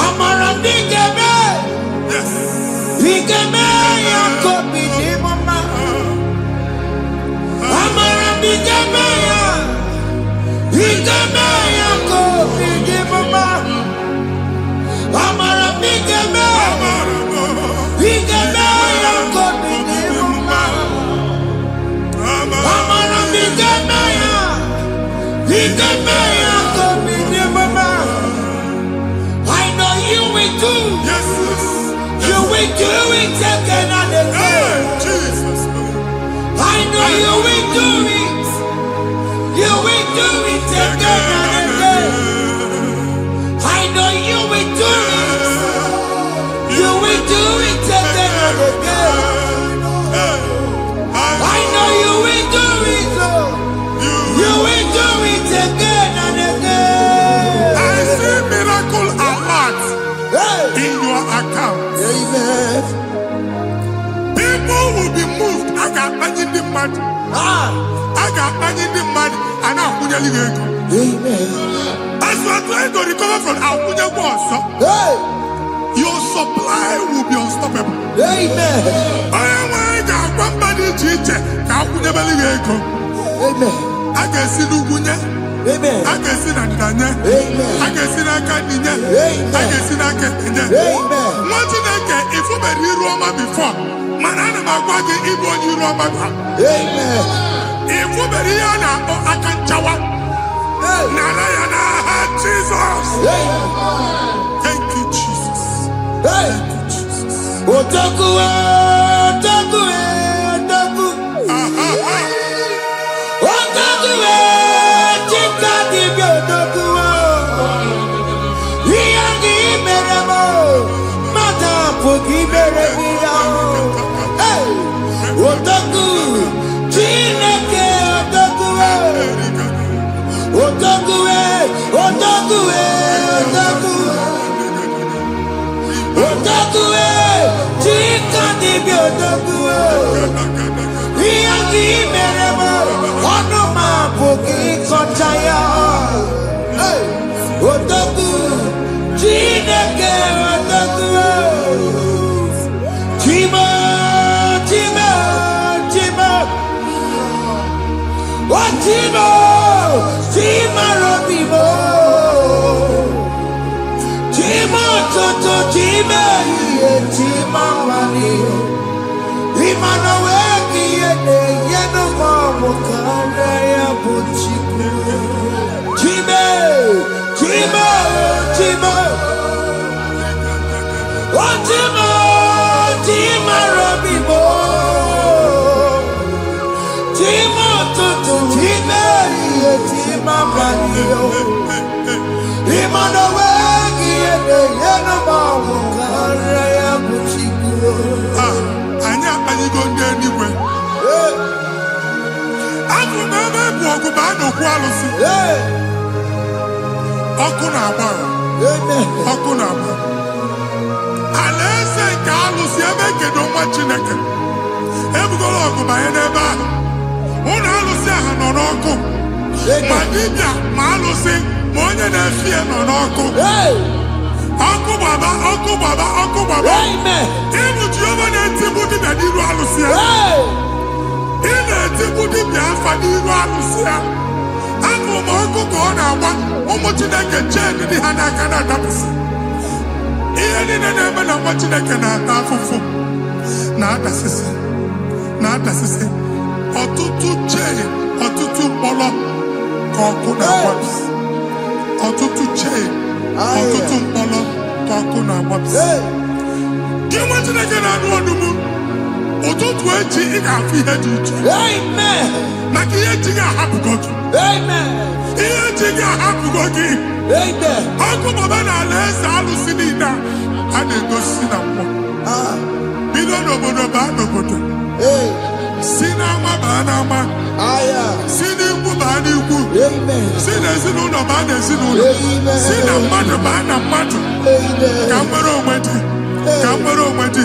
Amara bigeme. Yes. Bigeme yako bidimama. Amara bigeme ya. Bigeme yako bidimama. Amara bigeme. Bigeme yako bidimama. Amara bigeme ya. Bigeme yako bidimama. I know you will do. Yes. You will do it again and again. Jesus. I know you will do it. You will do it again and again. I know you will do it. You will do it again and again. I know you will do it. Lord. You will do it again and again. I see miracle alert in your account. Amen. People will be moved. I got money in the mud. I got money in the mud. And I'm going to go. Amen. As you are trying to recover from Abuja Boss, your supply will be unstoppable. Amen. I am one body teacher. Abuja Belligo. Amen. I can see Lugunya. Amen. I can see Nadanya. Amen. I can see Nakaninya. I can see Nakaninya. Amen. What you think if you were in Roma before? Manana Magwagi, Ibo, you Roma. Amen. If you were here now, I can chawa. Narayana, Jesus. Thank you, Jesus. Hey. Otaku, otaku, otaku. Otaku, chika di otaku. Iyangi meremo, mata pogi meremia. Hey. Otaku, chineke otaku. Otaku, otaku, otaku. Otaku, chika di otaku. Iyangi meremo, onoma pogi kochaya. Hey, otaku, chineke otaku. Chima, chima, chima. Oh, chima, chima robimo. Chima toto, chima iye, chima wani. Imano weki yene, yeno mamo kare ya buchiku. Chime, chima, chima. Oh, chima, chima robimo. Chima toto, chima iye, chima wani. Imano weki yene, yeno mamo kare ya buchiku. Anya go anywhere. After never walk about no quality. Okunaba. Okunaba. Alese Carlos, you make it on what you make. Every go on by never. Una Lucia Hanoko. Madibia, Malusi, Monia Nefia Nonoko. Uncle Baba, Uncle Baba, Uncle Baba. Amen. Even Jehovah and Timothy that you are Lucia. In the Timothy dị afa n'iru arụsị ya. Abụ m ọkụ ka ọ na-agba ụmụ Chineke chee dị ha n'aka na-adapụsị. Ihe niile na-eme na nwa Chineke na-ata afụfụ na-adasịsị. Ọtụtụ chee, ọtụtụ mkpọrọ ka ọkụ na-agbapụsị. Ọtụtụ chee, ọtụtụ mkpọrọ ka ọkụ na-agbapụsị. Gị nwa Chineke na-anụ ọdụm, ụtụtụ echi ị ga-afụ ihe dị iche. Maka ihe echi ga-ahapụgo gị. Ihe echi ga-ahapụgo gị. Ọkụ baba na ala eze alụsị niile a na-egosi na mmụọ. Bido n'obodo baa n'obodo. Si n'ama baa n'ama. Si n'ikwu baa n'ikwu. Si n'ezinụlọ baa n'ezinụlọ. Si na mmadụ baa na mmadụ. Ka nwere onwe dị. Ka nwere onwe dị.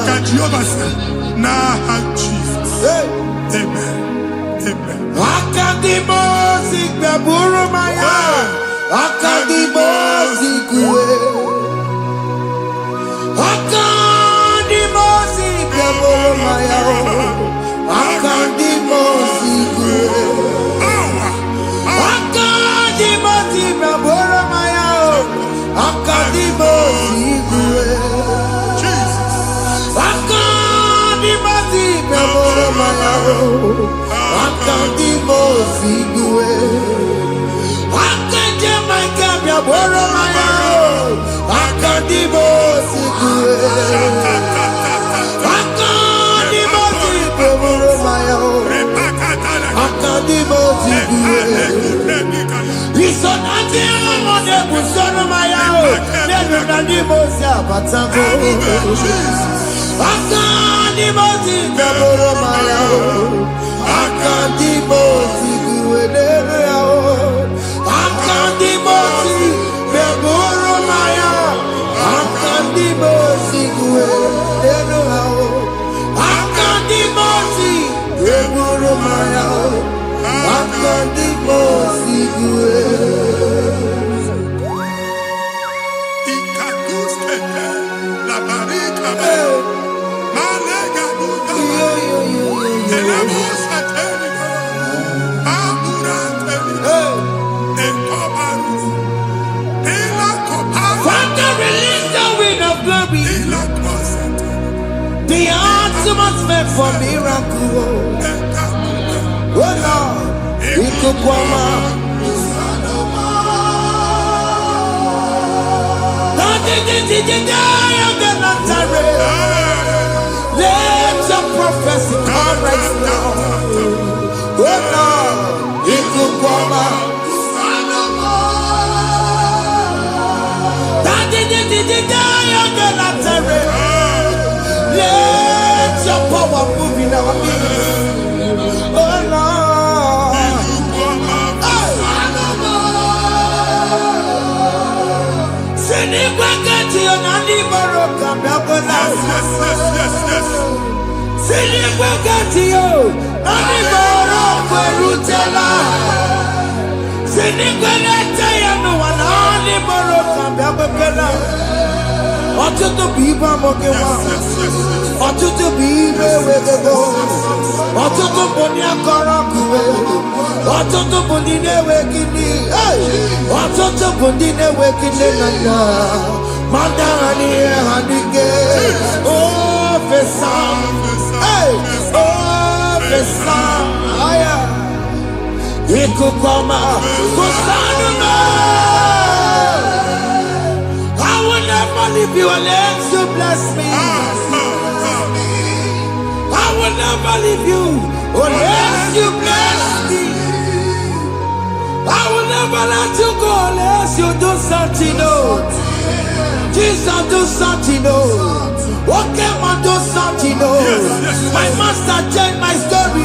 Ka Jehova sị n'aha Jizọs. Amen. Amen. Akadimosi gbaburu maya. Akadimosi kuwe. Akadimosi gbaburu maya. Akadimosi kuwe. Akadimosi gbaburu maya. Akadimosi kuwe. Akadimosi gbaburu maya. Akadimosi kuwe. Akadimosi gbaburu maya. Akadimosi kuwe. Akadimosi gbaburu maya. Akadimosi kuwe. Isonati amone busoro maya. Nenu nadimosi abatango. Akadimosi gbaburu maya. Akadimosi kuwe nenu yao. Akadimosi gbaburu maya. Akadimosi kuwe nenu yao. Akadimosi gbaburu maya. Akadimosi kuwe. The ultimate meant for miracle. Oh Lord, Ikukwama. Let your prophecy come right now. Oh Lord, Ikukwama. Let your power move in our midst. Oh Lord. Ọtụtụ bụ ibe amụghị nwa. Ọtụtụ bụ ibe ewegego. Ọtụtụ bụ ndị akọrọ kụwe. Ọtụtụ bụ ndị na-enweghị nne. Ọtụtụ bụ ndị na-enweghị nne na nna. Manda ha n'ihe ha n'ike. Ofesa. Ofesa. Ikuku ọma. Kusanụ na. I will never leave you unless you bless me. I will never leave you unless you bless me. I will never let you go unless you do something new. Jesus, do something new. Okay, man, do something new. My master changed my story.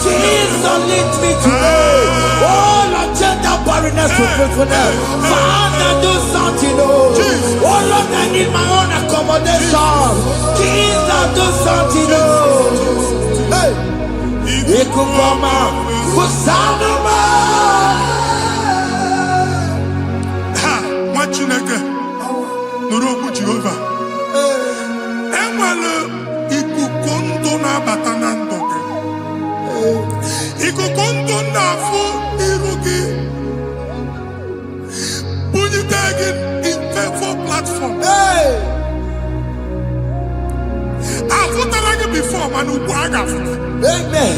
Jesus, lead me today. Oh, Lord, change that barrenness to fruitfulness. Father, do something new. Oh, Lord, I need my own accommodation. Jesus, do something new. Hey, Ikukoma, Kusanuma. Ha, Machineke, Nuroku Jehovah. Enwere ikuku ndụ na-abata na ndụ gị. ugbu a ga-afụ. Amen.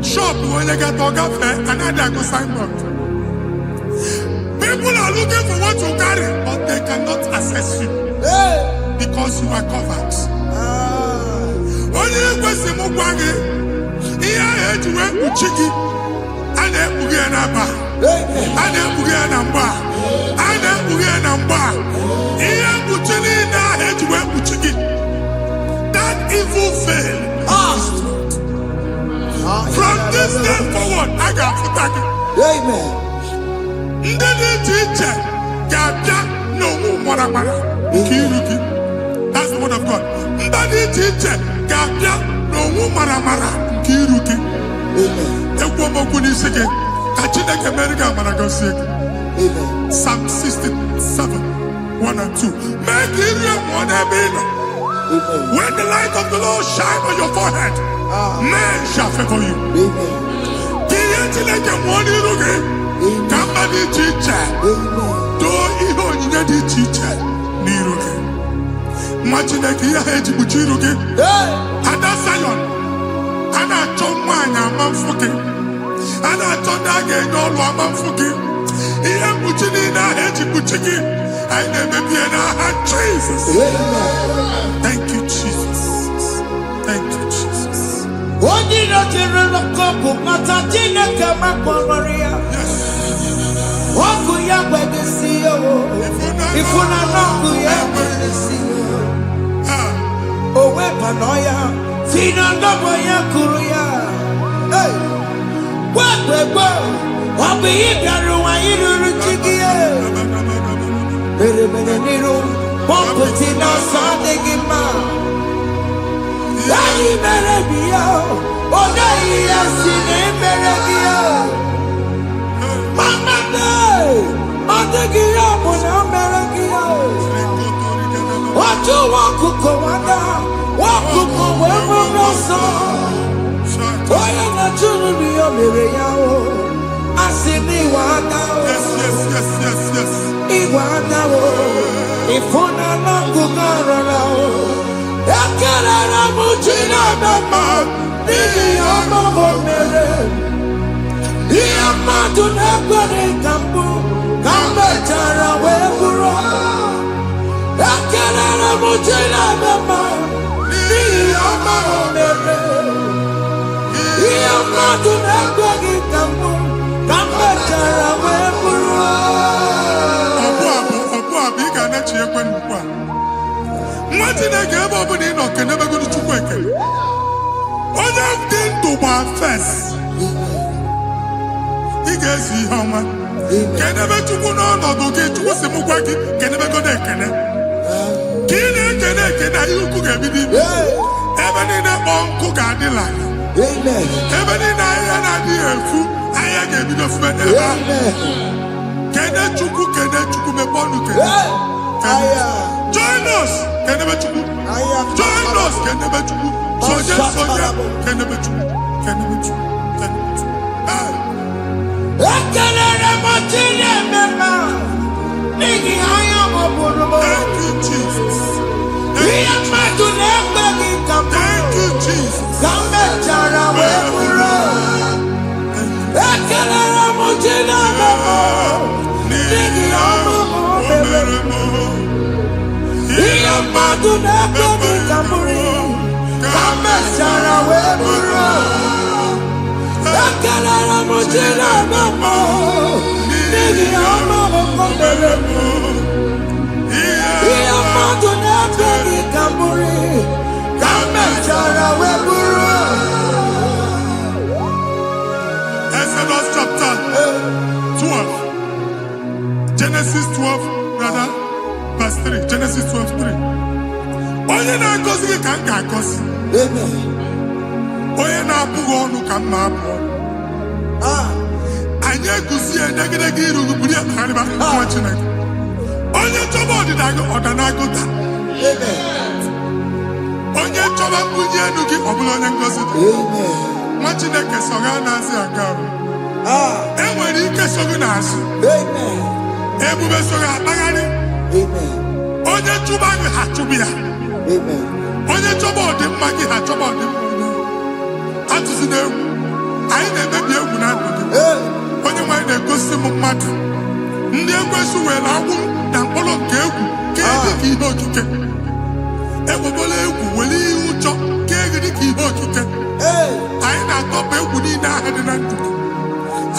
Shop when you get to another go signboard. People are looking for what you carry, but they cannot access you because you are covered. Only question Mugwagi, here I to work with Chiki, and then Bugianaba, and then Bugianamba, and then Bugianamba. Here Buchini, now I to work with Chiki. That evil fail. From this day forward, I got to thank you. Amen. That's the word of God. Amen. Psalm 67, 1 and 2. Make it one. When the light of the Lord shine on your forehead, men shall favor you. Amen. Somebody teacher, do you need a teacher? Niroke. Imagine a key head to Buchiroke. And that's Zion. And I told mine, I'm fucking. And I told that again, all I'm fucking. Here, Buchina, head to Buchiki. I never be an hand, Jesus. Thank you, Jesus. Thank you, Jesus. What did I tell a couple? Matatina come up on Maria. What could you have to see you? If we're not going to see you. Oh, Wepanoya, Fina Noboya Kuria. Hey, what the world? What be it? You Chigia. Very many Pompetina Sandigima. Daddy Merabio. Oh, Daddy, I've seen him Merabio. Mama, I'm taking up on America. What you want to go on? What to go where we saw? Why am I children be a miracle? I see me one now. Yes. Iwana, if one not go around, I can't Muchina, Mama, the Mama Mary. Yamatu Nagwari Kambu, Kambachara Webura, Akana Muchina Mama, Yama Mere, Yamatu Nagwari Kambu, Kambachara Webura. Abu Abiga Nachi Ekwenukwa. Martina gave up in or can never go to Chukweke. All I've done to my face. See how much can never to go on or go get to Simukwaki, can never go there. Can you cook a bit? Even in a bomb cook a dilla. Even in a dear food, I gave it of men. Can I chuku, can I chuku me bonuke? Join us, can never chuku. Join us, can never chuku. So just so can never chuku, can never chuku. Thank you, Jesus. Thank you, Jesus. Exodus chapter 12. Genesis 12, brother, verse 3. Genesis 12, 3. Onye na-agọzi ka m ga-agọzi. Onye na-abụghị ọnụ ka m na-abụ. Anyị eguzi edegedege iru buru ya karịba nwa Chineke. Onye chọba ọdịda gị ọdanagụta. Onye chọba mbunye elu gị ọ bụla onye ngọzi dị. Nwa Chineke so ga na-azị aga arụ. Enwere ike so gị n'azụ. Ebube so gị akpagharị. Onye chụba gị ha chụbụ ya. onye chọba ọdịmma gị ha chọba ọdịmma onye atụzi n'egwu anyị na-emebi egwu na ndụ gị onye nwanyị na-egosi m mmadụ ndị ekwesu were agwụ na mkpọrọ nke egwu ka dị ka ihe okike egbogola egwu were ihe ụjọ ka dị ka ihe okike anyị na-atọpụ egwu niile ahụ dị na ndụ gị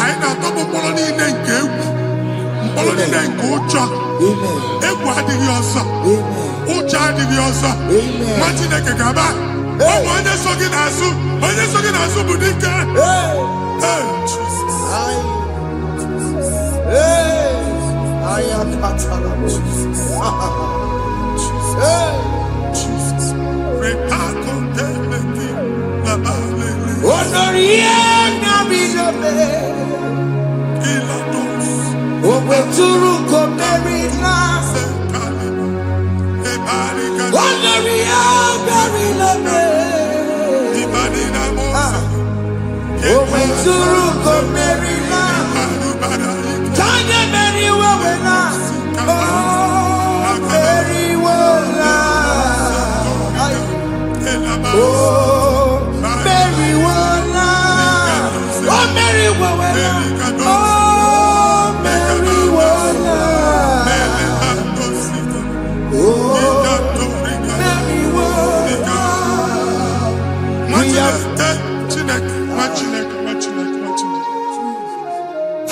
anyị na-atọpụ mkpọrọ niile nke egwu mkpọrọ niile nke ụjọ egwu adịghị ọzọ ụjọ adịghị ọzọ nwa Chineke ga-aba ọnwa onye so gị n'azụ bụ dike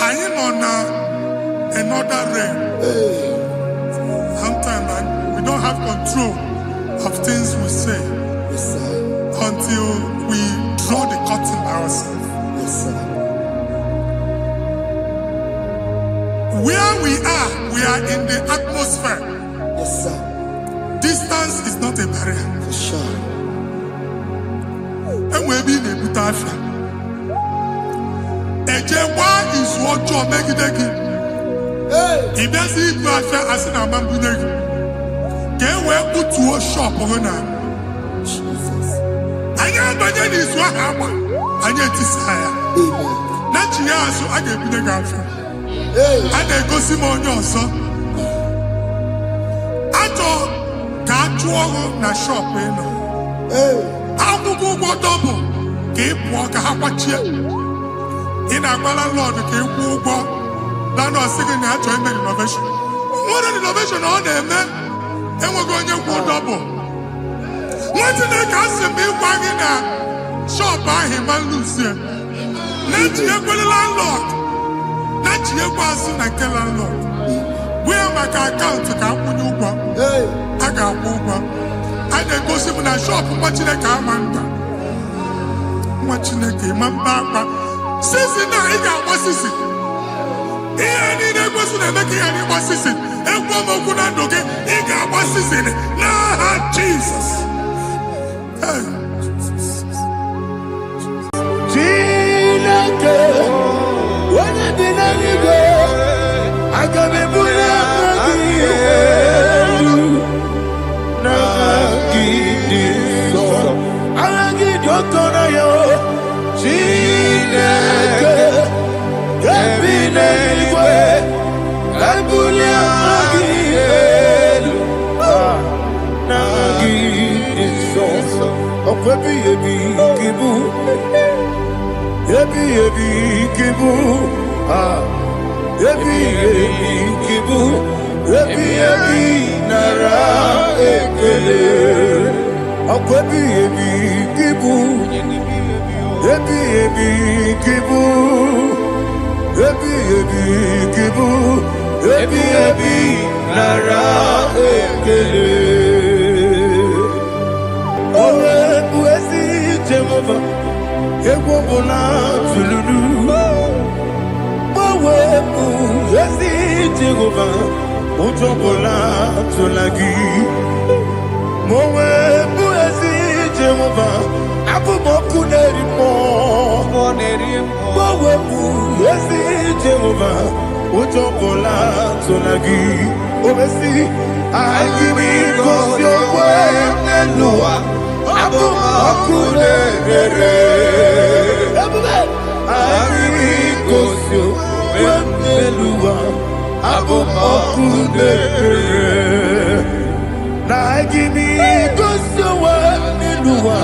anyị nọ na another realm. Sometimes we don't have control of things we say until we draw the curtain by ourselves. Where we are in the atmosphere. Distance is not a barrier. And we'll be in a good affair. Ejekwa izu ọjọọ megide gị ịbịazi ibu afịa asị na ama mbunye gị ka e wee kputuo shọpụ gị na anyị abanye n'izu ahụ agba anyị etisa ya na chi ya azụ a ga-ebunye gị afịa a na-egosi m onye ọzọ achọ ka a chụọ ọrụ na shọpụ ị nọ akwụkwọ ụgwọ dọbụl ka ị pụọ ka ha kwachie ị na-agbala lọdụ ka ị kwụọ ụgwọ lana ọsị gị na ya chọọ ime renovation nwere renovation ọ na-eme enweghị onye kwụọ dọbụl nwa Chineke asị m ịgwa gị na shọpụ ahụ ịma nluzie na-ejighekwe landlord na-ejighekwe azụ na nke landlord bụ ya maka akaụntụ ka akwụnye ụgwọ a ga-akwụ ụgwọ a na-egosi m na shọpụ nwa Chineke ama nta nwa Chineke ịma mba akpa sisi na ị ga-agba sisi ihe niile egosi na-eme ka ihe n'ịgba sisi ekwu m okwu na ndụ gị ị ga-agba sisi n'aha Jizọs. Chineke onye dị n'eluigwe aga m ebuli aka gị elu n'aha gị dị nsọ aha gị dị ụtọ na ya Chineke ebi n'eluigwe ebuli aka gị elu n'aha gị dị nsọ ọkwa ebighị ebi gị bụ ebighị bụ ebighị gị bụ ebighị nara ekele ọkwa ebighị gị bụ ebighị gị bụ ebighị gị bụ ebighị nara ekele owe bụ ezi Jehova egwu ọbụla tụlụrụ gbanwe bụ ezi Jehova ụjọ ọbụla tụla gị ma onwe bụ ezi Jehova abụmọkụ na-eri mmụọ gbanwe bụ ezi Jehova ụjọ ọbụla tụla gị omesi anyị gosi onwe n'elu ụwa abụmọkụ na-ere anyị gosi onwe n'elu ụwa abụmọkụ na-ere na anyị gosi onwe Elua.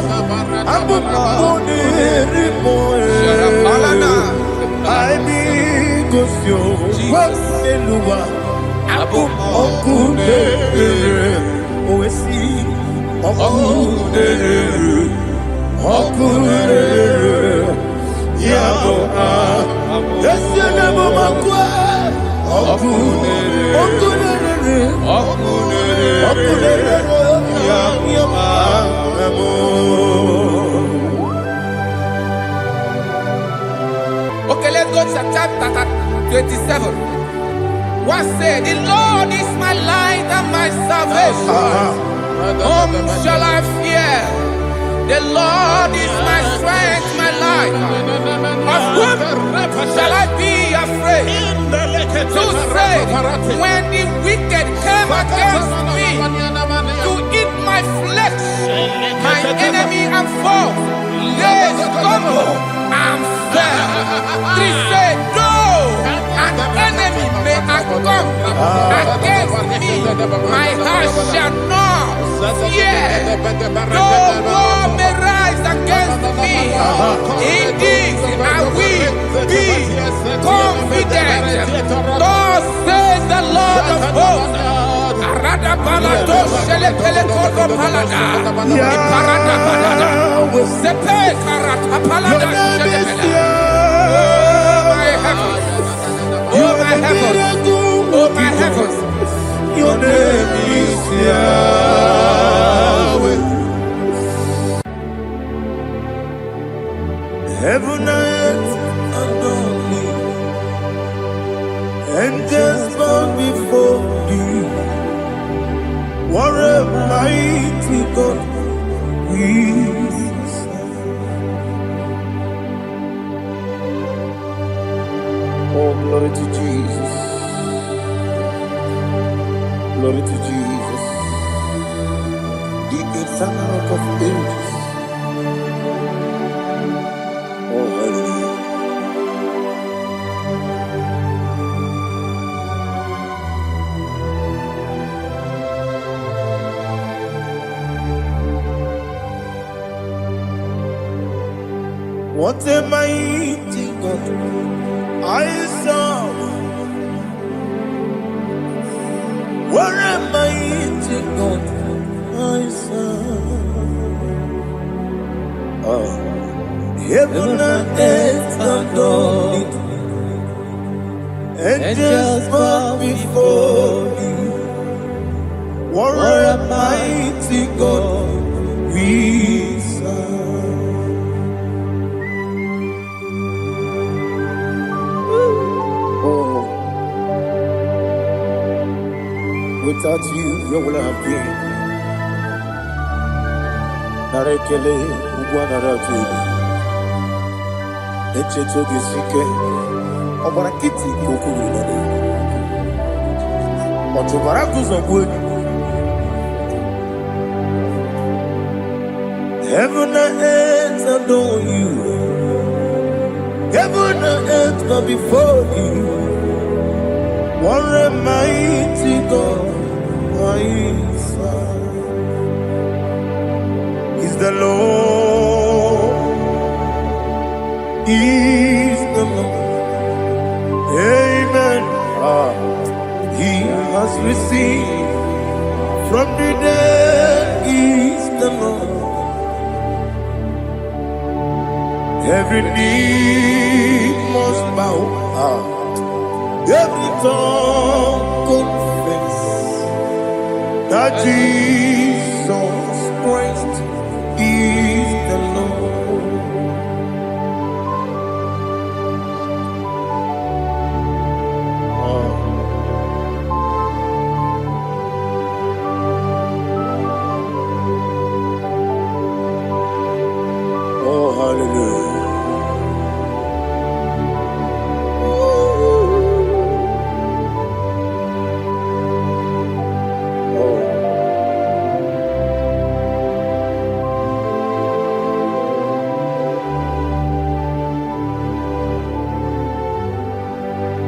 Abumuni Palana. I be Gosio. Elua. Okune. Oesi. Okune. Yabo. Yesenemo makwa. Okune. Okay, let's go to chapter 27. What said, the Lord is my light and my salvation. Whom shall I fear? The Lord is my strength, my life. Of whom shall I be afraid? To say, when the wicked came against me to eat my flesh, my enemy and foe, they stumble and fell. They say, though an enemy may come against me, my heart shall not fear. Though war may rise against me, in this I will be confident. Thus says the Lord of hosts. Arada balado shele pele kodo palada. Iparada balada. Sepe karata palada shele pele. Oh my heavens. Oh my heavens. Your name is Yahweh. Heaven and earth adore me. Angels bow before thee. What a mighty God we serve. Oh, glory to Jesus. Glory to Jesus. The eternal rock of ages. Oh, hallelujah. What a mighty God I serve. What a mighty God I serve. Heaven and earth adore it. Angels bow before thee. What a mighty God we serve. Without you, where would I have been? Narekele, Ugwanaratu. Echeto Gisike, Obarakiti, Kokuru. Otobarakus of wood. Heaven and earth adore you. Heaven and earth bow before you. What a mighty God I serve. Is the Lord. Is the Lord. Amen. He has received from the dead. Is the Lord. Every knee must bow. Every tongue confess that Jesus Christ is the Lord. Oh, hallelujah.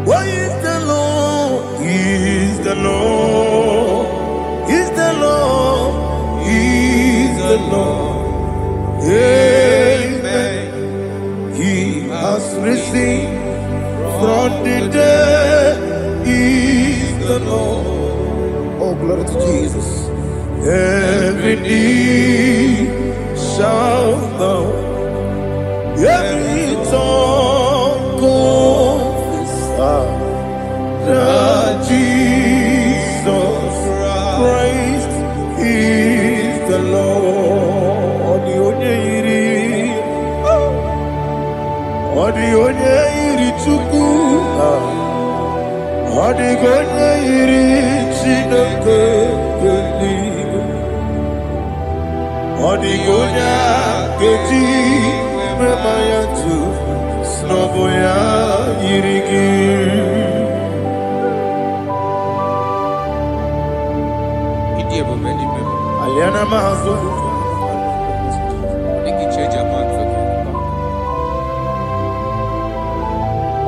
Why is the Lord? Is the Lord? Is the Lord? Is the Lord? every knee shall bow, every tongue confess that Jesus Christ is the Lord. Onye iri Chukwu, onye iri Chineke eluigwe, onye ga-eji mema ya tu n'ọbụ ya yiri gị. Aliana Mahazo.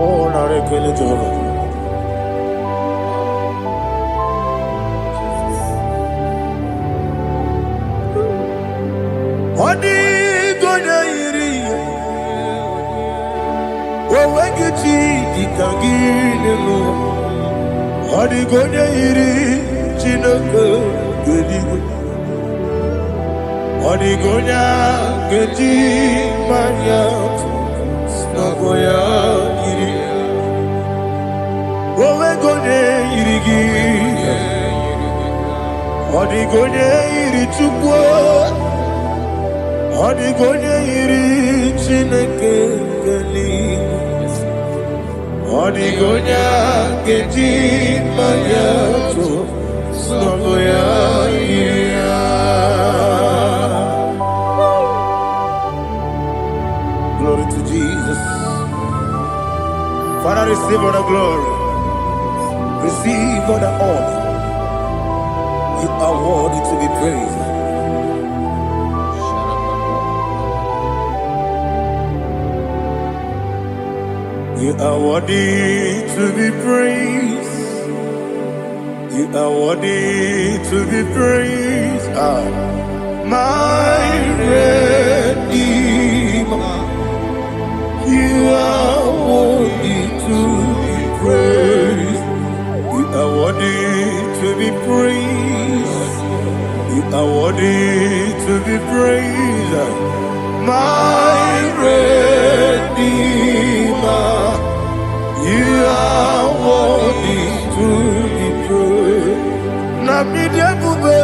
Oh, nare kele Jehovah. Odi gonya iri, owegiti dikagilelo. Odi gonya iri, Chineke geligo. Odi gonya geti manya, snagoya iri. Owegonye iri gi, odi gonya iri Chukwu. Odigonye iri Chineke eluigwe, odigonye ga-eji mmanya atụ n'ọbụ ya yiri ya. Glory to Jesus. Father, receive all the glory, receive all the honor. You are worthy to be praised. You are worthy to be praised. You are worthy to be praised. My Redeemer. You are worthy to be praised. You are worthy to be praised. You are worthy to be praised. My Redeemer. You are worthy to be praised. Namidia Bube,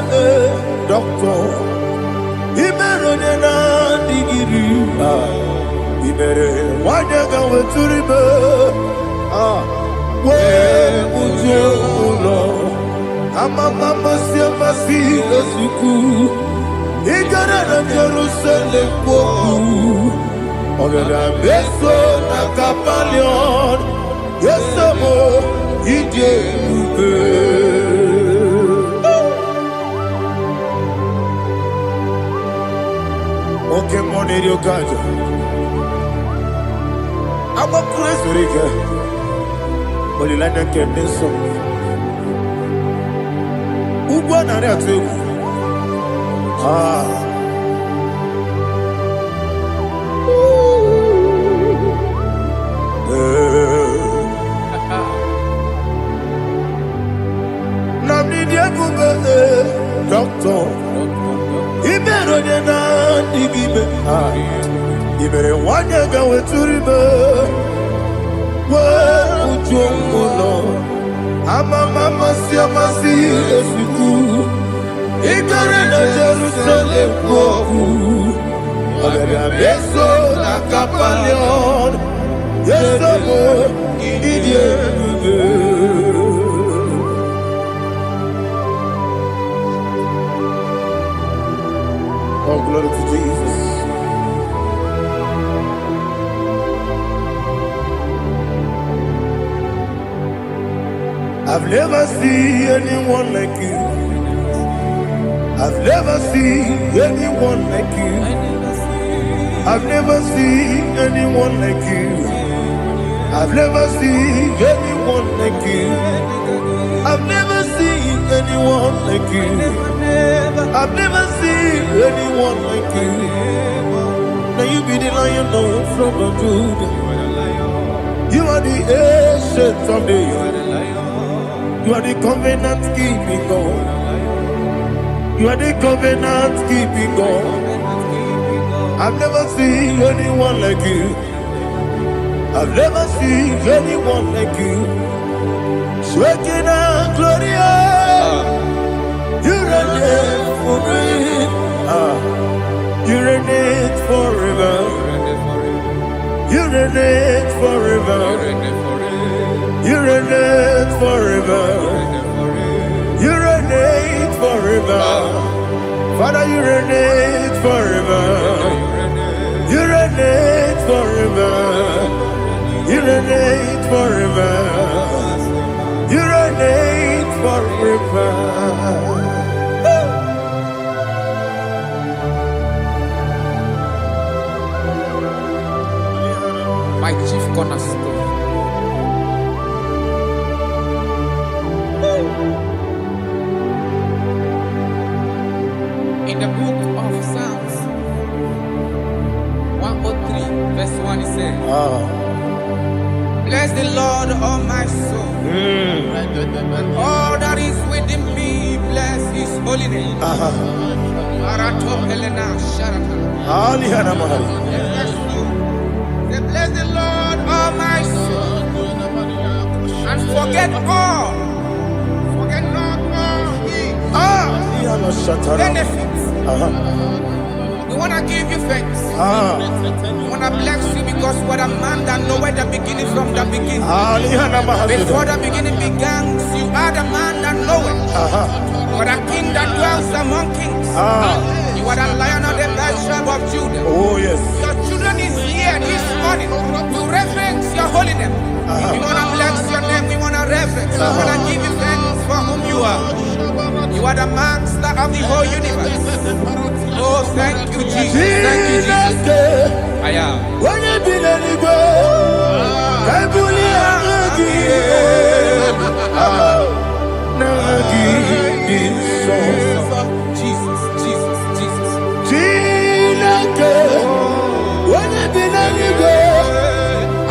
Doctor. Imerone na digiri. Imere wanyaga weturibe. We ujo ulo. Amama masi esuku. Igara na Jerusalem woku. Ogada beso na kapalion. Yes, amo ije ube. Okay, money dio kaja. I'm a crazy rika. Oli lana kendeso. Ugwa na ria tegu. Doctor, Iberone na digibe. Ibere wanyaga weturibe. We ujongulo. Amama siamasi esuku. Igare na Jerusalem woku. Agada beso na kapalion. Yesamo idie ube. Oh, glory to Jesus. I've never seen anyone like you. I've never seen anyone like you. I've never seen anyone like you. I've never seen anyone like you. I've never seen anyone like you. I've never seen anyone like you. Now you be the Lion from the Judah. You are the ancient of days. You are the covenant keeping God. You are the covenant keeping God. I've never seen anyone like you. I've never seen anyone like you. Shekinah Gloria, you reign forever. You reign forever. You reign forever. You reign forever. You reign forever. Father, you reign forever. You reign forever. You reign forever. You reign forever. My chief cornerstone. In the book of Psalms 103, verse 1, it says, bless the Lord, all my soul. All that is within me, bless his holy name. Say, bless the Lord, all my soul, and forget not all his benefits. We want to give you thanks. We want to bless you because what a man that know where the beginning from the beginning. Before the beginning began, you are the man that know it. You are the king that dwells among kings. You are the lion of the tribe of Judah. Oh yes. Your children is here this morning to reverence your holiness. We want to bless your name. We want to reverence. We want to give you thanks for whom you are. You are the master of the whole universe. Oh, thank you, Jesus. Thank you, Jesus. I am. Jesus, Jesus, Jesus.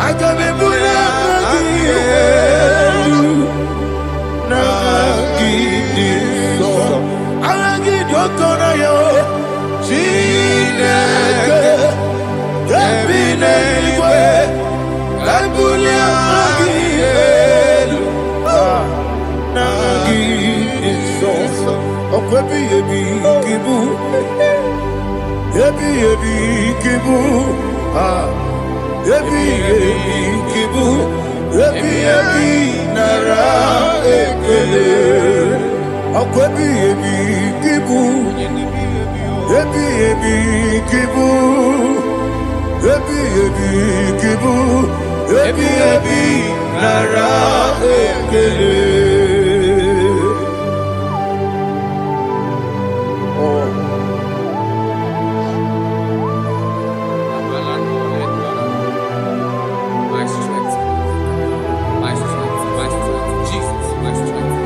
I come in My strength, my strength, my strength. Jesus, my strength.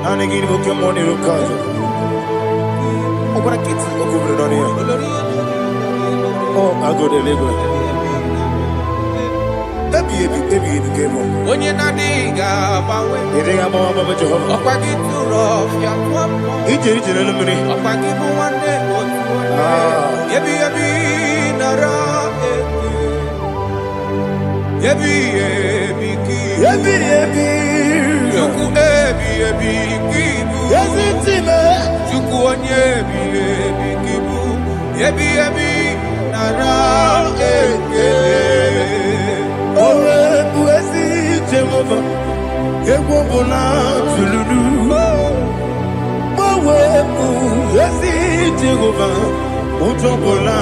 And again, we come on here, Kaja. Oh, what a kid, oh, go on here. Oh, I go to Lagos. Baby, came on. When you're not diga, You think I'm on Baba Jehovah? up I get too rough, ya come. Each in a minute. Up I give you one day, yebi nara, yebi ki, juku kibu, Yes, it's him. juku onyebi kibu, yebi nara, Oh, Buesi Jehovah. Ewobola Tululu. Mowe Buesi Jehovah. Utobola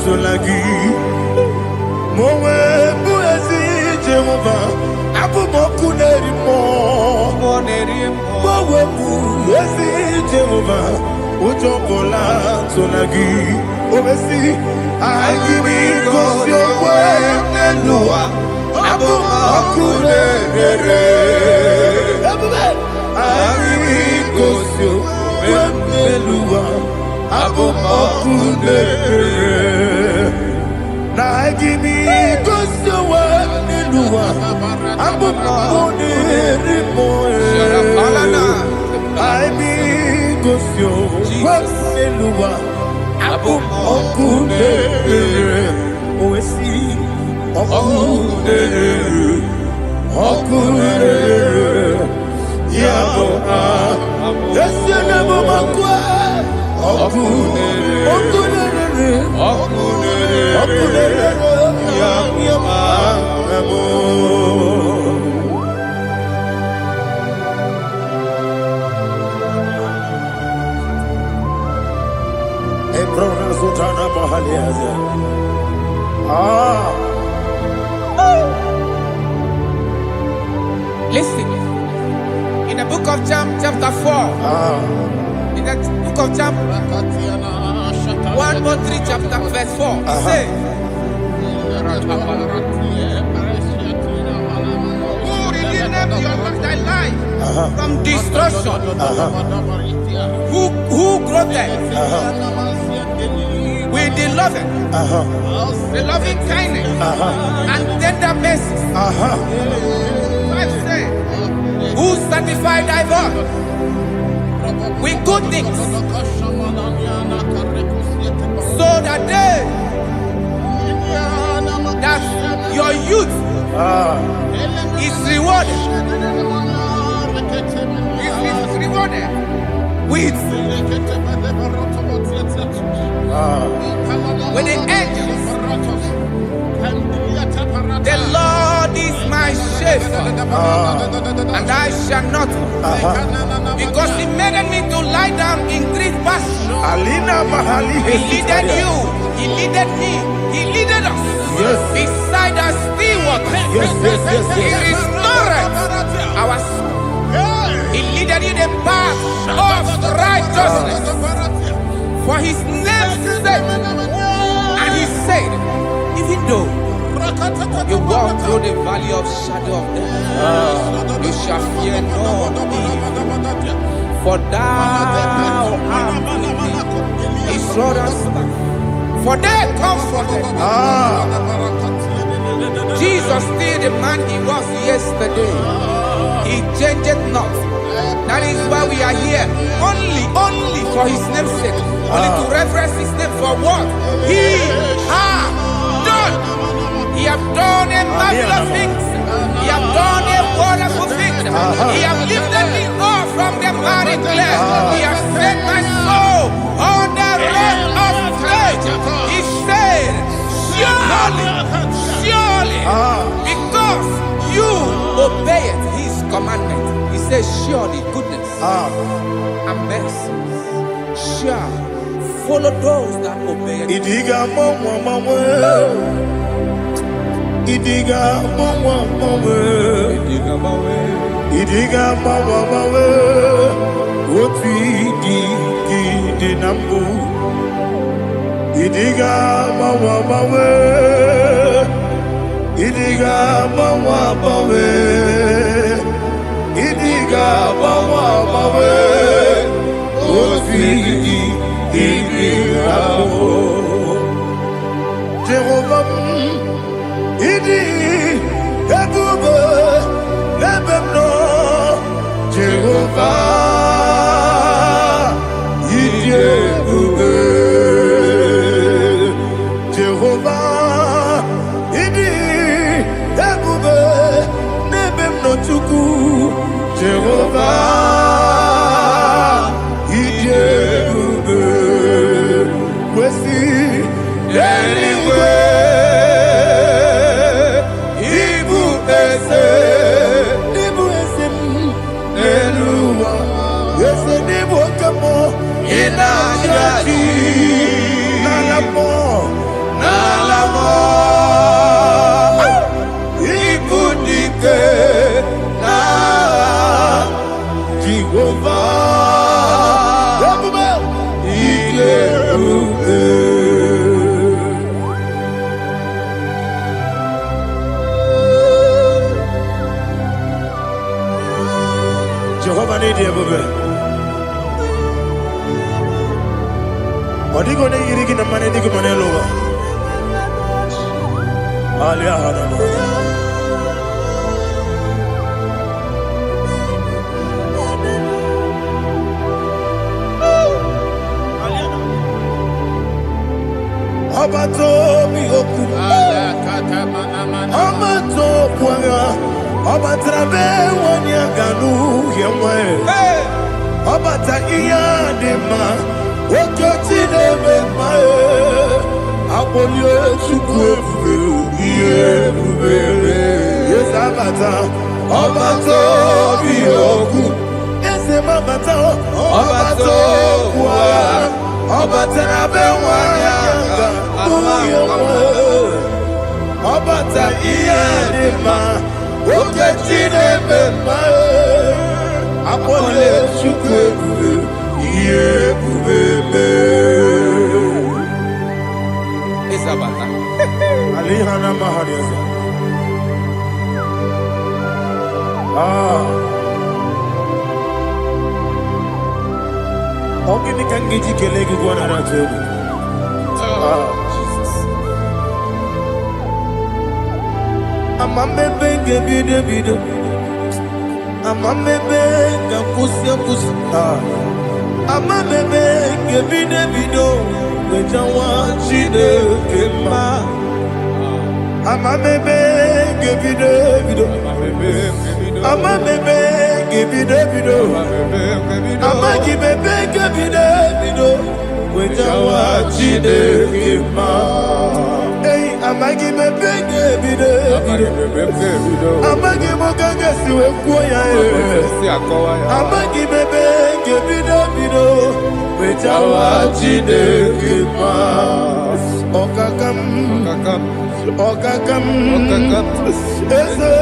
Tulagi. Mowe Buesi Jehovah. Abu Moku Nerimo. Mowe Buesi Jehovah. Utobola Tulagi. Obesi. IGBO your way and Noah. Abu Moku Nerimo. IGBO your way and Noah. Abu Moku Nerimo. Now give me good Listen, in the book of John, chapter 4, in the book of John 1:3, chapter verse 4, it says, who redeemed thy life from destruction, who groweth with the loving kindness and tender mercies. Who sanctify thy body with good things, so that your youth is rewarded. Is rewarded with the angels. The Lord is my shepherd, and I shall not, because He made me to lie down in green pastures. He leaded you, He leaded me, He leaded us beside the still waters. He restored our soul. He leaded you the path of righteousness for His name's sake. And He said, even though you walk through the valley of shadow of death, you shall fear no evil, for thou art with me. His rod and staff, for they comforted. Jesus still the man He was yesterday. He changed not. That is why we are here, only for His name's sake, only to reference His name for what He has done. He have done a marvelous things. He have done a wonderful thing. He have lifted me up from the miry clay. He has set my soul on the rock of faith. He said, surely, because you obeyed His commandment. He says, surely goodness and mercy shall follow those that obey Him. Idiga mawe Woti di nambu Idiga mawe Idiga mawe Idiga mawe Woti di nambu Jehovah Idi Ekube Lebemno Jehovah Idi Ekube Jehovah Idi Ekube Lebemno Chuku Jehovah Idi Ekube Kwesi anyway Jehovah need you, baby. Odigo ne yirigi na mane digo mane lowa. Obato bihoku Obato kwanga Obatrabe wanyaganu yemwe Obata iyadema Okotine memae Abolye chukwefu Yebubebe Yes abata Obato bihoku Yes mabata Obato kwa Obatrabe wanyaganu Obata iyadema Okotine memae Apole chukwefu Yebubebe Isabata. Alihana mahariasa. Ogini kangiji kelegi gwana ratebu. Jesus. Amamebe gebide bide. Amamebe gakusi. Amamebe gebide bido. Wejawa chide kema. Amamebe gebide bido. Amamebe gebide bido. Amagibebe gebide bido. Wejawa chide kema. Hey, amagibebe gebide bido. Amagimogaga siwe kuya. Amagibebe gebide bido. Wejawa chide kema. Okakam. Eze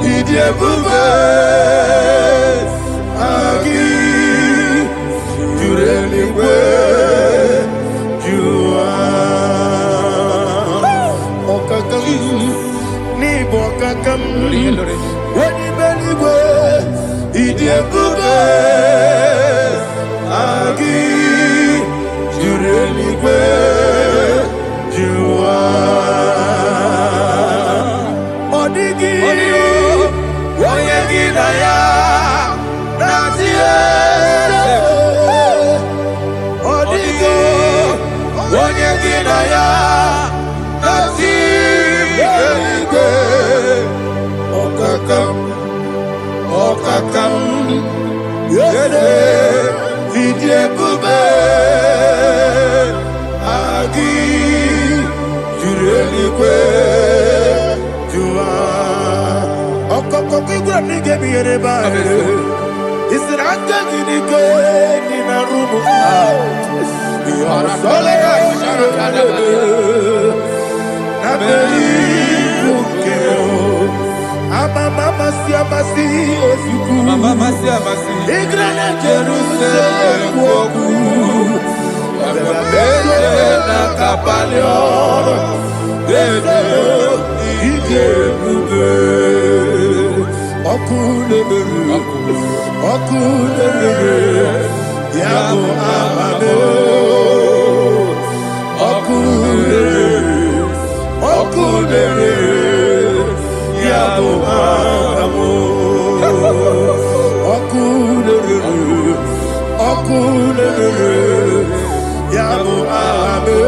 idiebube agi jureligwe jua okakam ni bokakam wani beligwe idiebube agi jureligwe jua Odigi Oyegi Naya Natie Odigi Oyegi Naya Natie Okakam Yede Vidye Bube Agi Jurelikwe Jua Okoko ni gebi yereba. Isiranga ginike ni narumu. Yasole nabeli ukeo. Mama siamasi osuku. Mama siamasi. Igrana Jerusalem woku. Bebe na kapalio. Bebe igebube. Okulere, Yabo Amado, Okulere, Yabo Amado, Okulere, Yabo Amado,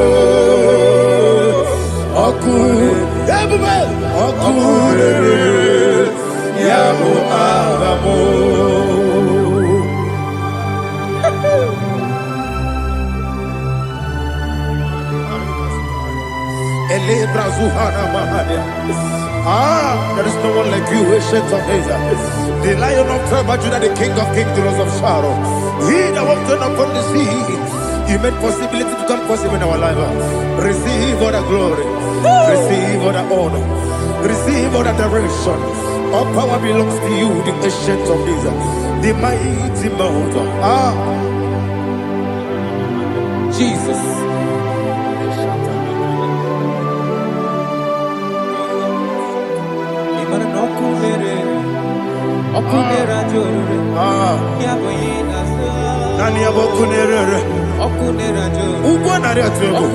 Okulere. Yabo Abamo Ele Brazuhana Mahania. There is no one like you, ancient of days. The Lion of tribe of Judah, the King of kings, the Rose of Sharon. He that walked upon the sea. You made possibility to come possible in our life. Receive all the glory. Receive all the honor. Receive all the direction. All power belongs to you, the ancient of days, the mighty mountain. Jesus. Nani abokunere. Ugo nari atwego.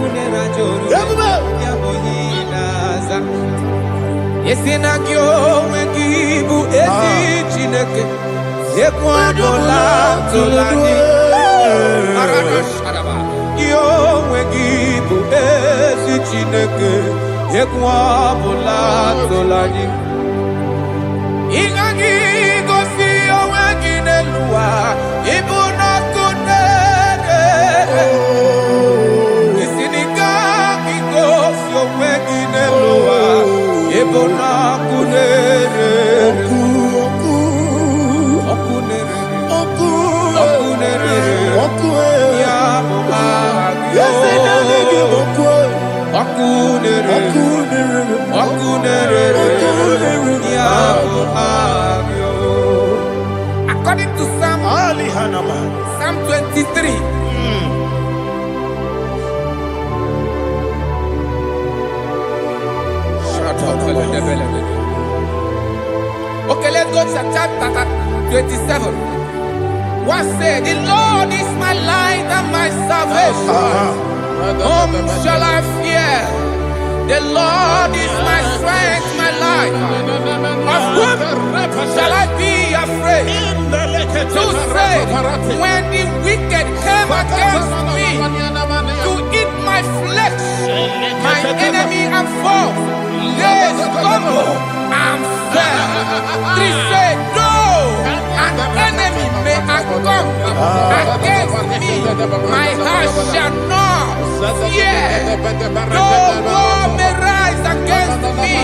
Yesinagyo wegibu esi chineke. Ekwadola tolani. Arada sharaba. Yo wegibu esi chineke. Ekwadola tolani. Igagi gosi oweginelua. Ibuna kunere. Isinigagi gosi oweginelua. Ibuna kunere. According to Psalm 23. Okay, let's go to chapter 27. What said, the Lord is my light and my salvation. Whom shall I fear? The Lord is my strength, my life. Of whom shall I be afraid? To say, when the wicked came against me to eat my flesh, my enemy and foe, they stumble and fell. Three say, no, an enemy may come against me, my heart shall not fear. No war may rise against me.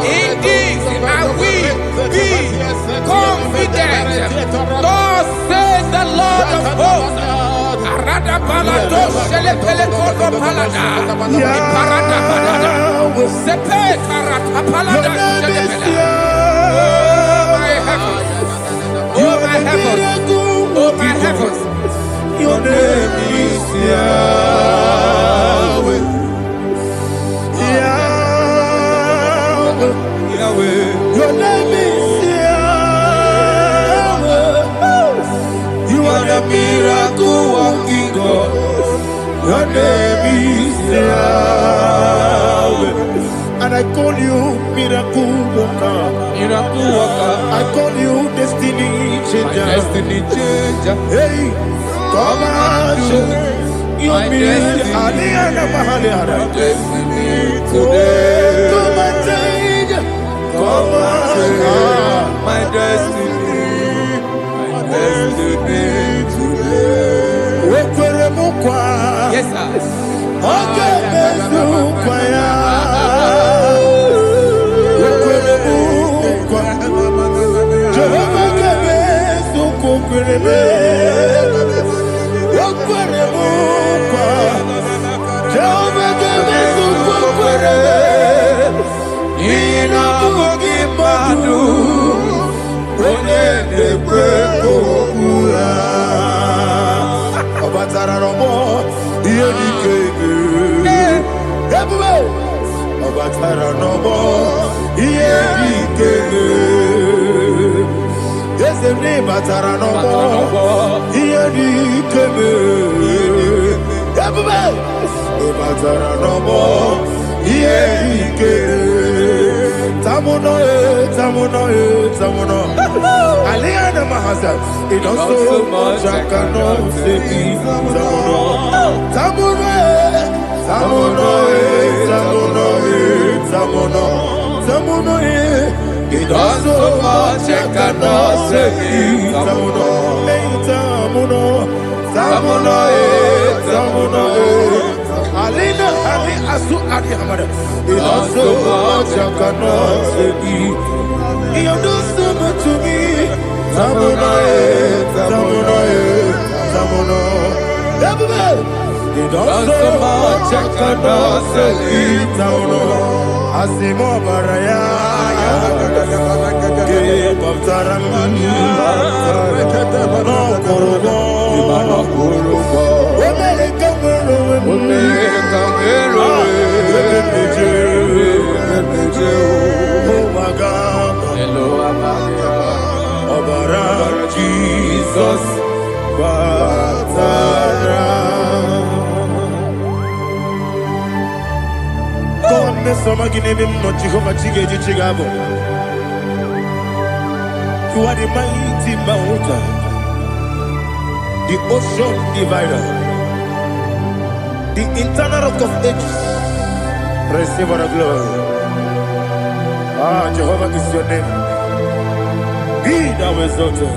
In this I will be confident. Thus says the Lord of hosts. Arada balado shele pele kodo palada. Iparada balada. Sepe karata palada shele pele. Oh my heavens. Oh my heavens. Your name is Yahweh. Yahweh. Yahweh. Your name is Yahweh. You are the miracle working God. Your name is Yahweh. And I call you miracle worker. Miracle worker. I call you destiny changer. My destiny changer. Hey, come on, you destiny. My destiny today. Come and change. Come on, my destiny. My destiny today. Yes, sir. Okay, it also much I cannot say. It also much I cannot say. Alina Ali Asu Adi Hamada. It also much I cannot say. You do so much to me. Tamuno. It also much I cannot say. Tamuno. Asimo Baraya. Give up Taramania. No Kurubo. Jesus, Batara. You are the mighty mountain, the ocean divider, the internal rock of ages. Receive all the glory. Jehovah is your name. Be thou exalted.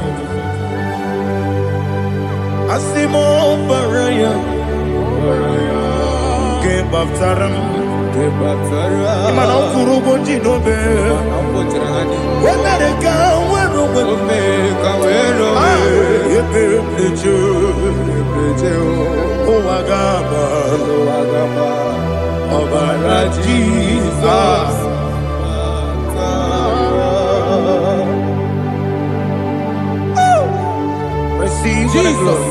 Asimo Baraya, Gebaptaram, Imana Kurubo Jinobe, Wemereka, Wemereka, Oagaba, Obara Jesus. Receive Jesus.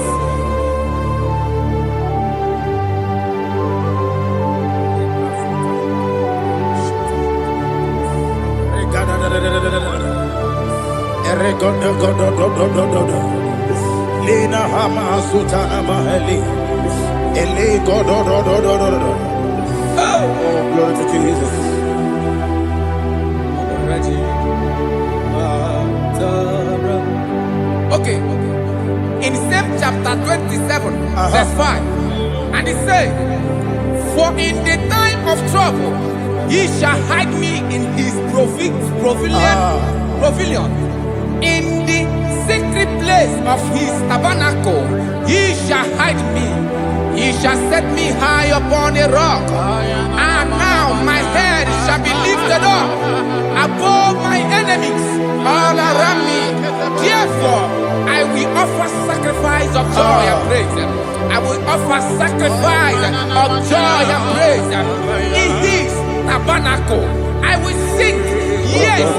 Lena Hama Sutana Mahali. Oh, glory to Jesus. Okay. In same chapter 27, verse 5, and it says, "For in the time of trouble, he shall hide me in his pavilion. In the secret place of his tabernacle, he shall hide me. He shall set me high upon a rock, and now my head shall be lifted up above my enemies all around me. Therefore, I will offer sacrifice of joy and praise. I will offer sacrifice of joy and praise in his tabernacle. I will sing, yes,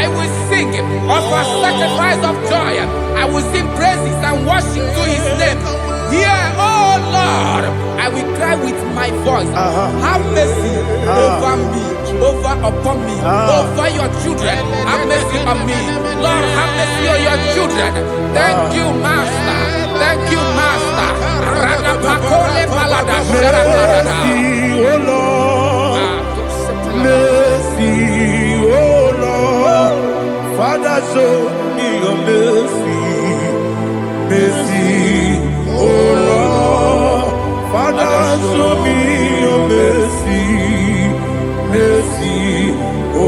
I will sing, offer sacrifice of joy. I will sing praises and worship to his name. Here, oh Lord, I will cry with my voice. Have mercy over me, upon me, over your children. Have mercy on me. Lord, have mercy on your children. Thank you, Master. Thank you, Master. Mercy, oh Lord. Mercy, oh Lord. Father, show me your mercy. Mercy, oh Lord. Father, show me your mercy. Mercy, oh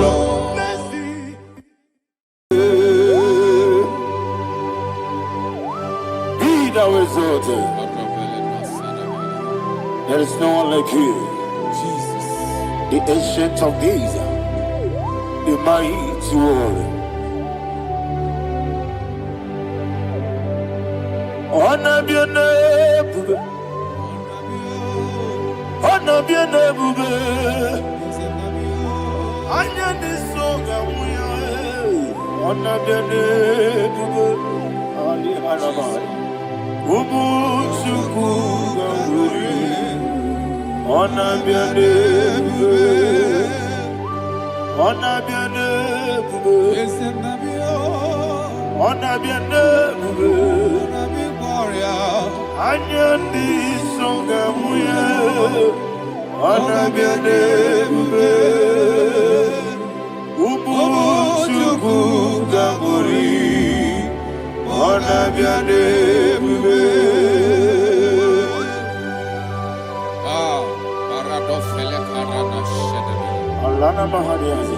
Lord. Mercy. Be thou exalted. There is no one like you. Jesus. The ancient of days, the mighty warrior. Honor be your name, honor be your name, honor this song, honor be your name, Ali Hanabai, Ubu Chuku Gamburi, honor be your name, honor be your name, honor be your name. Anyandi songa muye, anabiane bube, ubu chuku gamburi, anabiane bube. Paradofele karana shedebe. Alana mahadiani.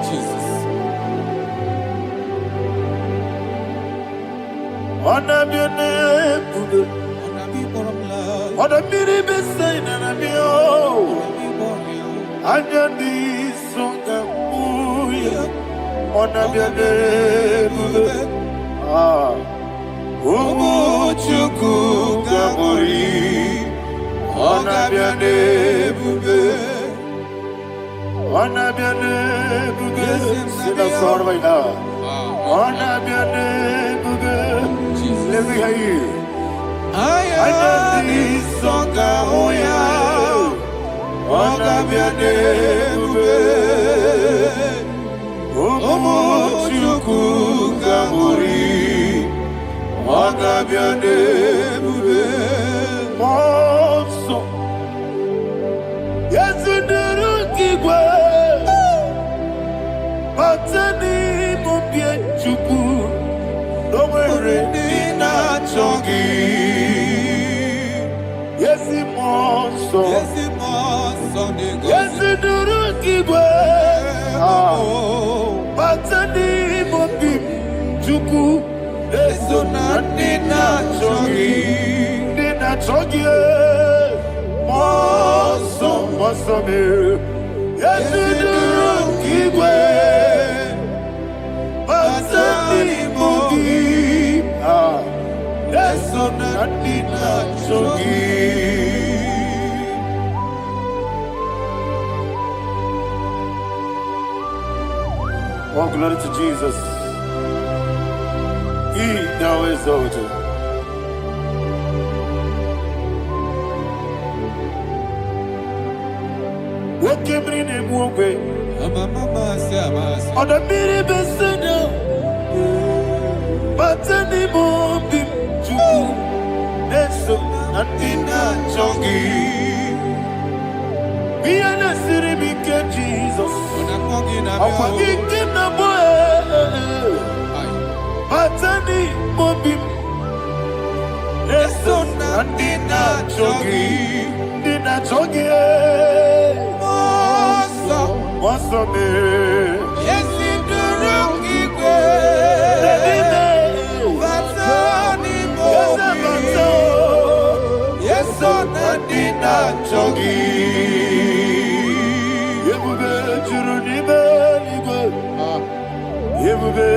Jesus. Anabiane bube, anabiri besaina nabio, anyandi songa muye, anabiane bube. Ubu chuku gamburi, anabiane bube. Anabiane bube, sing a song right now. Anabiane bube, let me hear you. Ayandi songa oya, anabiane bube. Omo chuku gamburi, Agabiane bube Monso Yasuduru kigwe Matani mubie chuku Nomere nina chongi Yesi monso Yasuduru kigwe Matani mubie chuku Eso na nina chogi Moso me Yesu duru kigwe Masani mogi Eso na nina chogi. Oh, glory to Jesus. He now exalted. What came in him one way? On the mini besena, but any more bim to Neso and Dina Chongi. Be an city because Jesus. I'm forgetting the boy. Matani mobim Eso na dina chogi Moso me Yesi duru kigwe Matani mobim Eso na dina chogi Yebube juru ni beligwe Yebube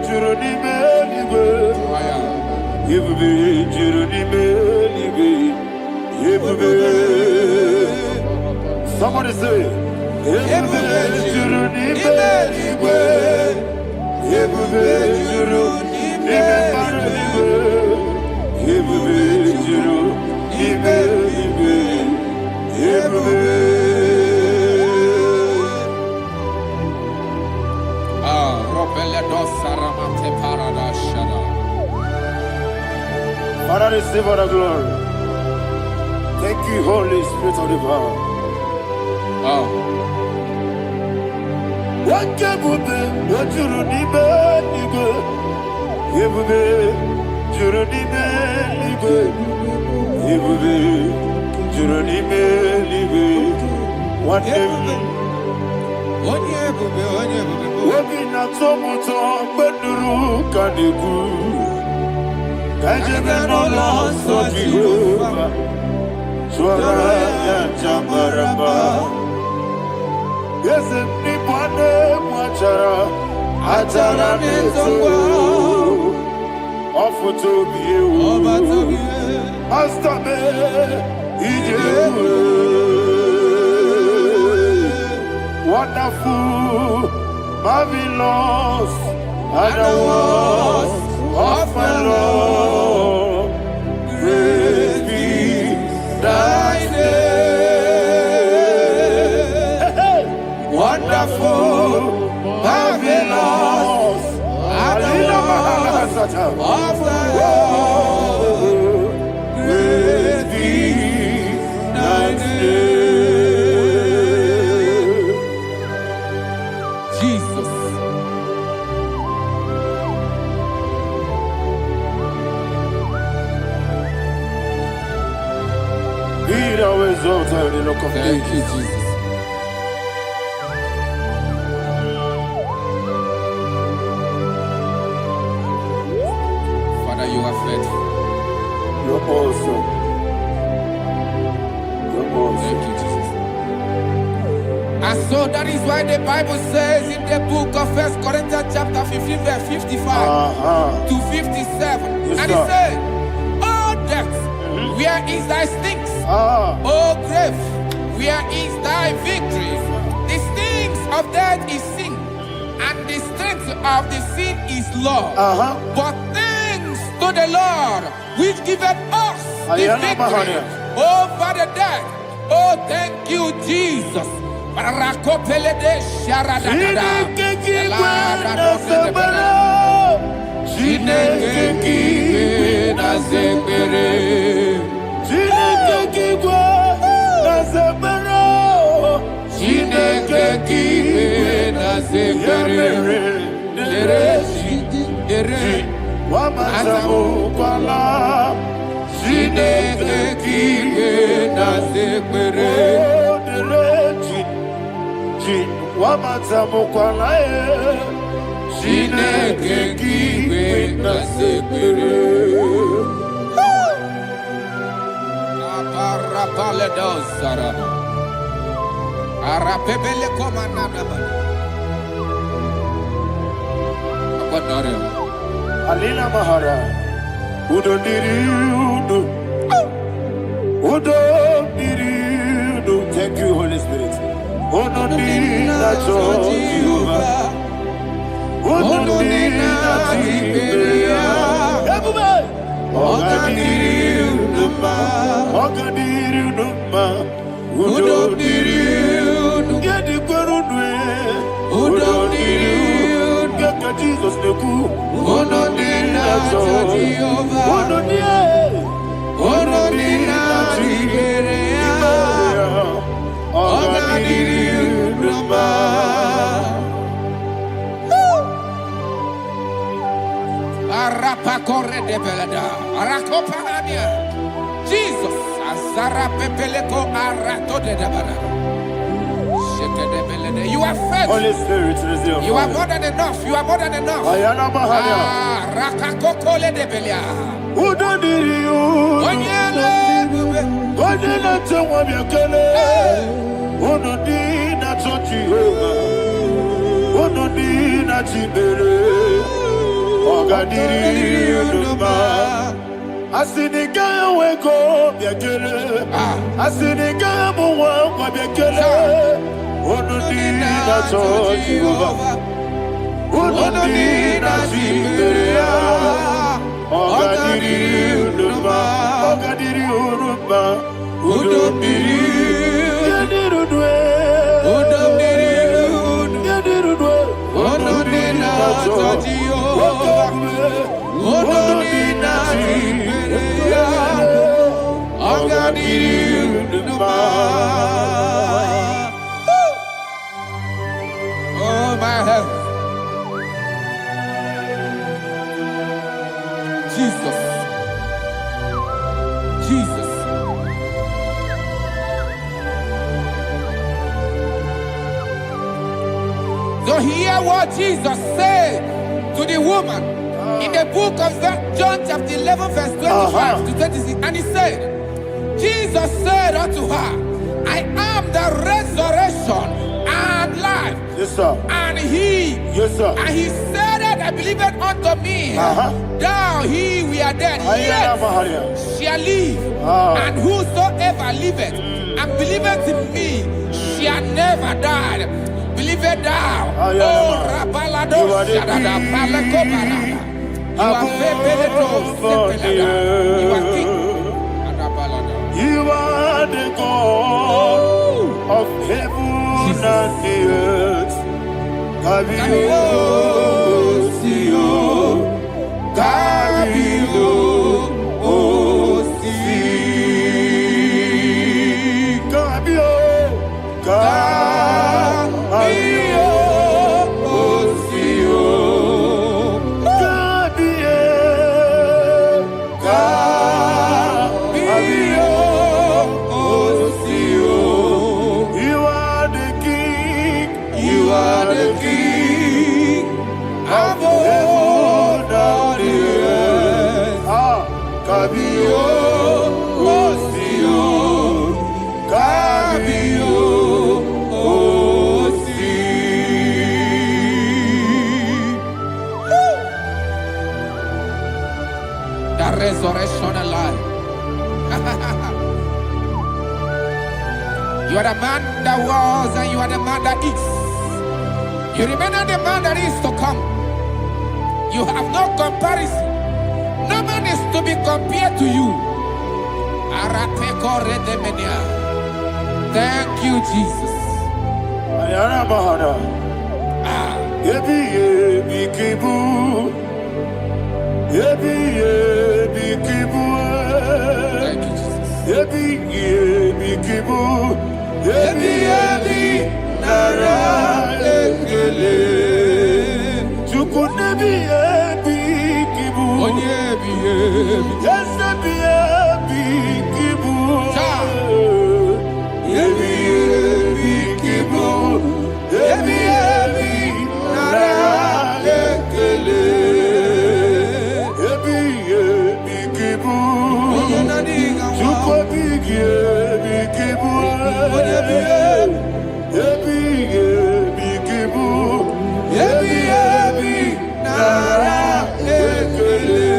juru ni beligwe Yebube juru ni beligwe Yebube. Somebody say Yebube juru ni beligwe Yebube juru ni beligwe Yebube juru ni beligwe Yebube. Father, receive all the glory. Thank you, Holy Spirit of the power. What can we do? What you do, Nibe, Nibe. Yebube, Juru Nibe, Nibe. Yebube, Juru Nibe, Nibe. What Yebube? Wokin atomuto, Beduru, Kadiku. Kajebe no loso Jehovah. Swara ya Jambaraba. Yes, ni bwane mwachara. Achara nezo. Ofuto biyewu. Astame ijewu. Wonderful, marvelous, and the words of my Lord. Praise be thy name. Wonderful, marvelous, and the words of my Lord. Praise be thy name. Thank you, Jesus. Father, you are faithful. You're awesome. You're awesome. Thank you, Jesus. And so that is why the Bible says in the book of 1 Corinthians chapter 15, verse 55 to 57. Yes, and it says, "Oh death, where is thy stings? Oh grave, where is thy victory? The stings of death is sin, and the strength of the sin is law. But thanks to the Lord, which giveth us the victory over the death." Oh, thank you, Jesus. Wamatamu kwala Chineke kiwe na sekpere. Wamatamu kwala Chineke kiwe na sekpere. Aparapale dosara. Arapebele komanana bana. Apanare. Alina Mahara, Udo Diriudo, Udo Diriudo. Thank you, Holy Spirit. Udo Dina Jehovah, Udo Dina Jehovah. Everybody, Oga Diriudo, Oga Diriudo, Udo Diriudo. Get the Gurudwe, Udo Diriudo. Jesus the coup, Ono Dina Jehovah, Ono Dina Jehovah, Oga Diriudo. Arapa corre de belada, arakopa ania. Jesus, azara pepeleko arato de dabara. You are faithful. Holy Spirit, you are more than enough. You are more than enough. Ayana Mahaya. Rakakokole de belia. Udo Diriudo. Onyele tewa biakele. Ono Dina Jehovah. Ono Dina Jehovah. Oga Diriudo. Asinika weko biakele. Asinika muwa biakele. Ono Dina Jehovah, Ono Dina Jehovah, Oga Diriudo, Oga Diriudo, Udo Diriudo, Udo Diriudo, Ono Dina Jehovah, Ono Dina Jehovah, Oga Diriudo. Oh, my health. Jesus. Jesus. So hear what Jesus said to the woman in the book of John chapter 11 verse 25 to 26. And he said, Jesus said unto her, I am the resurrection and life. Yes, sir. And he, yes, sir. And he said that I believed unto me, thou he we are dead, yet shall live, and whosoever liveth and believeth in me shall never die. Believeth thou, oh Rabalado Shadada Palakobara. You are you are king. You are the God of heaven and the earth. Kabio, Kabio, Kabio, resurrection and life. You are the man that was and you are the man that is. You remember the man that is to come. You have no comparison. No man is to be compared to you. Thank you, Jesus. Thank you, Jesus. kibu. Onyebi. Yes, ebi kibu. Cha. Ebi kibu. Ebi nara ekele. Ebi kibu. Chukwu bigi ebi kibu. Ebi kibu. Ebi nara ekele.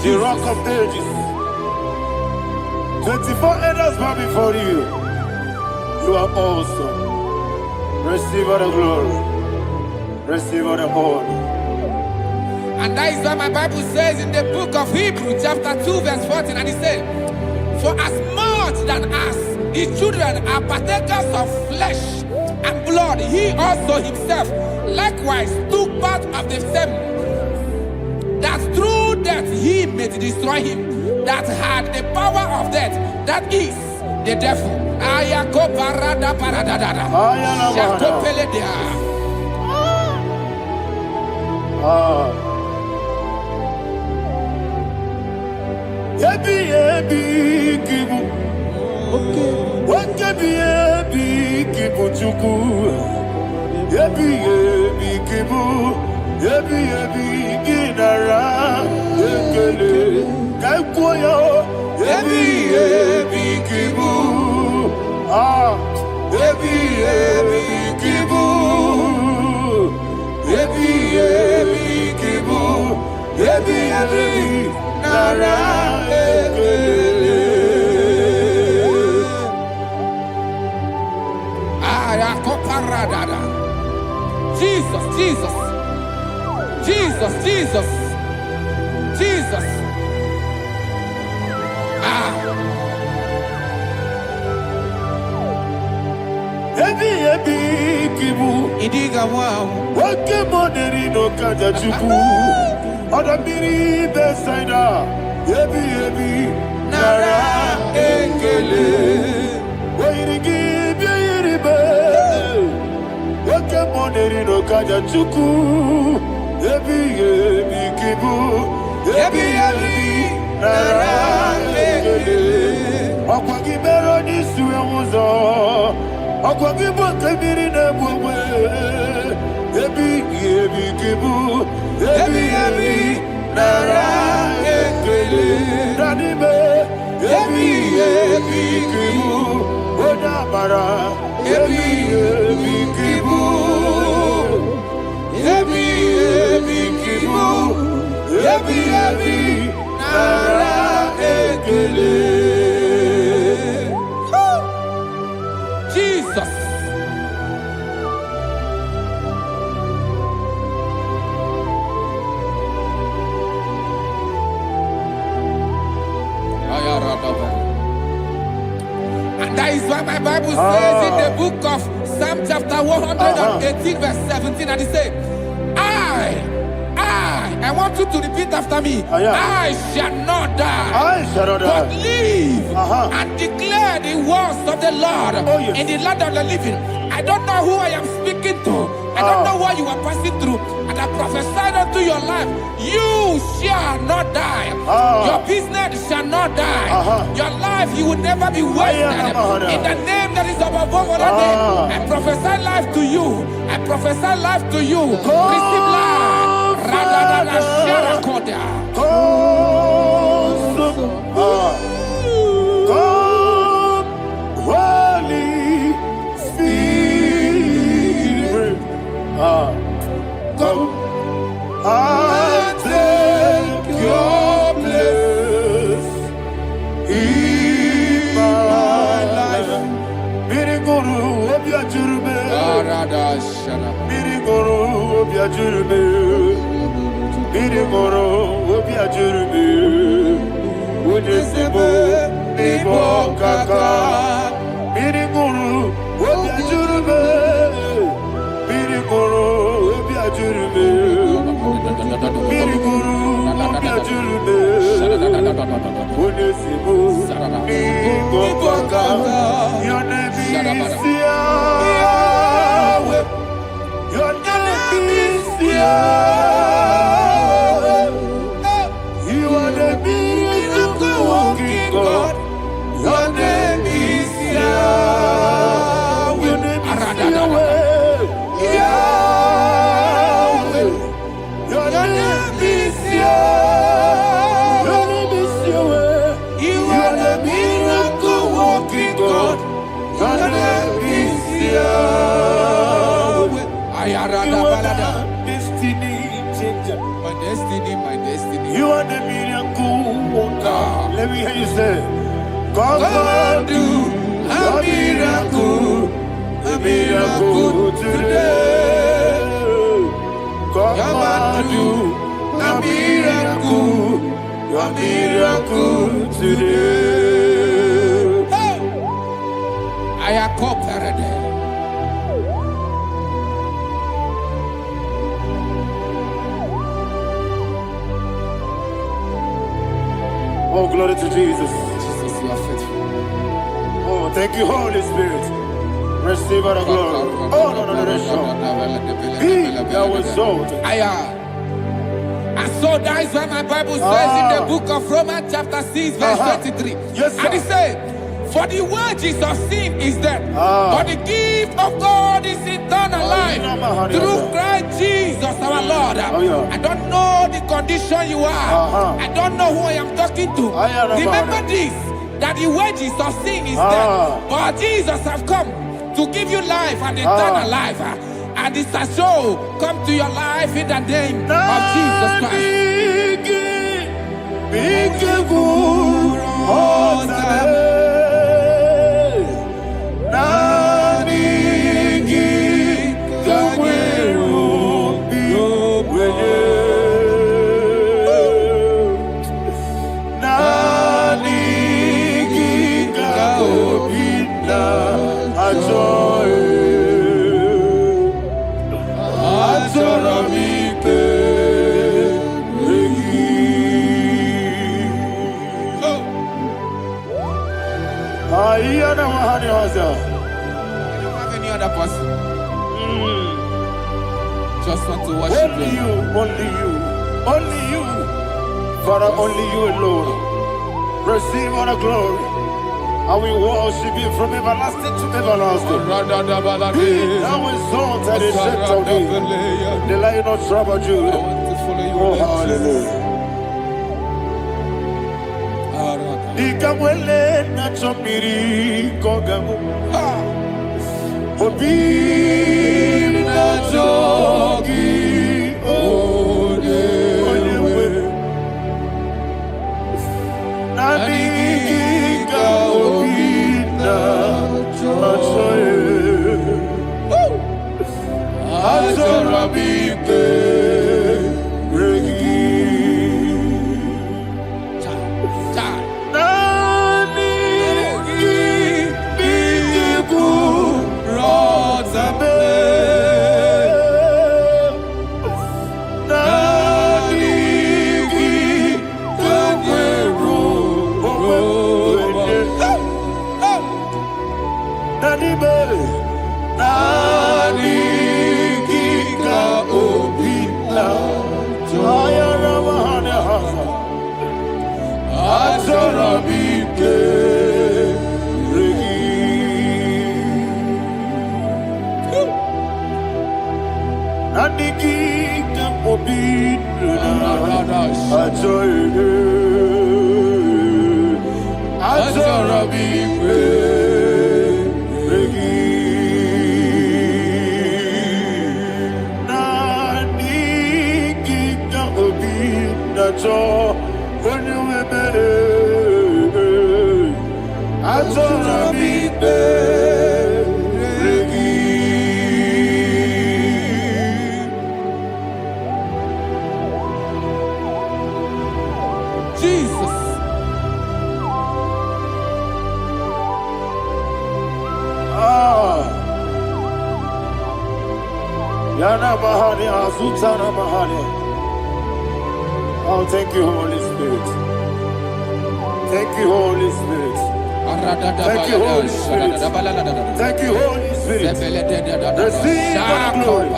The rock of ages. 24 elders bow before you. You are awesome. Receive all the glory. Receive all the honor. And that is what my Bible says in the book of Hebrews chapter 2 verse 14. And it says, for as much than us, his children are partakers of flesh and blood, he also himself likewise took part of the same, that through death he may destroy him that had the power of death, that is the devil. Ayako parada paradadada. Shako peledea. Ebi kibu. Ebi kibu chuku. Ebi kibu. Ebi ginara ekele. Kaikoyo. Ebi kibu. Ebi kibu. Ebi kibu. Ebi nara ekele. Ayakoparadada. Jesus, Jesus, Jesus, Jesus, Jesus. Ebi kibu. Idiga wow. Wake moneri no kaja chuku. Oda miri besaida. Ebi nara ekele. Wairigi biiribe. Wake moneri no kaja chuku. Ebi kibu. Ebi nara ekele. Okwagi mero ni suwe muzo. Okwagi bokebiri na bwwe. Ebi kibu. Ebi nara ekele. Danime. Ebi kibu. Odabara. Ebi kibu. Ebi kibu. Ebi nara ekele. Jesus. And that is why my Bible says in the book of Psalm chapter 118 verse 17, and it says, I want you to repeat after me. I shall not die, but live and declare the words of the Lord in the land of the living. I don't know who I am speaking to. I don't know what you are passing through. And I prophesy unto your life, you shall not die. Your business shall not die. Your life, you will never be wasted. In the name that is above all other name, I prophesy life to you. I prophesy life to you. Receive life. Radadada Sharakoda. Holy Spirit, come and take your place in my life. Miriguru obiajurube, miriguru obiajurube, miriguru obiajurube. Unisebo nibo kaka, miriguru obiajurube, miriguru obiajurube, miriguru obiajurube. Unisebo nibo kaka, your name is Yahweh, your name is Yahweh. You are the miracle working God. Your name is Yahweh. Your name is Yahweh. Yahweh. Your name is Yahweh. Your name is Yahweh. You are the miracle working God. Your name is Yahweh. You are the destiny changer. My destiny, my destiny. You are the miracle worker. Let me hear you say, come and do a miracle today. Come and do a miracle today. I am cooperated. Oh, glory to Jesus. Jesus, you are faithful. Oh, thank you, Holy Spirit. Receive all the glory. Oh, no, Be thou exalted. And so that is why my Bible says in the book of Romans chapter 6 verse 23. Yes, sir. And it said, for the wages of sin is death, but the gift of God is eternal life through Christ Jesus our Lord. I don't know the condition you are. I don't know who I am talking to. Remember this, that the wages of sin is death, but Jesus have come to give you life and eternal life. And this shall show come to your life in the name of Jesus Christ. I don't have any other person. Just want to worship only you, only you, only you. Father, only you alone. Receive all the glory. I will worship you from everlasting to everlasting. Be thou exalted and set on thee. The Lion of Trouble Judah. Oh, hallelujah. Ikamwele na chomiri kogamu. Obi na jogi odewe. Nabika obi na jogi. Azorabike regi. Oh, thank you, Holy Spirit. Thank you, Holy Spirit. Thank you, Holy Spirit. Thank you, Holy Spirit. Receive the glory.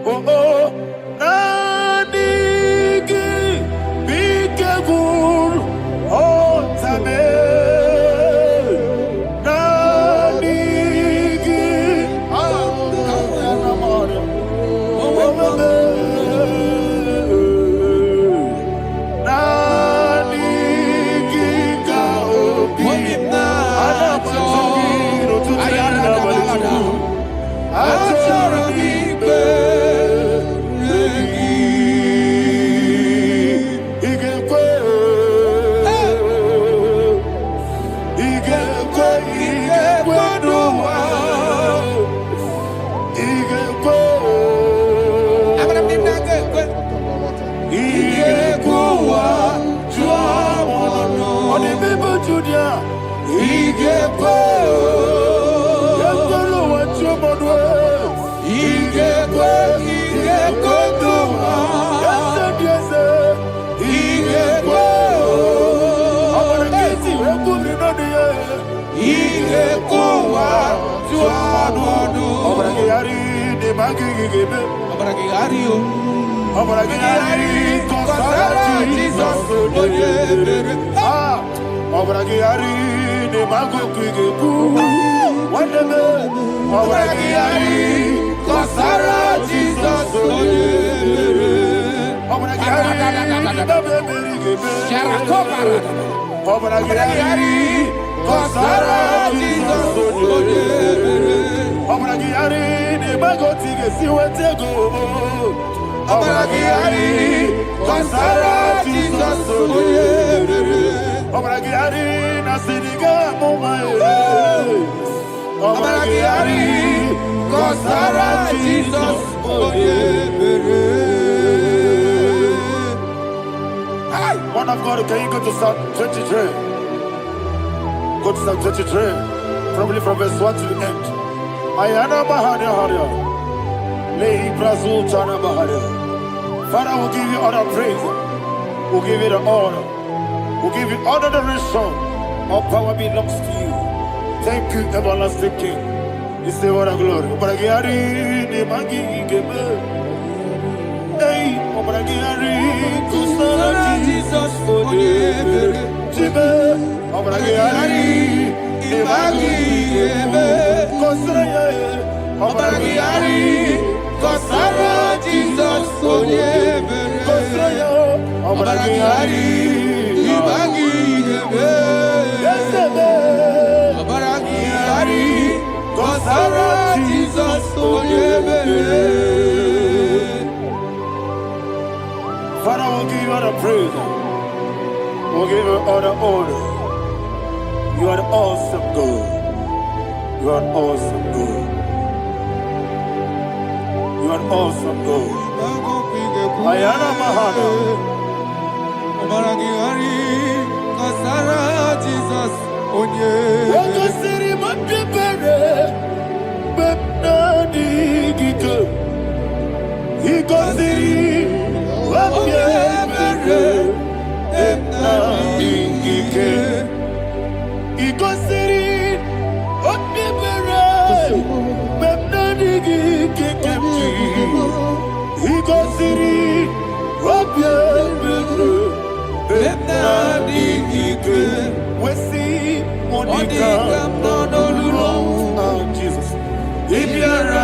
Oh, oh, Nanigi, Bigabur, oh, Tame, Nanigi, Man of God, can you go to Psalm 23? Go to Psalm 23, probably from verse 1 to the end. Ayana Bahania Haria. Lei Brazil Chana Bahania. Father, we'll give you all the praise. We'll give you the honor. We'll give you all the adoration. All power belongs to you. Thank you, everlasting King. You say what a glory. Obragiari, the Magi, Gebe. Hey, Obragiari, Kusara, Jesus, for you. Jibe, Obragiari, the Magi, Gebe. Kusara, Obragiari, Kusara, Jesus, for you. Kusara, Obragiari, the Magi, Gebe. Yes, Obragiari. Kusara, Jesus, Father, we'll give you all the praise. We'll give you all the honor. You are the awesome God. You are an awesome God. You are an awesome God. Ayana Mahana. Kusara, Jesus, Jesus. If you're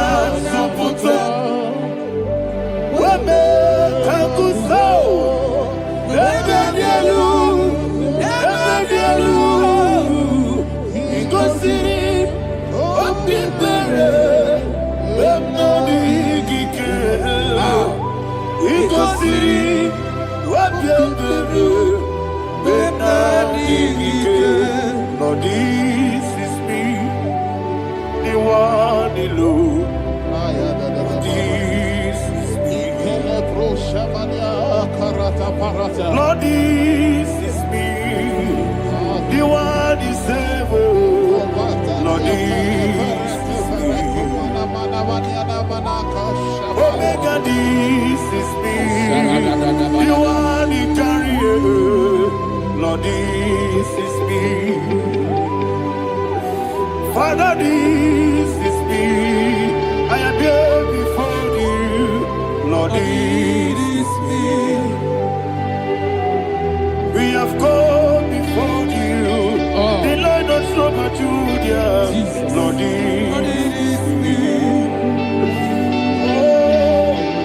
Lord, this is me, the one alone. This is me. Lord, this is me, the one is able. Lord, this is me. Omega, this is me, the one you carry. Lord, this is me. Father, this is me. I am here before you. Jesus. Lord, it is me.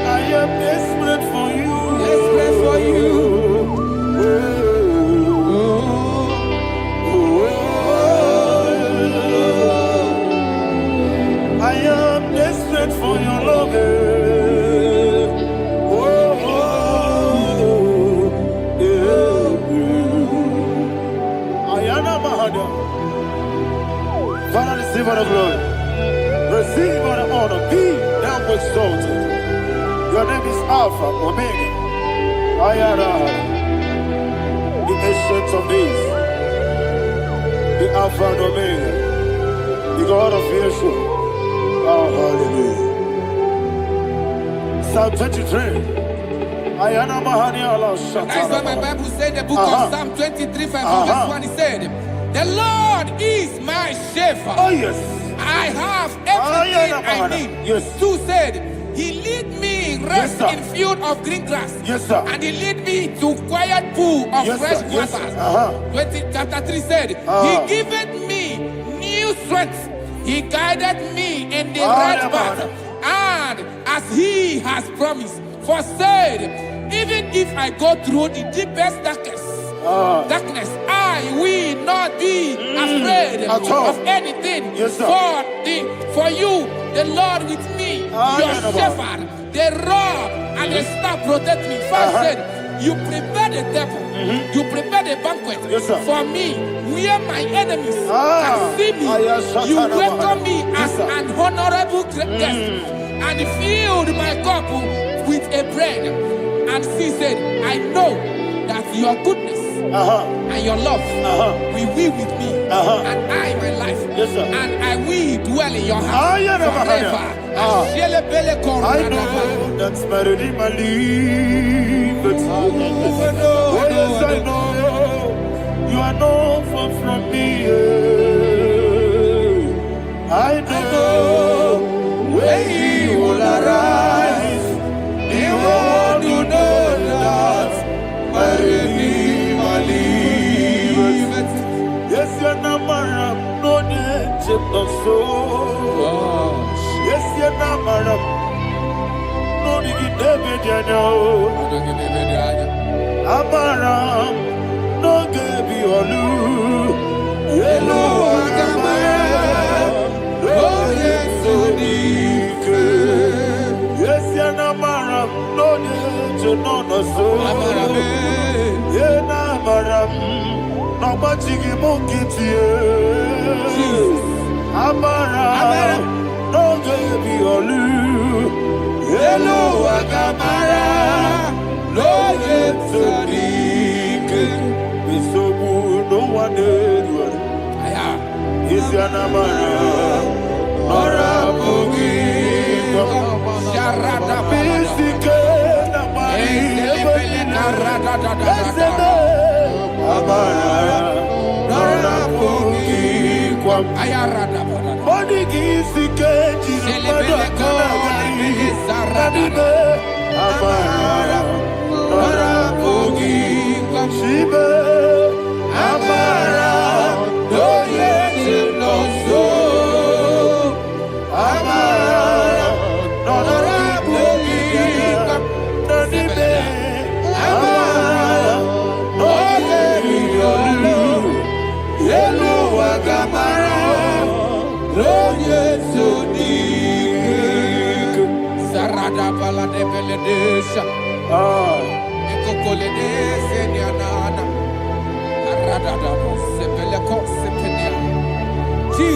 I am desperate for you. Desperate for you. I am desperate for your love. Father, receive all the glory. Receive all the honor. Be thou exalted. Your name is Alpha, Omega. Ayara, the ancient of days, the Alpha and Omega, the God of Yeshua. Oh, hallelujah. Psalm 23. Ayana Mahani Allah Shata. That's what my Bible said, the book of Psalm 23, verse 1. It said, the Lord is my shepherd. Oh, yes. I have everything I need. Yes. 2 said, he lead me rest Yes, in field of green grass. Yes, sir. And he lead me to quiet pool of Yes, fresh sir. Yes, waters. sir. Chapter 3 said, he giveth me new strength. He guided me in the right path. And as he has promised, for said, even if I go through the deepest darkness, I will not be afraid of anything. Yes, sir. For you, the Lord with me, your shepherd, the rod and the staff protect me. First said, you prepare the table, you prepare the banquet for me, where my enemies can see me. You welcome me as an honorable guest, and filled my cup with a bread. And she said, I know that your goodness and your love will be with me, and I, my life, and I will dwell in your house forever. I know that's my Redeemer liveth. Oh, yes, I know you are not far from me. I know when he will arise, the world will know that my Redeemer liveth. Yes, you're not married, no need of soul. Yes, you're not married, no need David, you know. Amaram, no Gaby Olu. Hello, Agamara, oh yes, so deep. Yes, you're not married, no need to know no soul. Yeah, Amaram, no Machigi Monkey. Amaram, no Gaby Olu. Hello, Agamara, no yes, so deep. So no one did. Yes, you're not married, or a boogie. Sharada Basic, Jesus.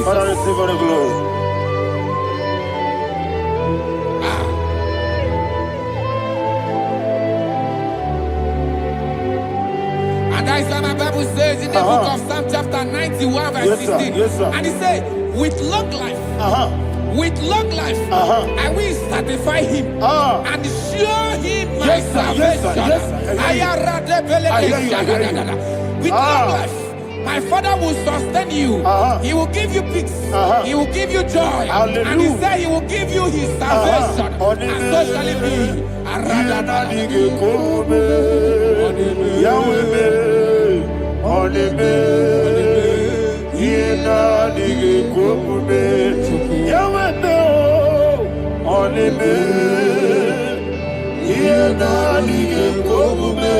Father, receive all the glory. And that is why my Bible says in the book of Psalm chapter 91 verse 16. Yes, sir. And it says, with long life, I will satisfy him and show him my salvation. With long life, my Father will sustain you. He will give you peace. He will give you joy. Hallelujah. And he said he will give you his salvation. And so shall it be. Yena dige kumube. Yawebe onime. Yena dige kumube.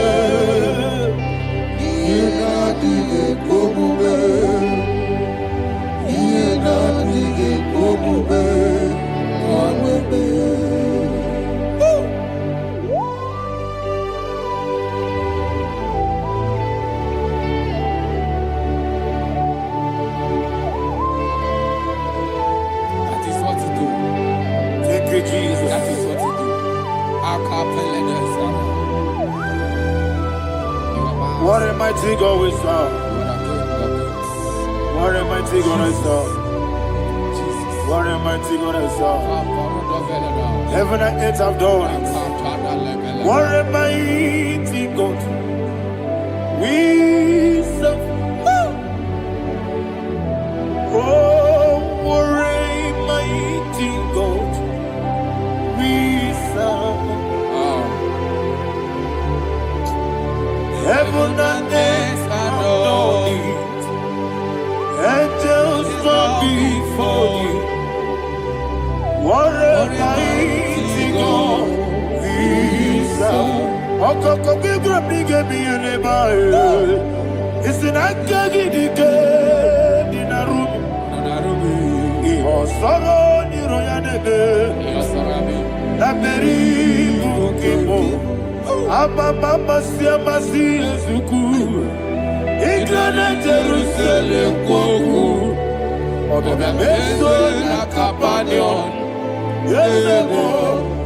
Yena dige kumube. Yena dige kumube. Onime. Jesus. That is what you do. What a mighty God we serve. What a mighty God I serve. What a mighty God I serve. Heaven and earth have done it. What a mighty God we serve. Oh, what a mighty God. Heaven and earth adore it. Angels bow before you. What a mighty God we serve. Okoko bigro bige mi eleba. Isina kagi dike dinaru. Iho soro ni royanebe. La peribu kibo. Mama siamasi ezuku. Igrana Jerusalem koku. Obe meso na kapanion. Yelemo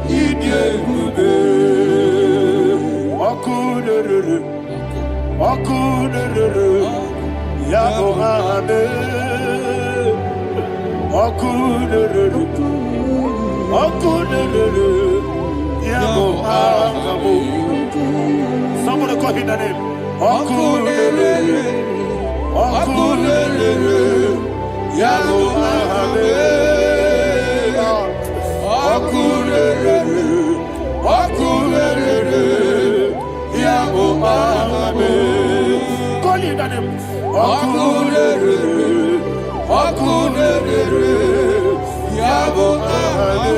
idye gube. Okunere. Okunere. Yabo hame. Okunere. Okunere. Yabo hame. Somebody call him the name. Okunere. Okunere. Yabo hame. Okunere. Okunere. Yabo hame. Call him the name. Okunere. Okunere. Yabo hame.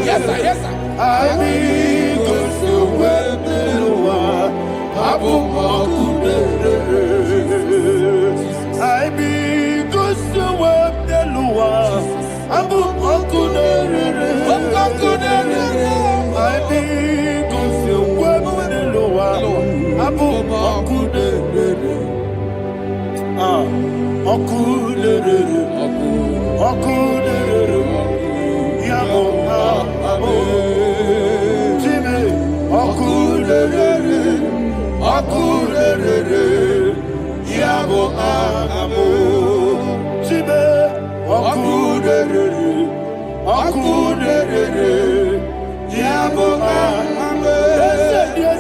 Yes, sir. Yes,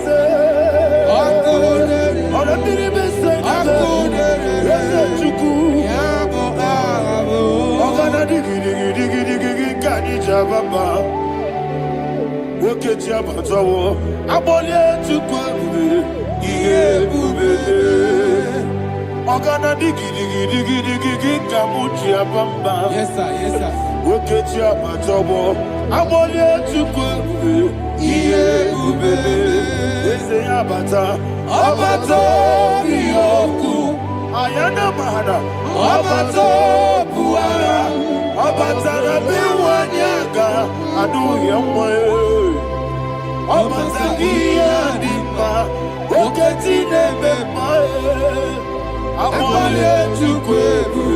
sir. Yes, sir. Yes, sir. Ayana mahana, abato buara, abatara biwanyaga, adu yamwe, abatagia dimba, oketi nebema, amwale chukwebu,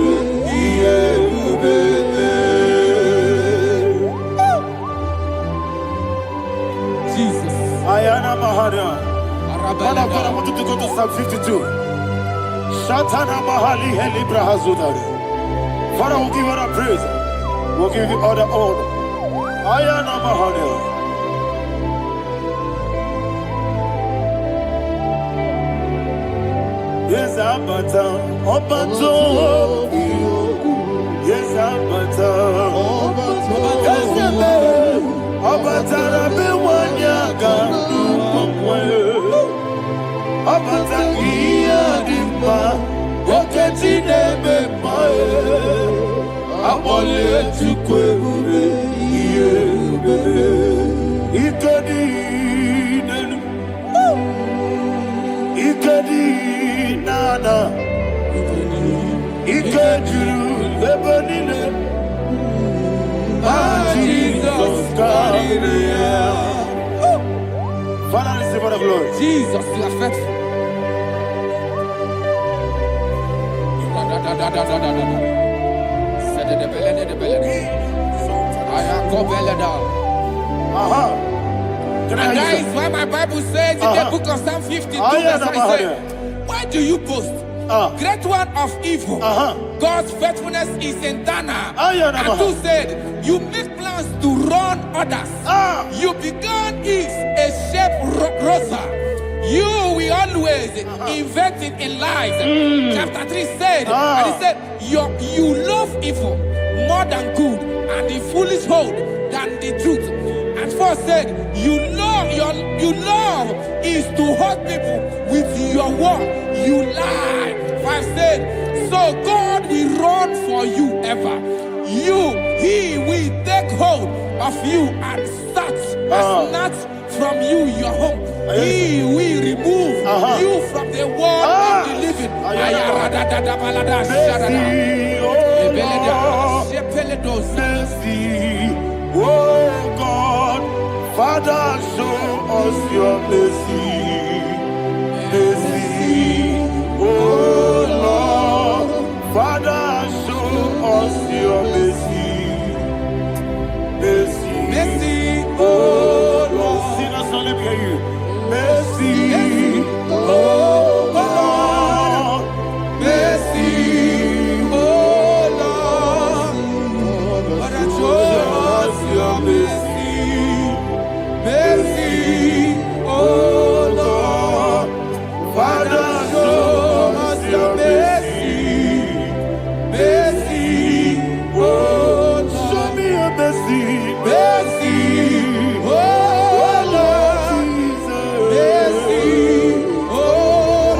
iye ubebe. Jesus. Ayana mahana. I want you to go to Psalm 52. Shatana Mahali Helibra Hazudari. Father, we'll give you all the praise. We'll give you all the honor. Ayana Mahali. Yes, Abata. Obato. Yes, Abata. Yes, Abata. Rabe Wanyaga. Abata iya dimba, wakati nebe mae, abole tukwe ube iye ube, ikadi nenu, ikadi nana, ikadiru lebanine, Jesus God. Father, receive all the glory. Jesus, you are faithful. And that is why my Bible says in the book of Psalm 52, verse 5, why do you boast? Great one of evil. God's faithfulness is eternal. And who said, you make plans to run others. You began is a shape rosa. You will always invent it in lies. Chapter 3 said, and he said, you love evil more than good, and the foolish hold than the truth. And 4 said, you love is to hurt people with your word. You lie. 5 said, so God will run for you ever. He will take hold of you and snatch from you your home. He will remove you from the world of the living. Oh God, Father, show us your mercy. Mercy, oh Lord, Father, show us your mercy. Mercy, mercy, oh Lord. Sinners only hear you. Mercy, oh Lord. Mercy, oh Lord. Father, show us your mercy. Mercy, oh Lord. Father, show us your mercy. Mercy, oh Lord. Show me your mercy. Mercy, oh Lord. Mercy, oh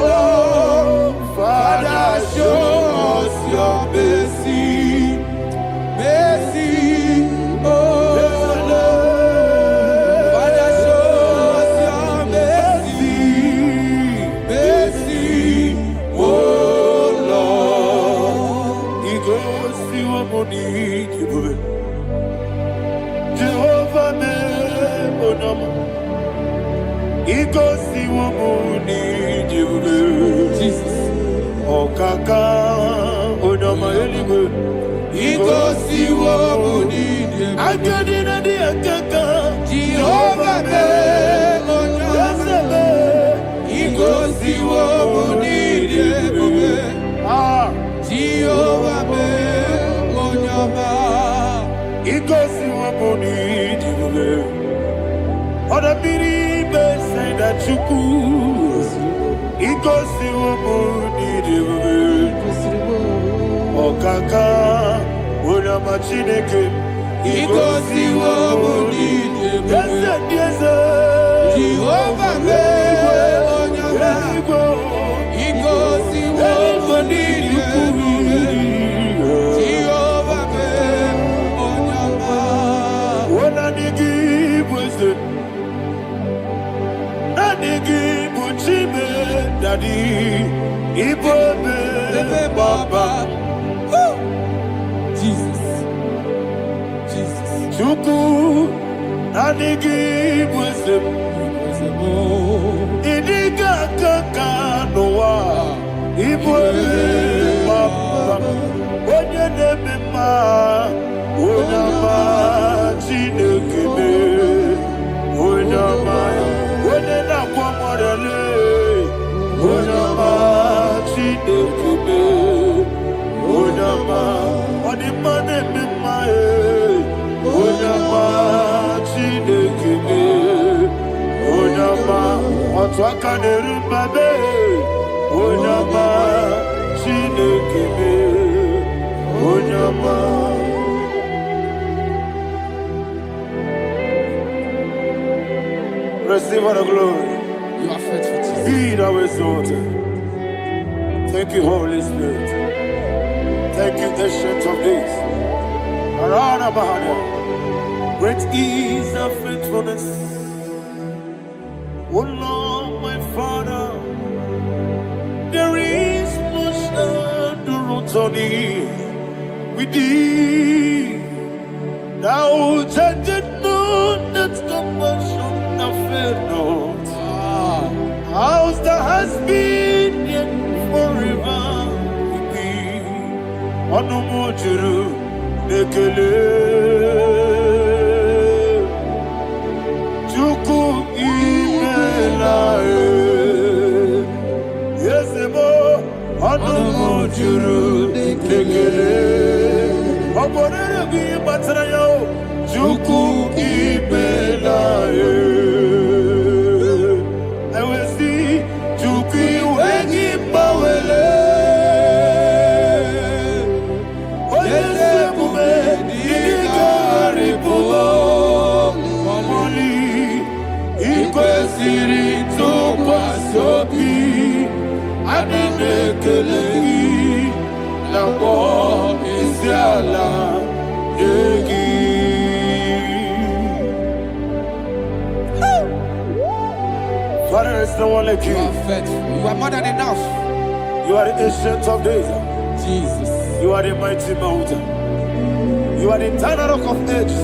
Lord. Father, show us your mercy. Mercy, oh Lord. Father, show us your mercy. Mercy, oh Lord. He goes to a money. Jehovah me onama. He goes to a money. Jesus. Oh kaka onama eliwe. He goes to a money. I get in the kaka. Jehovah me onama. He goes to a money. Jehovah me onama. He goes to a money. Other people say that you could. He goes to a money. Oh kaka, una machineke. He goes to a money. Yes, Jehovah me onama. He goes to a money. Jehovah me onama. When I give wisdom, I give Uchime, Daddy, Ibobe, Baba. Jesus, Jesus. Chuku, I give wisdom. Idiga kaka noa, Ibobe, Baba. Onye neme ma, Onama, Chinekebe, Onama. When I come on the Wakaneru babe, Onyama, Chinekebe, Onyama. Receive all the glory. You are faithful, Jesus. Be thou exalted. Thank you, Holy Spirit. Thank you, Ancient of Days. Arana Bahana. Great is our faithfulness. Oh Lord, my Father, there is much endurance on thee. With thee, thou judgest not that compassion of faith not. How's the has been yet forever with thee? Anumujuru nekele. Juku imelae. Yesemo anumujuru nekele. Oborere bi batrayo. Juku imelae. Father, is no one like you. You are faithful. You are more than enough. You are the ancient of days. Jesus. You are the mighty mountain. You are the eternal rock of ages.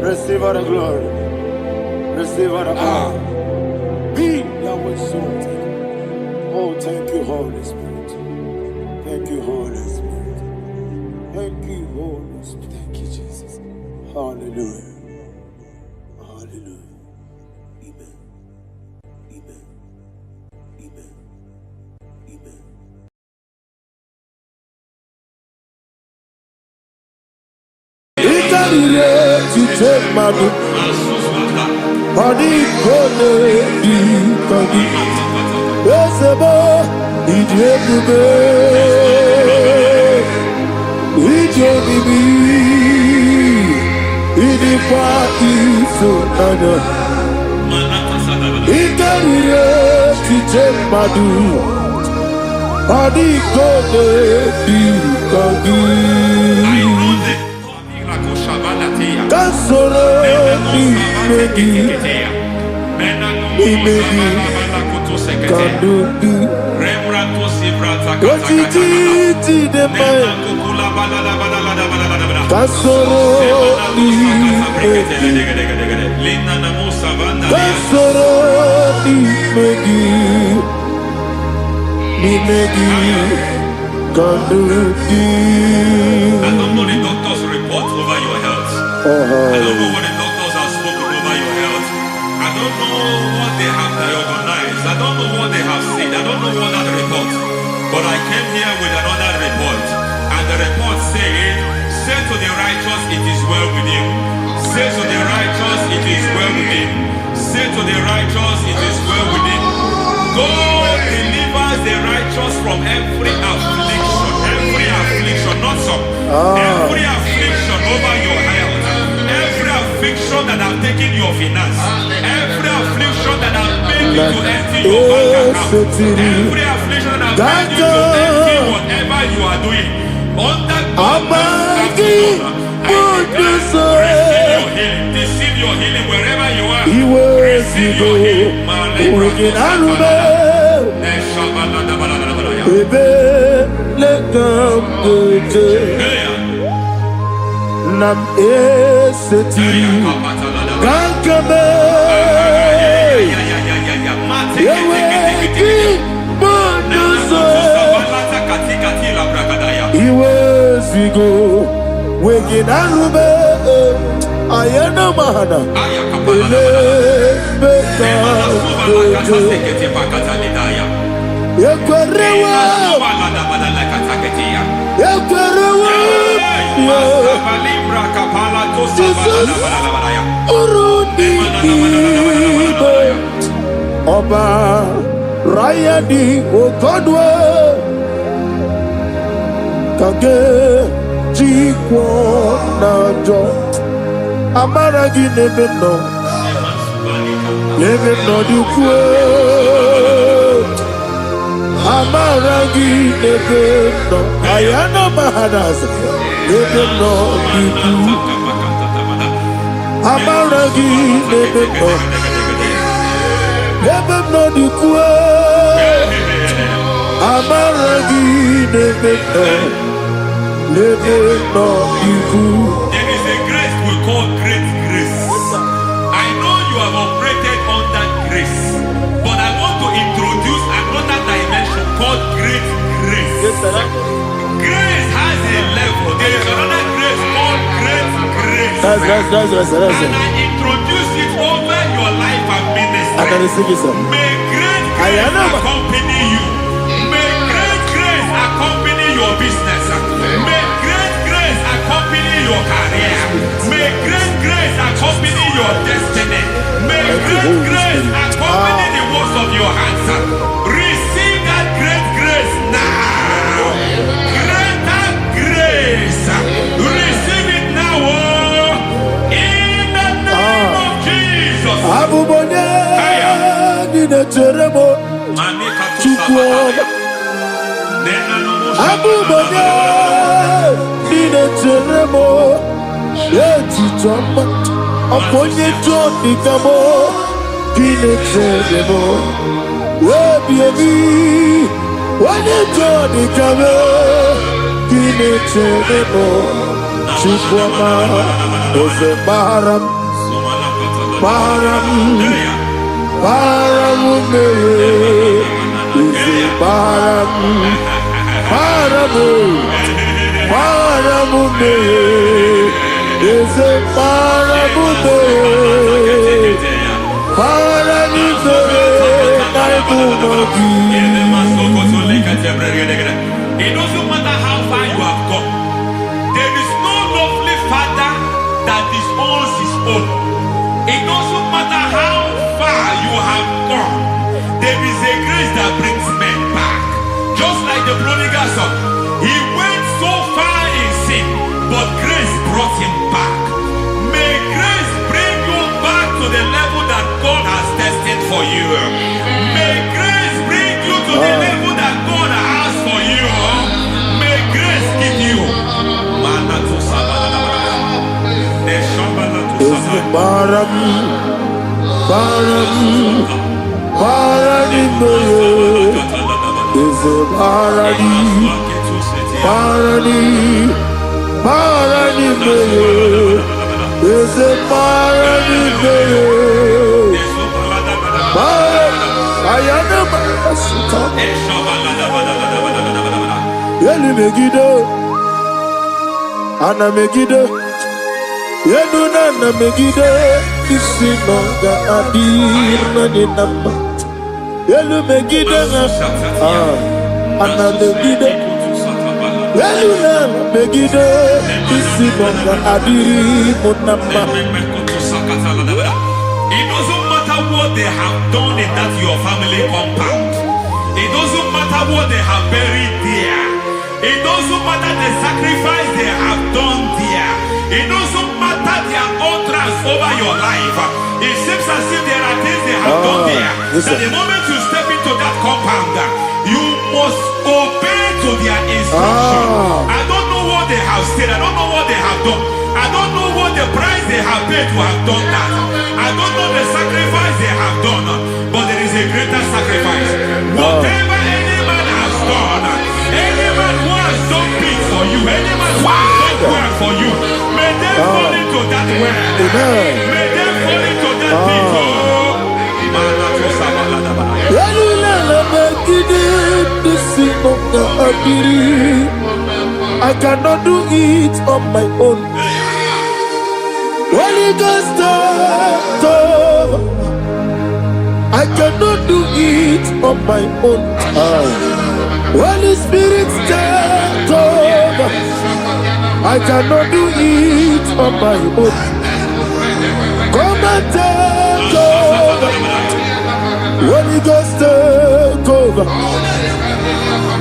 Receive all the glory. Receive all the honor. Be thou exalted. Oh, thank you, Holy Spirit. Thank you, Holy Spirit. Thank you, Holy Spirit. Thank you, Jesus. Hallelujah. Hallelujah. Amen. Amen. Amen. Amen. To take my book, body gone, be body. There's a boy, it's me, it's the party, so nana. It can to take my book, body gone, be body. Kasoro ni megi, kandudu. Ojiji deme. Kasoro ni megi, kasoro ni megi, kandudu. I don't know the doctor's report over your health. I don't know what the doctors have spoken over your health. I don't know what they have diagnosed. I don't know what they have said. I don't know what that report. But I came here with another report. And the report said, say to the righteous, it is well with him. Say to the righteous, it is well with him. Say to the righteous, it is well with him. God delivers the righteous from every affliction. Every affliction, not some. Every affliction over your health. Every affliction that have taken your finance. Every affliction that have made you to empty your bank account. Every affliction that have made you to empty whatever you are doing. Under God, receive your healing wherever you are. Receive your healing. Nam eseti kankame yeweki bonuso iwezigo weginarube ayana mahana ele beka yekwerewa Jesus, Urudi, Oba Rayadi Okodwe Kage Jikwo Najo Amaragi Nebeno Nebeno Dukwe Amaragi Nebeno Ayana Mahadas Nebeno Dukwe Amaragi Nebeno Nebeno Dukwe Amaragi Nebeno Nebeno Dukwe. There is a grace we call great grace. I know you have operated under grace, but I want to introduce another dimension called great grace. Grace has a level. There is another grace called great grace. That's And I introduce it over your life and ministry. May great grace accompany you. May great grace accompany your business. May great grace accompany your career. May great grace accompany your destiny. May great grace accompany the works of your hands. Receive that great grace now. Greater grace. Receive it now. In the name of Jesus. Abubonye Nina Teremo Chukwu Abubonye Nina Teremo Yeti Choma Oponye Choni Kamo Nina Teremo Webi Wanye Choni Kamo Nina Teremo Chukwu Oze Baharam Baharam Baharam Izi Baharam Baharam Baharam Izi Baharam Baharam It doesn't matter how far you have gone. There is no lovely father that disowns his own. It doesn't matter how far you have gone. There is a grace that brings men back. Just like the prodigal son. He went so far in sin, but grace brought him back. May grace bring you back to the level that God has destined for you. May grace bring you to the level that God has for you. May grace give you. Baharam Baharam Baharam Izi Baharam Baharam Baharam Izi Baharam Ayana Masita Yeli Megido Ana Megido Yenu Nana Megido Isi Nonga Adir Nani Nama Yelu Megido Ana Megido Yelu Nana Megido Isi Nonga Adir Munama. It doesn't matter what they have done in that your family compound. It doesn't matter what they have buried there. It doesn't matter the sacrifice they have done there. It doesn't matter their utterance over your life. It seems as if there are things they have done there. That the moment you step into that compound, you must obey to their instruction. I don't know what they have said. I don't know what they have done. I don't know what the price they have paid to have done that. I don't know the sacrifice they have done. But there is a greater sacrifice. Whatever any man has done, any man who has done big for you, any man who has done well for you, may they fall into that well. May they fall into that pit. I cannot do it on my own. Holy Ghost, I cannot do it on my own. Holy Spirit, I cannot do it on my own. Come and take over. Holy Ghost take over.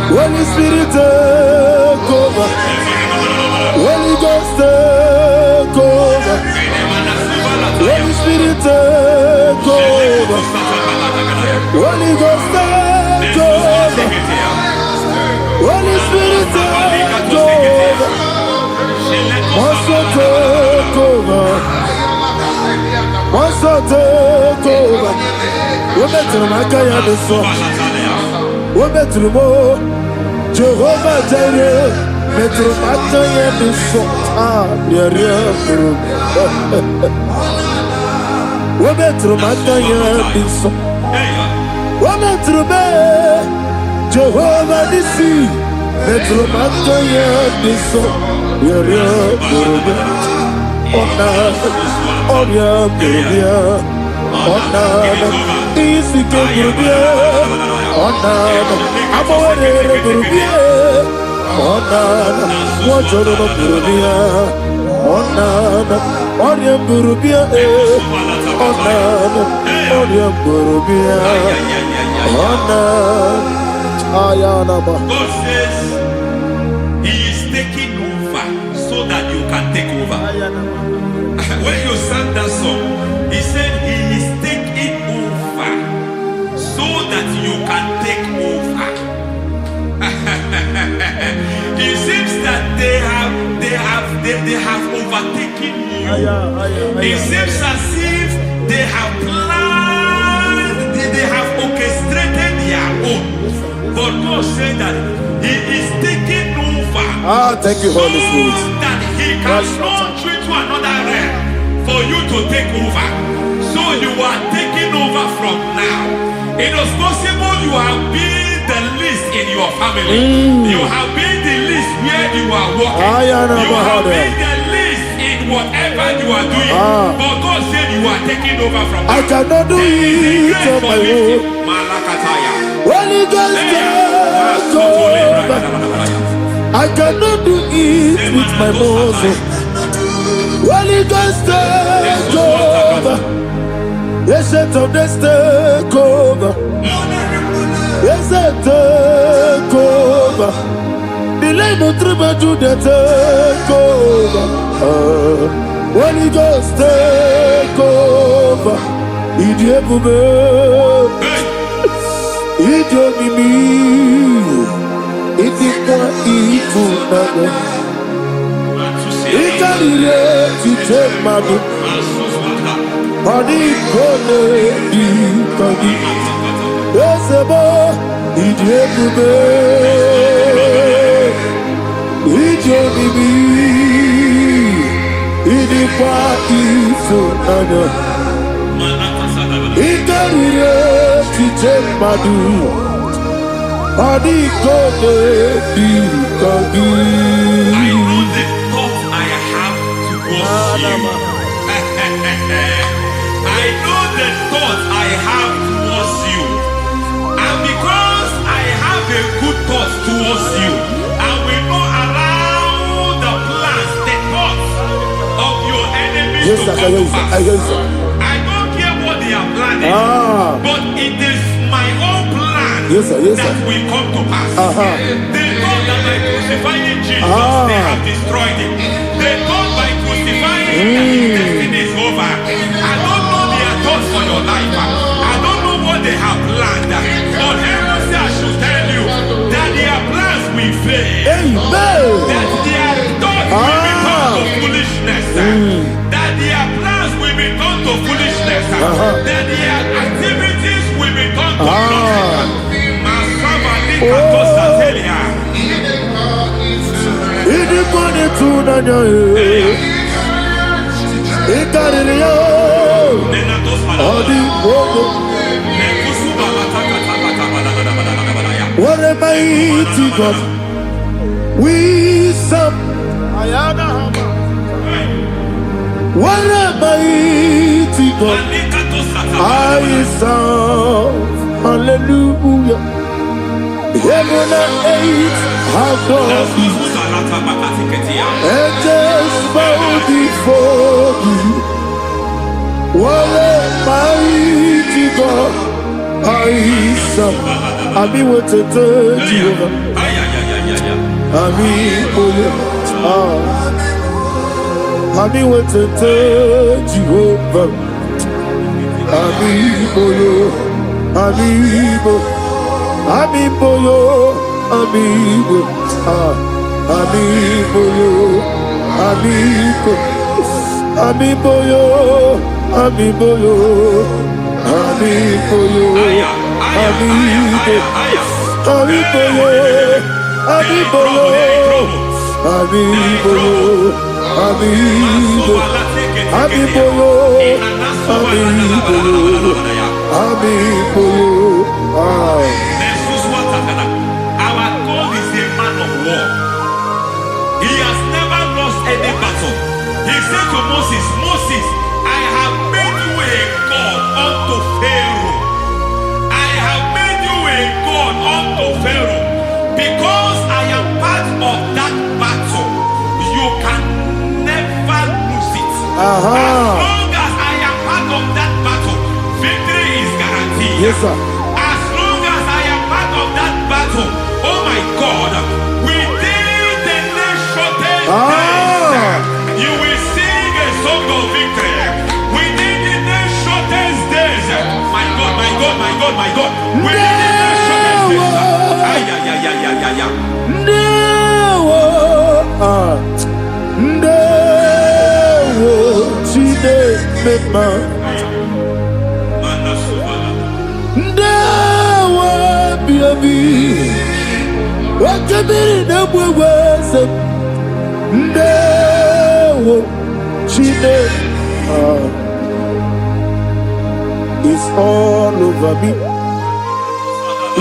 Holy Spirit take over. Holy Ghost take over. Holy Spirit take over. Holy Ghost take over. Holy Spirit take over. Also take over. Also take over. We better make a so. We better more. Jehovah Jireh. Better make a so. We better make a so. We better make Jehovah Nissi. Better make a so. God says He is taking over so that you can take over. When you sang that song, He said He is taking over so that you can take over. It seems that they have overtaken you. It seems as if they have planned, they have orchestrated their own. But God said that He is taking over. Thank you, Holy Spirit. So that He can launch you to another realm for you to take over. So you are taking over from now. It is possible you have been the least in your family. You have been the least where you are working. You have been the least in whatever you are doing. But God said you are taking over from now. I cannot do it on my own. Holy Ghost take over. I cannot do it with my muscle. Holy Ghost take over. Yes, it on this take over. Yes, it take over. The line of tribe to the take over. Holy Ghost take over. Idiomimi, idikwa ifunado. Ikarire titemadu. Adi kone di kagi. Esebo idiomimi, idiomimi, idikwa ifunado. Ikarire titemadu. Adi kone di kagi. I know the thoughts I have towards you. I know the thoughts I have towards you. And because I have a good thought towards you, I will not allow the plans, the thoughts of your enemies to come to pass. I don't care what they are planning, but it is my own plan that will come to pass. They thought that by crucifying Jesus, they have destroyed him. They thought by crucifying him that his destiny is over. I don't know their thoughts for your life. I don't know what they have planned. But heaven says I should tell you that their plans will fail. That their thoughts will be turned to foolishness. That their plans will be turned to foolishness. That their activities will be turned to nonsense. What a mighty God we serve. What a mighty God I serve. Hallelujah. Heaven and earth have done it. Angels bow before you. What a mighty God Aisha, Ami wetete Jehovah, Ami boyo, Ami wetete Jehovah, Ami boyo, Ami boyo, Ami boyo, Ami boyo, Ami boyo, Ami boyo, Ami boyo, Ami boyo. Ami boyo, Ami boyo, Ami boyo, Ami boyo, Ami boyo, Ami boyo, Ami boyo, Ami boyo, Ami boyo. Our God is a man of war. He has never lost any battle. He said to Moses, Moses, I have made you a God unto Pharaoh. I have made you a God unto Pharaoh. Because I am part of that battle, you can never lose it. As long as I am part of that battle, victory is guaranteed. Yes, sir. As long as I am part of that battle, oh my God, within the next shortest days, you will sing a song of victory. Within the next shortest days, my God, my God, my God, my God. Within the next shortest days, It's all over me.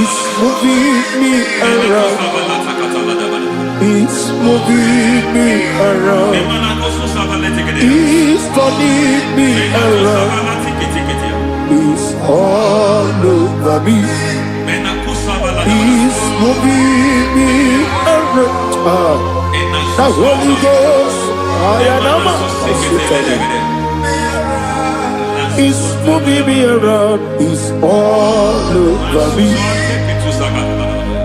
It's moving me around. It's moving me around. It's turning me around. It's all over me. It's moving me around. The Holy Ghost, it's moving me around. It's all over me.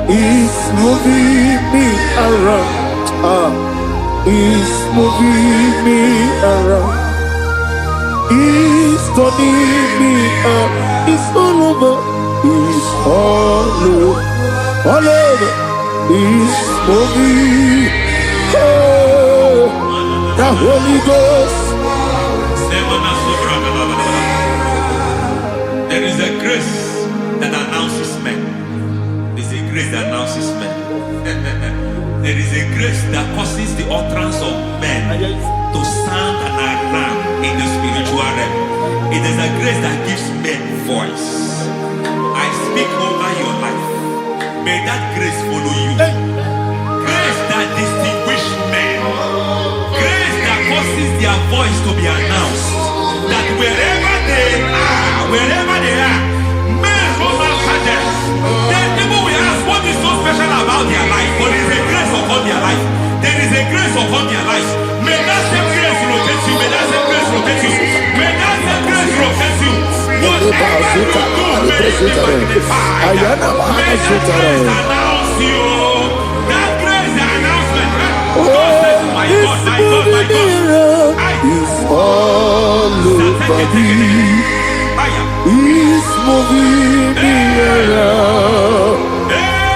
It's moving me around. It's moving me around. It's turning me up. It's all over. It's all over. All over. It's moving. Oh, the Holy Ghost. There is a grace that announces men. There is a grace that announces men. There is a grace that causes the utterance of men to sound an alarm in the spiritual realm. It is a grace that gives men voice. I speak over your life. May that grace follow you. Grace that distinguishes men. Grace that causes their voice to be announced. That wherever they are, men will not catch them. Then people will ask, what is so special about their life? But there is a grace upon their life. There is a grace upon their life. May that same grace rotate you. May that same grace rotate you. May that same grace rotate you. Whatever you do, may it be magnified. May that grace announce you. That grace, the announcement. God says, my God, my God, my God. It's all over me. It's moving me around.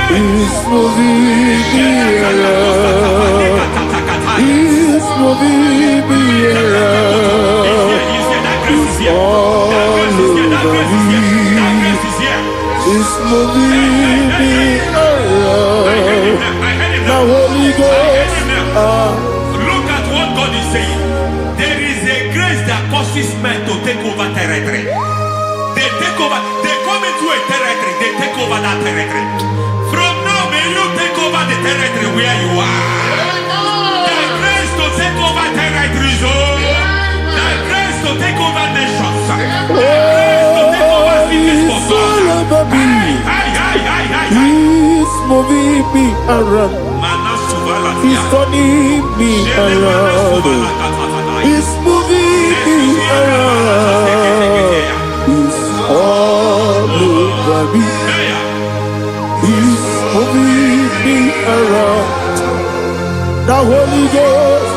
It's moving me around. It's moving me around. It's all over me. It's moving me around. The Holy Ghost. Look at what God is saying. There is a grace that causes men to take over territory. They take over. They come into a territory. They take over that territory. From now, may you take over the territory where you are. The grace to take over territories. The grace to take over nations. The grace to take over cities for God. He's moving me around. He's turning me around. He's moving me around. He's all over Holy Ghost.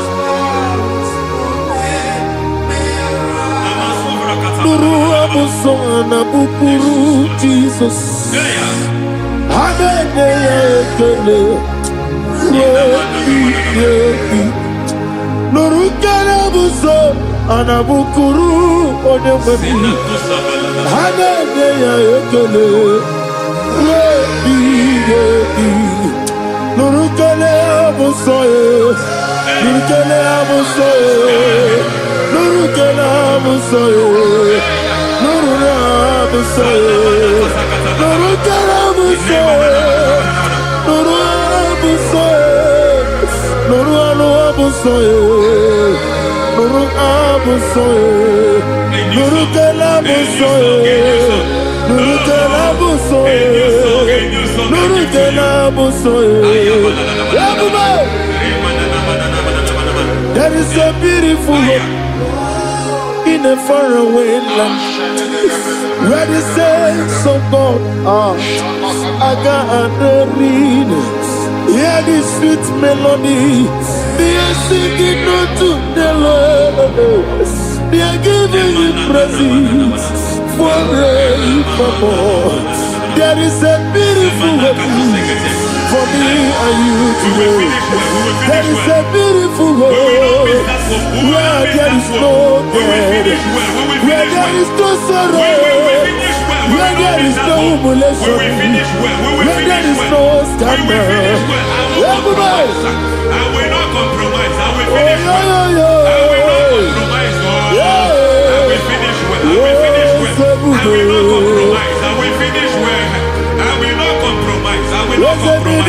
Nuru amusona bukuru Jesus. Hanene ekele. Nuru kele buso anabukuru onememi. Hanene ekele. Nuru kele buso Nuru kele buso Nuru kele buso Nuru buso Nuru kele buso Nuru buso Nuru buso Nuru buso Nuru kele buso Nuru kele buso Nuru kele buso There is a beautiful hope in a faraway land where the saints of God are gathering. Hear the sweet melody, they are singing unto the Lord. They are giving you praise forevermore. There is a beautiful hope for me and you today. There is a beautiful hope where there is no death, where there is no sorrow, where there is no humiliation, where there is no scandal. Everybody, I will not compromise. I will finish well. I will not compromise. I will finish well. I will finish well. I will not compromise. I will finish well. I will not compromise. I will not compromise.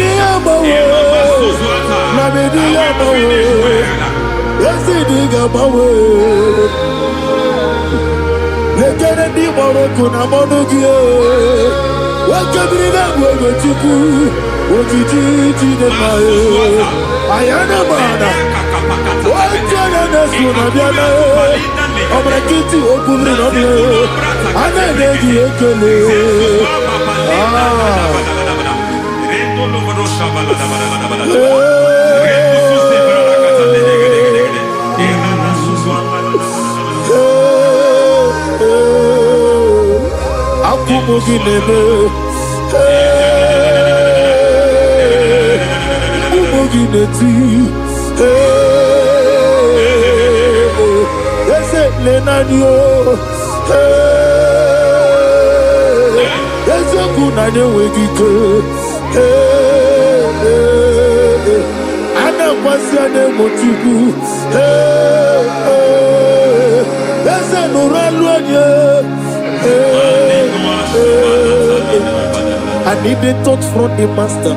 I need the touch from the master.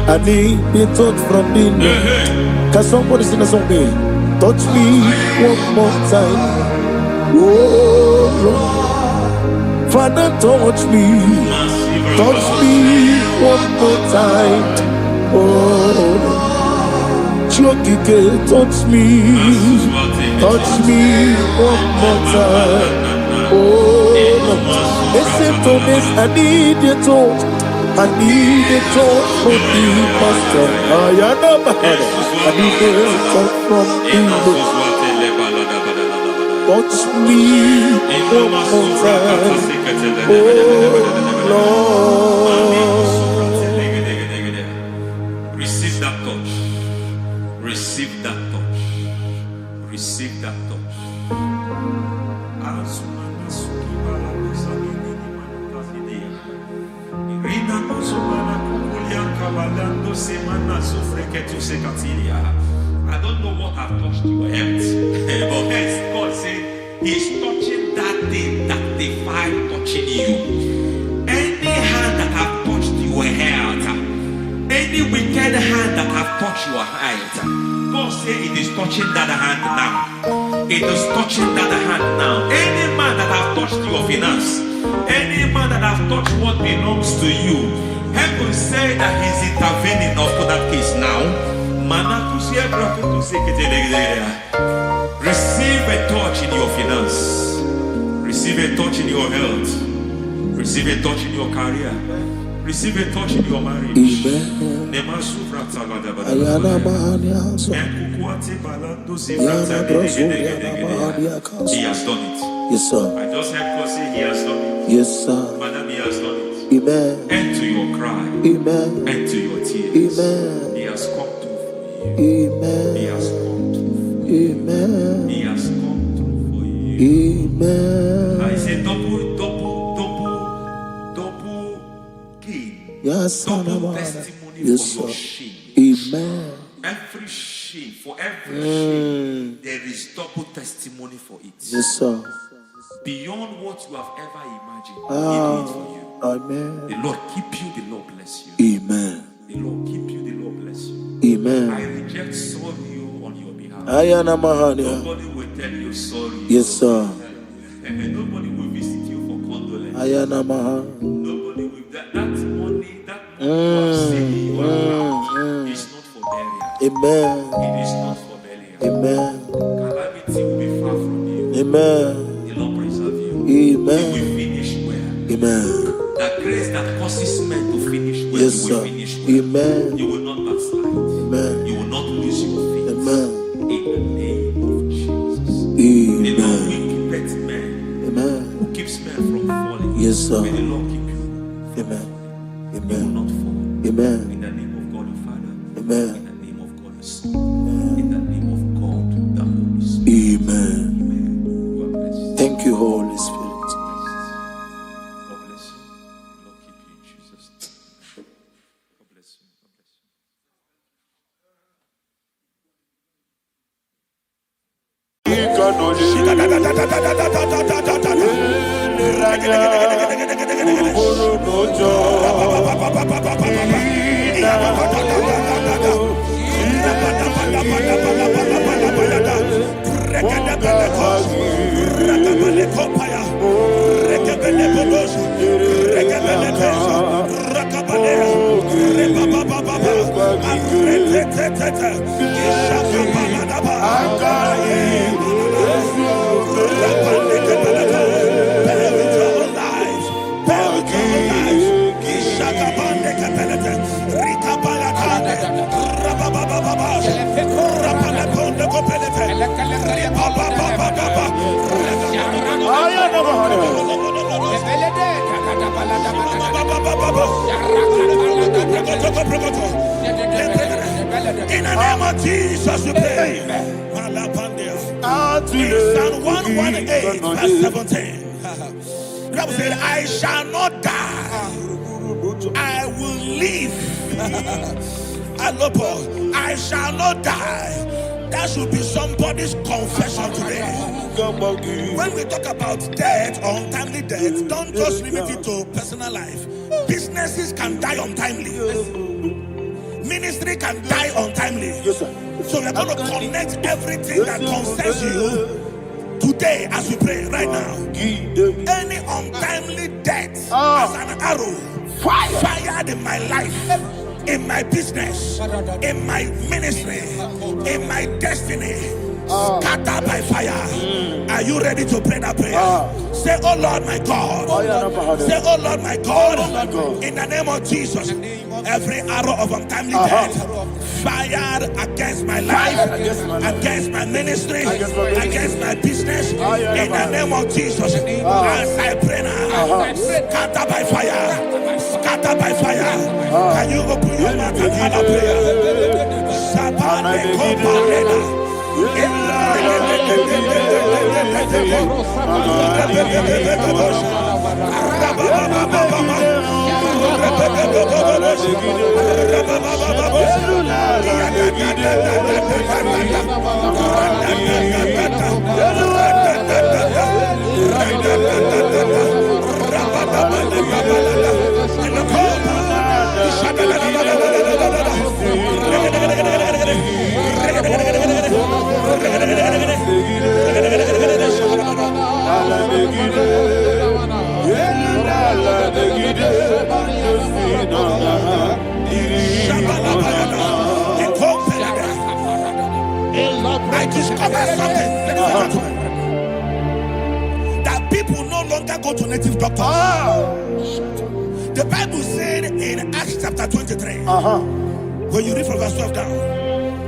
I need the touch from the Lord. Can somebody sing a song here? Touch me one more time. Oh Lord. Father, touch me. Touch me one more time. Oh Lord. Chokike, touch me. Touch me one more time. Oh Lord. Listen to this, I need your touch. I need a touch from the master. I need a touch from the Lord. Touch me one more time. Oh Lord. Receive that touch. Receive that touch. Receive that touch. I don't know what I've touched your health, but hence God said He's touching that thing that defied touching you. Any hand that have touched your health, any wicked hand that have touched your health, God said it is touching that hand now. It is touching that hand now. Any man that have touched your finance, any man that have touched what belongs to you, heaven said that He's intervening of that case now. Receive a touch in your finance. Receive a touch in your health. Receive a touch in your career. Receive a touch in your marriage. Amen. Ayana Mahania. He has done it. Yes, sir. I just heard God say he has done it. Yes, sir. Madam, he has done it. Amen. End to your cry. Amen. End to your tears. Amen. He has come through for you. Amen. He has come through for you. Amen. He has come through for you. Amen. I say double gain. Yes, Double testimony yes, for your sir. shame. Amen. Every shame, for every shame, there is double testimony for it. Yes, sir. Beyond what you have ever imagined, he did it for you. Amen. The Lord keep you, the Lord bless you. Amen. The Lord keep you, the Lord bless you. Amen. I reject sorry on your behalf. Ayana Mahania. Nobody will tell you sorry. Yes, sir. And nobody will visit you for condolence. Ayana Mahania. Nobody will. That money you have saved in your account is not for burial. Amen. It is not for burial. Amen. Calamity will be far from you. Amen. The Lord preserve you. Amen. You will finish well. Amen. The grace that causes men to finish well, Yes, you will sir. finish well. Amen. You will not backslide. Amen. You will not lose your faith. Amen. In the name of Jesus. The Lord Amen. will keep men. Amen. Who keeps men from falling? Yes, sir. May the Lord keep you. Amen. You will Amen. not fall. Amen. In the name of God the Father. Amen. In the name of God the Son. In the name of God the Holy Spirit. Amen. Amen. You are blessed. Thank you, Holy Spirit. God bless you. The Lord keep you in Jesus' name. God bless you. God bless you. In the name of Jesus, we pray. In Psalm 118, verse 17, the Bible said, I shall not die, I will live. I shall not die. That should be somebody's confession today. When we talk about death or untimely death, don't just limit it to personal life. Businesses can die untimely. Ministry can die untimely. Yes, sir. So we're going to connect everything that concerns you today as we pray right now. Any untimely death as an arrow fired in my life, in my business, in my ministry, in my destiny, scatter by fire. Are you ready to pray that prayer? Say, oh Lord my God. Say, oh Lord my God. In the name of Jesus, every arrow of untimely death fired against my life, against my ministry, against my business, in the name of Jesus, as I pray now, scatter by fire, scatter by fire. Can you open your mouth and have a prayer? I discovered something, ladies and gentlemen, that people no longer go to native doctors. The Bible said in Acts chapter 23, when you read from verse 12 down,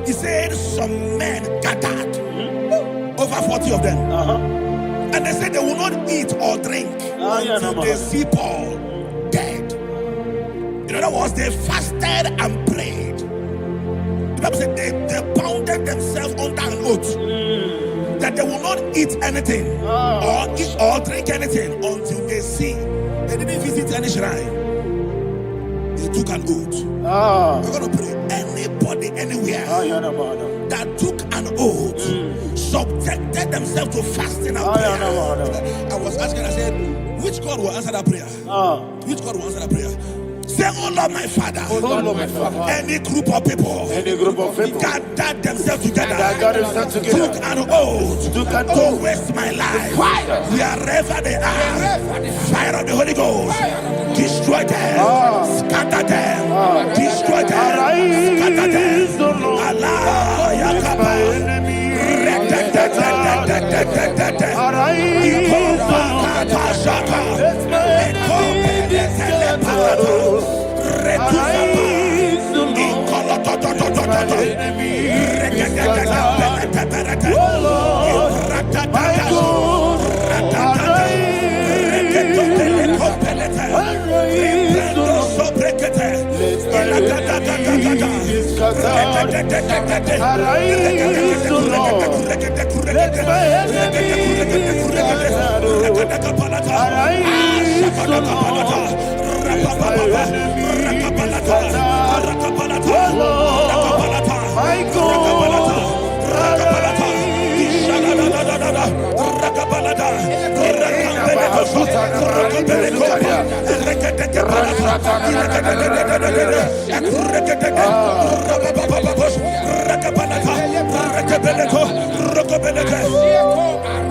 it said some men gathered, over 40 of them, and they said they will not eat or drink until they see Paul dead. In other words, they fasted and prayed. The Bible said they bounded themselves under an oath that they will not eat anything or eat or drink anything until they see. They didn't visit any shrine. They took an oath. We're going to pray. Anybody, anywhere that took an oath, subjected themselves to fasting and prayer. I was asking, I said, which God will answer that prayer? Which God will answer that prayer? Say, oh Lord, my Father. Oh Lord, my Father. Any group of people gathered themselves together, took an oath to waste my life. Wherever they are, fire of the Holy Ghost, destroy them, scatter them, destroy them, scatter them. Allah, Yakaba,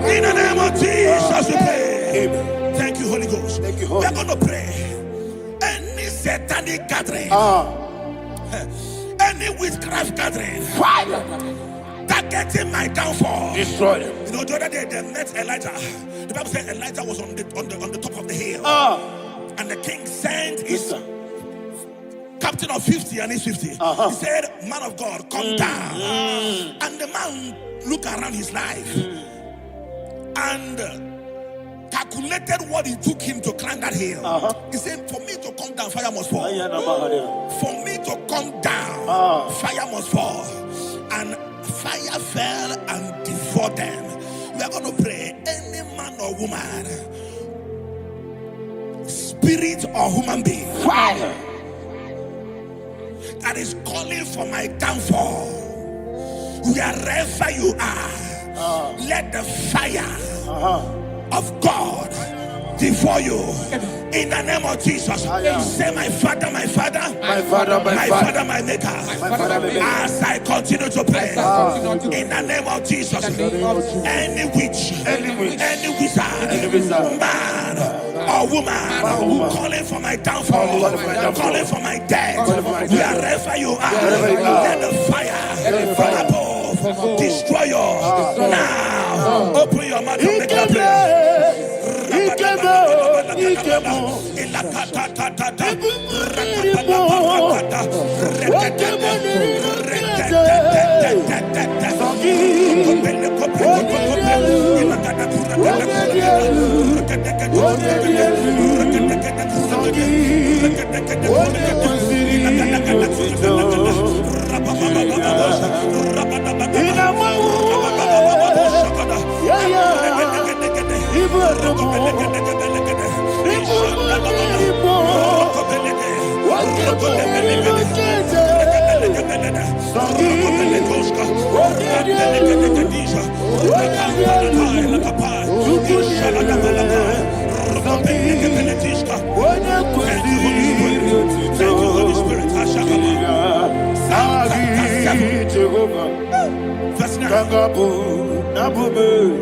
in the name of Jesus, we pray. Thank you, Holy Ghost. We're going to pray. Any satanic gathering, any witchcraft gathering, targeting my downfall, destroy them. You know, the other day they met Elijah. The Bible said Elijah was on the top of the hill, and the king sent his captain of 50 and his 50. He said, man of God, come down. And the man looked around his life and calculated what it took him to climb that hill. He said, for me to come down, fire must fall. For me to come down, fire must fall. And fire fell and devoured them. We are going to pray. Any man or woman, spirit or human being, that is calling for my downfall, wherever you are, let the fire of God devour you in the name of Jesus. Say, my Father, my Father, my Father, my Father, my Maker. As I continue to pray in the name of Jesus, any witch, any wizard, man or woman calling for my downfall, calling for my death, wherever you are, let the fire from above destroy you now. Open your mouth and make a prayer.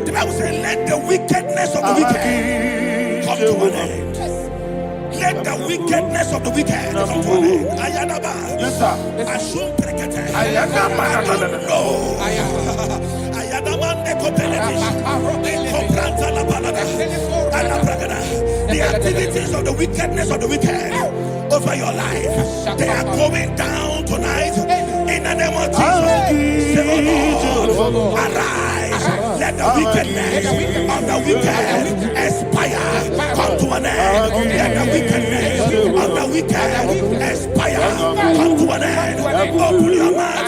The Bible says, let the wickedness of the wicked come to an end. Let the wickedness of the wicked come to an end. Ayadaba. Yes, sir. Assume prekete. Ayadaba. No. Ayadaba ne kopeletish. Compranta la balada. Ala bragada. They are activities of the wickedness of the wicked over your life, they are going down tonight in the name of Jesus. Say, oh Lord, arise. Let the wickedness of the wicked expire. Come to an end. Let the wickedness of the wicked expire. Come to an end. Open your mouth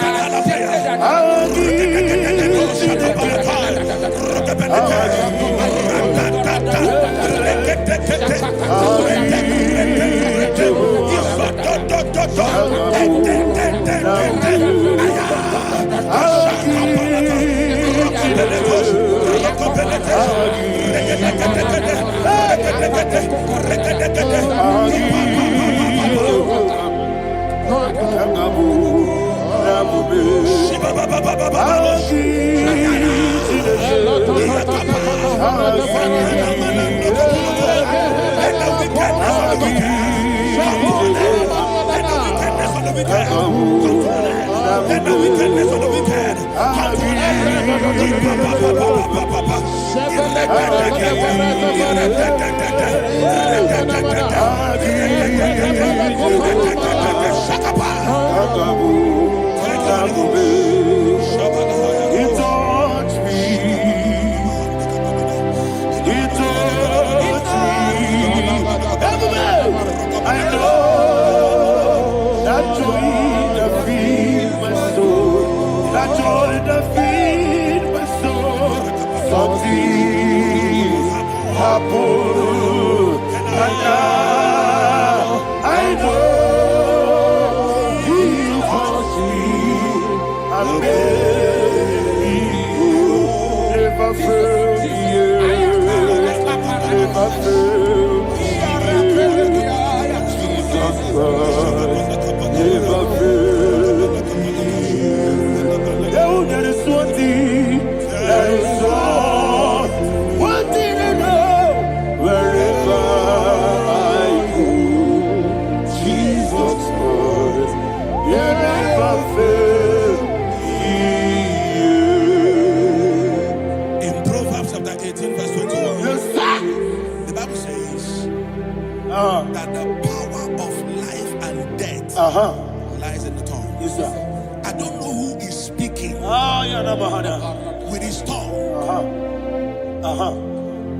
and that the power of life and death lies in the tongue. Yes, sir. I don't know who is speaking with his tongue,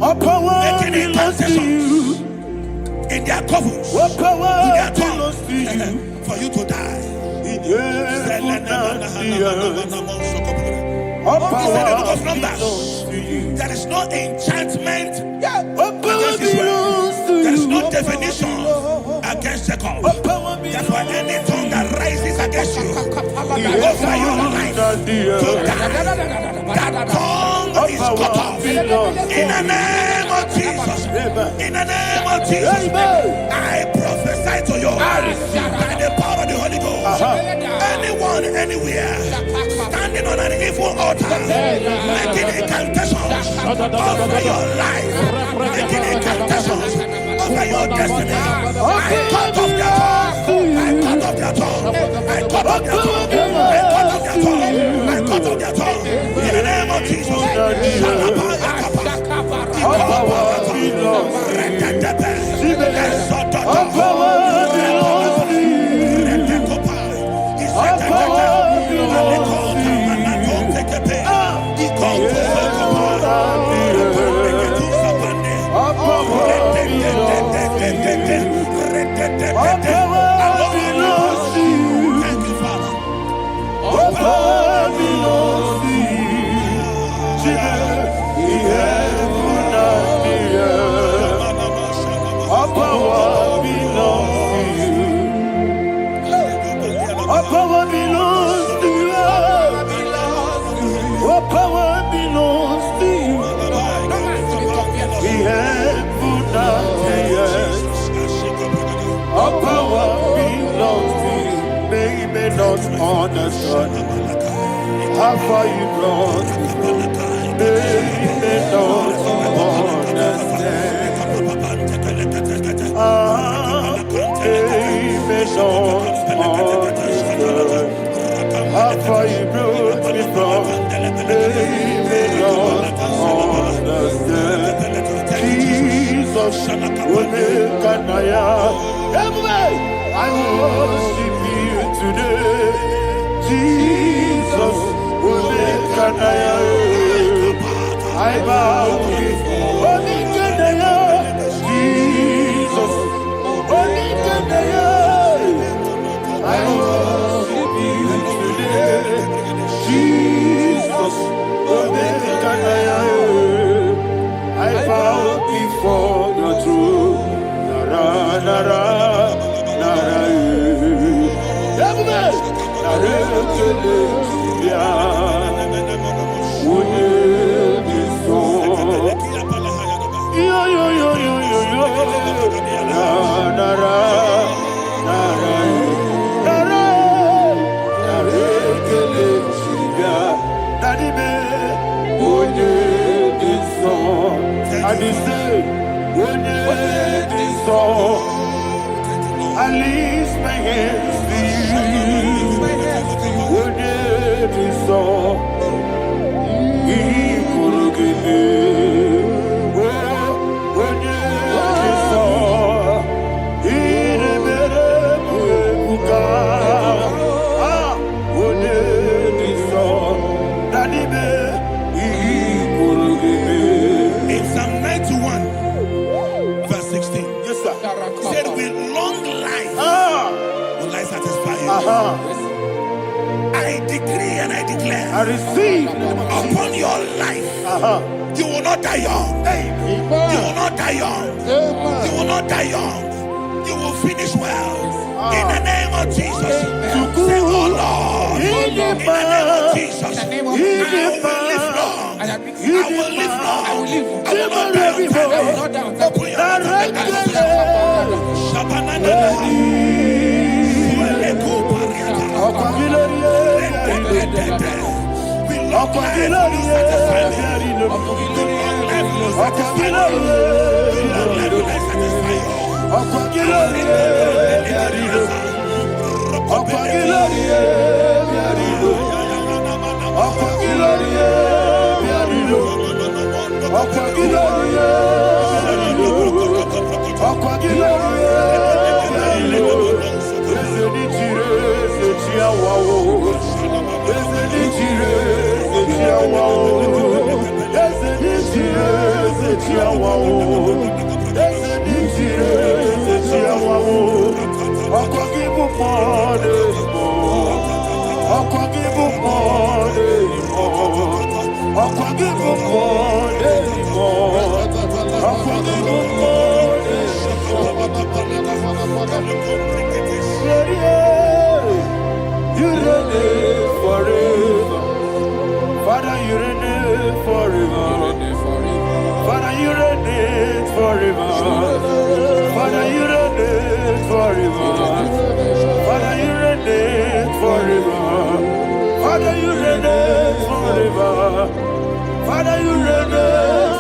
making incantations in their couples with their tongue for you to die. He said in the book of Numbers, there is no enchantment against Israel. There is no definition against Jacob. Therefore, any tongue that rises against you over your life to die, that tongue is cut off. In the name of Jesus. In the name of Jesus. I prophesy to you by the power of the Holy Ghost. Anyone, anywhere, standing on an evil altar, making incantations over your life, making incantations over your destiny, I cut off their tongue. I cut off their tongue. I cut off their tongue. I cut off their tongue. I cut off their tongue. In the name of Jesus. Understand how far you brought me. They don't understand. They don't understand how far you brought me from. They don't understand. Jesus will make I worship you today, Jesus. I bow before Jesus. I worship you today, Jesus. I bow before your throne. Nara, nara, nara, I lift my hands to you. When it is all, he could give me. When it is all, he never will when it is all, that he could give me. In Psalm 91, verse 16. Yes, sir. Said with long life will I satisfy you. I decree and I declare, I receive upon your life, you will not die young. You will not die young. You will not die young. You will finish well. In the name of Jesus. Say, oh Lord, in the name of Jesus, I will live long. I will live long. I will not die young. Open your you reign forever. Father, you reign forever. Father, you reign forever. Father, you reign forever. Father, you reign forever. Father, you reign forever. Father, you reign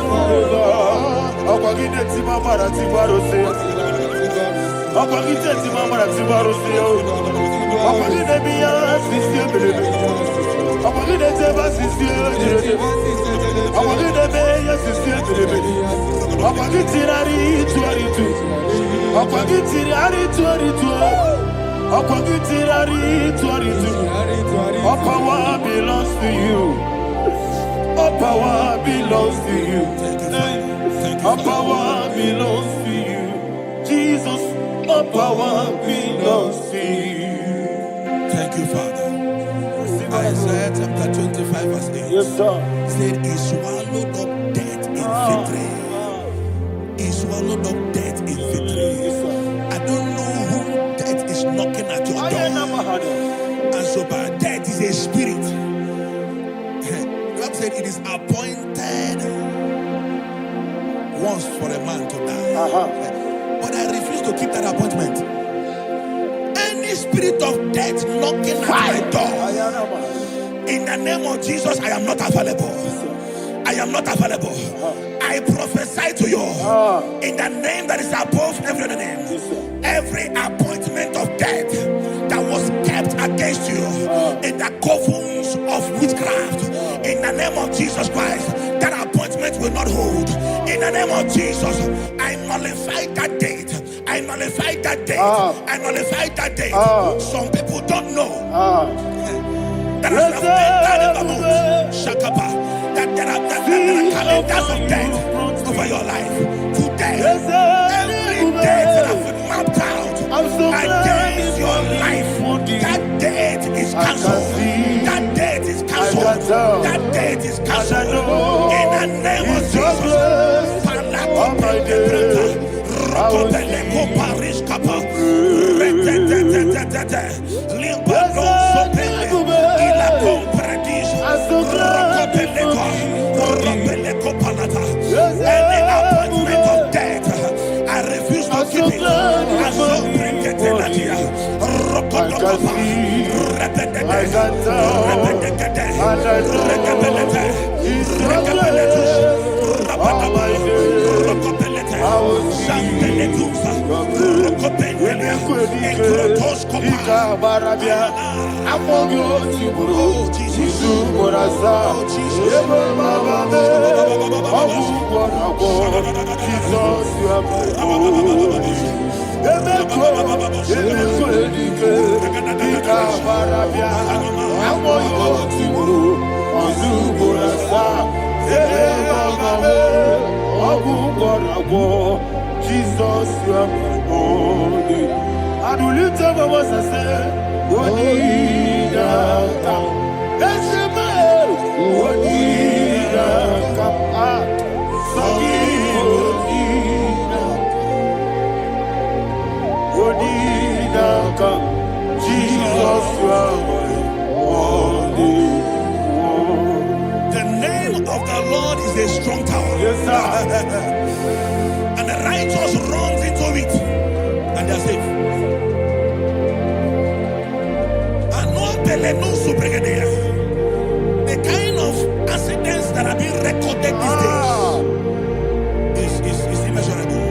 forever. Akwagide timamara tibarose. Akwagide timamara tibarose. Akwagide biya sisiye. Akwagide teba sisiye. Akwagide beya sisiye. Akwagide ari tuaritu. Akwagide ari tuaritu. Akwagide ari tuaritu. All power belongs to you. All power belongs to you. All power belongs to you. Jesus, all power belongs to you. Thank you, Father. Isaiah chapter 25, verse 8. Yes, sir. Said, he swallowed up death in victory. He swallowed up death in victory. Yes, sir. I don't know who death is knocking at your door. And so, but death is a spirit. God said it is appointed once for a man to die. But I refuse to keep that appointment. Any spirit of death knocking at my door, in the name of Jesus, I am not available. I am not available. I prophesy to you in the name that is above every other name. Every appointment of death that was kept against you in the covens of witchcraft, in the name of Jesus Christ, that appointment will not hold. In the name of Jesus, I nullify that date. I nullify nullify that date. I nullify that date. Some people don't know that as of Shakapa, that there are calendars of death over your life. Today, every date that have been mapped out against your life, that date is cancelled. That date is cancelled. That date is cancelled. In the name of Jesus. Rokopeleko Paris Kappa Limbano Sopele Ila Compradis Rokopeleko Palata. Any appointment of death, I refuse to keep it. I so bring it in Nigeria. Rokodokopa Jesus, you are my holy. I do lift up my voice and say, Wonida come. That's the man. Wonida come. Wonida come. Jesus, you are my holy. The name of the Lord is a strong tower. Yes, sir. And the righteous runs into it and they're safe. The kind of accidents that are being recorded these days is immeasurable.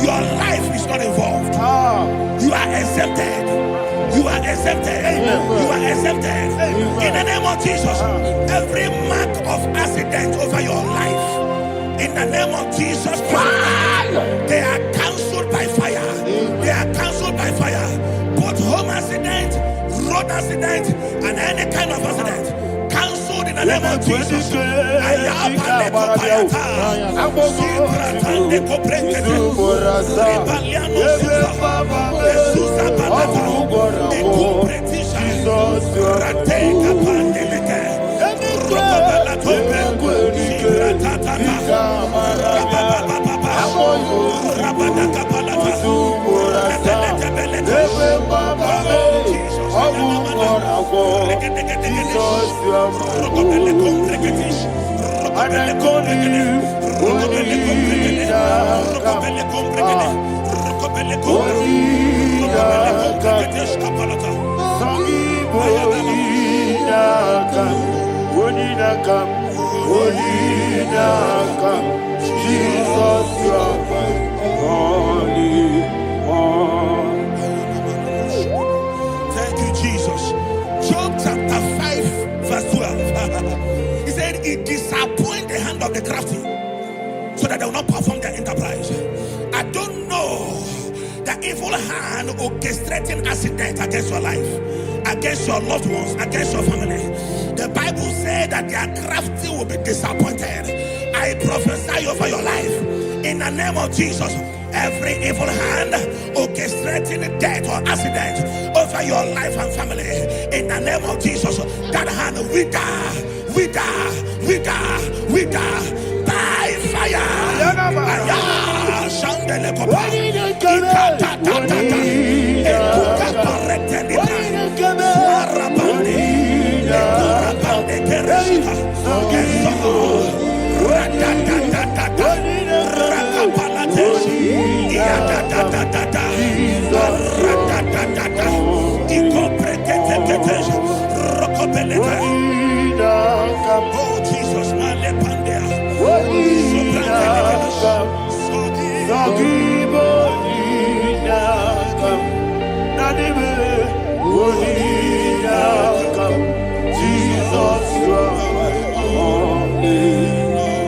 Your life is not involved. You are exempted. You are exempted. You are exempted. In the name of Jesus, every mark of accident over your life, in the name of Jesus Christ, they are cancelled by fire. They are cancelled by fire. Both home accident, road accident, and any kind of accident, cancelled in the name of Jesus. Thank you, Jesus. Job chapter 5, verse 12. He said, it disappoints the hand of the crafty, so that they will not perform their enterprise. I don't know the evil hand orchestrating accident against your life, against your loved ones, against your family. The Bible said that their crafty will be disappointed. I prophesy over your life in the name of Jesus. Every evil hand orchestrating death or accident over your life and family, in the name of Jesus, that hand wither by fire. Oh Jesus, Jesus, you are my only.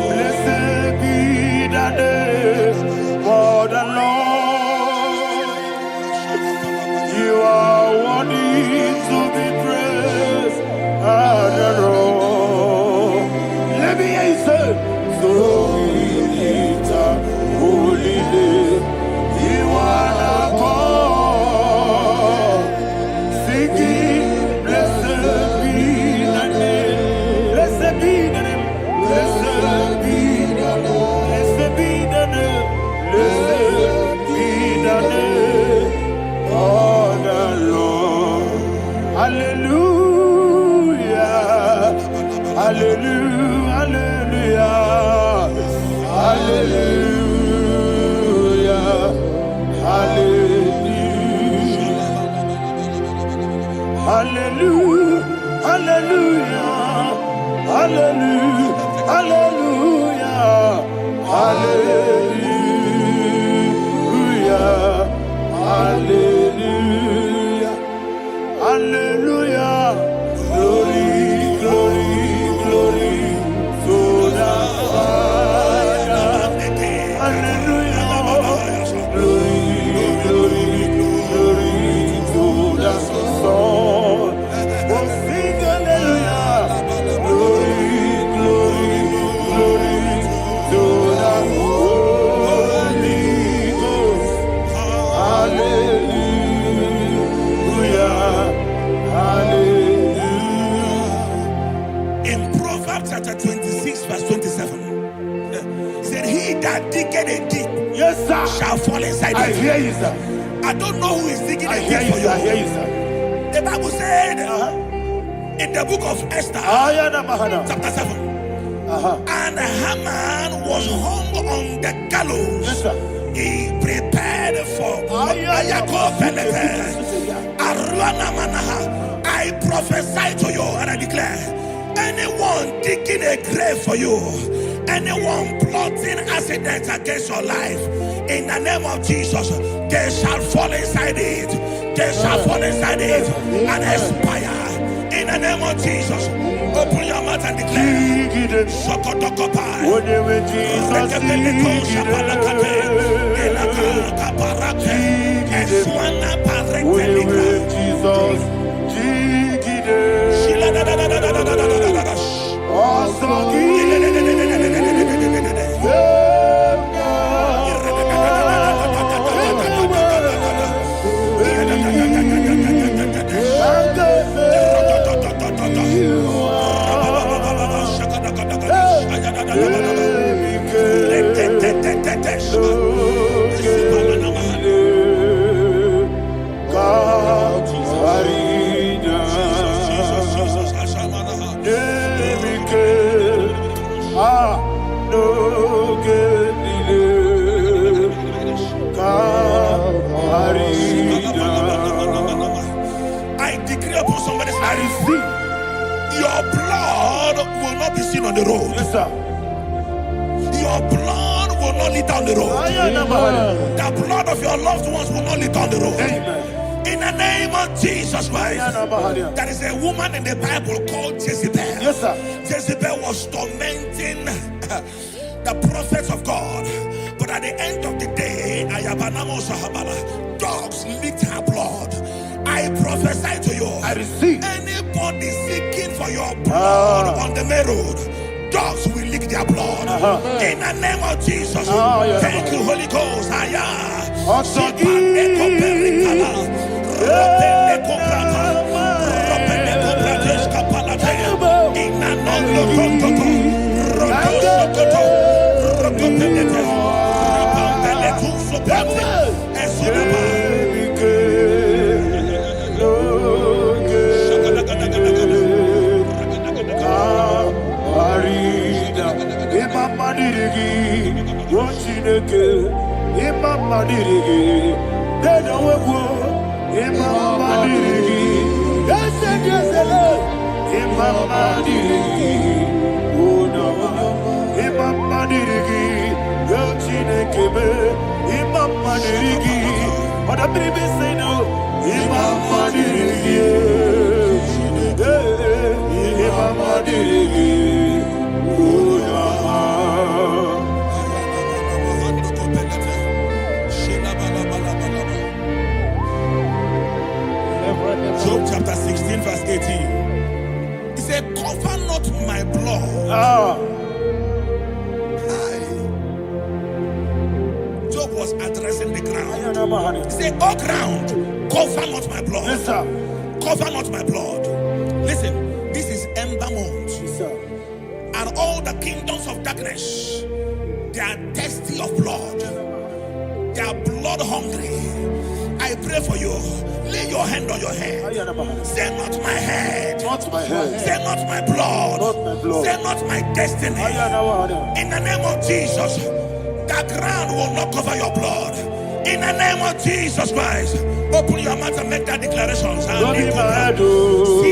Blessed Hallelujah, hallelujah, hallelujah, hallelujah, hallelujah, hallelujah, hallelujah, hallelujah, hallelujah, glory, glory, glory to the Father. Hallelujah, glory, glory, glory to the Son. Oh, sing hallelujah, glory, glory, glory to the Holy Ghost. Hallelujah, hallelujah. In Proverbs chapter 26, verse 27, he said, he that diggeth a deep, yes, sir, shall fall inside I it. hear you, sir. I don't know who is digging I a hear deep you, for sir. I you. hear you, sir. The Bible said in the book of Esther, chapter 7, and Haman was hung on the gallows. Yes, sir. He prepared for I prophesy to you and I declare, anyone digging a grave for you, anyone plotting accidents against your life, in the name of Jesus, they shall fall inside it. They shall fall inside it and expire. In the name of Jesus, open your mouth and declare. Sokotokopai. I decree upon somebody's life, your blood will not be seen on the road. Yes, sir. Your blood will not lead down the road. The blood of your loved ones will not lead down the road. Amen. In the name of Jesus Christ. There is a woman in the Bible called Jezebel. Yes, sir. Jezebel was tormenting the prophets of God. But at the end of the day, dogs licked her blood. I prophesy to you. I receive. Anybody seeking for your blood on the main road, dogs will lick their blood. In the name of Jesus. Thank you, Holy Ghost. Job chapter 16 verse 18. He said, cover not my blood. Job was addressing the ground. He said, oh ground, cover not my blood. Yes, sir. Cover not my blood. Listen, this is ember month. Yes, sir. And all the kingdoms of darkness, they are thirsty of blood. They are blood hungry. I pray for you. Lay your hand on your head. Say not my head. Not my head. Say not my blood. Not my blood. Say not my destiny. In the name of Jesus, the ground will not cover your blood. In the name of Jesus Christ, open your mouth and make that declaration. Don't be mad, oh.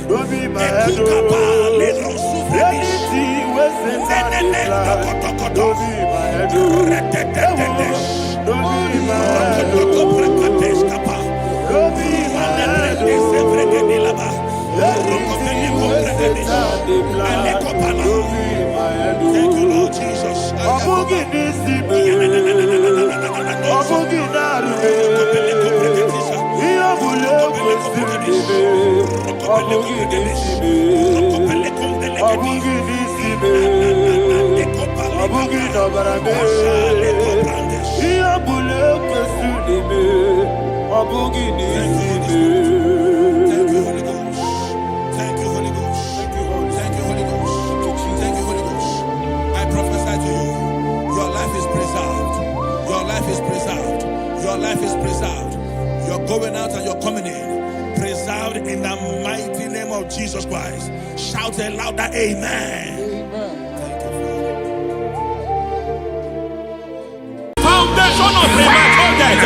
Don't be mad, oh. Anything was in that life. Don't be mad, oh. Don't be mad, oh. Don't be mad, oh. Thank you, Lord Jesus. Your life is preserved. You're going out and you're coming in. Preserved in the mighty name of Jesus Christ. Shout a louder amen. Thank you, Father. Foundation of premature death.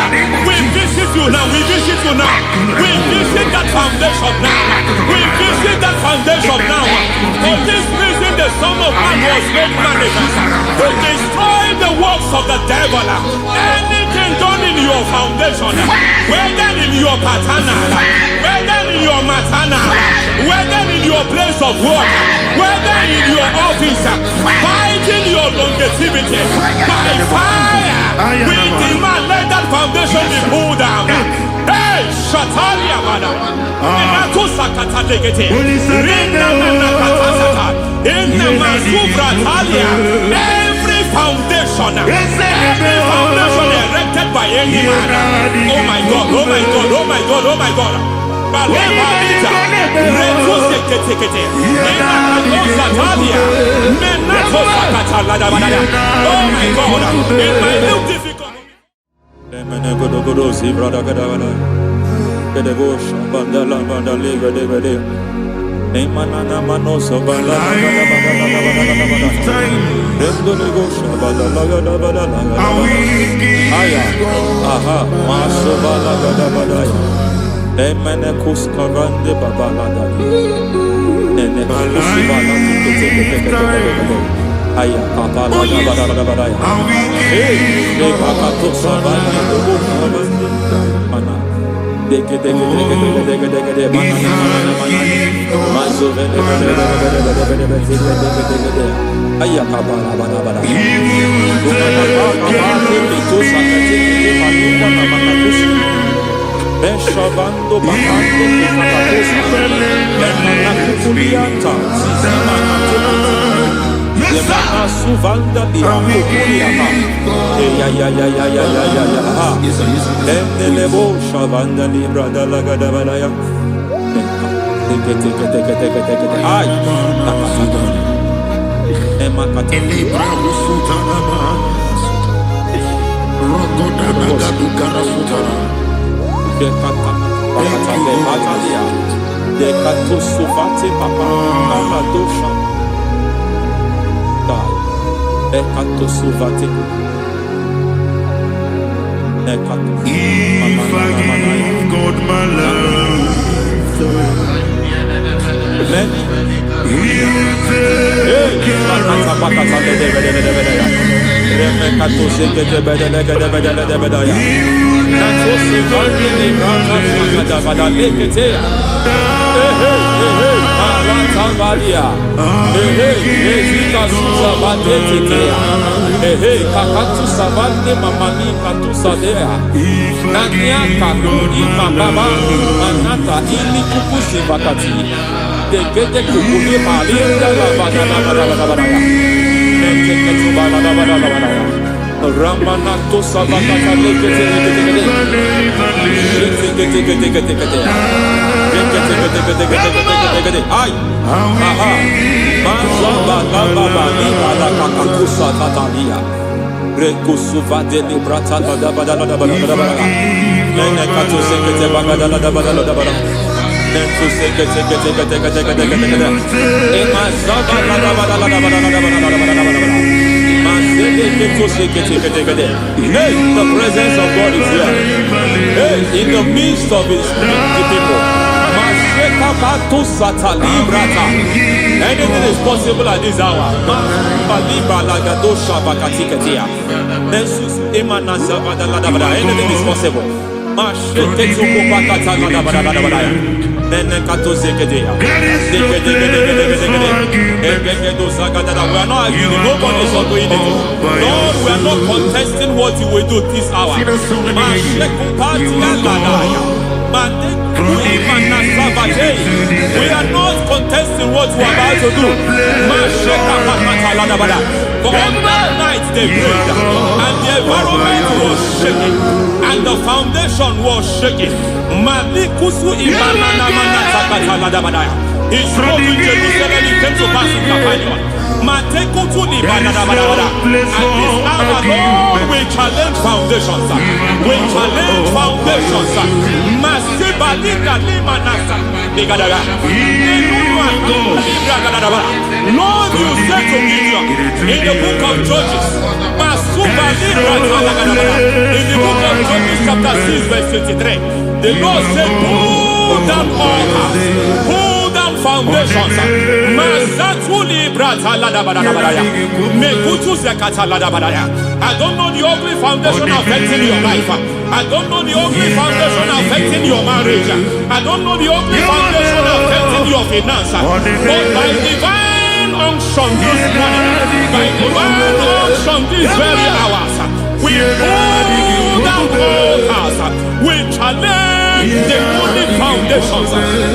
We visit you now. We visit you now. We visit that foundation now. We visit that foundation now. For this reason, the Son of Man was made manifest to destroy the works of the devil. Anything done in your foundation, whether in your paternal, whether in your maternal, whether in your place of work, whether in your office, fighting your longevity by fire, we demand let that foundation be pulled down. Hey, Shatalia Bada, Enato Sakata Legate, Rina Nakatasata, Inna Masubra Talia, every foundation erected by any man. Oh my God, oh my God, oh my God, oh my God. Balita, Refusi Ketekete, Inna Talia, Menato Sakata Ladabada. Oh my God, in my new difficult. Godogodosi, brother Gadavana, Gedevosh, Bandala, Bandali, Gadevade, Emanana Manoso, Bandala, Aya, aha, Maso Balagadabadaya, Emenekus Karande Babalada, Enekus Bala. Aya papa la da ba da ya. Hey, de pakato sabana de bo mana. De ke mana. Mazo de. Aya papa la ba da. Beshabando bakando pakato Yemana suvanda dia kukulia ha. Ya. Endelebo shavanda libra dalagada balaya. Teke. Ay. Emakata libra usutana ma. Rogoda nagadu karasutana. Dekata. Bakata de batalia. Dekato suvate papa. Amadosha. Ekato suvati. Ekato. If I give God my love, many will take care of kakatu savande mamani katu sadea nania kakuri mababa manata ili kukusi bakati degede kukuli malinda la bada neke tubala la bada Ramanato sabakata lekete ay aha mazaba baba ni ala kakakusa tatalia Rekusuva de librata la da bada la da bada la da bada. Nene kato sekete bagada la da bada la da bada. Nentu sekete kete kete kete kete kete kete. Ema zaba la da bada la da bada la da bada la da bada la bada. Masede keto sekete kete kete. Hey, the presence of God is here. Hey, in the midst of His people. Masheka batu sata librata. Anything is possible at this hour. Anything is possible. We are not arguing. Nobody is doing it. Lord, we are not contesting what you will do this hour. We are not contesting what we are about to do. For all night they prayed, and the environment was shaking, and the foundation was shaking. He spoke in Jerusalem, he came to pass in Capernaum. At this hour, Lord, we challenge foundations. We challenge foundations. Lord, you said to Gideon in the book of Judges, in the book of Judges chapter 6 verse 23, the Lord said, pull down altars, pull down foundations. I don't know the ugly foundation affecting your life. I don't know the ugly foundation affecting your marriage. I don't know the ugly foundation affecting your finance. But by divine unction this morning, by divine unction these very hours, we pull down altars. We challenge demonic foundations.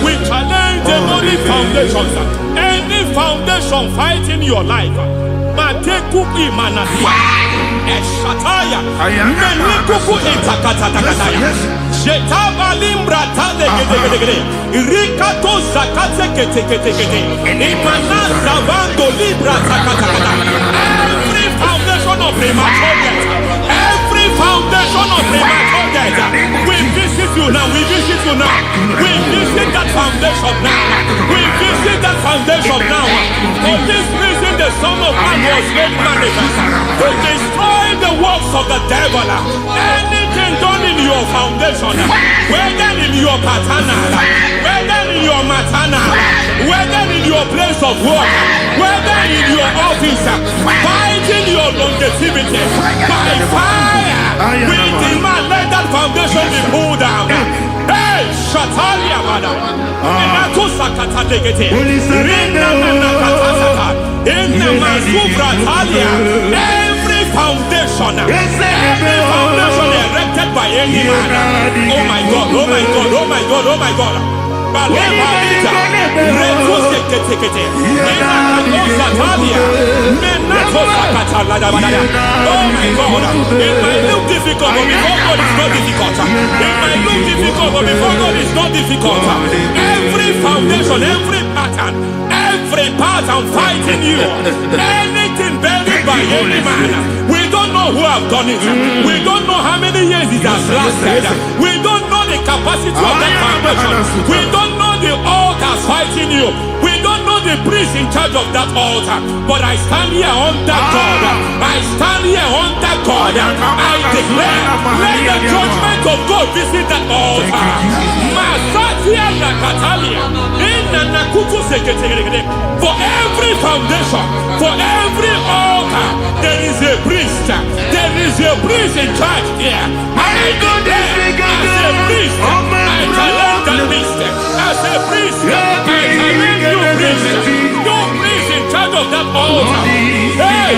We challenge demonic foundations. Any foundation fighting your life, Matekupi Manasia, Eshataya, Menikuku Itakataya, Jetavalimbra Tade, Rikato Zakate Kete, Imanaza Vando Libra Takata. Every foundation of premature death, every foundation of premature death, we visit you now, we visit you now, we visit that foundation now, we visit that foundation now. For this reason, the Son of Man was made manifest to destroy the works of the devil. Anything done in your foundation, whether in your paternal, whether in your maternal, whether in your place of work, whether in your office, fighting your longevity by fire, we demand let that foundation be pulled down. Hey, Shatalia, madam. Every foundation erected by any man. Oh my God, oh my God, oh my God, oh my God. Oh my God, it might look difficult, but before God is not difficult. It might look difficult, but before God is not difficult. Every foundation, every pattern fighting you, anything buried by any man, we don't know who have done it. We don't know how many years it has lasted. We don't know the capacity of that foundation. We don't know the altars fighting you. We don't know the priest in charge of that altar. But I stand here under God. I stand here under God. I declare, let the judgment of God visit that altar. For every foundation, for every altar, there is a priest. There is a priest in charge here. I declare, as a priest, I challenge the priest. As a priest, I challenge you priest. You priest in charge of that altar. Hey!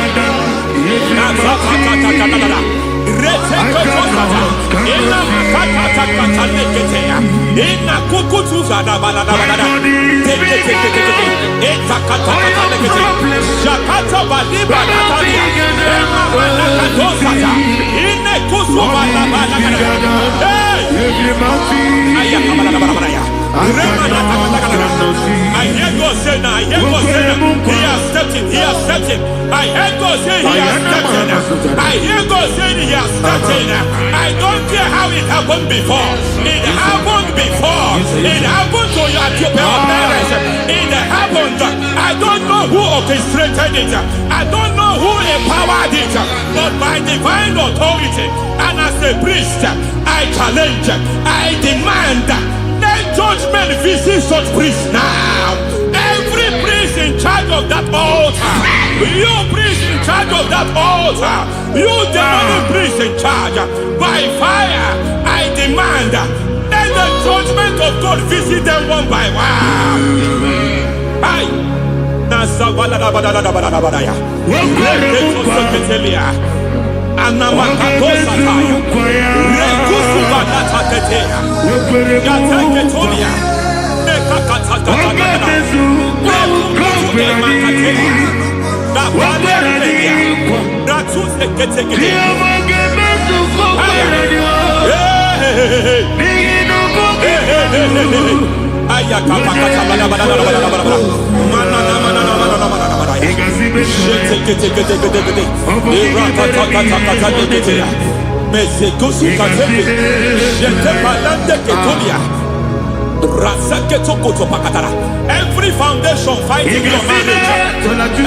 I hear God say now, he has stepped stepped in. He has stepped in. I heard God say he has stepped in. I hear God saying he has stepped in. I don't care how it happened before. It happened before. It happened to your parents. It happened. I don't know who orchestrated it. I don't know who empowered it. But by divine authority and as a priest, I challenge, I demand, let judgment visit such priests now. Every priest in charge of that altar, you priest in charge of that altar, you demonic priest in charge, by fire, I demand, let the judgment of God visit them one by one. Aye. Anamakatosataya, Rekusubanataketea, Yataketonia, Nekakatakatakatakata, Rekusubanataketea, Napaleketea, Ratuseketeketea. Every foundation fighting your marriage,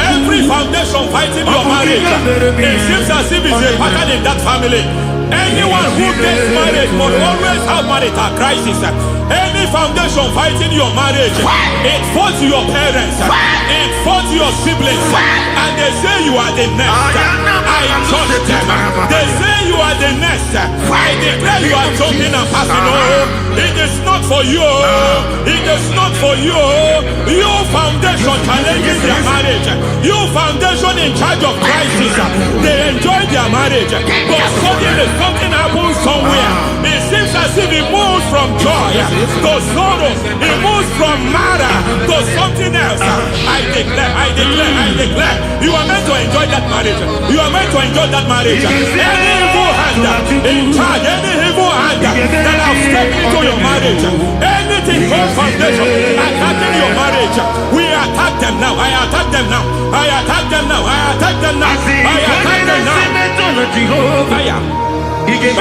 every foundation fighting your marriage, it seems as if it's a pattern in that family. Anyone who gets married must always have marital crisis. Any foundation fighting your marriage, it fought your parents, it fought your siblings, and they say you are the next. I judge them. They say you are the next. I declare you are jumping and passing over. It is not for you. It is not for you. You foundation challenging their marriage. You foundation in charge of crisis. They enjoy their marriage, but suddenly something happens somewhere. It seems as if it moves from joy to sorrow. It moves from matter to something else. I declare, you are meant to enjoy that marriage. You are meant to enjoy that marriage. Any evil hand in charge, any evil hand that have stepped into your marriage, anything called foundation attacking your marriage, we attack them now. I attack them now. I attack them now. I attack them now. I attack them now. Fire. It is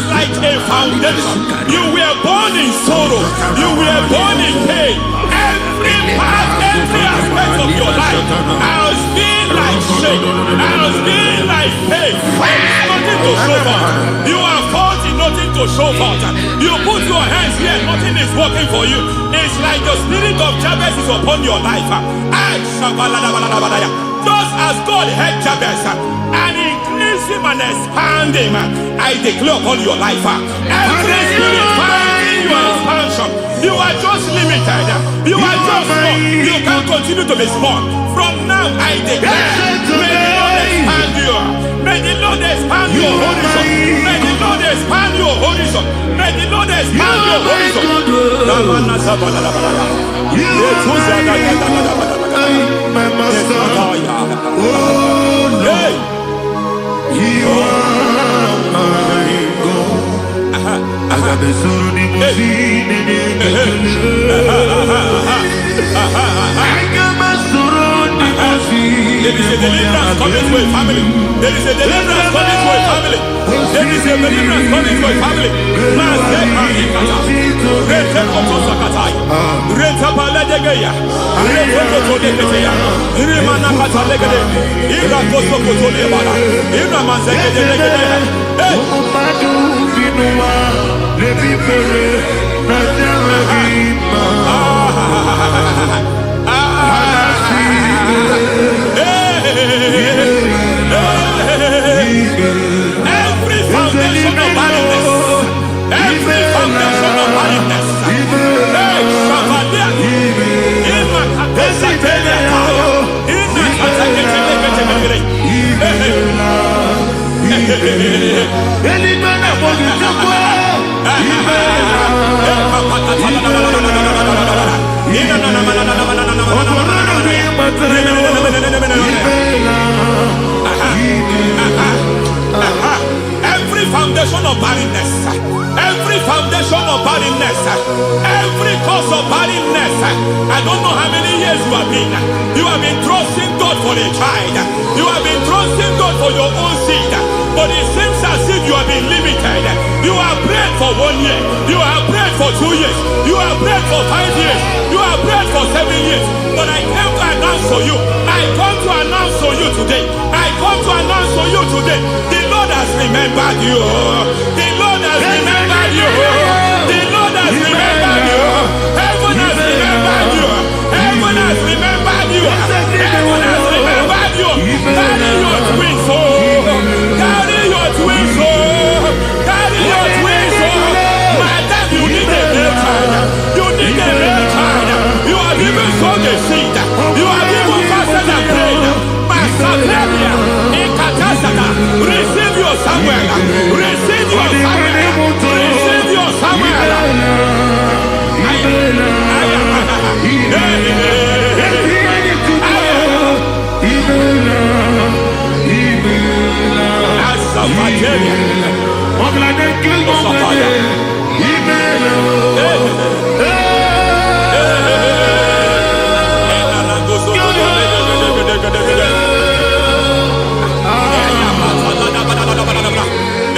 like a foundation. You were born in sorrow. You were born in pain. Every part, every aspect of your life has been like shame. Has been like pain. Nothing to show for. You are faulty, nothing to show for. You put your hands here, nothing is working for you. It's like the spirit of Jabez is upon your life. Just as God had Jabez and increased him and expand him, I declare upon your life. Every spirit finding your expansion, you are just limited. You are just small. You can't continue to be small. From now, I declare, may the Lord expand you. May the Lord expand your horizon. May the Lord expand your horizon. May the Lord expand your horizon. My master, oh Lord, you are my God. I got the soul in my feet. I got my soul in my feet. There is a deliverance coming to a family. There is a deliverance coming to a family. There is a deliverance coming to a family. Every foundation of barrenness, every foundation of barrenness, every foundation foundation of barrenness, every foundation of barrenness, every cause of barrenness. I don't know how many years you have been trusting God for a child. You have been trusting God for your own seed, but it seems as if you have been limited. You have prayed for 1 year, you have prayed for 2 years, you have prayed for 5 years, you have prayed for 7 years. But I came to announce for you, I come to announce for you today, I come to announce for you today, the Lord has remembered you. The Lord has remembered you. The Lord has remembered you. Heaven has remembered you. Heaven has remembered you. Heaven has remembered you. Carry your twins, oh. Carry your twins, oh. Carry your twins, oh. Madam, you need a male child. You need a male child. You have even sown the seed. You have even fasted and prayed. Masaperia, Ekatasata, receive your Samuel. Receive your Samuel. Receive your Samuel.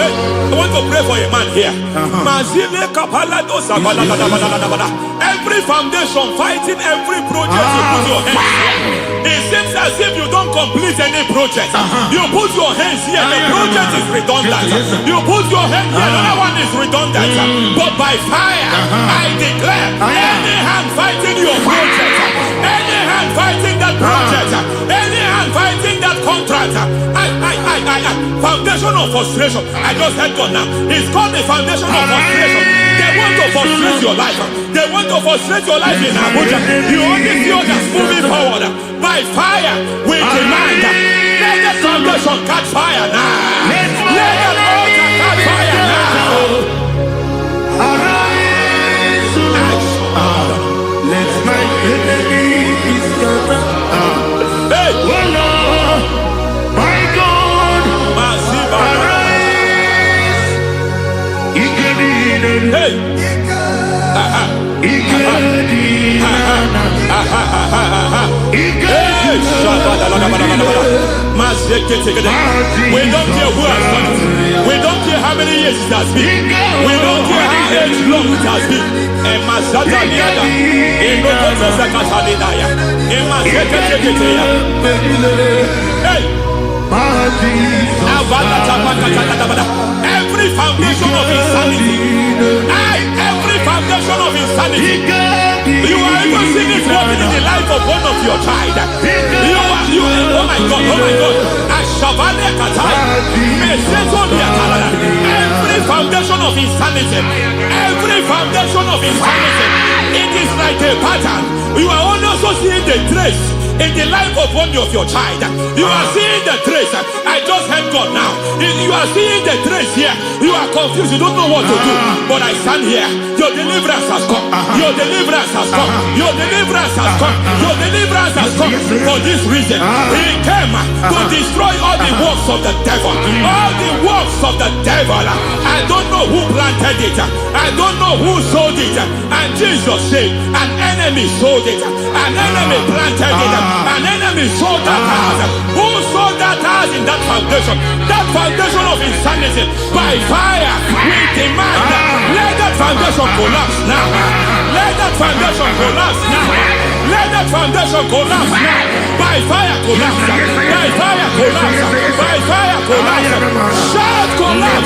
I want to pray for a man here. Every foundation fighting every project you put your hands here. It seems as if you don't complete any project. You put your hands here, the project is redundant. You put your hand here, another one is redundant. But by fire, I declare, any hand fighting your project, any hand fighting that project, any hand fighting that contract, foundation of frustration. I just heard God now. It's called the foundation of frustration. They want to frustrate your life. They want to frustrate your life in Abuja. You only see others moving forward. By fire, we demand. Let the foundation catch fire now. Let the altar catch fire now. Let my enemies scatter. Hey, Oh Lord, my God, arise. hey. We don't care who has done it. We don't care how many years it has been. We don't care how long it has been. Every foundation of insanity, every foundation of insanity, you are even seeing it working in the life of one of your child. Oh my God, oh my God. Every foundation of insanity, every foundation of insanity, it is like a pattern. You are also seeing the trace in the life of one of your child. You are seeing the trace. I just heard God now. You are seeing the trace here. You are confused. You don't know what to do. But I stand here. Your deliverance has come. Your deliverance has come. Your deliverance has come. Your deliverance has come. For this reason, He came to destroy all the works of the devil. All the works of the devil. I don't know who planted it. I don't know who sold it. And Jesus said, an enemy sold it. An enemy planted it. An enemy sold that house. Who sold that house in that foundation? That foundation of insanity. By fire, we demand, let that foundation collapse now. Let that foundation collapse now. Let that foundation collapse now. By fire collapse. By fire collapse. By fire collapse. Shout collapse.